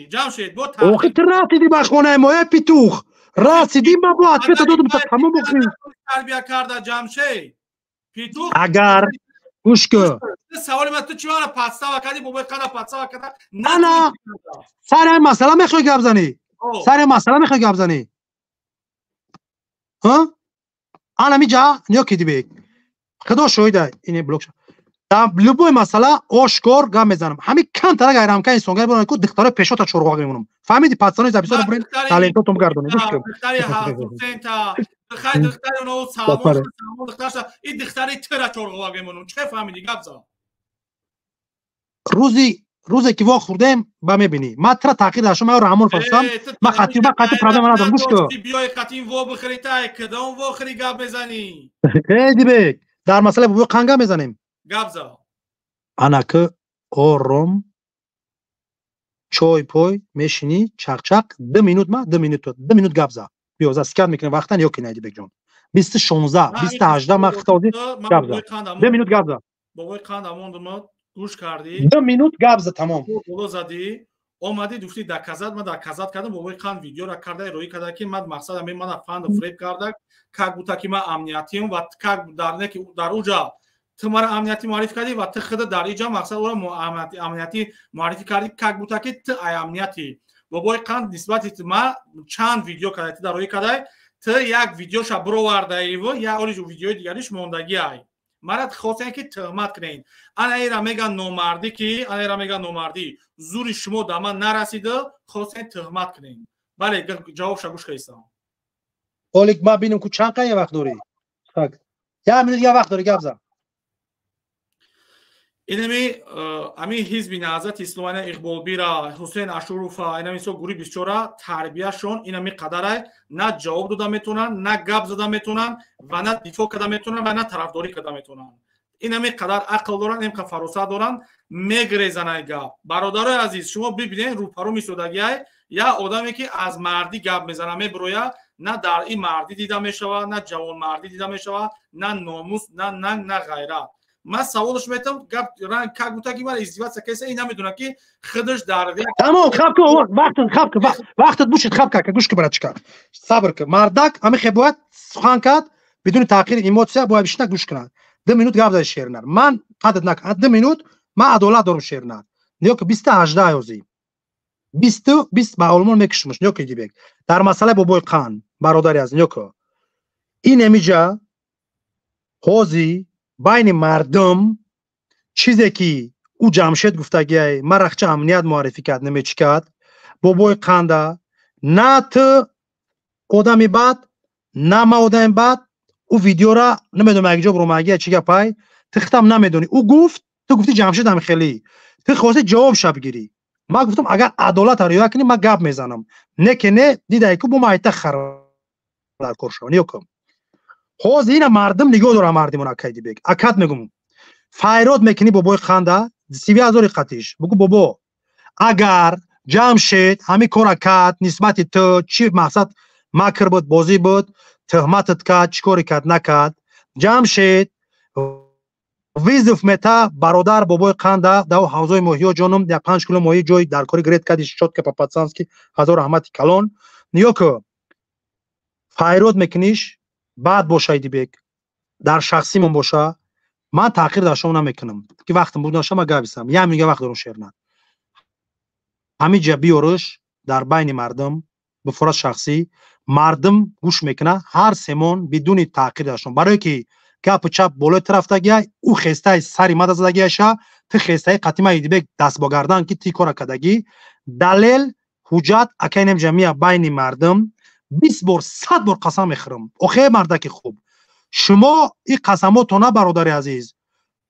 جمشید با اوخی تراتی با خونه ما پیتوخ راسیدی ما با اتفاق دادم تا تمام بخیر تربیت کرده جمشید پیتوخ اگر گوشکو سوال من تو چی واره پاستا وکدی بابا قنا پاستا وکدا نه سر مسئله میخوای گپ زنی سر مسئله میخوای گپ زنی ها انا میجا نیوکی دی بیک خدا شویده این بلوک در لبوی مسئله آشکار گپ میزنم همین کم تر گیرم که اینسونگر برای کو دختره پیشو تا چورغا میمونم فهمیدی پاسانو زبیسو برین تالنتو تم گردونه گوشکو دختری ها سنتا خیلی دختری اونو سامون دخترش این دختری تر چورغا میمونم چه فهمیدی گپ زن روزی که وا خوردم با میبینی ما ترا تاکید داشتم ما رامون فرستم ما خاطی پرابلم ندارم گوش کو بیای خاتیم وا بخری تا کدام وا خری گپ بزنی خیلی بک در مسئله بو قنگا میزنیم گپ زن انا که اوروم چوی پوی میشینی چاق چاق 2 مینوت ما 2 مینوت گپ زن بیوزا اسکان میکنه وقتا یوکی نایدی بک جون 2016 2018 ما خطوزی گپ زن 2 مینوت گپ زن بابای قندمون گوش کردی 2 مینوت گپ زد تمام بولو زدی اومدی گفتی دکازات ما دکازات کردم بابای قند ویدیو را کرده روی کرده که من مقصد همین من فاند فریب کرده که بوده که ما امنیتیم و که در که در اونجا تو مرا امنیتی معرفی کردی و تو خود در اینجا مقصد اون امنیتی معرفی کردی که بوده که تو امنیتی بابای قند نسبت ما چند ویدیو کرده در روی کرده تو یک ویدیوش برو ورده ای و یا اولی ویدیو دیگریش موندگی ای مرد خواستن که تهمت کنین انا ایرا میگن نومردی که انا ایرا میگن نومردی زور شما در من نرسیده خواستن تهمت کنین بله جوابش گوش کردم اولیک ما ببینم که چند قیه وقت داری یا من دیگه وقت داری گپ زن اینمی امی حزب نهضت اسلامی اقبال بیرا حسین اشروفا اینمی سو گروه 24 تربیهشون اینمی قدره نه جواب داده میتونن نه گپ زده میتونن و نه دفاع کرده میتونن و نه طرفداری کرده میتونن اینمی قدر عقل دارن اینم که فروسا دارن میگریزن گپ برادر عزیز شما ببینید روپرو میشدگی یا آدمی که از مردی گپ میزنه میبرویا نه در این مردی دیده میشوه نه جوان مردی دیده میشوه نه ناموس نه غیرت ما سوالش میتونم گپ رنگ که گوته که من ازدواج کسی این نمیدونه که خودش در تمام خب که وقتت بوشید خب که گوش که برات چیکار صبر که مردک همه خبوات سخن کرد بدون تاخیر ایموسیا باید بشینه گوش کنه 2 مینوت گپ زد شعرنر من قدرت نکرد 2 مینوت ما عدالت دارم شعرنر نیو که 2018 یوزی 20 با علمون میکشمش نیو که دیبک در مسئله بابای قان برادری از نیو که این امیجا حوزی بین مردم چیزی که او جمشید گفتگی ما رخچه امنیت معرفی کرد نمیچ کرد بابای قانده نه تو آدمی بد نه ما آدمی بد او ویدیو را نمیدونم اگه جا برو مگه چی گپای تختم نمیدونی او گفت تو گفتی جمشید هم خیلی تو خواستی جواب شب گیری ما گفتم اگر عدالت رو کنی ما گپ میزنم نه که نه دیدی که بو مایت خراب در کورشونی کم خوز این مردم نگاه داره مردمون اکیدی بگ اکد میگم فایرود میکنی بابای خنده سیوی ازوری قطیش بگو بابا اگر جمشید همین کار اکد نسبت تو چی مقصد مکر بود بازی بود تهمتت کرد چیکاری کرد نکرد جمشید ویزف متا برادر بابای خنده دو حوزه ماهی جانم در 5 کیلو ماهی جای در کاری گرید کردیش شد که پاپاتسانسکی هزار رحمت کلان نیو که فایرود میکنیش بعد باشه دیبک در شخصی من باشه من تاخیر داشتم نمیکنم که وقتم بود داشتم گابیسم یا میگه وقت دارم شعر نه همین جا بیورش در بین مردم به فرض شخصی مردم گوش میکنه هر سیمون بدون تاخیر داشتم برای که گپ چپ بالای طرف تگی او خسته سری مد زدگیشه تو خسته قطیمه دیبک دست با گردن که تی کار کدگی دلیل حجت اکینم جمعی بین مردم 20 بار 100 بار قسم میخورم اوخه مردک خوب شما این قسماتونه برادر عزیز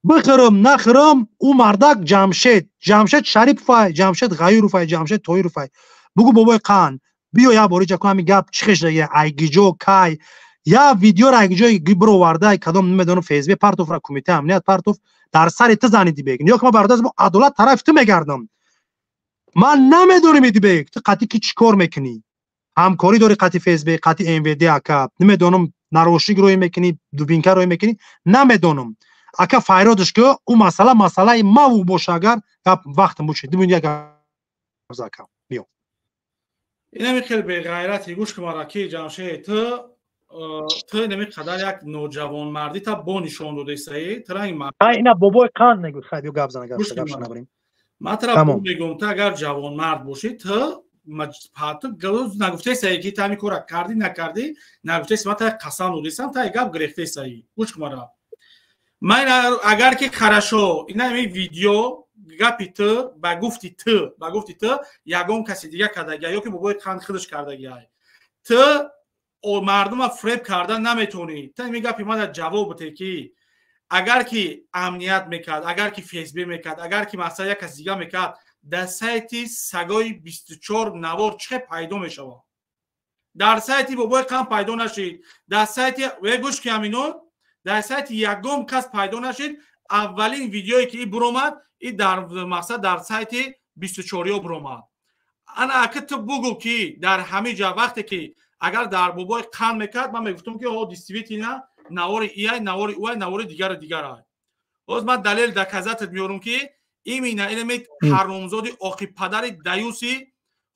بخرم نخرم او مردک جمشید شریف فای جمشید غیر فای جمشید تویر فای بگو بابای قان بیا یا باری چکو همین گپ چخش دیگه ایگیجو کای یا ویدیو را یک جای برو ورده کدام نمیدونم فیسبوک پارتوف را کمیته امنیت پارتوف در سر تو زنیدی بگین یا که ما برادر با عدالت طرف تو میگردم من نمیدونم ایدی بگ تو قطعی که چیکار میکنی همکاری داری قطعی فیسبوک قطعی ام وی دی اکا نمیدونم نروشی روی میکنی دوبینکا روی میکنی نمیدونم اکا فایرادش که اون مسئله ما و باشه اگر وقت موشه دو یک زاکم میو اینا میخیل به غیرتی گوش که مراکی جمشه تو نمی قدر یک نوجوان مردی تا با نشان داده سایی ترا این مرد اینا بابای قان نگو خیلی گپ زنه گپ نبریم ما ترا میگم تا اگر جوان مرد باشی تو پاتو گلوز نگفته سایی که تا میکورا کردی نکردی نگفته ما تا قسم نودیسم تا گپ گرفته سایی گوش که مرا من اگر که خرشو اینا می ویدیو گپی تو با گفتی تو یگم کسی دیگه کردگی یا که بابای قان خودش کردگی تو او مردم فریب کردن نمیتونی تا میگه پیمان جواب بده که اگر که امنیت میکرد اگر که فیسبوک میکرد اگر که مثلا یک کس دیگه میکرد در سایت سگای 24 نوار چه پیدا میشود در سایت بابای قم پیدا نشید در سایت و گوش که همینو در سایت یگم کس پیدا نشید اولین ویدیویی که ای برومد ای در مقصد در سایت 24 برومد انا اکت بگو که در همه جا وقتی که اگر در بابای قن میکرد من میگفتم که ها دیستیویت اینا نوار ای نوار او نوار دیگر باز من دلیل دکازت میارم که ایمینا علمت حرامزاده آقی پدر دیوسی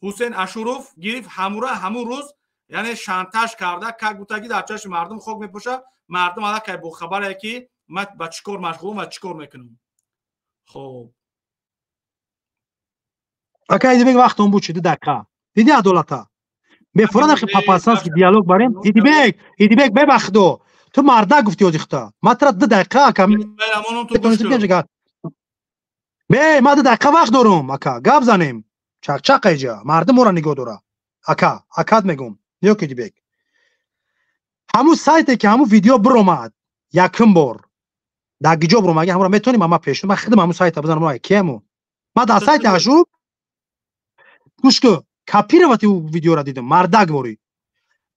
حسین اشروف گرفت همون روز یعنی شانتاژ کرده که گفتگی در چشم مردم خاک میپوشه مردم حالا که با خبره که من با چیکار مشغولم و چیکار میکنم خب اکا دیگه وقت اون بود شده دقیقه دیدی عدالت بفرض که پاپاساس که دیالوگ بریم ایدی بگ ببخدو تو مردا گفتی اوزیختا ما ترا 2 دقیقه کم به ما 2 دقیقه وقت دارم اکا گپ زنیم چق ایجا مردم را نگاه داره اکا اکاد میگم نیو که دی بگ همون سایت که همون ویدیو برومد یکم بار در گیجا برومد اگه همون را میتونیم ما پیش ما خدمت همون سایت بزنم ما کیمو ما در سایت اشوب گوش که کپی رو ویدیو را دیدم مردک وری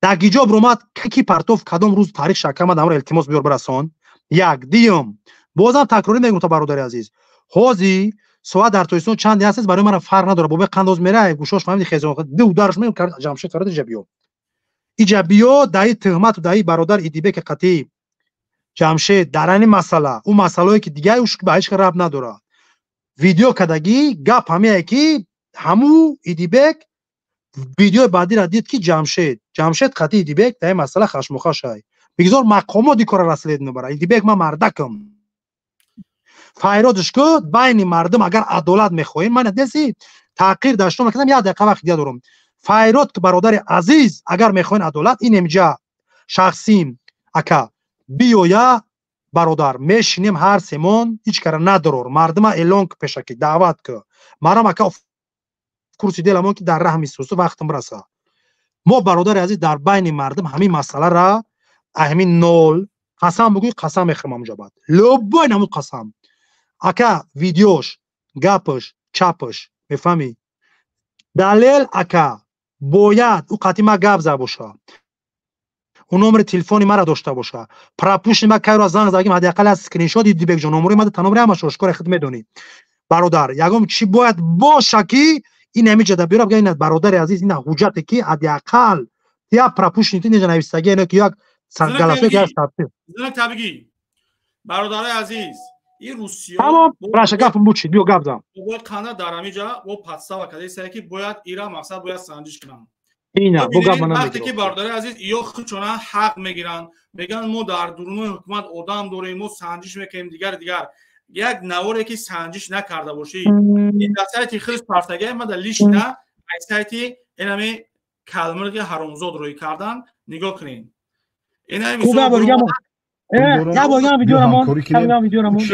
در گیجا برومد کی پارتوف کدام روز تاریخ شکم دامر التماس بیار برسون یک دیم بازم تکراری میگم تا برادر عزیز حوزی سوا در تویسون چند هست برای من فرق نداره بابا قنداز میره گوشاش فهمید خیزون دو درش میگم کرد جمشید فرد ایجابیو دای تهمت و دای برادر ایدیبه که قطعی جمشید در این مسئله اون مسئله‌ای که دیگه اوش به هیچ ربط نداره ویدیو کدگی گپ همه کی همو ایدیبک ویدیو بعدی را دید که جمشید قطعی ایدیبک در این مسئله خشمخاش های بگذار مقامو دی کار رسلید نبره ایدیبک ما مردکم فایرادش که بین مردم اگر عدالت میخواین من دسی تحقیر داشتم کردم یاد دقیقه وقت دیگه دارم فایراد که برادر عزیز اگر میخواین عدالت این امجا شخصیم اکا بیویا برادر میشینیم هر سیمون هیچ کار ندارور مردم اعلان پیشکی دعوت که مرا مکا کرسی دلمون که در راه میسوسه وقتم برسه ما برادر عزیز در بین مردم همین مسئله را همین نول قسم بگوی قسم میخرم اونجا بعد لبای نمود قسم اکا ویدیوش گپش چپش میفهمی دلیل اکا باید او قطعی ما گپ زد باشه اون نمره تلفنی مرا داشته باشه پراپوش ما که رو زنگ زدیم حداقل از اسکرین شات دی بگ جون نمره ما تنمره همش اشکار خدمت میدونی برادر یگم چی باید باشه که این نمیشه در بیرا بگین برادر عزیز این حجت کی حداقل یا پراپوش نیتی نویسگی اینا که یک سرگلافه که هست زنگ تبگی برادر عزیز این روسیه تمام راشه گفتم بود چی بیو گفتم باید کانال در همینجا و پاتسا و کدی سعی که باید ایران مقصد باید سنجش کنن اینا بگم من وقتی که برادر عزیز یا خودشون حق میگیرن میگن ما در درون حکومت آدم داریم ما سنجش میکنیم دیگر یک نواری که سنجش نکرده باشی این دسته خیلی پرتگاه ما در لیست نه سایتی اینمی کلمرگ حرامزاد روی کردن نگاه کنین اینا خوبه برگم یا باگم ویدیو رمون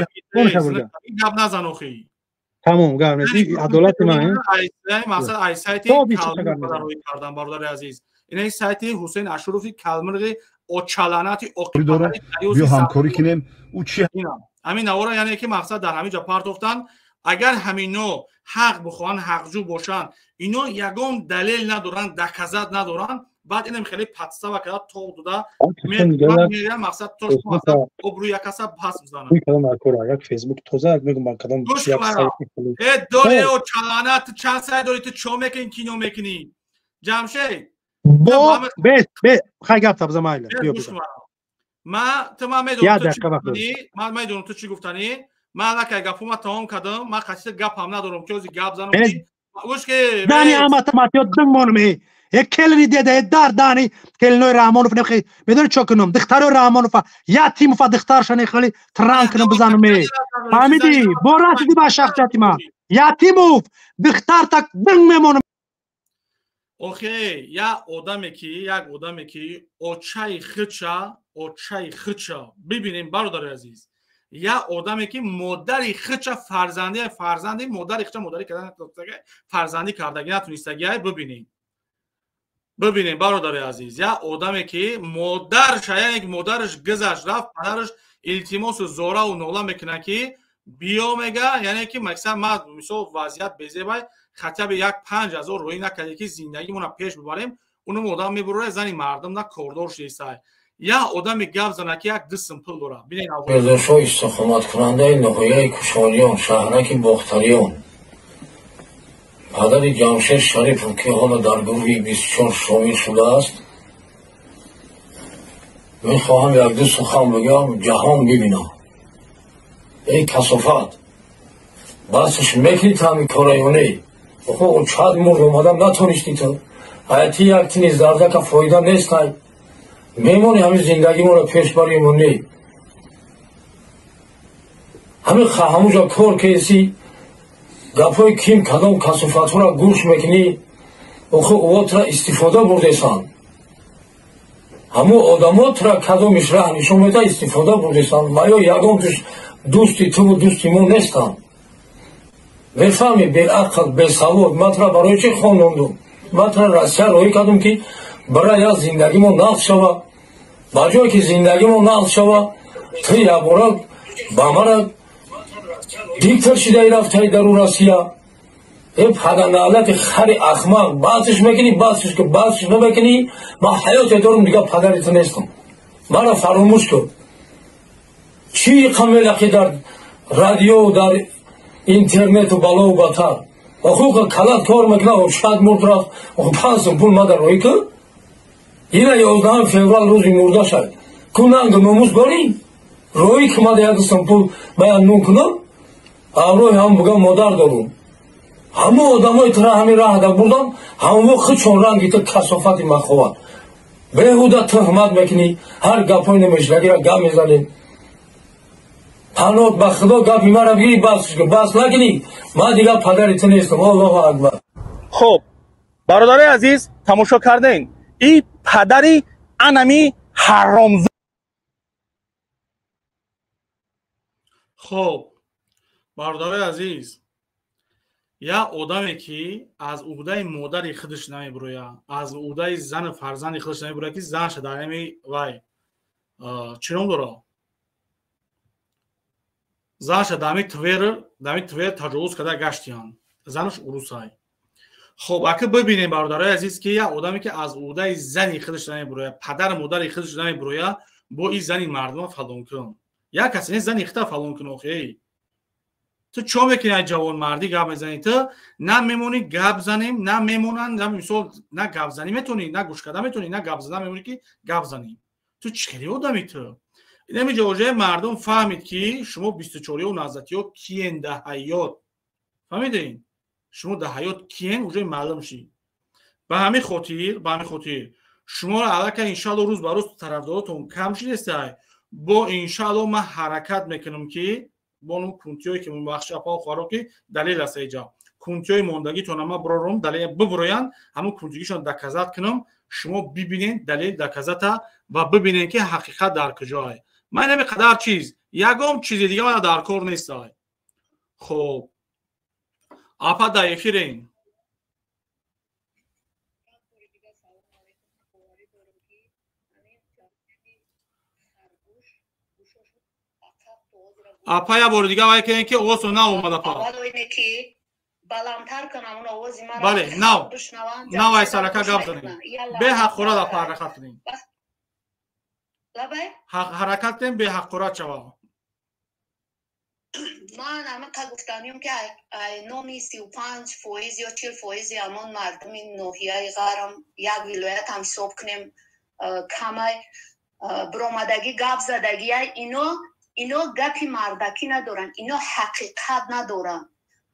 گپ نزن اخی تمام گپ نزی عدالت من مثلا ای سایتی کلمرگ روی کردن برادر عزیز این سایتی حسین اشروفی کلمرگ اوچالاناتی اوقیداره بیا همکاری کنیم او چی همین نوارا یعنی که مقصد در همین جا پرتافتن اگر همینو حق بخوان حقجو باشن اینا یگان دلیل ندارن دکازت ندارن بعد اینم خیلی پاتسا و کلا تو دودا میگم مقصد توش مثلا ابرو یکاسا پاس بزنم میکنم اکورا یک فیسبوک توزه میگم من کدام یک سایت دوره و چلانات چند سایت دوری تو چو میکنی کینو میکنی جمشید با به خیلی گفت ابزا مایل ما تمام میدونم تو چی گفتنی من میدونم تو چی گفتنی من لکه گپم تمام کردم من خاطر گپ هم ندارم که اوزی گپ زنم گوش که دانی امات ماتیو دمونم یک کلنی دیده دار دانی کلنوی رامونوف نخی میدونی چه کنم دختر رامونوف یا تیم فا دخترشانی خیلی تران کنم بزنم فهمیدی برات دی با شخصیتی ما یا تیموف دختر تک دنگ میمونم اوکی یا یک آدمی که اوچای خچا ببینیم برادر عزیز یا آدمی که مادری خچا فرزندی مادری خچا مادری کردن فرزندی کردگی نتونستگی ببینیم برادر عزیز یا آدمی که مادرش یعنی مادرش گذشت رفت پدرش التماس و زورا و نولا میکنه که بیا میگه یعنی که مثلا ما مثلا وضعیت بزیبای خطب یک 5000 روی نکرده که زندگیمون رو پیش ببریم اونم آدم میبره زنی مردم نه کوردور شیسای یا آدمی گپ زنه که یک دستم پول داره ببینید ارزش‌ها استخدامات کننده نهایی کشاریان شهرک باختریان پدر جمشید شریف که حالا در گروه 24 شامل شده است میخواهم یک دو سخن بگم جهان ببینم ای کثافت بسش میکنید همین کارایونه خب چند مرد اومدم نتونستی تو حیاتی یک تینی زرده که فایده نیست میمونی همین زندگی ما رو پیش بریمونی همین همونجا کار کسی گپای کیم کدام کثافت را گوش میکنی خب اوات را استفاده بردیسان همون آدمات را کدامش راه نشون میده استفاده بردیسان مایا یگان دوستی تو و دوستی ما نیستن بفهمی بالعقل بسواد مطرح برای چه خواندم مطرح رسیه روی کردم که برای یا زندگی ما نقض شوه با جایی که زندگی ما نقض شوه تو یک بار با مرا دیکتر شده رفته در اون رسیه این پدرنالت خری اخمق باسش میکنی باسش که باسش نمیکنی ما حیات دارم دیگه پدرت نیستم مرا فراموش کن چی قمیله که در رادیو در اینترنت و بالا و باتر اخوه کلات کار میکنه و شاید مرد رفت و پاسم پول مادر روی که اینه 11 فوریه روزی مرده شد کننگ نموز داری روی که ماده یکستم پول بیان نون کنم روی هم بگم مادر دارم همه آدمای تر همین راه در بردم همه خود چون رنگی تو کثافتی مخواد بهوده تهمت میکنی هر گپای نمیشنگی را گم میزنی پنات به خدا گپی مرا بگیری بس نکنی من دیگه پدرت نیستم الله اکبر خب برادر عزیز تماشا کردین این پدری انمی حرامزاده خب برادر عزیز یا آدمی که از عهده مادر خودش نمیبره از عهده زن فرزند خودش نمیبره که زنش در نمی وای چرا داره زنش دمی تویر تجاوز کرده گشتیان زنش اروسای خب اگه ببینیم برادر عزیز که یا آدمی که از عهده زنی خودش نمیبره پدر مادر خودش نمیبره با این زنی مردم فلان کن یا کسی زنی اختر فلان کن اوکی تو چه میکنی جوان مردی گپ میزنی تو نه میمونی گپ زنیم نه میمونن نه مثلا نه گپ زنی میتونی نه گوش کردن میتونی نه گپ زدن میمونی که گپ زنیم تو چیکاری آدمی تو نمیشه وجه مردم فهمید که شما 24 و نازداتی ها کین ده حیات فهمیدین شما ده حیات کین وجه معلوم شی به همین خاطر شما را علاقه انشالله روز به روز طرفداراتون کم شید با انشالله من حرکت میکنم که با اون کنتیوی که من بخش اپا خوراکی دلیل است اینجا کنتیوی موندگی تو نما برام دلیل ببرویان همون کنتیگیشون دکازات کنم شما ببینین دلیل دکازاتا و ببینین که حقیقت در کجاست من نمیقدر چیز یگم چیز دیگه من در کار نیست خب اپا دایفیرین اپا یا بار دیگه وای که اوسو نه اومد اپا اول اینه که баландтар кунам уно овози маро бале бишнаванд нав ай сарака гап занем беҳаққура да ҳаракат кунем ҳаракат кунем беҳаққура чава ман ҳамақа гуфтаним ки номи 35% ё 40% ҳамон мардуми ноҳияи ғарам як вилоятам ҳисоб кунем камай биромадагӣ гап задагия ино гапи мардакӣ надоранд ино ҳақиқат надоранд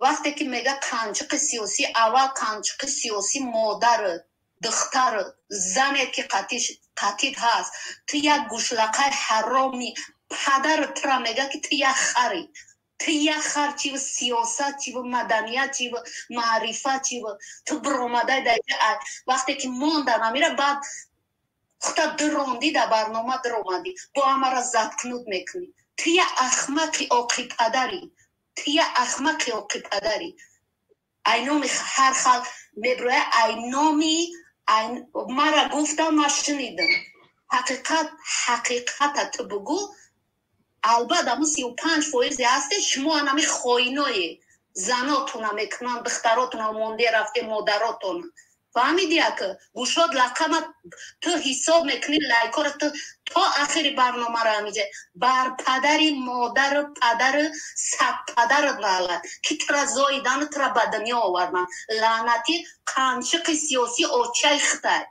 вақте ки мега қанҷиқи сиёсӣ аввал қанҷиқи сиёсӣ модар духтар зане ки қатид ҳаст ту як гӯшлақаи ҳароми падару тура мега ки ту як хари ту як хар чиву сиёсат чиву маданият чиву маърифат чиву ту биромадай вақте ки монда намира баъд хута дуронди да барнома дуромадӣ бо ҳамара задкунуд мекунӣ ту як ахмақи оқипадарӣ ту як ахмақи оқипадарӣ айноми ҳар хал меброя айноми мара гуфтам ма шунидам ҳақиқата ту бугӯ албатта мо 35% ҳасте шумо анами хоиное занотуна мекунанд духтаротуна монде рафте модаротуна фаҳмиди ака гӯшот лақама ту ҳисоб мекунӣ лайкора ту то ахири барномаро ҳамиҷа бар падари модару падару садпадарат лаънат ки тура зоидану тура ба дунё оварданд лаънати қанҷиқи сиёсӣ очаи хитай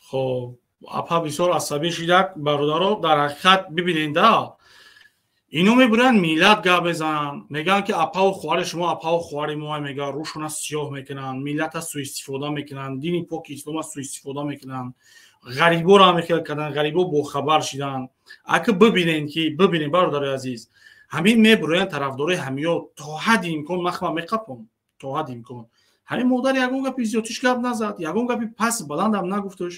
хоб апа бисёр асабӣ шидак бародаро дар ҳақиқат бибиненда ино мебуранд миллат гап мезананд мегӯянд ки апаву хуҳари шумо апаву хуҳари мо мега рӯшона сиёҳ мекунанд миллата суистифода мекунанд дини поки ислома суистифода мекунанд ғариборо ҳам мехел карданд ғарибо бохабар шиданд ака бибинем бародари азиз ҳамин мебуроянд тарафдори ҳамиё то ҳадди имкон махма меқапон то ҳадди имкон ҳамин модар ягон гапи зиёдтиш гап назад ягон гапи паси баландам нагуфташ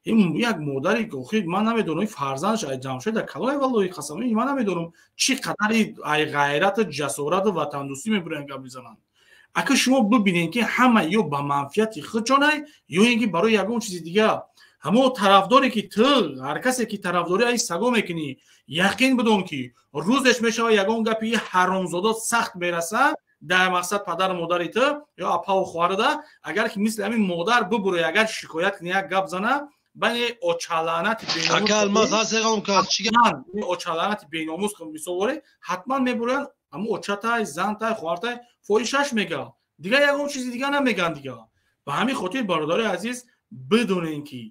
як модари ман намедонам фарзандаш ай ҷамшеда калои валлои қасам ман намедонам чӣ қадари ай ғайрату ҷасорату ватандӯстӣ мебуранд гап мезананд ака шумо бибинед ки ҳама ё ба манфиати худчонай ё ин ки барои ягон чизи дига ҳамо тарафдоре ки ту ҳар касе ки тарафдори ай саго мекунӣ яқин бидон ки рӯзеш мешава ягон гапи ҳаромзодо сахт мераса дар мақсад падару модари ту ё апаву хуҳарада агар ки мисли ҳамин модар бибура агар шикоят кунӣ як гап зана бани очаланати беномус мисолвори ҳатман мебуранд аммо очатай зантай хуҳартай фоҳишаш мега дига ягон чизи дига намеган дига ба ҳамин хотир бародари азиз бидонем ки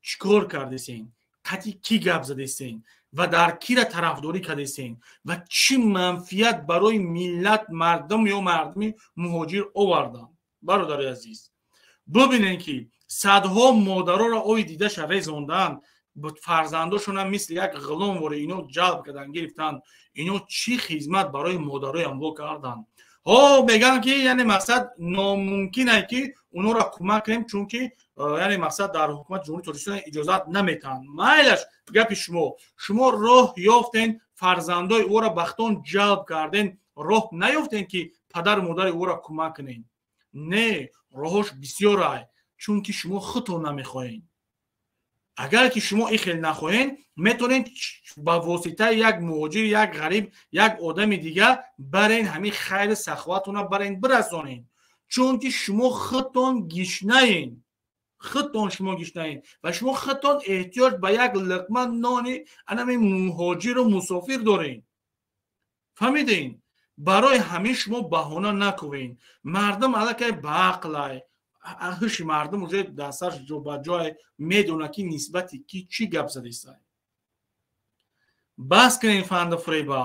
чӣ кор кардесен қати кӣ гап задесен ва дар кира тарафдорӣ кардесен ва чӣ манфиат барои миллат мардум ё мардуми муҳоҷир оварданд бародари азиз бибинем ки садҳо модароро ои дидаша резонданд фарзандошона мисли як ғуломвори ино ҷалб карданд гирифтанд ино чӣ хизмат барои модароям во карданд мегӯянд ки яъне мақсад номумкинае ки онҳоро кӯмак кунем чунки яъне мақсад дар ҳукумати ҷумҳурии Тоҷикистон иҷозат наметаҳанд майлаш гапи шумо роҳ ёфтен фарзандои ӯро бахтон ҷалб карден роҳ наёфтен ки падару модари ӯро кӯмак кунен не роҳош бисёрай чунки шумо худтон намехоҳед агар ки шумо ин хел нахоҳед метавонед ба воситаи як муҳоҷир як ғариб як одами дига барен ҳамин хайру саховатона барен бирасонед чунки шумо худтон гишнаед шумо гишнаед ва шумо худтон эҳтиёҷ ба як луқма нони анами муҳоҷиру мусофир доред фаҳмидед барои ҳамин шумо баҳона накунед мардум аллакай баақлай ҳуши мардум уже дасташ ҷо ба ҷое медонад ки нисбати ки чӣ гап задестай бас кунед фанду фреба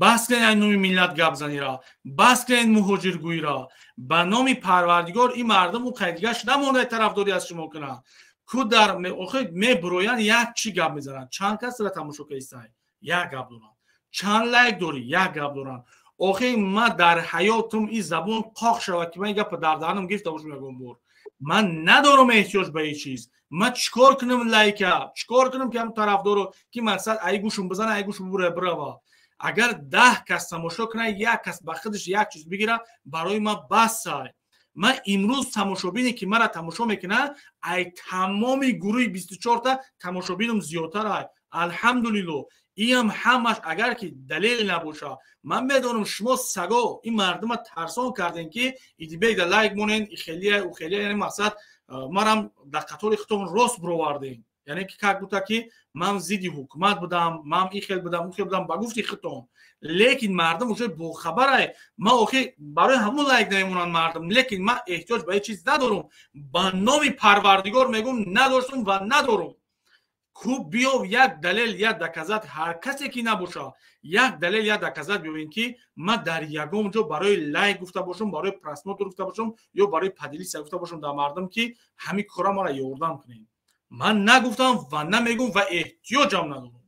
бас кунед ай номи миллат гапзанира бас кунед муҳоҷиргӯира ба номи парвардигор ин мардуму қайдигаш намонад тарафдорӣ аз шумо кунад ку дар мебуроянд як чӣ гап мезананд чанд касро тамошо кардистай як гап доранд чанд лайк дорӣ як гап доранд охи ман дар ҳаётум ин забон қоқ шавад ки ман ин гапа дар даҳанам гирифта бошам ягон бор ман надорам эҳтиёҷ ба ин чиз ман чикор кунам лайка чикор кунам ки ҳам тарафдоро ки мақсад ай гӯшум бизана ай гӯшум бирава агар 10 кас тамошо кунад як кас ба худаш як чиз бигира барои ман басай من امروز تماشابینی که مرا تماشا میکنه ای تمام گروه 24 تا تماشابینم زیادتر های الحمدلله. این همش اگر که دلیل نباشه من میدونم شما سگا این مردم ترسان کردین که ایدی بیگ لایک مونن خیلی او خیلی، یعنی مقصد مرام در قطار خودم راست برآوردین، یعنی که که گفت که من زیدی حکومت بودم، من این خیلی بودم اون خیلی بودم با گفتی خودم، لیکن مردم اوج با خبره ما اوکی برای همون لایک نمیمونن مردم، لیکن من احتیاج به چیز ندارم، با نام پروردگار میگم نداشتم و ندارم. خوب بیو یک دلیل یا دکازات هر کسی که نباشه یک دلیل یا دکازات ببین که من در یگم جو برای لایک گفته باشم، برای پرسنوت گفته باشم یا برای پدیلی گفته باشم در مردم که همین کارا ما را یوردم کنین. من نگفتم و نمیگم و احتیاجم ندارم.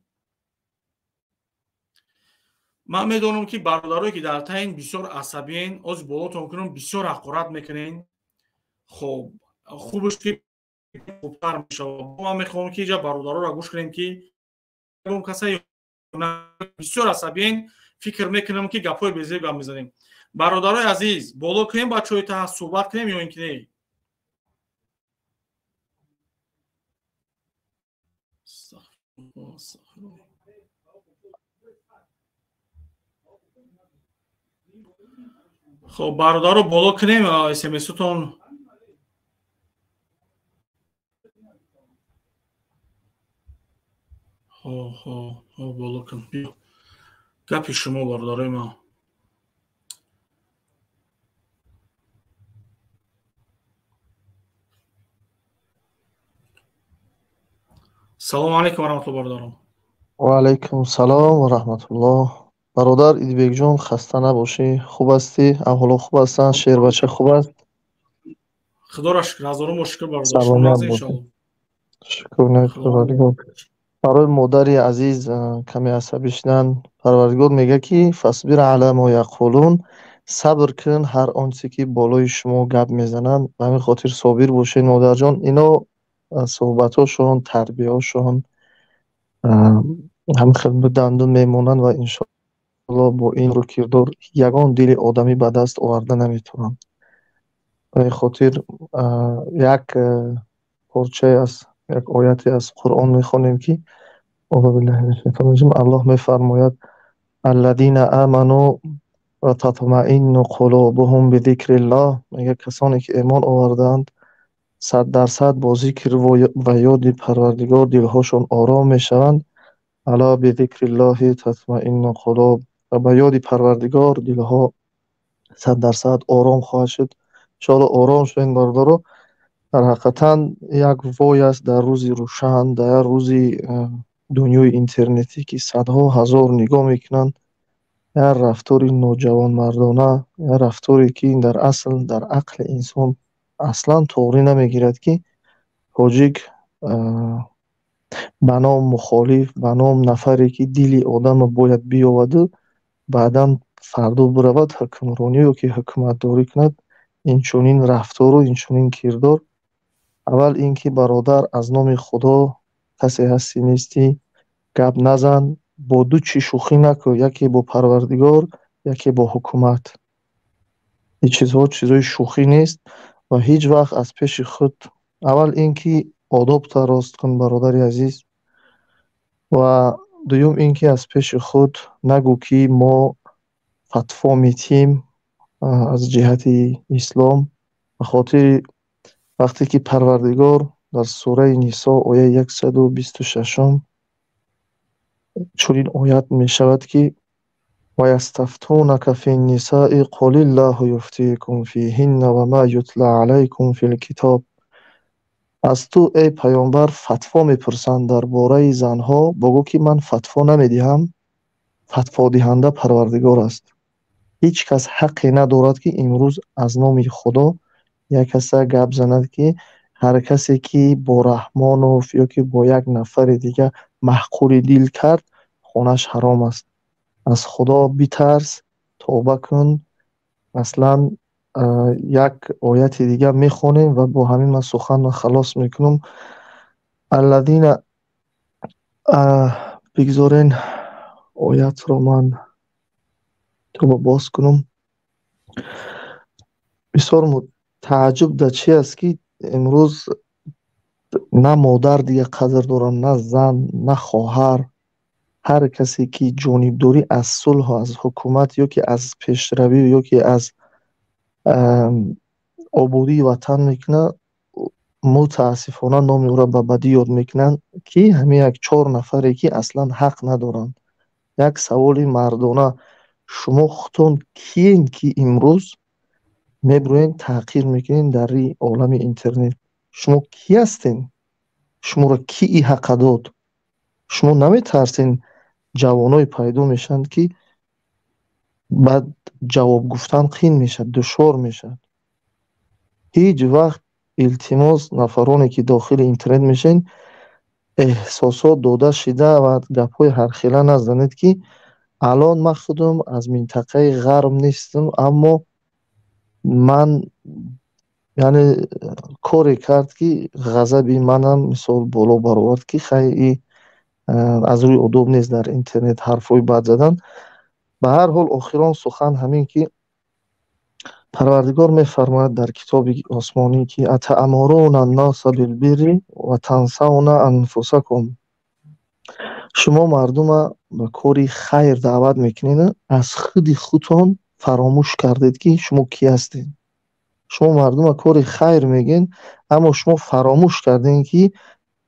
من میدونم که برادرایی که در تاین بسیار عصبین از بالاتون کنم بسیار حقارت میکنین. خب خوبش که خوبتر میشه. ما میخوام که اینجا برادرها را گوش کنیم که اون کسایی بسیار عصبین فکر میکنم که گپای بزرگ گپ میزنیم. برادرای عزیز بالا کنیم بچهای تا صحبت کنیم یا اینکه نه؟ خب برادرها بالا کنیم اس ام اس تون بالا کن بیا گپی شما برادرای ما. سلام علیکم و رحمت الله برادران. و علیکم سلام و رحمت الله. برادر ایدبیک جون خسته نباشی، خوب هستی؟ احوال خوب هستن؟ شیر بچه خوب است؟ خدا را شکر. هزاران مشکل برادر. سلامت باشی. شکر نکنم. برای مادری عزیز کمی عصبی شدن، پروردگار میگه که فصبر علی ما یقولون، صبر کن هر آنچه که بالای شما گپ میزنن، به همین خاطر صابر باشین مادر جان. اینا صحبتاشون تربیهاشون هم خیلی دندون میمونن و انشاءالله با این رو کردار یگان دل آدمی به دست آورده نمیتونن. به خاطر یک پارچه از یک آیتی از قرآن میخونیم که الله میفرماید الذین آمنوا و تطمئن قلوبهم بذکر الله، میگه کسانی که ایمان آوردند 100% با ذکر و یاد پروردگار دلهاشون آرام میشوند. الا بذکر الله تطمئن القلوب، و با یاد پروردگار دلها 100% آرام خواهد شد. انشاءالله آرام شوین برادرها. در حقیقتا یک وای است در روزی روشن، در روزی دنیای اینترنتی که صدها هزار نگاه میکنن یا رفتاری نوجوان مردانه یا رفتاری که در اصل در عقل انسان اصلا طوری نمیگیرد که حاجیک به نام مخالف، به نام نفری که دل آدم باید بیاوده بعدا فردا برود حکمرانی یا که حکومت داری کند اینچنین رفتار و اینچنین کردار. اول اینکه برادر از نام خدا کسی هستی نیستی، گپ نزن، با دو چی شوخی نکن، یکی با پروردگار یکی با حکومت. این چیزها چیزای شوخی نیست و هیچ وقت از پیش خود اول اینکه آداب راست کن برادر عزیز، و دوم اینکه از پیش خود نگو که ما فتوا میتیم از جهت اسلام، به خاطر وقتی که پروردگار در سوره نساء آیه 126 چنین آیت می شود که و یستفتونک فی النساء قل الله یفتیکم فیهن و ما یتلی علیکم فی الکتاب. از تو ای پیامبر فتوا میپرسند درباره زنها، بگو که من فتوا نمیدهم، فتوا دهنده پروردگار است. هیچ کس حقی ندارد که امروز از نام خدا یک کس گپ زند که هر کسی که با رحمان یا که با یک نفر دیگه محقور دل کرد خونش حرام است. از خدا بیترس، توبه کن. مثلا یک آیت دیگه میخونیم و با همین من سخن خلاص میکنم. الذین بگذارین آیت رو من توبه باز کنم. بسیار تعجب در چی است که امروز نه مادر دیگه قدر دارن، نه زن، نه خواهر. هر کسی که جانبداری از صلح و از حکومت یا که از پیشروی یا که از آبادی وطن میکنه، متاسفانه نام او را به بدی یاد میکنن که همین یک 4 نفری که اصلا حق ندارن. یک سوال مردانه، شما خودتون کیین که امروز میبروین تحقیر میکنین در این عالم اینترنت؟ شما کی هستین؟ شما را کی ای حق داد؟ شما نمیترسین جوانای پیدا میشن که بعد جواب گفتن قین میشد، دشوار میشد؟ هیچ وقت التماس نفرانی که داخل اینترنت میشین احساسات داده شده و گپ‌های هر خیله نزنید که الان من خودم از منطقه غرب نیستم، اما من یعنی کاری کرد که غضبی منم مثال بالا برآورد که خیلی از روی ادب نیست در اینترنت حرفای بد زدن. به هر حال آخران سخن همین که پروردگار میفرماید در کتاب آسمانی که اتأمرون الناس بالبر و تنسون انفسکم، شما مردم به کاری خیر دعوت میکنین، از خود خودتون فراموش کردید که شما کی هستید. شما مردم به کاری خیر میگین، اما شما فراموش کردین که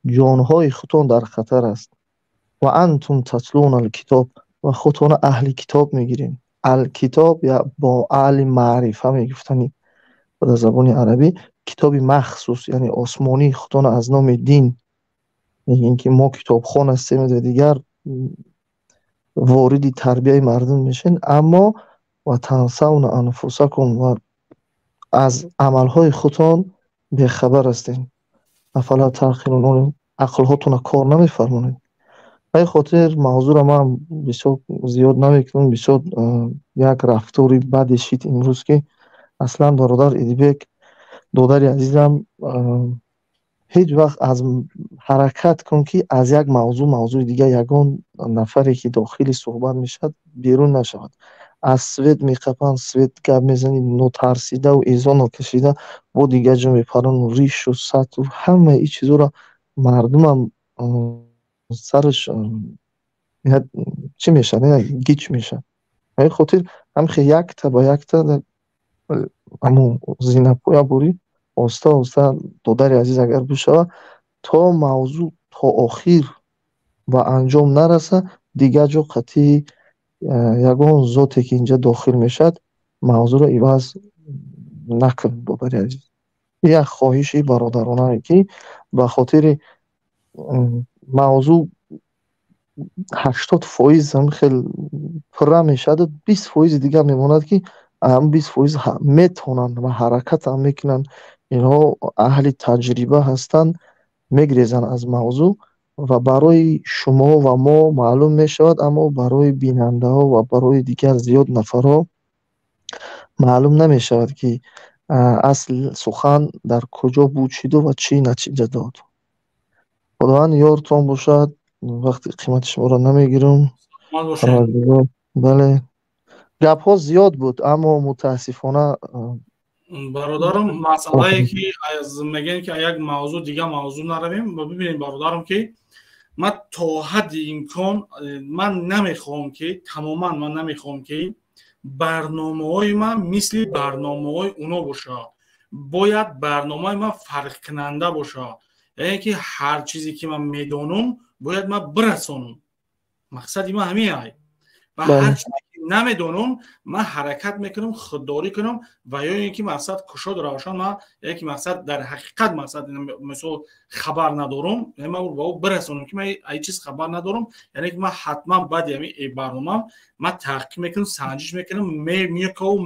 جانهای خودتون در خطر است. و انتم تتلون الکتاب، و خودتون اهل کتاب میگیرین. الکتاب یا با اهل معرفه میگفتنی در زبان عربی، کتاب مخصوص یعنی آسمانی خودتون از نام دین. این که ما کتابخوان هستیم و دیگر واردی تربیه مردم میشین، اما و تنسون انفسکم، و از عملهای خودتون بیخبر هستین. افلا تعقلون، عقل هاتون کار نمیفرمونید. به خاطر موضوع را من بسیار زیاد نمیکنم. بسیار یک رفتاری بد شید امروز که اصلا برادر ایدیبک دادر عزیزم هیچ وقت از حرکت کن که از یک موضوع دیگه یگان نفری که داخلی صحبت میشد بیرون نشود. از سوید میقپن، سوید گپ میزنید، نو ترسیده و ایزان رو کشیده با دیگه جا میپرن و ریش و سطح و همه ای چیزو را مردم هم سرش چی میشه؟ گیچ میشه. به خاطر هم یک تا با یک تا امو زینپویا بوری آستا دادر عزیز اگر بشه تا موضوع تا آخر و انجام نرسه، دیگه جو قطعی یگان ذاتی که اینجا داخل میشد موضوع رو عوض نکن. دادر عزیز یک خواهشی برادرانه که به خاطر موضوع 80% هم خیلی پره میشد و 20% دیگه میموند که هم 20% میتونن و حرکت هم میکنن. اینها اهل تجربه هستن، میگریزن از موضوع و برای شما و ما معلوم میشود، اما برای بیننده ها و برای دیگر زیاد نفرها معلوم نمیشود که اصل سخن در کجا بود شد و چی نتیجه داد. خداوند یارتون باشد. وقتی قیمت شما را نمیگیرم. بله گپ ها زیاد بود، اما متاسفانه برادرم مسئله که از میگن که یک موضوع دیگه موضوع نرویم. ببینید برادرم که من تا حد امکان من نمیخوام که تماما من نمیخوام که برنامه‌های من مثل برنامه‌های اونا باشه. باید برنامه‌های من فرق کننده باشه. یعنی که هر چیزی که من میدونم باید من برسونم. مقصدی من همینه. و هر چیزی که نمیدونم من حرکت میکنم خودداری کنم و یا اینکه مقصد کشاد روشن من یکی مقصد در حقیقت مقصد مثلا خبر ندارم، یعنی من با او برسونم که من ای چیز خبر ندارم، یعنی که من حتما بعد این برنامه من تحقیق میکنم، سنجش میکنم،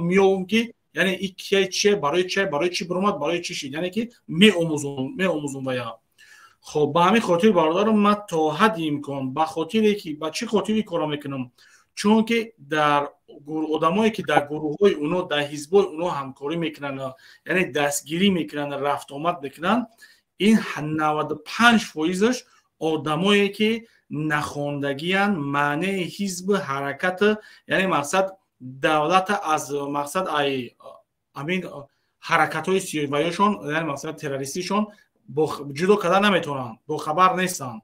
میام که یعنی این کی چیه، برای چی برآمد، برای چی شد، یعنی که میآموزم و یا خب به همین خاطر برادرم من تا حد امکان به خاطر که با چی خاطری کار میکنم، چون که در آدمایی که در گروه‌های اونا در حزب‌های اونا همکاری میکنن، یعنی دستگیری میکنن، رفت آمد میکنن، این 95%ش آدمایی که نخوندگیان، معنی حزب حرکت، یعنی مقصد دولت از مقصد همین ҳаракатҳои сиёвиёшон яъне масалан террористишон ҷудо кардан наметавонанд, бохабар нестанд.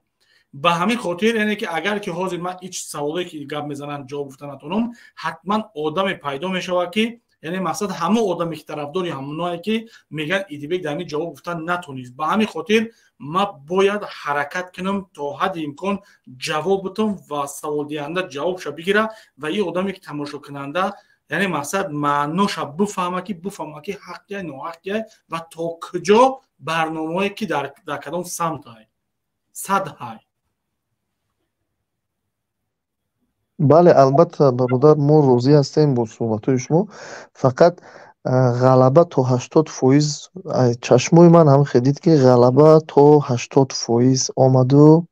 ба ҳамин хотир яъне ки агар ки ҳозир ман ич саволе ки гап мезананд ҷавоб гуфта натавонам, ҳатман одаме пайдо мешавад ки яъне мақсад ҳама одаме ки тарафдори ҳамоное ки мегӯян Идибек дар ин ҷавоб гуфта натавонист. Ба ҳамин хотир ман бояд ҳаракат кунам то ҳадди имкон ҷавоб битам ва саволдиҳанда ҷавобша бигира ва ин одаме ки тамошокунанда яъне мақсад маъноша бифаҳма ки ҳақ я ноҳақ я ва то куҷо барномае ки дар кадом самт ай сад ҳай. бале, албатта бародар, мо розӣ ҳастем бо суҳбатҳои шумо. Фақат ғалаба то 80% чашмои ман ҳам хедид ки ғалаба то 80% омаду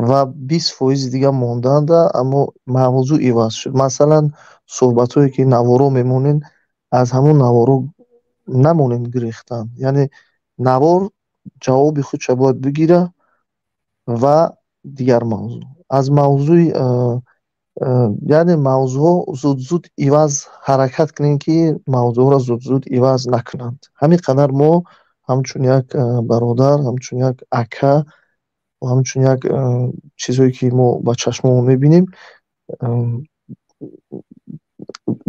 ва 20% дига мондаанда, аммо мавзӯъ иваз шуд. Масалан, суҳбатҳое ки наворо мемонен, аз ҳамон наворо намонен гирехтан. Яъне навор ҷавоби худша бояд бигира ва дигар мавзӯъ. Аз мавзӯи яъне мавзӯъҳо зуд иваз ҳаракат кунем ки мавзӯъҳоро зуд иваз накунанд. Ҳамин қадар мо ҳамчун як бародар, ҳамчун як ака ва ҳамчун як чизҳое ки мо ба чашмонмон мебинем,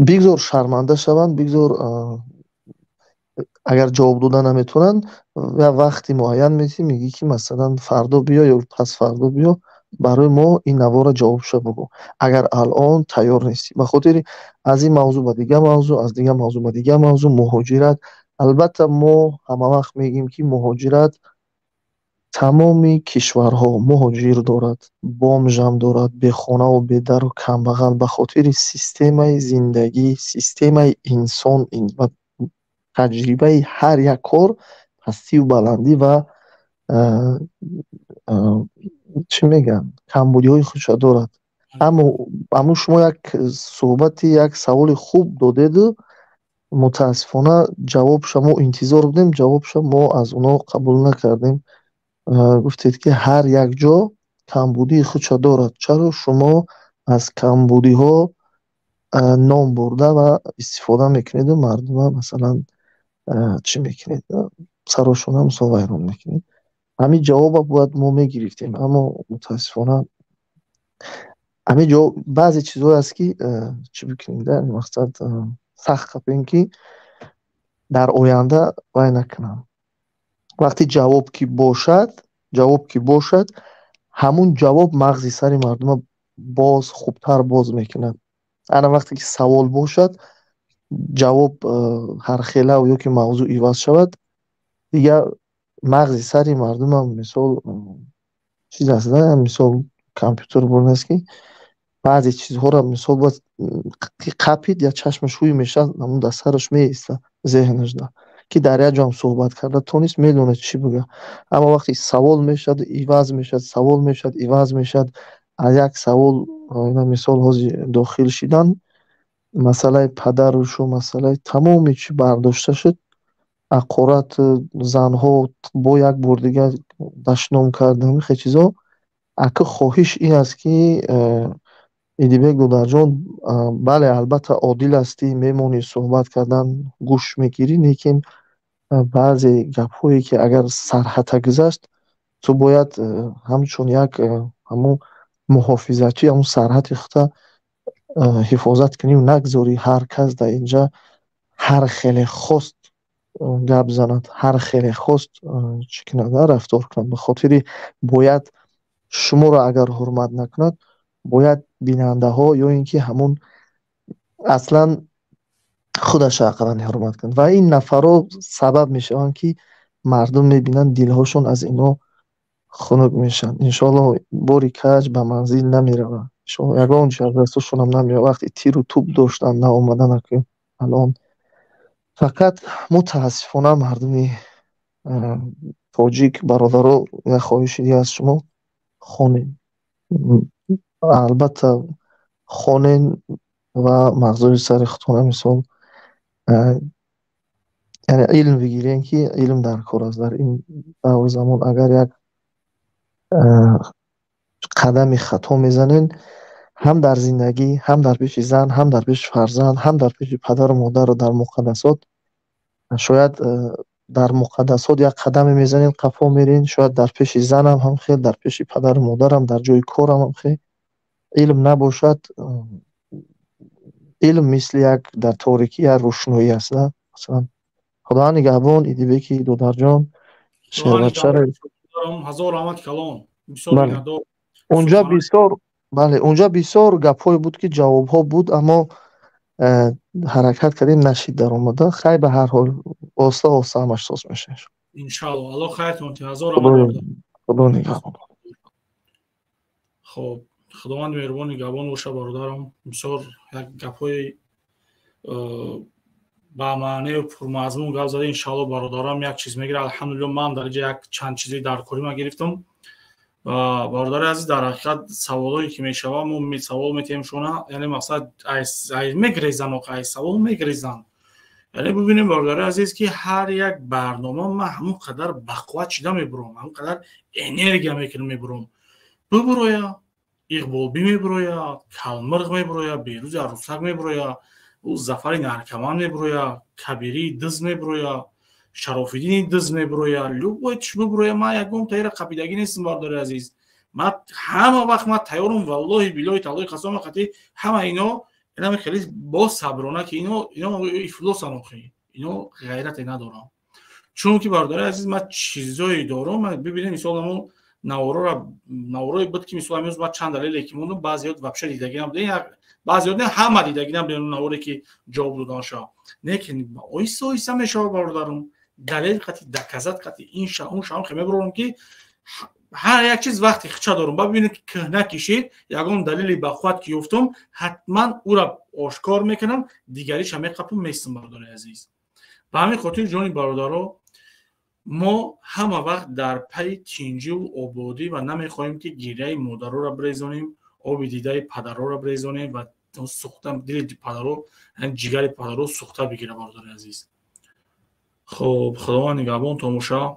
бигзор шарманда шаванд, бигзор агар ҷавоб дода наметавонанд, вақти муайян метӣ, мегӣ ки масалан фардо биё ё пасфардо биё, барои мо ин навора ҷавобша бигӯ, агар алон тайёр нестӣ. Ба хотири аз ин мавзӯъ ба дигар мавзӯъ, аз дигар мавзӯъ ба дигар мавзӯъ, муҳоҷират. Албатта мо ҳама вақт мегӯем ки муҳоҷират тамоми кишварҳо муҳоҷир дорад, бомжам дорад, бехонаву бедару камбағал, ба хотири системаи зиндагӣ, системаи инсон ва таҷрибаи ҳар як кор пастиву баландӣ ва чӣ мегӯянд, камбудиҳои худша дорад. Аммо шумо як суҳбати, як саволи хуб додеду, мутаассифона ҷавобша мо интизор будем, ҷавобша мо аз онҳо қабул накардем. Гуфтед ки ҳар як ҷо камбудии худша дорад. Чаро шумо аз камбудиҳо ном бурда ва истифода мекунеду мардума масалан чӣ мекунед, сарошона мисол вайрон мекунед? ҳамин ҷавоба бояд мо мегирифтем, аммо мутаассифона ҳамин ҷавоб баъзе чизҳое аст ки чӣ бикунем, мақсад сахт қапем ки дар оянда вай накунам. вақти ҷавоб ки бошад, ҳамун ҷавоб мағзи сари мардума боз хубтар боз мекунад. ана вақте ки савол бошад, ҷавоб ҳархела ё ки мавзӯъ иваз шавад, дигар мағзи сари мардумам мисол чиз аст, мисол компютер бурнест ки баъзе чизҳоро мисол бояд қапид я чашмаш ҳуй мешавад, ҳамун дар сараш меиста зеҳнашда ки дар як ҷоам суҳбат карда тонист медонад чӣ бигӯяд. аммо вақте савол мешавад, иваз мешавад, савол мешавад, иваз мешавад, аз як савол мисол ҳозир дохил шидан, масъалаи падарушу масъалаи тамоми чӣ бардошта шуд, ақорат занҳо бо як бор дигар дашном кардан, хе чизҳо. ака хоҳиш ин аст ки Идибек додарҷон, бале албатта одил ҳастӣ, мемонӣ суҳбат кардан гӯш мегирӣ, лекин баъзе гапҳое ки агар сарҳата гузашт, ту бояд ҳамчун як ҳамун муҳофизачӣ ҳамун сарҳати худа ҳифозат кунӣ, нагзорӣ ҳар кас дар инҷа ҳар хеле хост гап занад, ҳар хеле хост чӣ кунад, рафтор кунад. Ба хотири бояд шуморо агар ҳурмат накунад, бояд бинандаҳо ё ин ки ҳамун аслан худаша ақаллан ҳурмат кунад. ва ин нафарҳо сабаб мешаванд ки мардум мебинанд дилҳошон аз ино хунук мешаванд. иншоаллоҳ бори каҷ ба манзил намеравад. ягон чиз аз дасташонам намеояд. вақте тиру туп доштанд наомадан акӯ алон. фақат мутаассифона мардуми тоҷик бародаро, як хоҳиши дигар аз шумо, хонед, албатта хонен ва мағзои сари хутона мисол яъне илм бигирем ки илм дар кор аст. дар ин давру замон агар як қадами хато мезанен, ҳам дар зиндагӣ, ҳам дар пеши зан, ҳам дар пеши фарзанд, ҳам дар пеши падару модару дар муқаддасот شاید در مقدسات یک قدم میزنین قفا میرین، شاید در پیش زنم هم خیلی، در پیش پدر و مادرم، در جای کارم هم خیلی. علم نباشد، علم مثل یک در تاریکی یک روشنایی است. مثلا خدا نگهبان ایدی که دودر جان شهربچه هزار آمد کلام اونجا بسیار بله اونجا بسیار گپ‌های بود که جواب‌ها بود، اما حرکت کردیم نشید در اومده. خیلی به هر حال آسته آسته همش ساز میشه انشالله. الله خیرتون تی هزار آمد خدا نگهبان. خب خداوند مهربان نگهبان باشه برادرم. بسیار یک گپ‌های با معنی و پرمضمون گپ زده. انشالله برادرم یک چیز میگیره. الحمدلله من در یک چند چیزی در کاری ما گرفتم. و برادر عزیز در حقیقت سوالایی که میشوه ما سوال میتیم شونه، یعنی مقصد میگریزن و قای سوال میگریزن. یعنی ببینیم برادر عزیز که هر یک برنامه ما همون قدر بقوت شده میبرم، همون قدر انرژی میکنم میبرم. ببرویا اقبالبی میبرویا، کلمرغ میبرویا، بیروز عروسک میبرویا، او زفر نرکمان میبرویا، کبیری دز میبرویا، شرافیدین دز میبرویا، لوبوچ میبرویا. ما یکم تایر قبیلگی نیستم برادر عزیز. ما همه وقت ما تیارم والله بالله تعالی قسم خاطی همه اینا خیلی با صبرانه که اینا افلاسن خیلی اینا غیرت ندارم. چون که برادر عزیز ما چیزایی دارم. ما ببینیم مثلا نورای بود که مثلا امروز ما چند دلیل که مون بعضیات وبشه دیدگی هم دیدن، بعضیات نه همه دیدگی هم دیدن نوری که جواب دادن شا. لیکن اویسا میشه برادرم دلیل قطعی دکازات قطعی این شا اون شام خیلی برام که هر یک چیز وقتی خچه دارم ببینید که نکشید یگان دلیلی با خود که گفتم حتما او را آشکار میکنم، دیگریش هم میقپم میستم برادر عزیز. به همین خاطر جان برادرها ما همه وقت در پی چینجی و آبادی و نمیخواهیم که گیره مادر را بریزانیم، آب دیده پدر را بریزانیم و سوخته دل پدر را جگر پدر را سوخته بگیره برادر عزیز. خب خداوند نگهبان تماشا.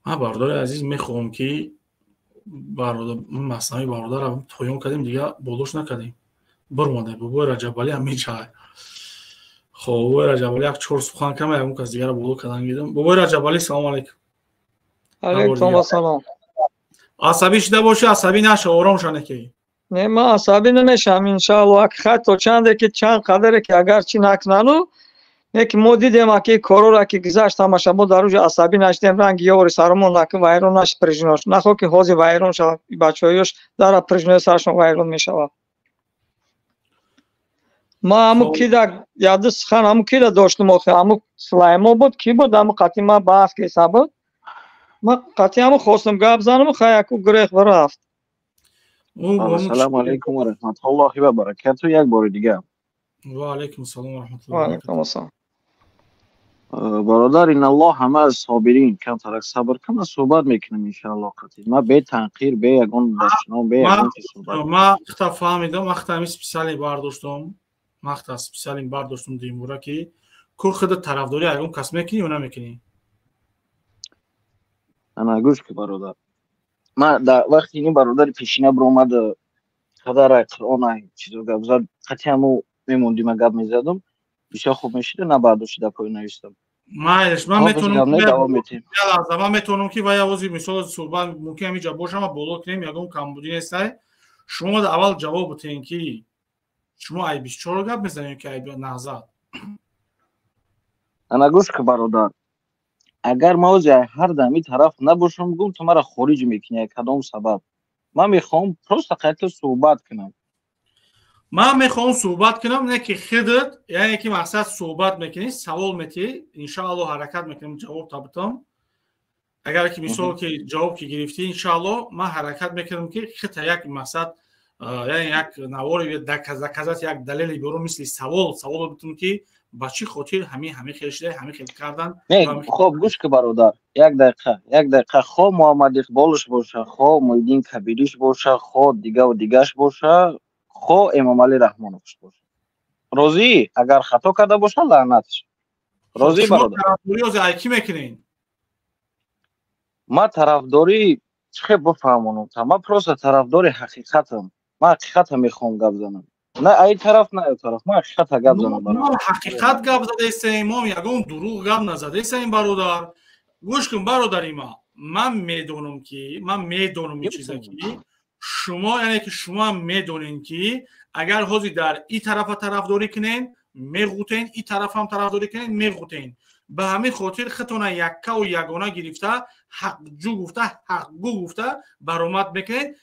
من برادر عزیز میخوام که برادر مصنوی برادر را تویون کردیم دیگه بولوش نکردیم برمانده بابا رجب علی هم میچه. خب بابا رجب علی یک چور سخن کم اون کس دیگه را بولو کردن گیدم. بابا رجب علی سلام علیکم. علیکم السلام. عصبی شده باشه عصبی نشه آرام شانه که نه من عصبی نمیشم انشاءالله. خط تو چنده که چند قدره که اگر چی نکننو یک ما دیدیم که کارو را که گذشت همش ما در روز عصبی نشدیم رنگ یاری سرمون نکن وایرون نش پرژناش نخو که حاضی وایرون شد بچه‌هاش در پرژنای سرشون وایرون میشود. ما همو کی در یاد سخن همو کی داشتم آخه همو سلیما بود کی بود همو قطعی ما بحث که سبب ما قطعی همو خواستم گپ زنم خیاکو گریخ برافت. السلام علیکم و رحمت الله و برکاته. یک بار دیگه و علیکم السلام و رحمت الله و برکاته. برادر این الله همه از صابرین کم ترک صبر کنه صحبت میکنم انشاءالله قطعی ما به تنقیر به یگان دشنام به یگان که صحبت ما اختا فهمیدم اختا همی سپیسیالی برداشتم اختا سپیسیالی برداشتم دیمورا که کل خود طرفداری یگان کس میکنی یا نمیکنی؟ انا گوش که برادر ما در وقتی این برادر پیشینه بر اومد قدر قرآن چیزو گپ زد قطعی همو میموندیم و گپ میزدم بسیار خوب میشید و نبرداشتی در پای نویستم. من میتونم که وای اوزی مثال صحبت ممکن اینجا باشه ما بالا کنیم یگان کمبودی نیسته. شما در اول جواب بتین که شما ای 24 گپ میزنید که ای نهزت. انا گوش که برادر اگر ما از هر دمی طرف نباشم بگم تو مرا خارج میکنی کدام سبب من میخوام پروست قطع صحبت کنم. من میخوام صحبت کنم نه که خودت یعنی که مقصد صحبت میکنی سوال میتی انشاءالله حرکت میکنم جواب تابتم. اگر که مثال که جواب که گرفتی انشاءالله من حرکت میکنم که خط یک مقصد یعنی یک نواری دکازات یک دلیلی برو مثل سوال بتونم که با چی خاطر همه خیلی شده همه خیلی کردن. خب گوش که برادر یک دقیقه خواه محمد اقبالش باشه خواه محیدین کبیریش باشه خواه دیگه و دیگهش باشه خواه امام علی رحمانوش باشه راضی اگر خطا کرده باشه لعنتش راضی برادر. شما طرفداری از کی میکنین؟ ما طرفداری چه بفهمونم تا ما پروسه طرفداری حقیقتم. ما حقیقت میخوام گپ زنم. نه ای طرف نه ای طرف ما حقیقت گپ زدم ما حقیقت گپ زده استیم ما یگون دروغ گپ نزده استیم برادر گوش کن برادری من میدونم که این چیزا که شما یعنی که شما میدونین که اگر حاضی در این طرف طرفداری کنین میغوتین این طرف هم طرفداری کنین میغوتین به همین خاطر خطونه یکه و یگانه گرفته حق جو گفته حق گو گفته برآمد بکنین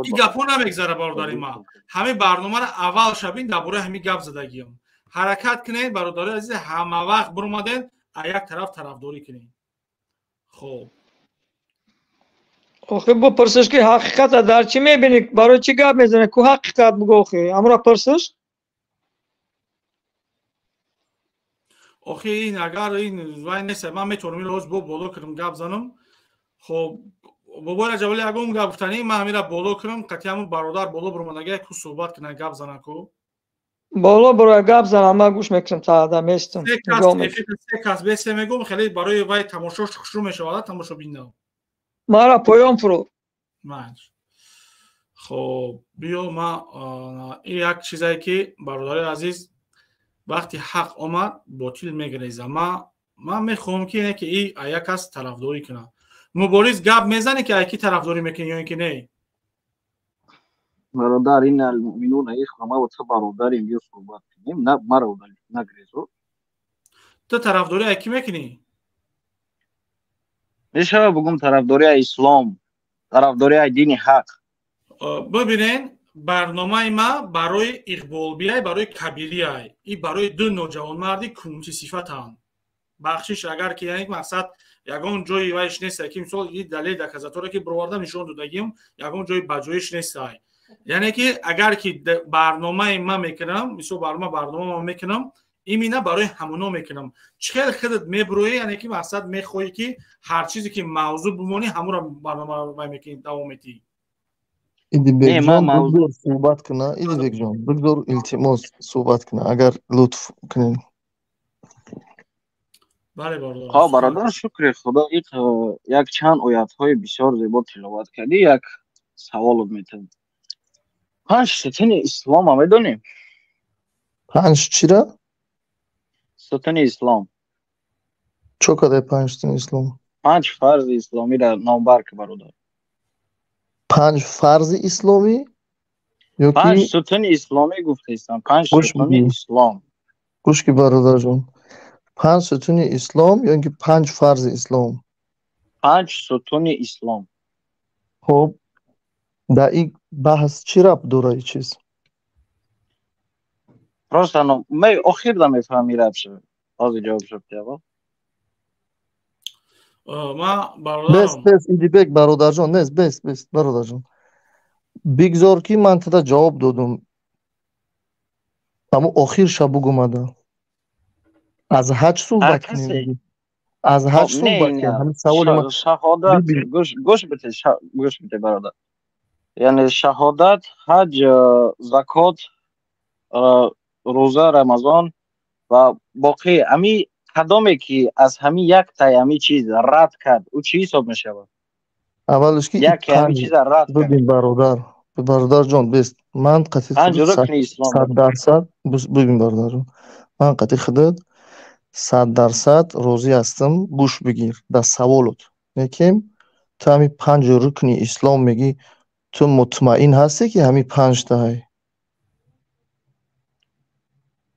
این گپو نمیگذره برادری ما همه برنامه رو اول شبین درباره همین گپ زدگیم حرکت کنین برادری عزیز همه وقت برآمدین یک طرف طرفداری کنین خب آخه با پرسش که حقیقت در چی میبینی برای چی گپ میزنه کو حقیقت بگو آخه امرا پرسش آخه این اگر این وای نیست من میتونم روز بالا کنم گپ زنم خب بابا جوالی اگه گپ گفتنی من میرم بالا کنم قطعا برادر بالا برمونگه کو صحبت کنه گپ زنه کو بالا برو گپ زنم من گوش میکنم تا آدم میستم سه کس به سه میگم خیلی برای وای تماشاش شروع میشه تماشا بینم مارا پایان فرو خب بیا ما این یک چیزایی که برادر عزیز وقتی حق آمد باطل میگریزه من میخوام که این یک از طرفداری کنه مبارز گپ میزنه که یکی طرفداری میکنه یا اینکه نه برادر این المؤمنون ای خما و تو برادریم بیا صحبت کنیم نه مرا نگریزو تو طرفداری یکی میکنی میشه بگم طرفداری اسلام طرفداری دین حق ببینین برنامه ما برای اقبال بیای برای کبیری ای این برای دو نوجوان مردی کونتی صفت هم بخشش اگر که یک مقصد یگان جایی وایش نیست که مثلا این دلیل دکزاتوره که برآورده نشون دادگیم یگان جایی بجایش نیست یعنی که اگر که برنامه ما میکنم مثلا برنامه ما میکنم ایمینا برای همونا میکنم چخیل خودت میبروی یعنی که مقصد میخوایی که هر چیزی که موضوع بمونی همون رو برنامه میکنی دوام میدی ایدی بیگ جان بگذار صحبت کنه ایدی بیگ جان بگذار التماس صحبت کنه اگر لطف کنین بله برادر برادر شکر خدا یک چند آیات های بسیار زیبا تلاوت کردی یک سوال میتونم 5 ستون اسلام هم میدونیم 5 چی را؟ ستون اسلام چو کده 5 ستون اسلام 5 فرض اسلامی را نامبر که برادر 5 فرض اسلامی 5 ستون اسلامی گفته ایستم 5 ستون اسلام گوش که برادر جان 5 ستون اسلام یا اینکه 5 فرض اسلام 5 ستون اسلام خب در این بحث چی ربط داره این چیز راستانو می آخر دا میفهمی ربط شد آزی جواب شد تیابا ما برادرم بس ایدی بگ برادر جان نیست بس برادر جان بگذار که من تدا جواب دادم اما آخر شب بگم از حج صحبت کنیم از حج صحبت کنیم همین سوال ما شهادت گوش بده برادر یعنی شهادت حج زکات روزه رمضان و باقی امی کدامی که از همین یک تای امی چیز رد کرد او چی حساب میشه اولش که یک همین چیز رد کرد ببین برادر جان بست من قطعی 100% ببین برادر جان من قطعی خودت 100% راضی هستم گوش بگیر در سوالت میگیم تو همین 5 رکن اسلام میگی تو مطمئن هستی که همین 5 تای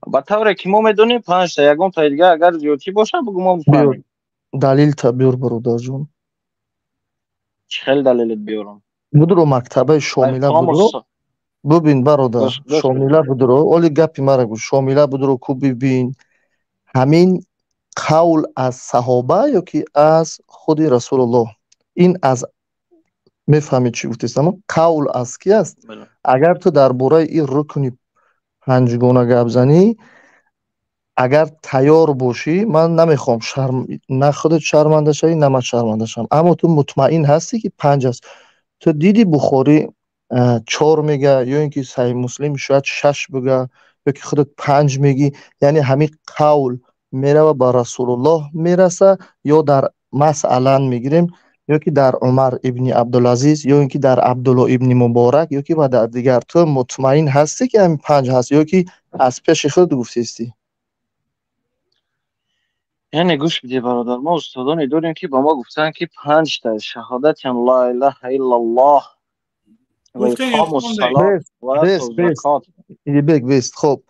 با طوری که ما میدونیم 5 تا یگان تا دیگه اگر زیادی باشه بگو ما بفهمیم دلیل تا بیار برادر جان چه دلیلت بیارم بدرو مکتبه شامله بدرو ببین برادر شامله بدرو اولی گپی مرا گوش شامله بدرو کو ببین همین قول از صحابه یا که از خود رسول الله این از میفهمید چی گفتم قول از کی است اگر تو درباره این رکن 5 گونه گپ زنی اگر تیار باشی من نمیخوام نه خودت شرمنده شوی نه من شرمنده شم اما تو مطمئن هستی که 5 است تو دیدی بخاری 4 میگه یا اینکه صحیح مسلم شاید 6 بگه یا که خودت 5 میگی یعنی همین قول میره و با رسول الله میرسه یا در مثلا میگیریم یا که در عمر ابن عبدالعزیز یا اینکه در عبدالله ابن مبارک یا که و در دیگر، تو مطمئن هستی که همین 5 هست یا که از پیش خود گفتی؟ یعنی گوش بدی برادر، ما استادانی داریم که با ما گفتن که 5 تا شهادت لا اله الا الله و اقام الصلاه و زکات. بست. خب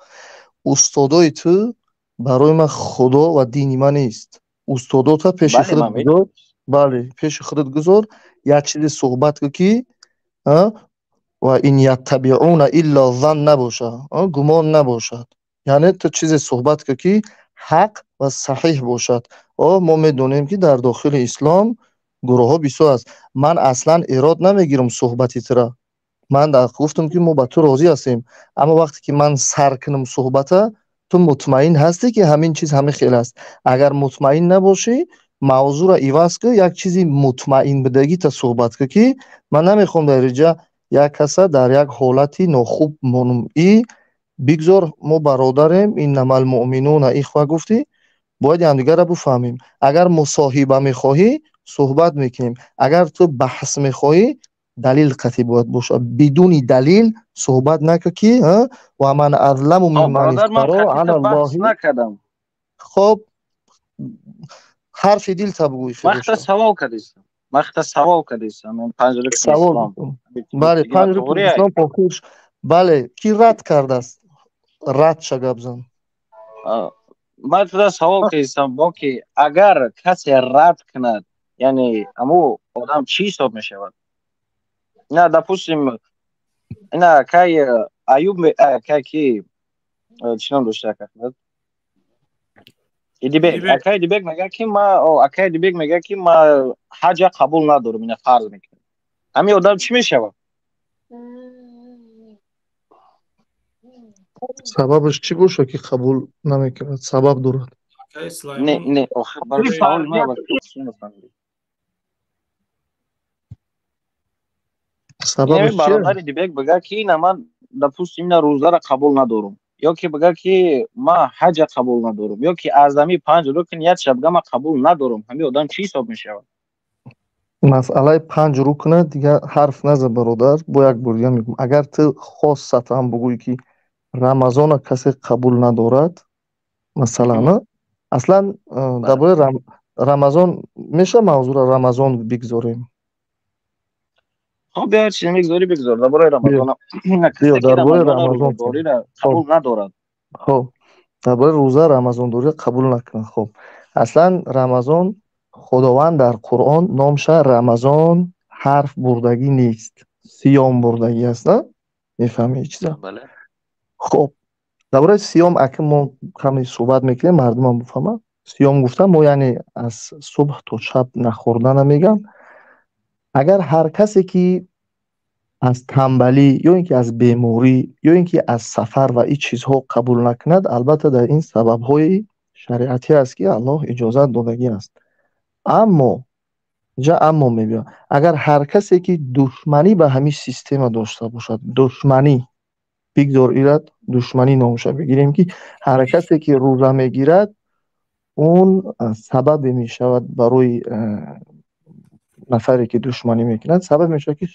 استادای تو برای من خدا و دین من نیست. استادا تا پیش خودت گذار. بله پیش خودت گذار، یک چیزی صحبت کن که و این یتبعون الا ظن نباشه، گمان نباشد. یعنی تو چیزی صحبت کن که حق و صحیح باشد. ما میدونیم که در داخل اسلام گروه ها بسیار است. من اصلا ایراد نمیگیرم صحبتی ترا، من در گفتم که ما با تو راضی هستیم، اما وقتی که من سر کنم صحبت، تو مطمئن هستی که همین چیز همه خیلی است. اگر مطمئن نباشی موضوع را عوض کن، یک چیزی مطمئن بدگی تا صحبت کن که من نمیخوام در اینجا یک کسا در یک حالتی ناخوب منوی بگذار. ما برادریم، انما المؤمنون اخوه گفتی، باید همدیگه را بفهمیم. اگر مصاحبه میخواهی صحبت میکنیم، اگر تو بحث میخواهی دلیل قطعی باید باشه. بدون دلیل صحبت نکن که و من اظلم ممن افترا علی الله. خب حرف دل تا بگوی مختص سوال کردیستم من 5 رکن اسلام. بله 5 رکن اسلام پاکیش. بله کی رد کرده است؟ رد شگب زن. من تو سوال کردیستم با که اگر کسی رد کند یعنی امو آدم چی حساب میشود؟ نه допустим نه که ایوب که چنان داشته کرد دیبک میگه که ما دیبک میگه که ما حج قبول ندارم، اینا فرض میکنه. همین آدم چی میشود؟ سببش چی باشه که قبول نمیکنه؟ سبب دارد. نه برای سوال ما سببش چیه؟ برادر دیبک بگه که اینا من допустим اینا روزه را قبول ندارم، یا که بگه که ما حج قبول ندارم، یا که اعظمی 5 رکن یک شبگه ما قبول ندارم. همین آدم چی حساب میشود؟ مسئله 5 رکن دیگه حرف نزد برادر. با یک بار میگم اگر تو خاصتا هم بگویی که رمضان کسی قبول ندارد مثلا نه اصلا درباره رمضان میشه موضوع رمضان بگذاریم. خب بیا چی میگذاری بگذار درباره رمضان. کسی که رمضان داری را قبول ندارد. خب درباره روزه رمضان داری قبول نکنه. خب اصلا رمضان خداوند در قرآن نامش رمضان حرف بردگی نیست، صیام بردگی است. نه میفهمی چیزا؟ بله. خب درباره صیام اگه ما کمی صحبت میکنیم مردم هم بفهمن. صیام گفتم ما یعنی از صبح تا شب نخوردن میگم. اگر هر کسی که از تنبلی یا اینکه از بیماری یا اینکه از سفر و این چیزها قبول نکند، البته در این سبب‌های شریعتی است که الله اجازت دادگی است. اما میگم اگر هر کسی که دشمنی به همین سیستم داشته باشد، دشمنی بگذار ایراد دشمنی نامشه بگیریم که هر کسی که روزه میگیرد اون سبب میشود برای نفری که دشمنی میکند، سبب میشه که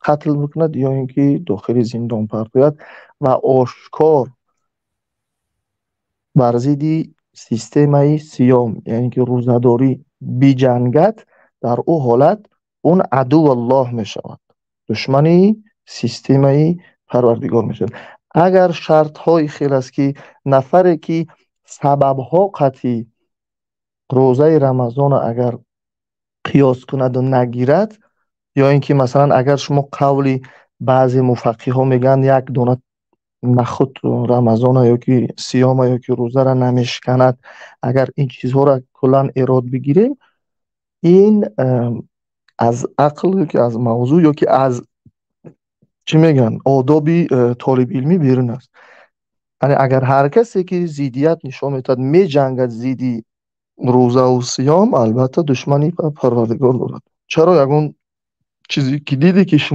قتل بکند یا اینکه داخل زندان پرتوید و آشکار بر ضد سیستم صیام یعنی که روزه‌داری بجنگد، در او حالت اون عدو الله میشود، دشمنی سیستم پروردگار میشود. اگر شرط های خیلی است که نفری که سبب ها قطعی روزه رمضان اگر قیاس کند و نگیرد، یا اینکه مثلا اگر شما قولی بعضی مفقه ها میگن یک دونه نخود رمضان یا که صیام یا که روزه را نمیشکند، اگر این چیزها را کلا ایراد بگیریم، این از عقل که از موضوع یا که از چی میگن آدابی طالب علمی بیرون است. یعنی اگر هر کسی که ضدیت نشان میدهد می جنگد ضد روزه و صیام، البته دشمنی پروردگار دارد. چرا یگون چیزی که دیدی که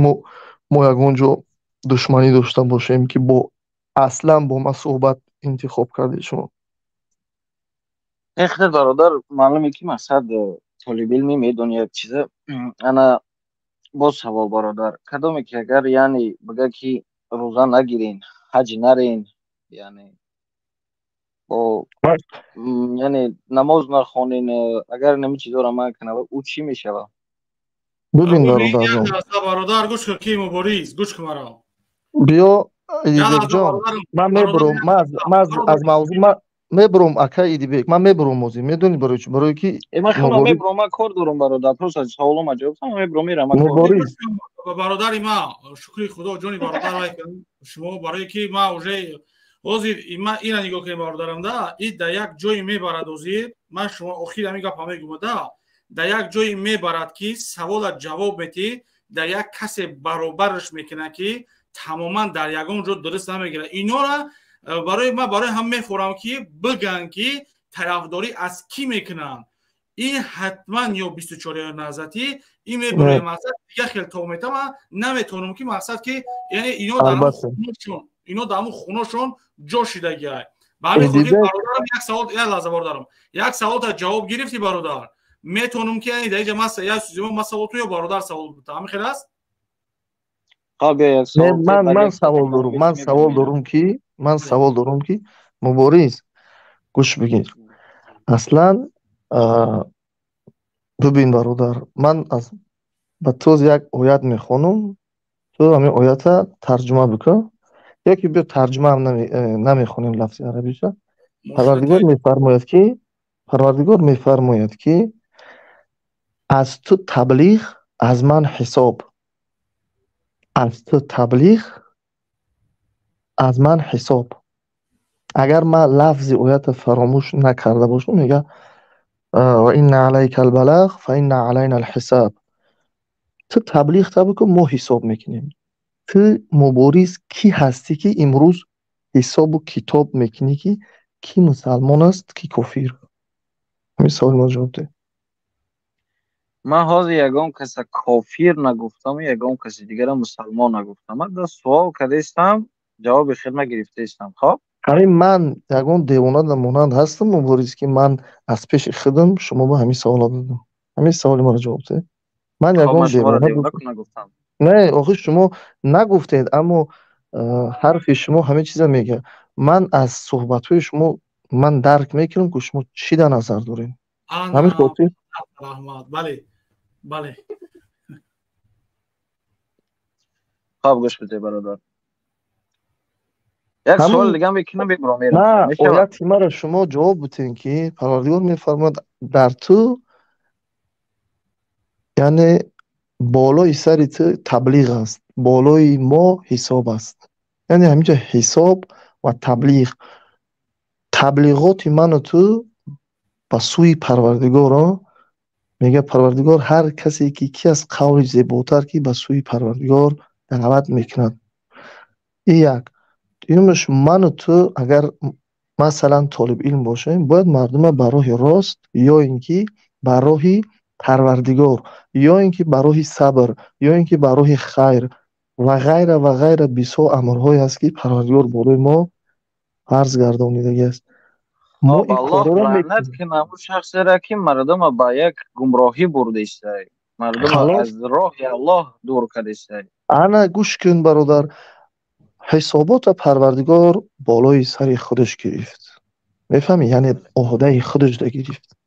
ما یگونجا دشمنی داشته باشیم که با اصلا با ما صحبت انتخاب کردی شما؟ اخیر برادر معلومه که مقصد طالب علمی میدونی یک چیزه انا باز سوال برادر کدومی که اگر یعنی بگه که روزه نگیرین حج نرین یعنی با یعنی نماز نخونین اگر نمی چیزا رو من کنه او چی میشه ببین برادر برادر گوش کن کی مباریز گوش کن مرا بیا ایدیبک جان من میبرم من از موضوع من میبرم اکا ایدیبک من میبرم موضوع میدونی برای چی برای که من خودم میبرم من کار دارم برادر پس از سوالم جواب بدم میبرم میرم مباریز برادر ما شکر خدا جونی برادر شما برای که ما اوجه وزیر ما اینا نگاه کنیم برادرم دا این در یک جایی میبرد وزیر من شما اخیر همی گپ میگم دا در یک جایی میبرد که سوال جواب میتی در یک کس برابرش میکنه که تماما در یگان جو درست نمیگیره اینا را برای هم میفورم که بگن که طرفداری از کی میکنن این حتما یا 24 نازتی این میبره مقصد دیگه خیلی تومیته من نمیتونم که مقصد که یعنی اینا در همون خونهشون جا شدگیه به همین خودی برادرم یک سوال یک لحظه برادرم یک سوال تا جواب گرفتی برادر میتونم که یعنی در اینجا من سوال توی برادر سوال بودم همین خیلی است من سوال دارم که مبارز گوش بگیر اصلا ببین برادر من از به توز یک آیت میخونم تو همین آیت ترجمه بکن یکی بیا ترجمه هم نمیخونیم لفظ عربیشه پروردگار میفرماید که از تو تبلیغ از من حساب از تو تبلیغ از من حساب اگر من لفظ آیت فراموش نکرده باشم میگه و این علیک البلاغ فإن علینا الحساب تو تبلیغ بکن ما حساب میکنیم تو مبارز کی هستی که امروز حساب و کتاب میکنی که کی مسلمان است کی کافر همین سوال ما جواب ده من حاضر یگان کسی کافر نگفتم یگان کسی دیگر مسلمان نگفتم من در سوال کردستم جواب خیلی گرفته استم خب همین من یگان دیوانه مانند هستم مبارز که من از پیش خودم شما با همین سوال دادم همین سوال ما رو جواب ده من یگان دیوانه نگفتم نه آخه شما نگفتید اما حرف شما همه چیز میگه من از صحبت‌های شما من درک میکنم که شما چی در نظر دارین همین خاطر بله خب گوش بده برادر یک سوال دیگه میکنم ببرم میرم نه آیت ما رو شما جواب بتین که پروردگار میفرماید در تو یعنی بالای سر تو تبلیغ است بالای ما حساب است یعنی همینجا حساب و تبلیغات من و تو به سوی پروردگار میگه پروردگار هر کسی که کی از قول زیباتر که به سوی پروردگار دعوت میکند این یک دیمش من و تو اگر مثلا طالب علم باشیم باید مردم به راه راست یا اینکه به راه پروردگار یا اینکه به راه صبر یا اینکه به راه خیر و غیره بسیار امرهایی است که پروردگار بالای ما فرض گردانیده است ما این کارا رو لعنت کنه اون شخصی را که مردم با یک گمراهی برده است مردم از راه الله دور کرده است انا گوش کن برادر حسابات پروردگار بالای سر خودش گرفت میفهمی یعنی عهده خودش ده گرفت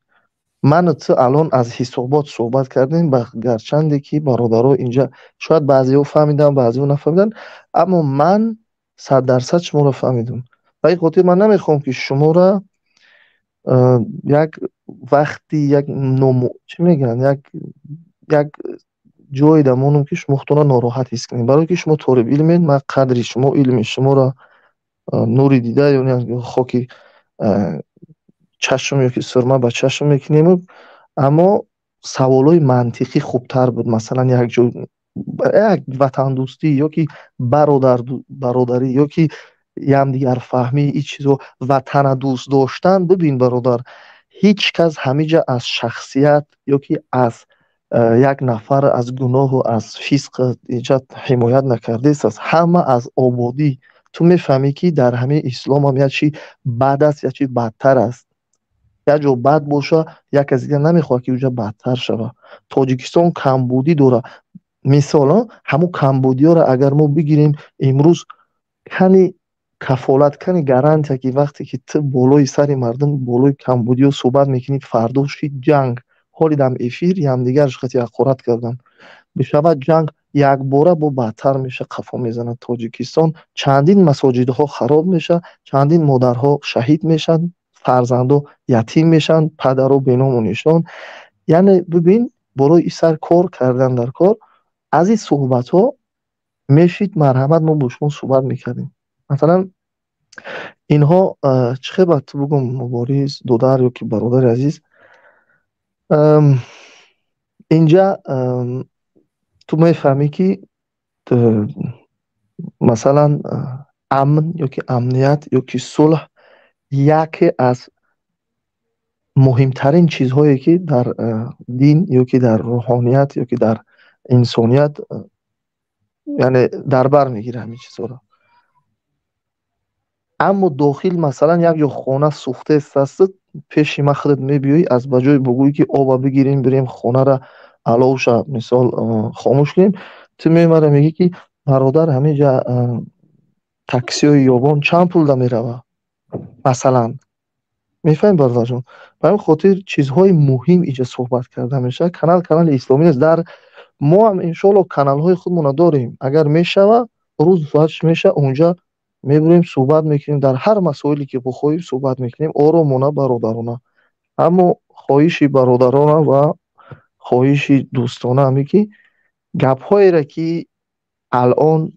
من تو الان از حسابات صحبت کردیم گرچنده که برادرها اینجا شاید بعضی ها فهمیدن بعضی ها نفهمیدن اما من 100% شما رو فهمیدم و این خاطر من نمیخوام که شما را یک وقتی یک چی میگن یک جایی دمونم که شما خودتون ناراحت حس کنید برای که شما طالب علمید من قدری شما علمی شما را نوری دیده یعنی خاکی چشم یا که سرما به چشم میکنیم اما سوالای منطقی خوبتر بود مثلا یک وطن دوستی یا که برادری یا که هم دیگر فهمی این چیزو وطن دوست داشتن ببین برادر هیچ کس همیجا از شخصیت یا که از یک نفر از گناه و از فسق ایجاد حمایت نکرده است همه از آبادی تو میفهمی که در همه اسلام هم یا چی بد است یا چی بدتر است یک جا بد باشه یک از دیگه نمیخواد که اونجا بدتر شوه. تاجیکستان کمبودی داره. مثلا همون کمبودی ها را اگر ما بگیریم امروز کنی کفالت کنی گارانتیا که وقتی که تو بالای سر مردم بالای کمبودی ها صحبت میکنی فردا شید جنگ حالی دم افیر یا هم دیگر خطی اقورت کردن بشود جنگ یک باره با بدتر میشه قفا میزنه. تاجیکستان چندین مساجدها خراب میشه، چندین مادرها شهید میشن، فرزندا یتیم میشن، پدرها بینام و نشان. یعنی ببین برای این سر کار کردن در کار از این صحبت ها میشید مرحمت ما باشون صحبت میکردیم. مثلا اینها چه خیلی تو بگم مبارز دودر یا که برادر عزیز اینجا تو میفهمی که مثلا امن یا که امنیت یا که صلح یکی از مهمترین چیزهایی که در دین یا که در روحانیت یا که در انسانیت یعنی در بر میگیره همین چیزها رو. اما داخل مثلا یک خانه سوخته است پیش ما خودت میبیایی از بجای بگویی که آب بگیریم بریم خانه را علاوش مثال خاموش کنیم تو میمره میگی که برادر همه جا تاکسی و یابان چند پول دا میروه مثلا میفهمی برادر جان. برای خاطر چیزهای مهم اینجا صحبت کرده میشه. کانال اسلامی است. در ما هم انشالله کانال های خودمون داریم. اگر میشوه روز فاش میشه اونجا میبریم صحبت میکنیم در هر مسائلی که بخوایم صحبت میکنیم آرامانه برادرانه. اما خواهشی برادرانه و خواهشی دوستانه همی که گپ هایی را که الان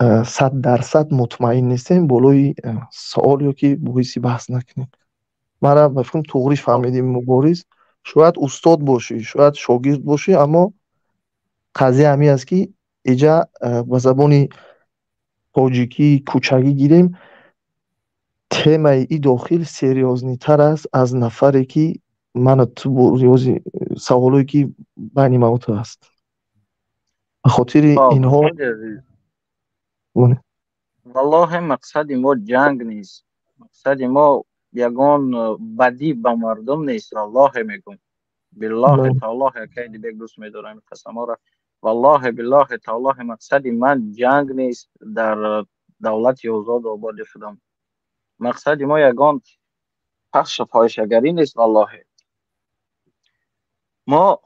100% مطمئن نیستیم بالای سوالی که بحثی بحث نکنیم. مرا بفهم توغری فهمیدیم مبارز شاید استاد باشی شاید شاگرد باشی اما قضیه همی است که ایجا به زبان تاجیکی کوچکی گیریم تمای ای داخل سریازنی تر است از نفری که من تو ریاضی سوالایی که بین ما تو هست. خاطر اینها والله مقصد ما جنگ نیست. مقصد ما یگان بدی به مردم نیست. والله میگم بالله تعالی که دیگه دوست میدارم قسم را والله بالله تعالی مقصد من جنگ نیست در دولت آزاد آباد شدم. مقصد ما یگان پخش فاحشه‌گری نیست. والله ما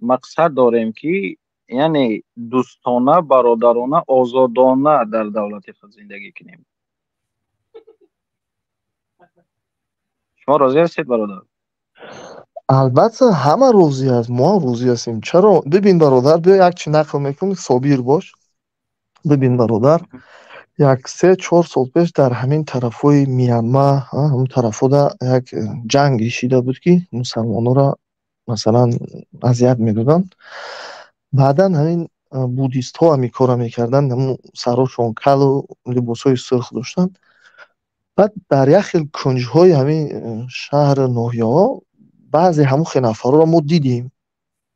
مقصد داریم که یعنی دوستانه برادرانه آزادانه در دولت خود زندگی کنیم. شما راضی هستید برادر؟ البته همه راضی هست. ما راضی هستیم. چرا؟ ببین برادر بیا یک چی نقل میکنم صابر باش. ببین برادر یک 3-4 سال پیش در همین طرفای میانمار همون طرفا دا یک جنگ ایشیده بود که مسلمان‌ها را مثلا اذیت میدادن. بعدا همین بودیست ها همی کار میکردن همون سراشون کل و لباس های سرخ داشتن. بعد در یک خیلی کنج های همین شهر ناحیه ها بعضی همون خنفر را ما دیدیم.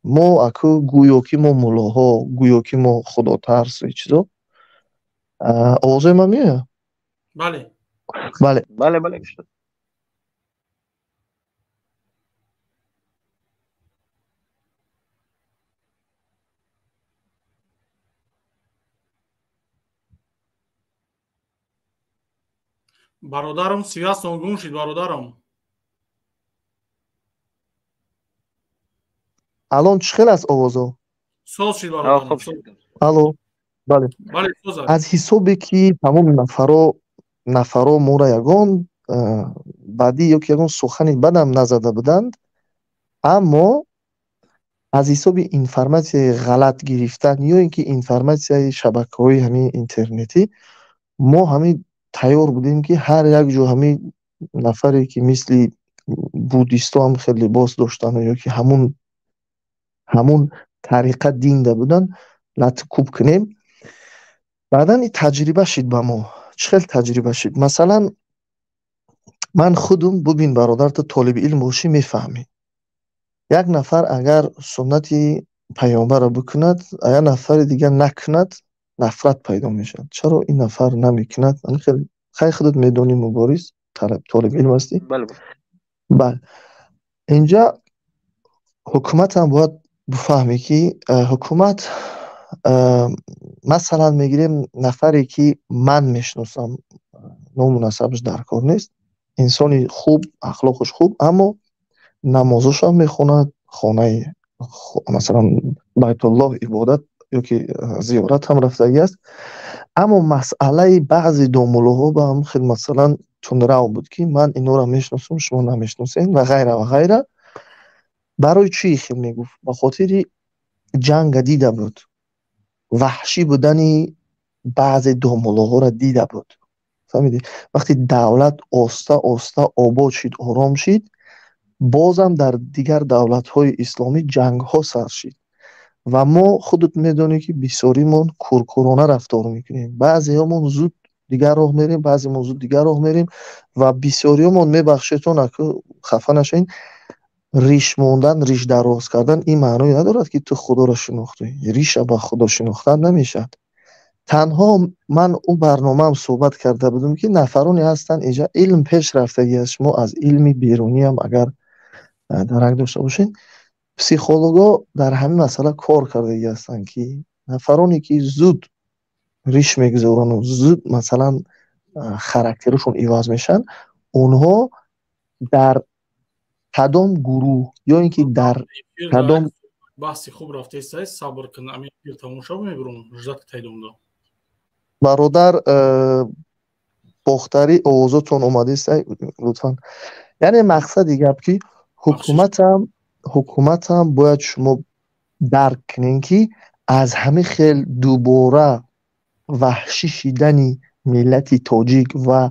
ما اکو گویا که ما ملاها گویا که ما خدا ترس و چیزا آوازه ما میه. بله بله بله بله شد. برادرم سیاست گم شد. برادرم الان چخیل است آوازا ساز شد برادرم. الو بله از حسابی که تمام نفرا مورا یگان بعدی یا که یگان سخنی بدم نزده بودند اما از حساب اینفرماسیای غلط گرفتن یا اینکه اینفرماسیای شبکه‌های همین اینترنتی ما همین تیار بودیم که هر یک جو همین نفری که مثل بودیستا هم خیلی لباس داشتن یا که همون طریقه دین ده بودن لطکوب کنیم. بعدا این تجربه شد به ما. چه تجربه شد؟ مثلا من خودم ببین برادر تو طالب علم باشی میفهمی یک نفر اگر سنتی پیامبر را بکند اگر نفر دیگر نکند نفرت پیدا میشد. چرا این نفر نمیکند؟ خیلی خودت میدونی مبارز طالب علم هستی. بله بله اینجا حکومت هم باید بفهمی که حکومت مثلا میگیریم نفری که من میشناسم نامناسبش در کار نیست، انسانی خوب، اخلاقش خوب، اما نمازش هم میخوند، خانه مثلا بیت الله عبادت یا که زیارت هم رفتگی است، اما مسئله بعضی دوملوها با هم خیلی مثلا تندرو بود که من اینا را میشناسم شما نمیشناسین و غیره و غیره. برای چی خیلی میگفت؟ به خاطر جنگ دیده بود، وحشی بودنی بعضی دوملوها را دیده بود. فهمیدی؟ وقتی دولت آسته آسته آباد شد، آرام شد، بازم در دیگر دولت‌های اسلامی جنگ‌ها سر شد و ما خودت میدونی که بسیاریمون کورکورانه رفتار میکنیم، بعضیامون زود دیگر راه میریم، بعضیمون زود دیگر راه میریم و بسیاریمون میبخشیتون که خفه نشین، ریش موندن، ریش دراز کردن این معنی ندارد که تو خدا را شناختی. ریش با خدا شناختن نمیشد. تنها من او برنامه هم صحبت کرده بودم که نفرانی هستن اینجا علم پیش رفتگی است. شما از علمی بیرونی هم اگر درک داشته باشین، پسیخولوگا در همین مسئله کار کردگی هستن که نفرانی که زود ریش میگذارن و زود مثلا خراکترشون عوض میشن، اونها در کدام گروه یا اینکه در کدام بحثی خوب رفته است، صبر کن امیر پیر تماشا میبرم رجت تایدم دو برادر بختری اوضاعتون اومده است لطفا. یعنی مقصد گپ که حکومت هم باید شما درک کنین که از همه خیل دوباره وحشی شدنی ملت تاجیک و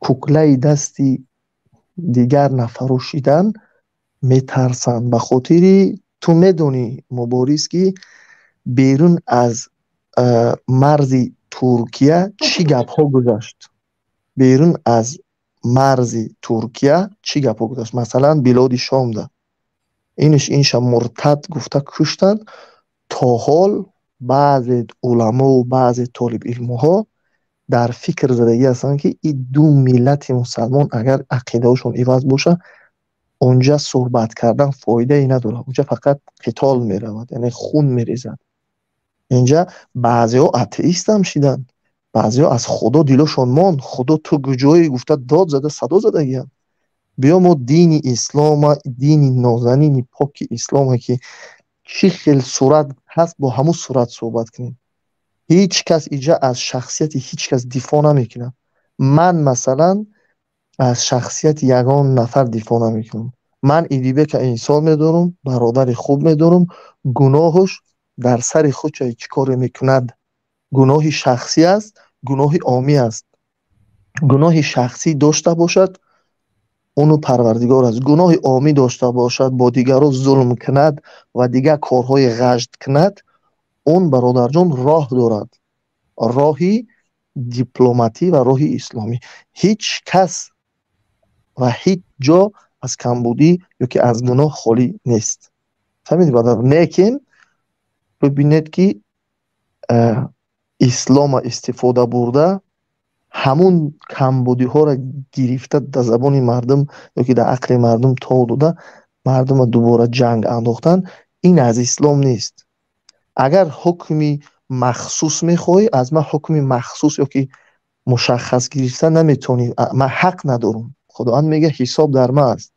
کوکله دستی دیگر نفرو شدن میترسن. به خاطری تو میدونی مبارز که بیرون از مرز ترکیه چی گپ ها گذاشت، بیرون از مرز ترکیه چی گپ ها گذاشت. مثلا بلاد شام ده اینش مرتد گفته کشتن. تا حال بعضی علما و بعضی طالب علم ها در فکر زدگی هستن که این دو ملت مسلمان اگر عقیده هاشون عوض باشه اونجا صحبت کردن فایده ای نداره، اونجا فقط قتال میرود، یعنی خون میریزد. اینجا بعضی ها اتئیست هم شدن، بعضی ها از خدا دلشون مان، خدا تو گجایی گفته داد زده صدا زده گیم. بیا ما دین اسلام، دین نازنین پاک اسلام که چی خیل صورت هست با همون صورت صحبت کنیم. هیچ کس اینجا از شخصیت هیچ کس دفاع نمیکنه. من مثلا از شخصیت یگان نفر دفاع نمیکنم. من ایدیبه که انسان میدارم، برادر خوب میدارم، گناهش در سر خود چه کار میکند. گناه شخصی است، گناه عامی است. گناه شخصی داشته باشد اونو پروردگار است، گناه عامی داشته باشد با دیگران ظلم کند و دیگر کارهای غشت کند، اون برادر جان راه دارد، راهی دیپلماتی و راهی اسلامی. هیچ کس و هیچ جا از کمبودی یا که از گناه خالی نیست. فهمیدی برادر؟ لیکن ببینید که اسلام استفاده برده همون کمبودی ها را گرفته در زبان مردم یا که در عقل مردم تا داده مردم دوباره جنگ انداختن. این از اسلام نیست. اگر حکمی مخصوص میخوای از من حکمی مخصوص یا که مشخص گرفتن نمیتونی، من حق ندارم. خداوند میگه حساب در من است.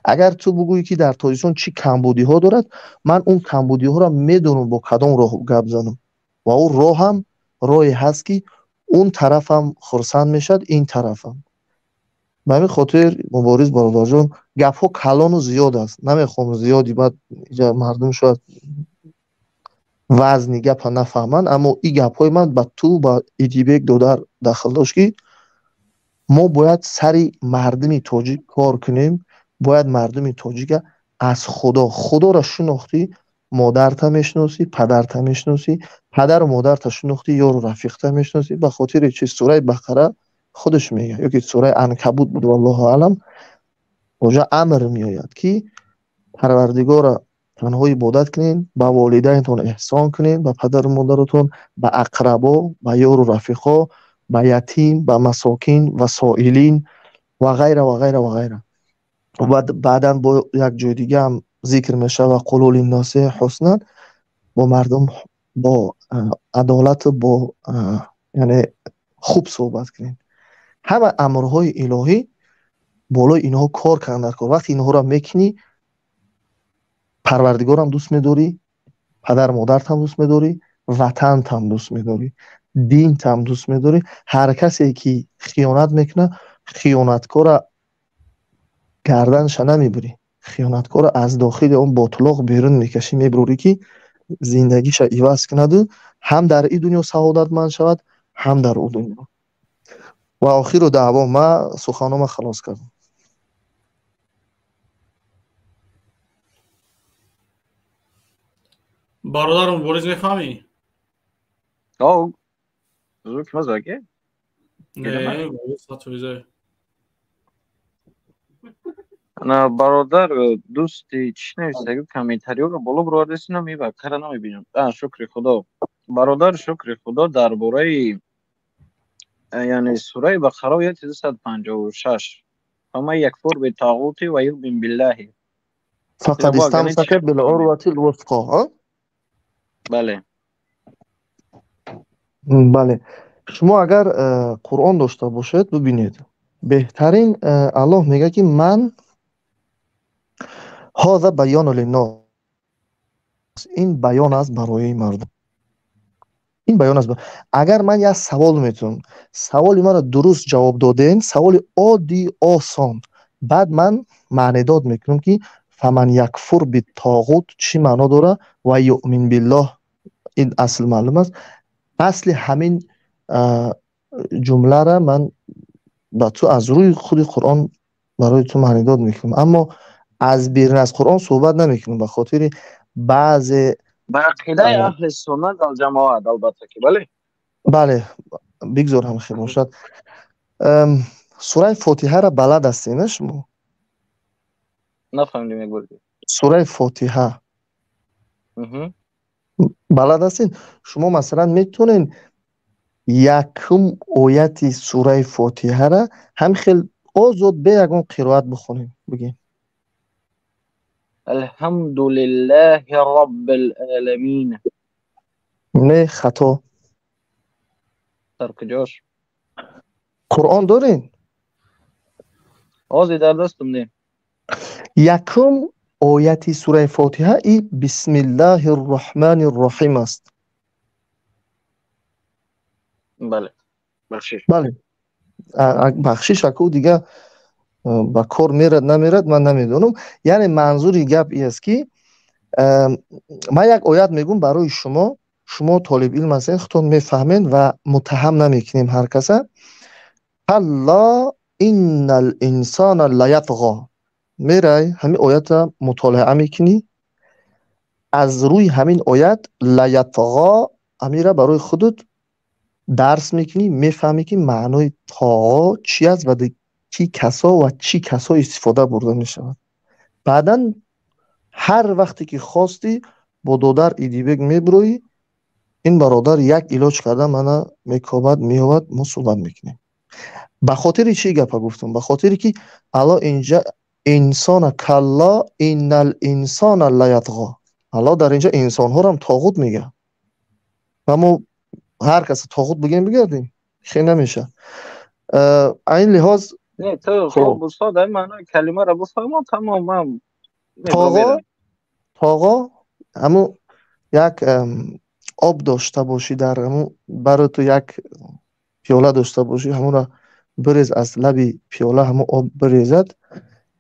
اگر تو بگویی که در تاجیکستان چی کمبودی ها دارد، من اون کمبودی ها را میدونم با کدام راه گپ زنم و اون راه هم راهی هست که اون طرف هم خرسند میشد، این طرف هم. به همین خاطر مبارز برادر جان گپ ها کلان و زیاد است، نمیخوام زیادی بعد مردم شاید وزنی گپ ها نفهمن، اما این گپ های من با تو با ایدیبک دو داخل داشت که ما باید سری مردمی تاجیک کار کنیم. باید مردمی تاجیک از خدا را شناختی، مادرت میشناسی، پدرت میشناسی، پدر و مادرت شناختی، یار و رفیقت میشناسی. به خاطر چه سوره بقره خودش میگه یا که سوره عنکبوت بود والله اعلم، اونجا امر میآید که پروردگار تنها عبادت کنین، به والدینتون احسان کنین، به پدر و مادرتون، به اقربا، به یار و رفیقا، به یتیم، به مساکین و سائلین و غیره و غیره و غیره. و بعدا با یک جای دیگه هم ذکر میشه و قل للناس حسنا، با مردم با عدالت، با یعنی خوب صحبت کنین. همه امرهای الهی بالای اینها کار کردن در کار. وقتی اینها را میکنی پروردگار هم دوست میداری، پدر مادرت هم دوست میداری، وطن هم دوست میداری، دین هم دوست میداری. هر کسی که خیانت میکنه خیانتکار گردنش نمیبری، خیانتکار از داخل اون باطلاق بیرون میکشی، میبروری که زندگیش عوض کند، هم در این دنیا سعادتمند شود هم در اون دنیا. و آخر دعوا ما سخنام خلاص کردم. برادر مبارز میفهمی؟ آه زوک مزاگه؟ نه مبارز ساتویزه. انا برادر دوستی چی نویسته کامنتاریو رو بالا برادرسینا میبا کارا نمیبینم. شکر خدا برادر، شکر خدا درباره یعنی سوره بقره آیه 256 فما یکفر به طاغوت و یؤمن بالله فقط استمسک بالعروة الوثقی. بله بله. شما اگر قرآن داشته باشید ببینید بهترین الله میگه که من هذا بیان للناس، این بیان است برای مردم، این بیان است. اگر من یک سوال میتونم، سوال من را درست جواب دادین، سوال عادی آسان، بعد من معنی داد میکنم که فمن یکفر بالطاغوت چی معنا داره و یؤمن بالله، این اصل معلوم است. اصل همین جمله را من با تو از روی خود قرآن برای تو معنی داد میکنم، اما از بیرون از قرآن صحبت نمیکنم، به خاطر بعض با عقیده اهل سنت الجماعت البته که بله بگذارم خیلی باشد. سوره فاتحه را بلد هستین شما؟ نفهمیدم یک بار. سوره فاتحه بلد هستین؟ شما مثلا میتونین یکم آیت سوره فاتحه را هم خیلی آزاد به یکم قرائت بخونین. بگین الحمد لله رب العالمین. نه خطا. در کجاش؟ قرآن دارین؟ آزی در دستم نه. یکم آیت سوره فاتحه ای بسم الله الرحمن الرحیم است. بله بخشش. بله بخشش اکو دیگه با کار میرد نمیرد من نمیدونم. یعنی منظوری گپ ای است که من یک آیت میگم برای شما طالب علم هستین، خودتون میفهمین و متهم نمیکنیم هر کسا. کلا ان الانسان لیطغی، میرای همین آیت مطالعه میکنی، از روی همین آیت لیطغی امیره برای خودت درس میکنی، میفهمی که معنای طاغا چی است و کی کسا و چی کسا استفاده برده میشود. بعدا هر وقتی که خواستی با دادر ایدیبگ میبروی، این برادر یک علاج کرده منه میکابد میابد، ما صحبت میکنیم. به خاطر چی گپا گفتم؟ به خاطر که الله اینجا انسان کلا ان الانسان لیطغی، الله در اینجا انسان ها رو هم طاغوت میگه. اما هر کس طاغوت بگیم بگردیم خیلی نمیشه. این لحاظ نه تو خب استاد معنی کلمه رو بفهمم تمام. طاغا همون یک آب داشته باشی، در همون برای تو یک پیاله داشته باشی، همون را بریز از لبی پیاله، همون آب بریزد،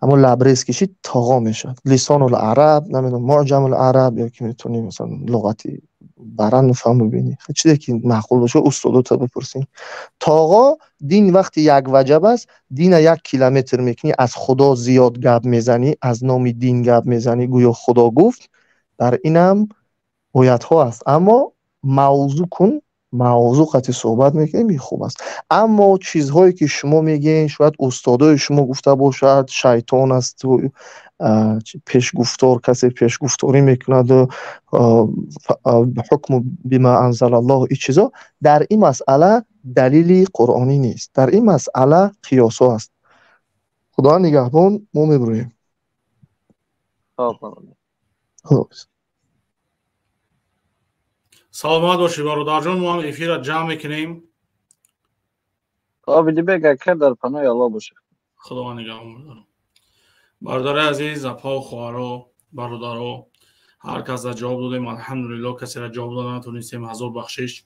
همون لبریز کشید طاغا میشه. لسان العرب نمیدونم معجم العرب یا که میتونی مثلا لغتی برن فهم ببینی چیزی که معقول باشه استادات بپرسین. طاغا دین وقتی یک وجب است، دین 1 کیلومتر میکنی از خدا زیاد گپ میزنی، از نام دین گپ میزنی گویا خدا گفت، در اینم آیت ها است. اما موضوع کن، موضوع قطعی صحبت میکنیم خوب است. اما چیزهایی که شما میگین شاید استادای شما گفته باشد شیطان است و پیش گفتار، کسی پیش گفتاری میکند و حکم بما انزل الله، این چیزا در این مسئله دلیلی قرآنی نیست، در این مسئله قیاس است. خدا نگهبان. ما میبرویم. سلامت باشی برادر جان. ما هم افیر را جمع میکنیم. آبیدی بگه که در پناه الله باشه. خدا نگهبان بدارم. برادر عزیز، اپا و خواهرها، برادرها، هر کس را جواب دادیم الحمدلله. کسی را جواب دادن نتونستیم، هزار بخشش.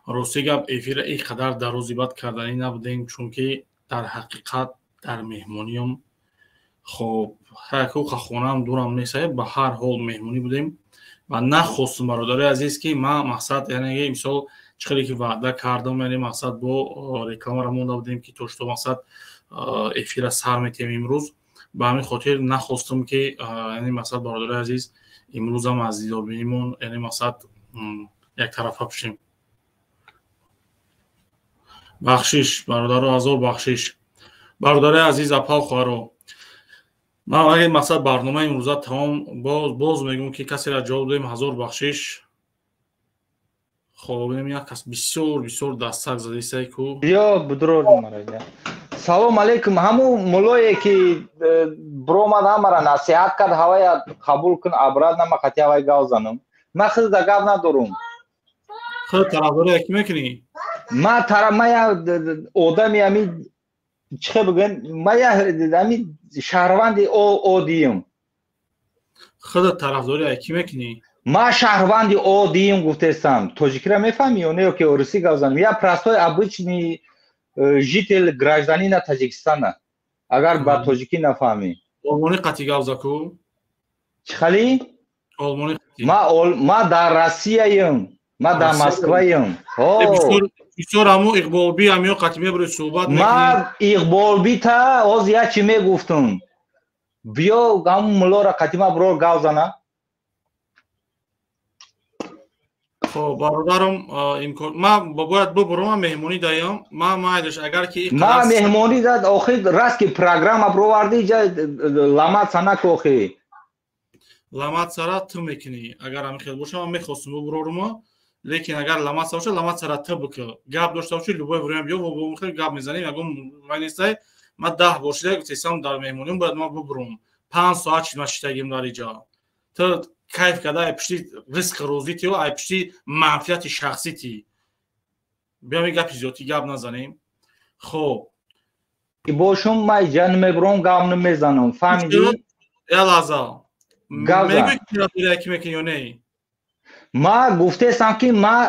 راستی گپ افیر اینقدر دراز بد کردنی نبودیم، چون که در حقیقت در مهمونیم خب حقوق خونه هم دورم نیست، به هر حال مهمونی بودیم و نخواستم برادر عزیز که من مقصد یعنی مثال چخیلی که وعده کردم، یعنی مقصد با رکلام را مونده بودیم که توش تو مقصد افیر سر میتیم امروز. به همین خاطر نخواستم که یعنی مقصد برادر عزیز امروز هم از دیدار بینیمون یعنی مقصد یک طرفه بشیم. بخشش برادر هزار بخشش. برادر عزیز اپا خواهرو، من اگه مقصد برنامه امروز تمام باز میگم که کسی را جواب دادیم هزار بخشش. خب ببینیم یک کس بسیار بسیار دستک زده است کو یا بدرود مرا. سلام علیکم. همون مولایی که برومد همرا نصیحت کرد هوای قبول کن ابراد نما خطی هوای گاو زنم. من خود دگاب ندارم. خود طرفدار کی میکنی؟ ما طرف ما یا آدمی همی چه بگن ما یا همی شهروند او دیم. خود طرفدار کی میکنی؟ ما شهروند او دیم گفتم. توجیکی را میفهمی یا نه که روسی گاو زنم یا پراستوی обычный житель гражданина Таджикистана. اگر با توجیکی نفهمی. آلمانی قطعی گاو زکو؟ چخالی؟ آلمانی قطعی. ما در روسیه ایم. ما در مسکو ایم. بسیار همو اقبال بی همیو قطعی میبروی صحبت میکنی. ما اقبال بی تا از یا چی میگفتم. بیا همون ملا را قطعی ما برو گاو زنه. خب برادرم امکان من باید ببرم مهمونی دایم. من مایدش اگر که ما مهمونی داد آخر راست که پروگرام پروردی جا لامات سنا کوخی لامات سرا تو میکنی. اگر هم خیلی باشه من میخواستم ببرم، لیکن اگر لامات باشه لامات سرا تو بکن گپ داشته باشی لوبای بریم بیا و با خیلی گپ میزنیم. اگه وینسته ما 10 باشه گفتم در مهمونی باید ما ببرم 5 ساعت چی ماشتگیم در اینجا تو کیف کرده پشتی ریسک روزیتی و ای پشتی منفعت شخصیتی. بیام گپ زیادی گپ نزنیم. خب باشم ما جان میبرم گام نمیزنم فهمیدی؟ الازا میگی که کی میکنی یا نه؟ ما گفتم که ما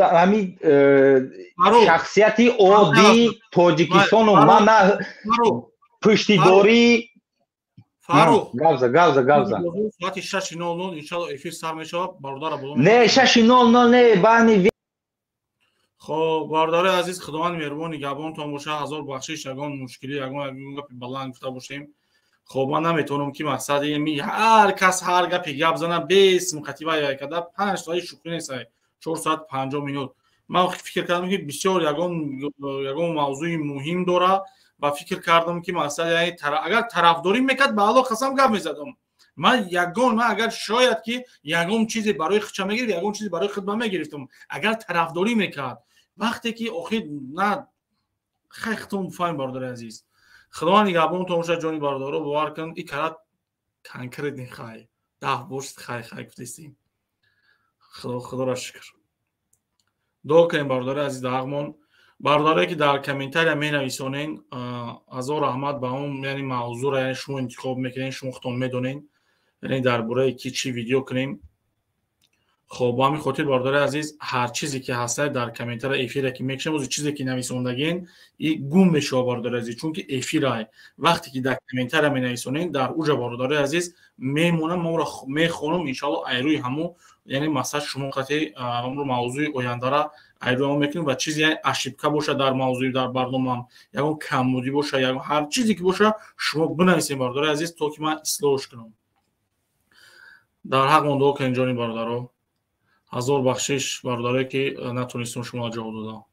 همین شخصیتی عادی تاجیکستان و من پشتی داری فاروق گاوزا ساعت 6:00 انشالله افیر سر میشه. برادر بولم نه 6:00 نه بانی. خب برادر عزیز خداوند مهربان نگهبان تان باشه. هزار بخشش. یگان مشکلی یگان گپ بلند گفته باشیم. خب من نمیتونم که مقصد می هر کس هر گپی گپ زنه به اسم خطیبه یا کدا 5 تا شوخی نیست. 4 ساعت 50 مینوت من فکر کردم که بسیار یگان موضوع مهم داره و فکر کردم که مقصد یعنی اگر طرفداری میکرد به الله قسم گپ میزدم. من اگر شاید که یگان چیزی برای خچه میگیرد یگان چیزی برای خدمت میگرفتم. اگر طرفداری میکرد وقتی که آخر نه خختم فاین برادر عزیز خدا نگهبان تو باشه. جانی برادر باور کن این کارت کنکرت نخای 10 بوست خای گفتیم. خدا را شکر. دعا کنیم برادر عزیز داغمون. برادرایی که در کامنتر می نویسونین هزار رحمت به اون یعنی موضوع را یعنی شما انتخاب میکنین شما خودتون میدونین یعنی درباره کی چی ویدیو کنیم. خب با همین خاطر برادر عزیز هر چیزی که هست در کامنتر افیر که میکشم از چیزی که نویسوندگین این گم بشه برادر عزیز، چون که افیر وقتی که در کامنتر می نویسونین در اوج برادر عزیز میمونم ما رو میخونم ان شاء الله ایروی همو یعنی مثلا شما قطعی امر موضوع آینده را ایرو میکنیم و چیزی یعنی اشیبکا باشه در موضوع در برنامه یا کمبودی باشه یا هر چیزی که باشه شما بنویسین برادر عزیز تا که من اصلاحش کنم. در حق اون دو که اینجا برادرها هزار بخشش برادرایی که نتونستم شما جواب دادم.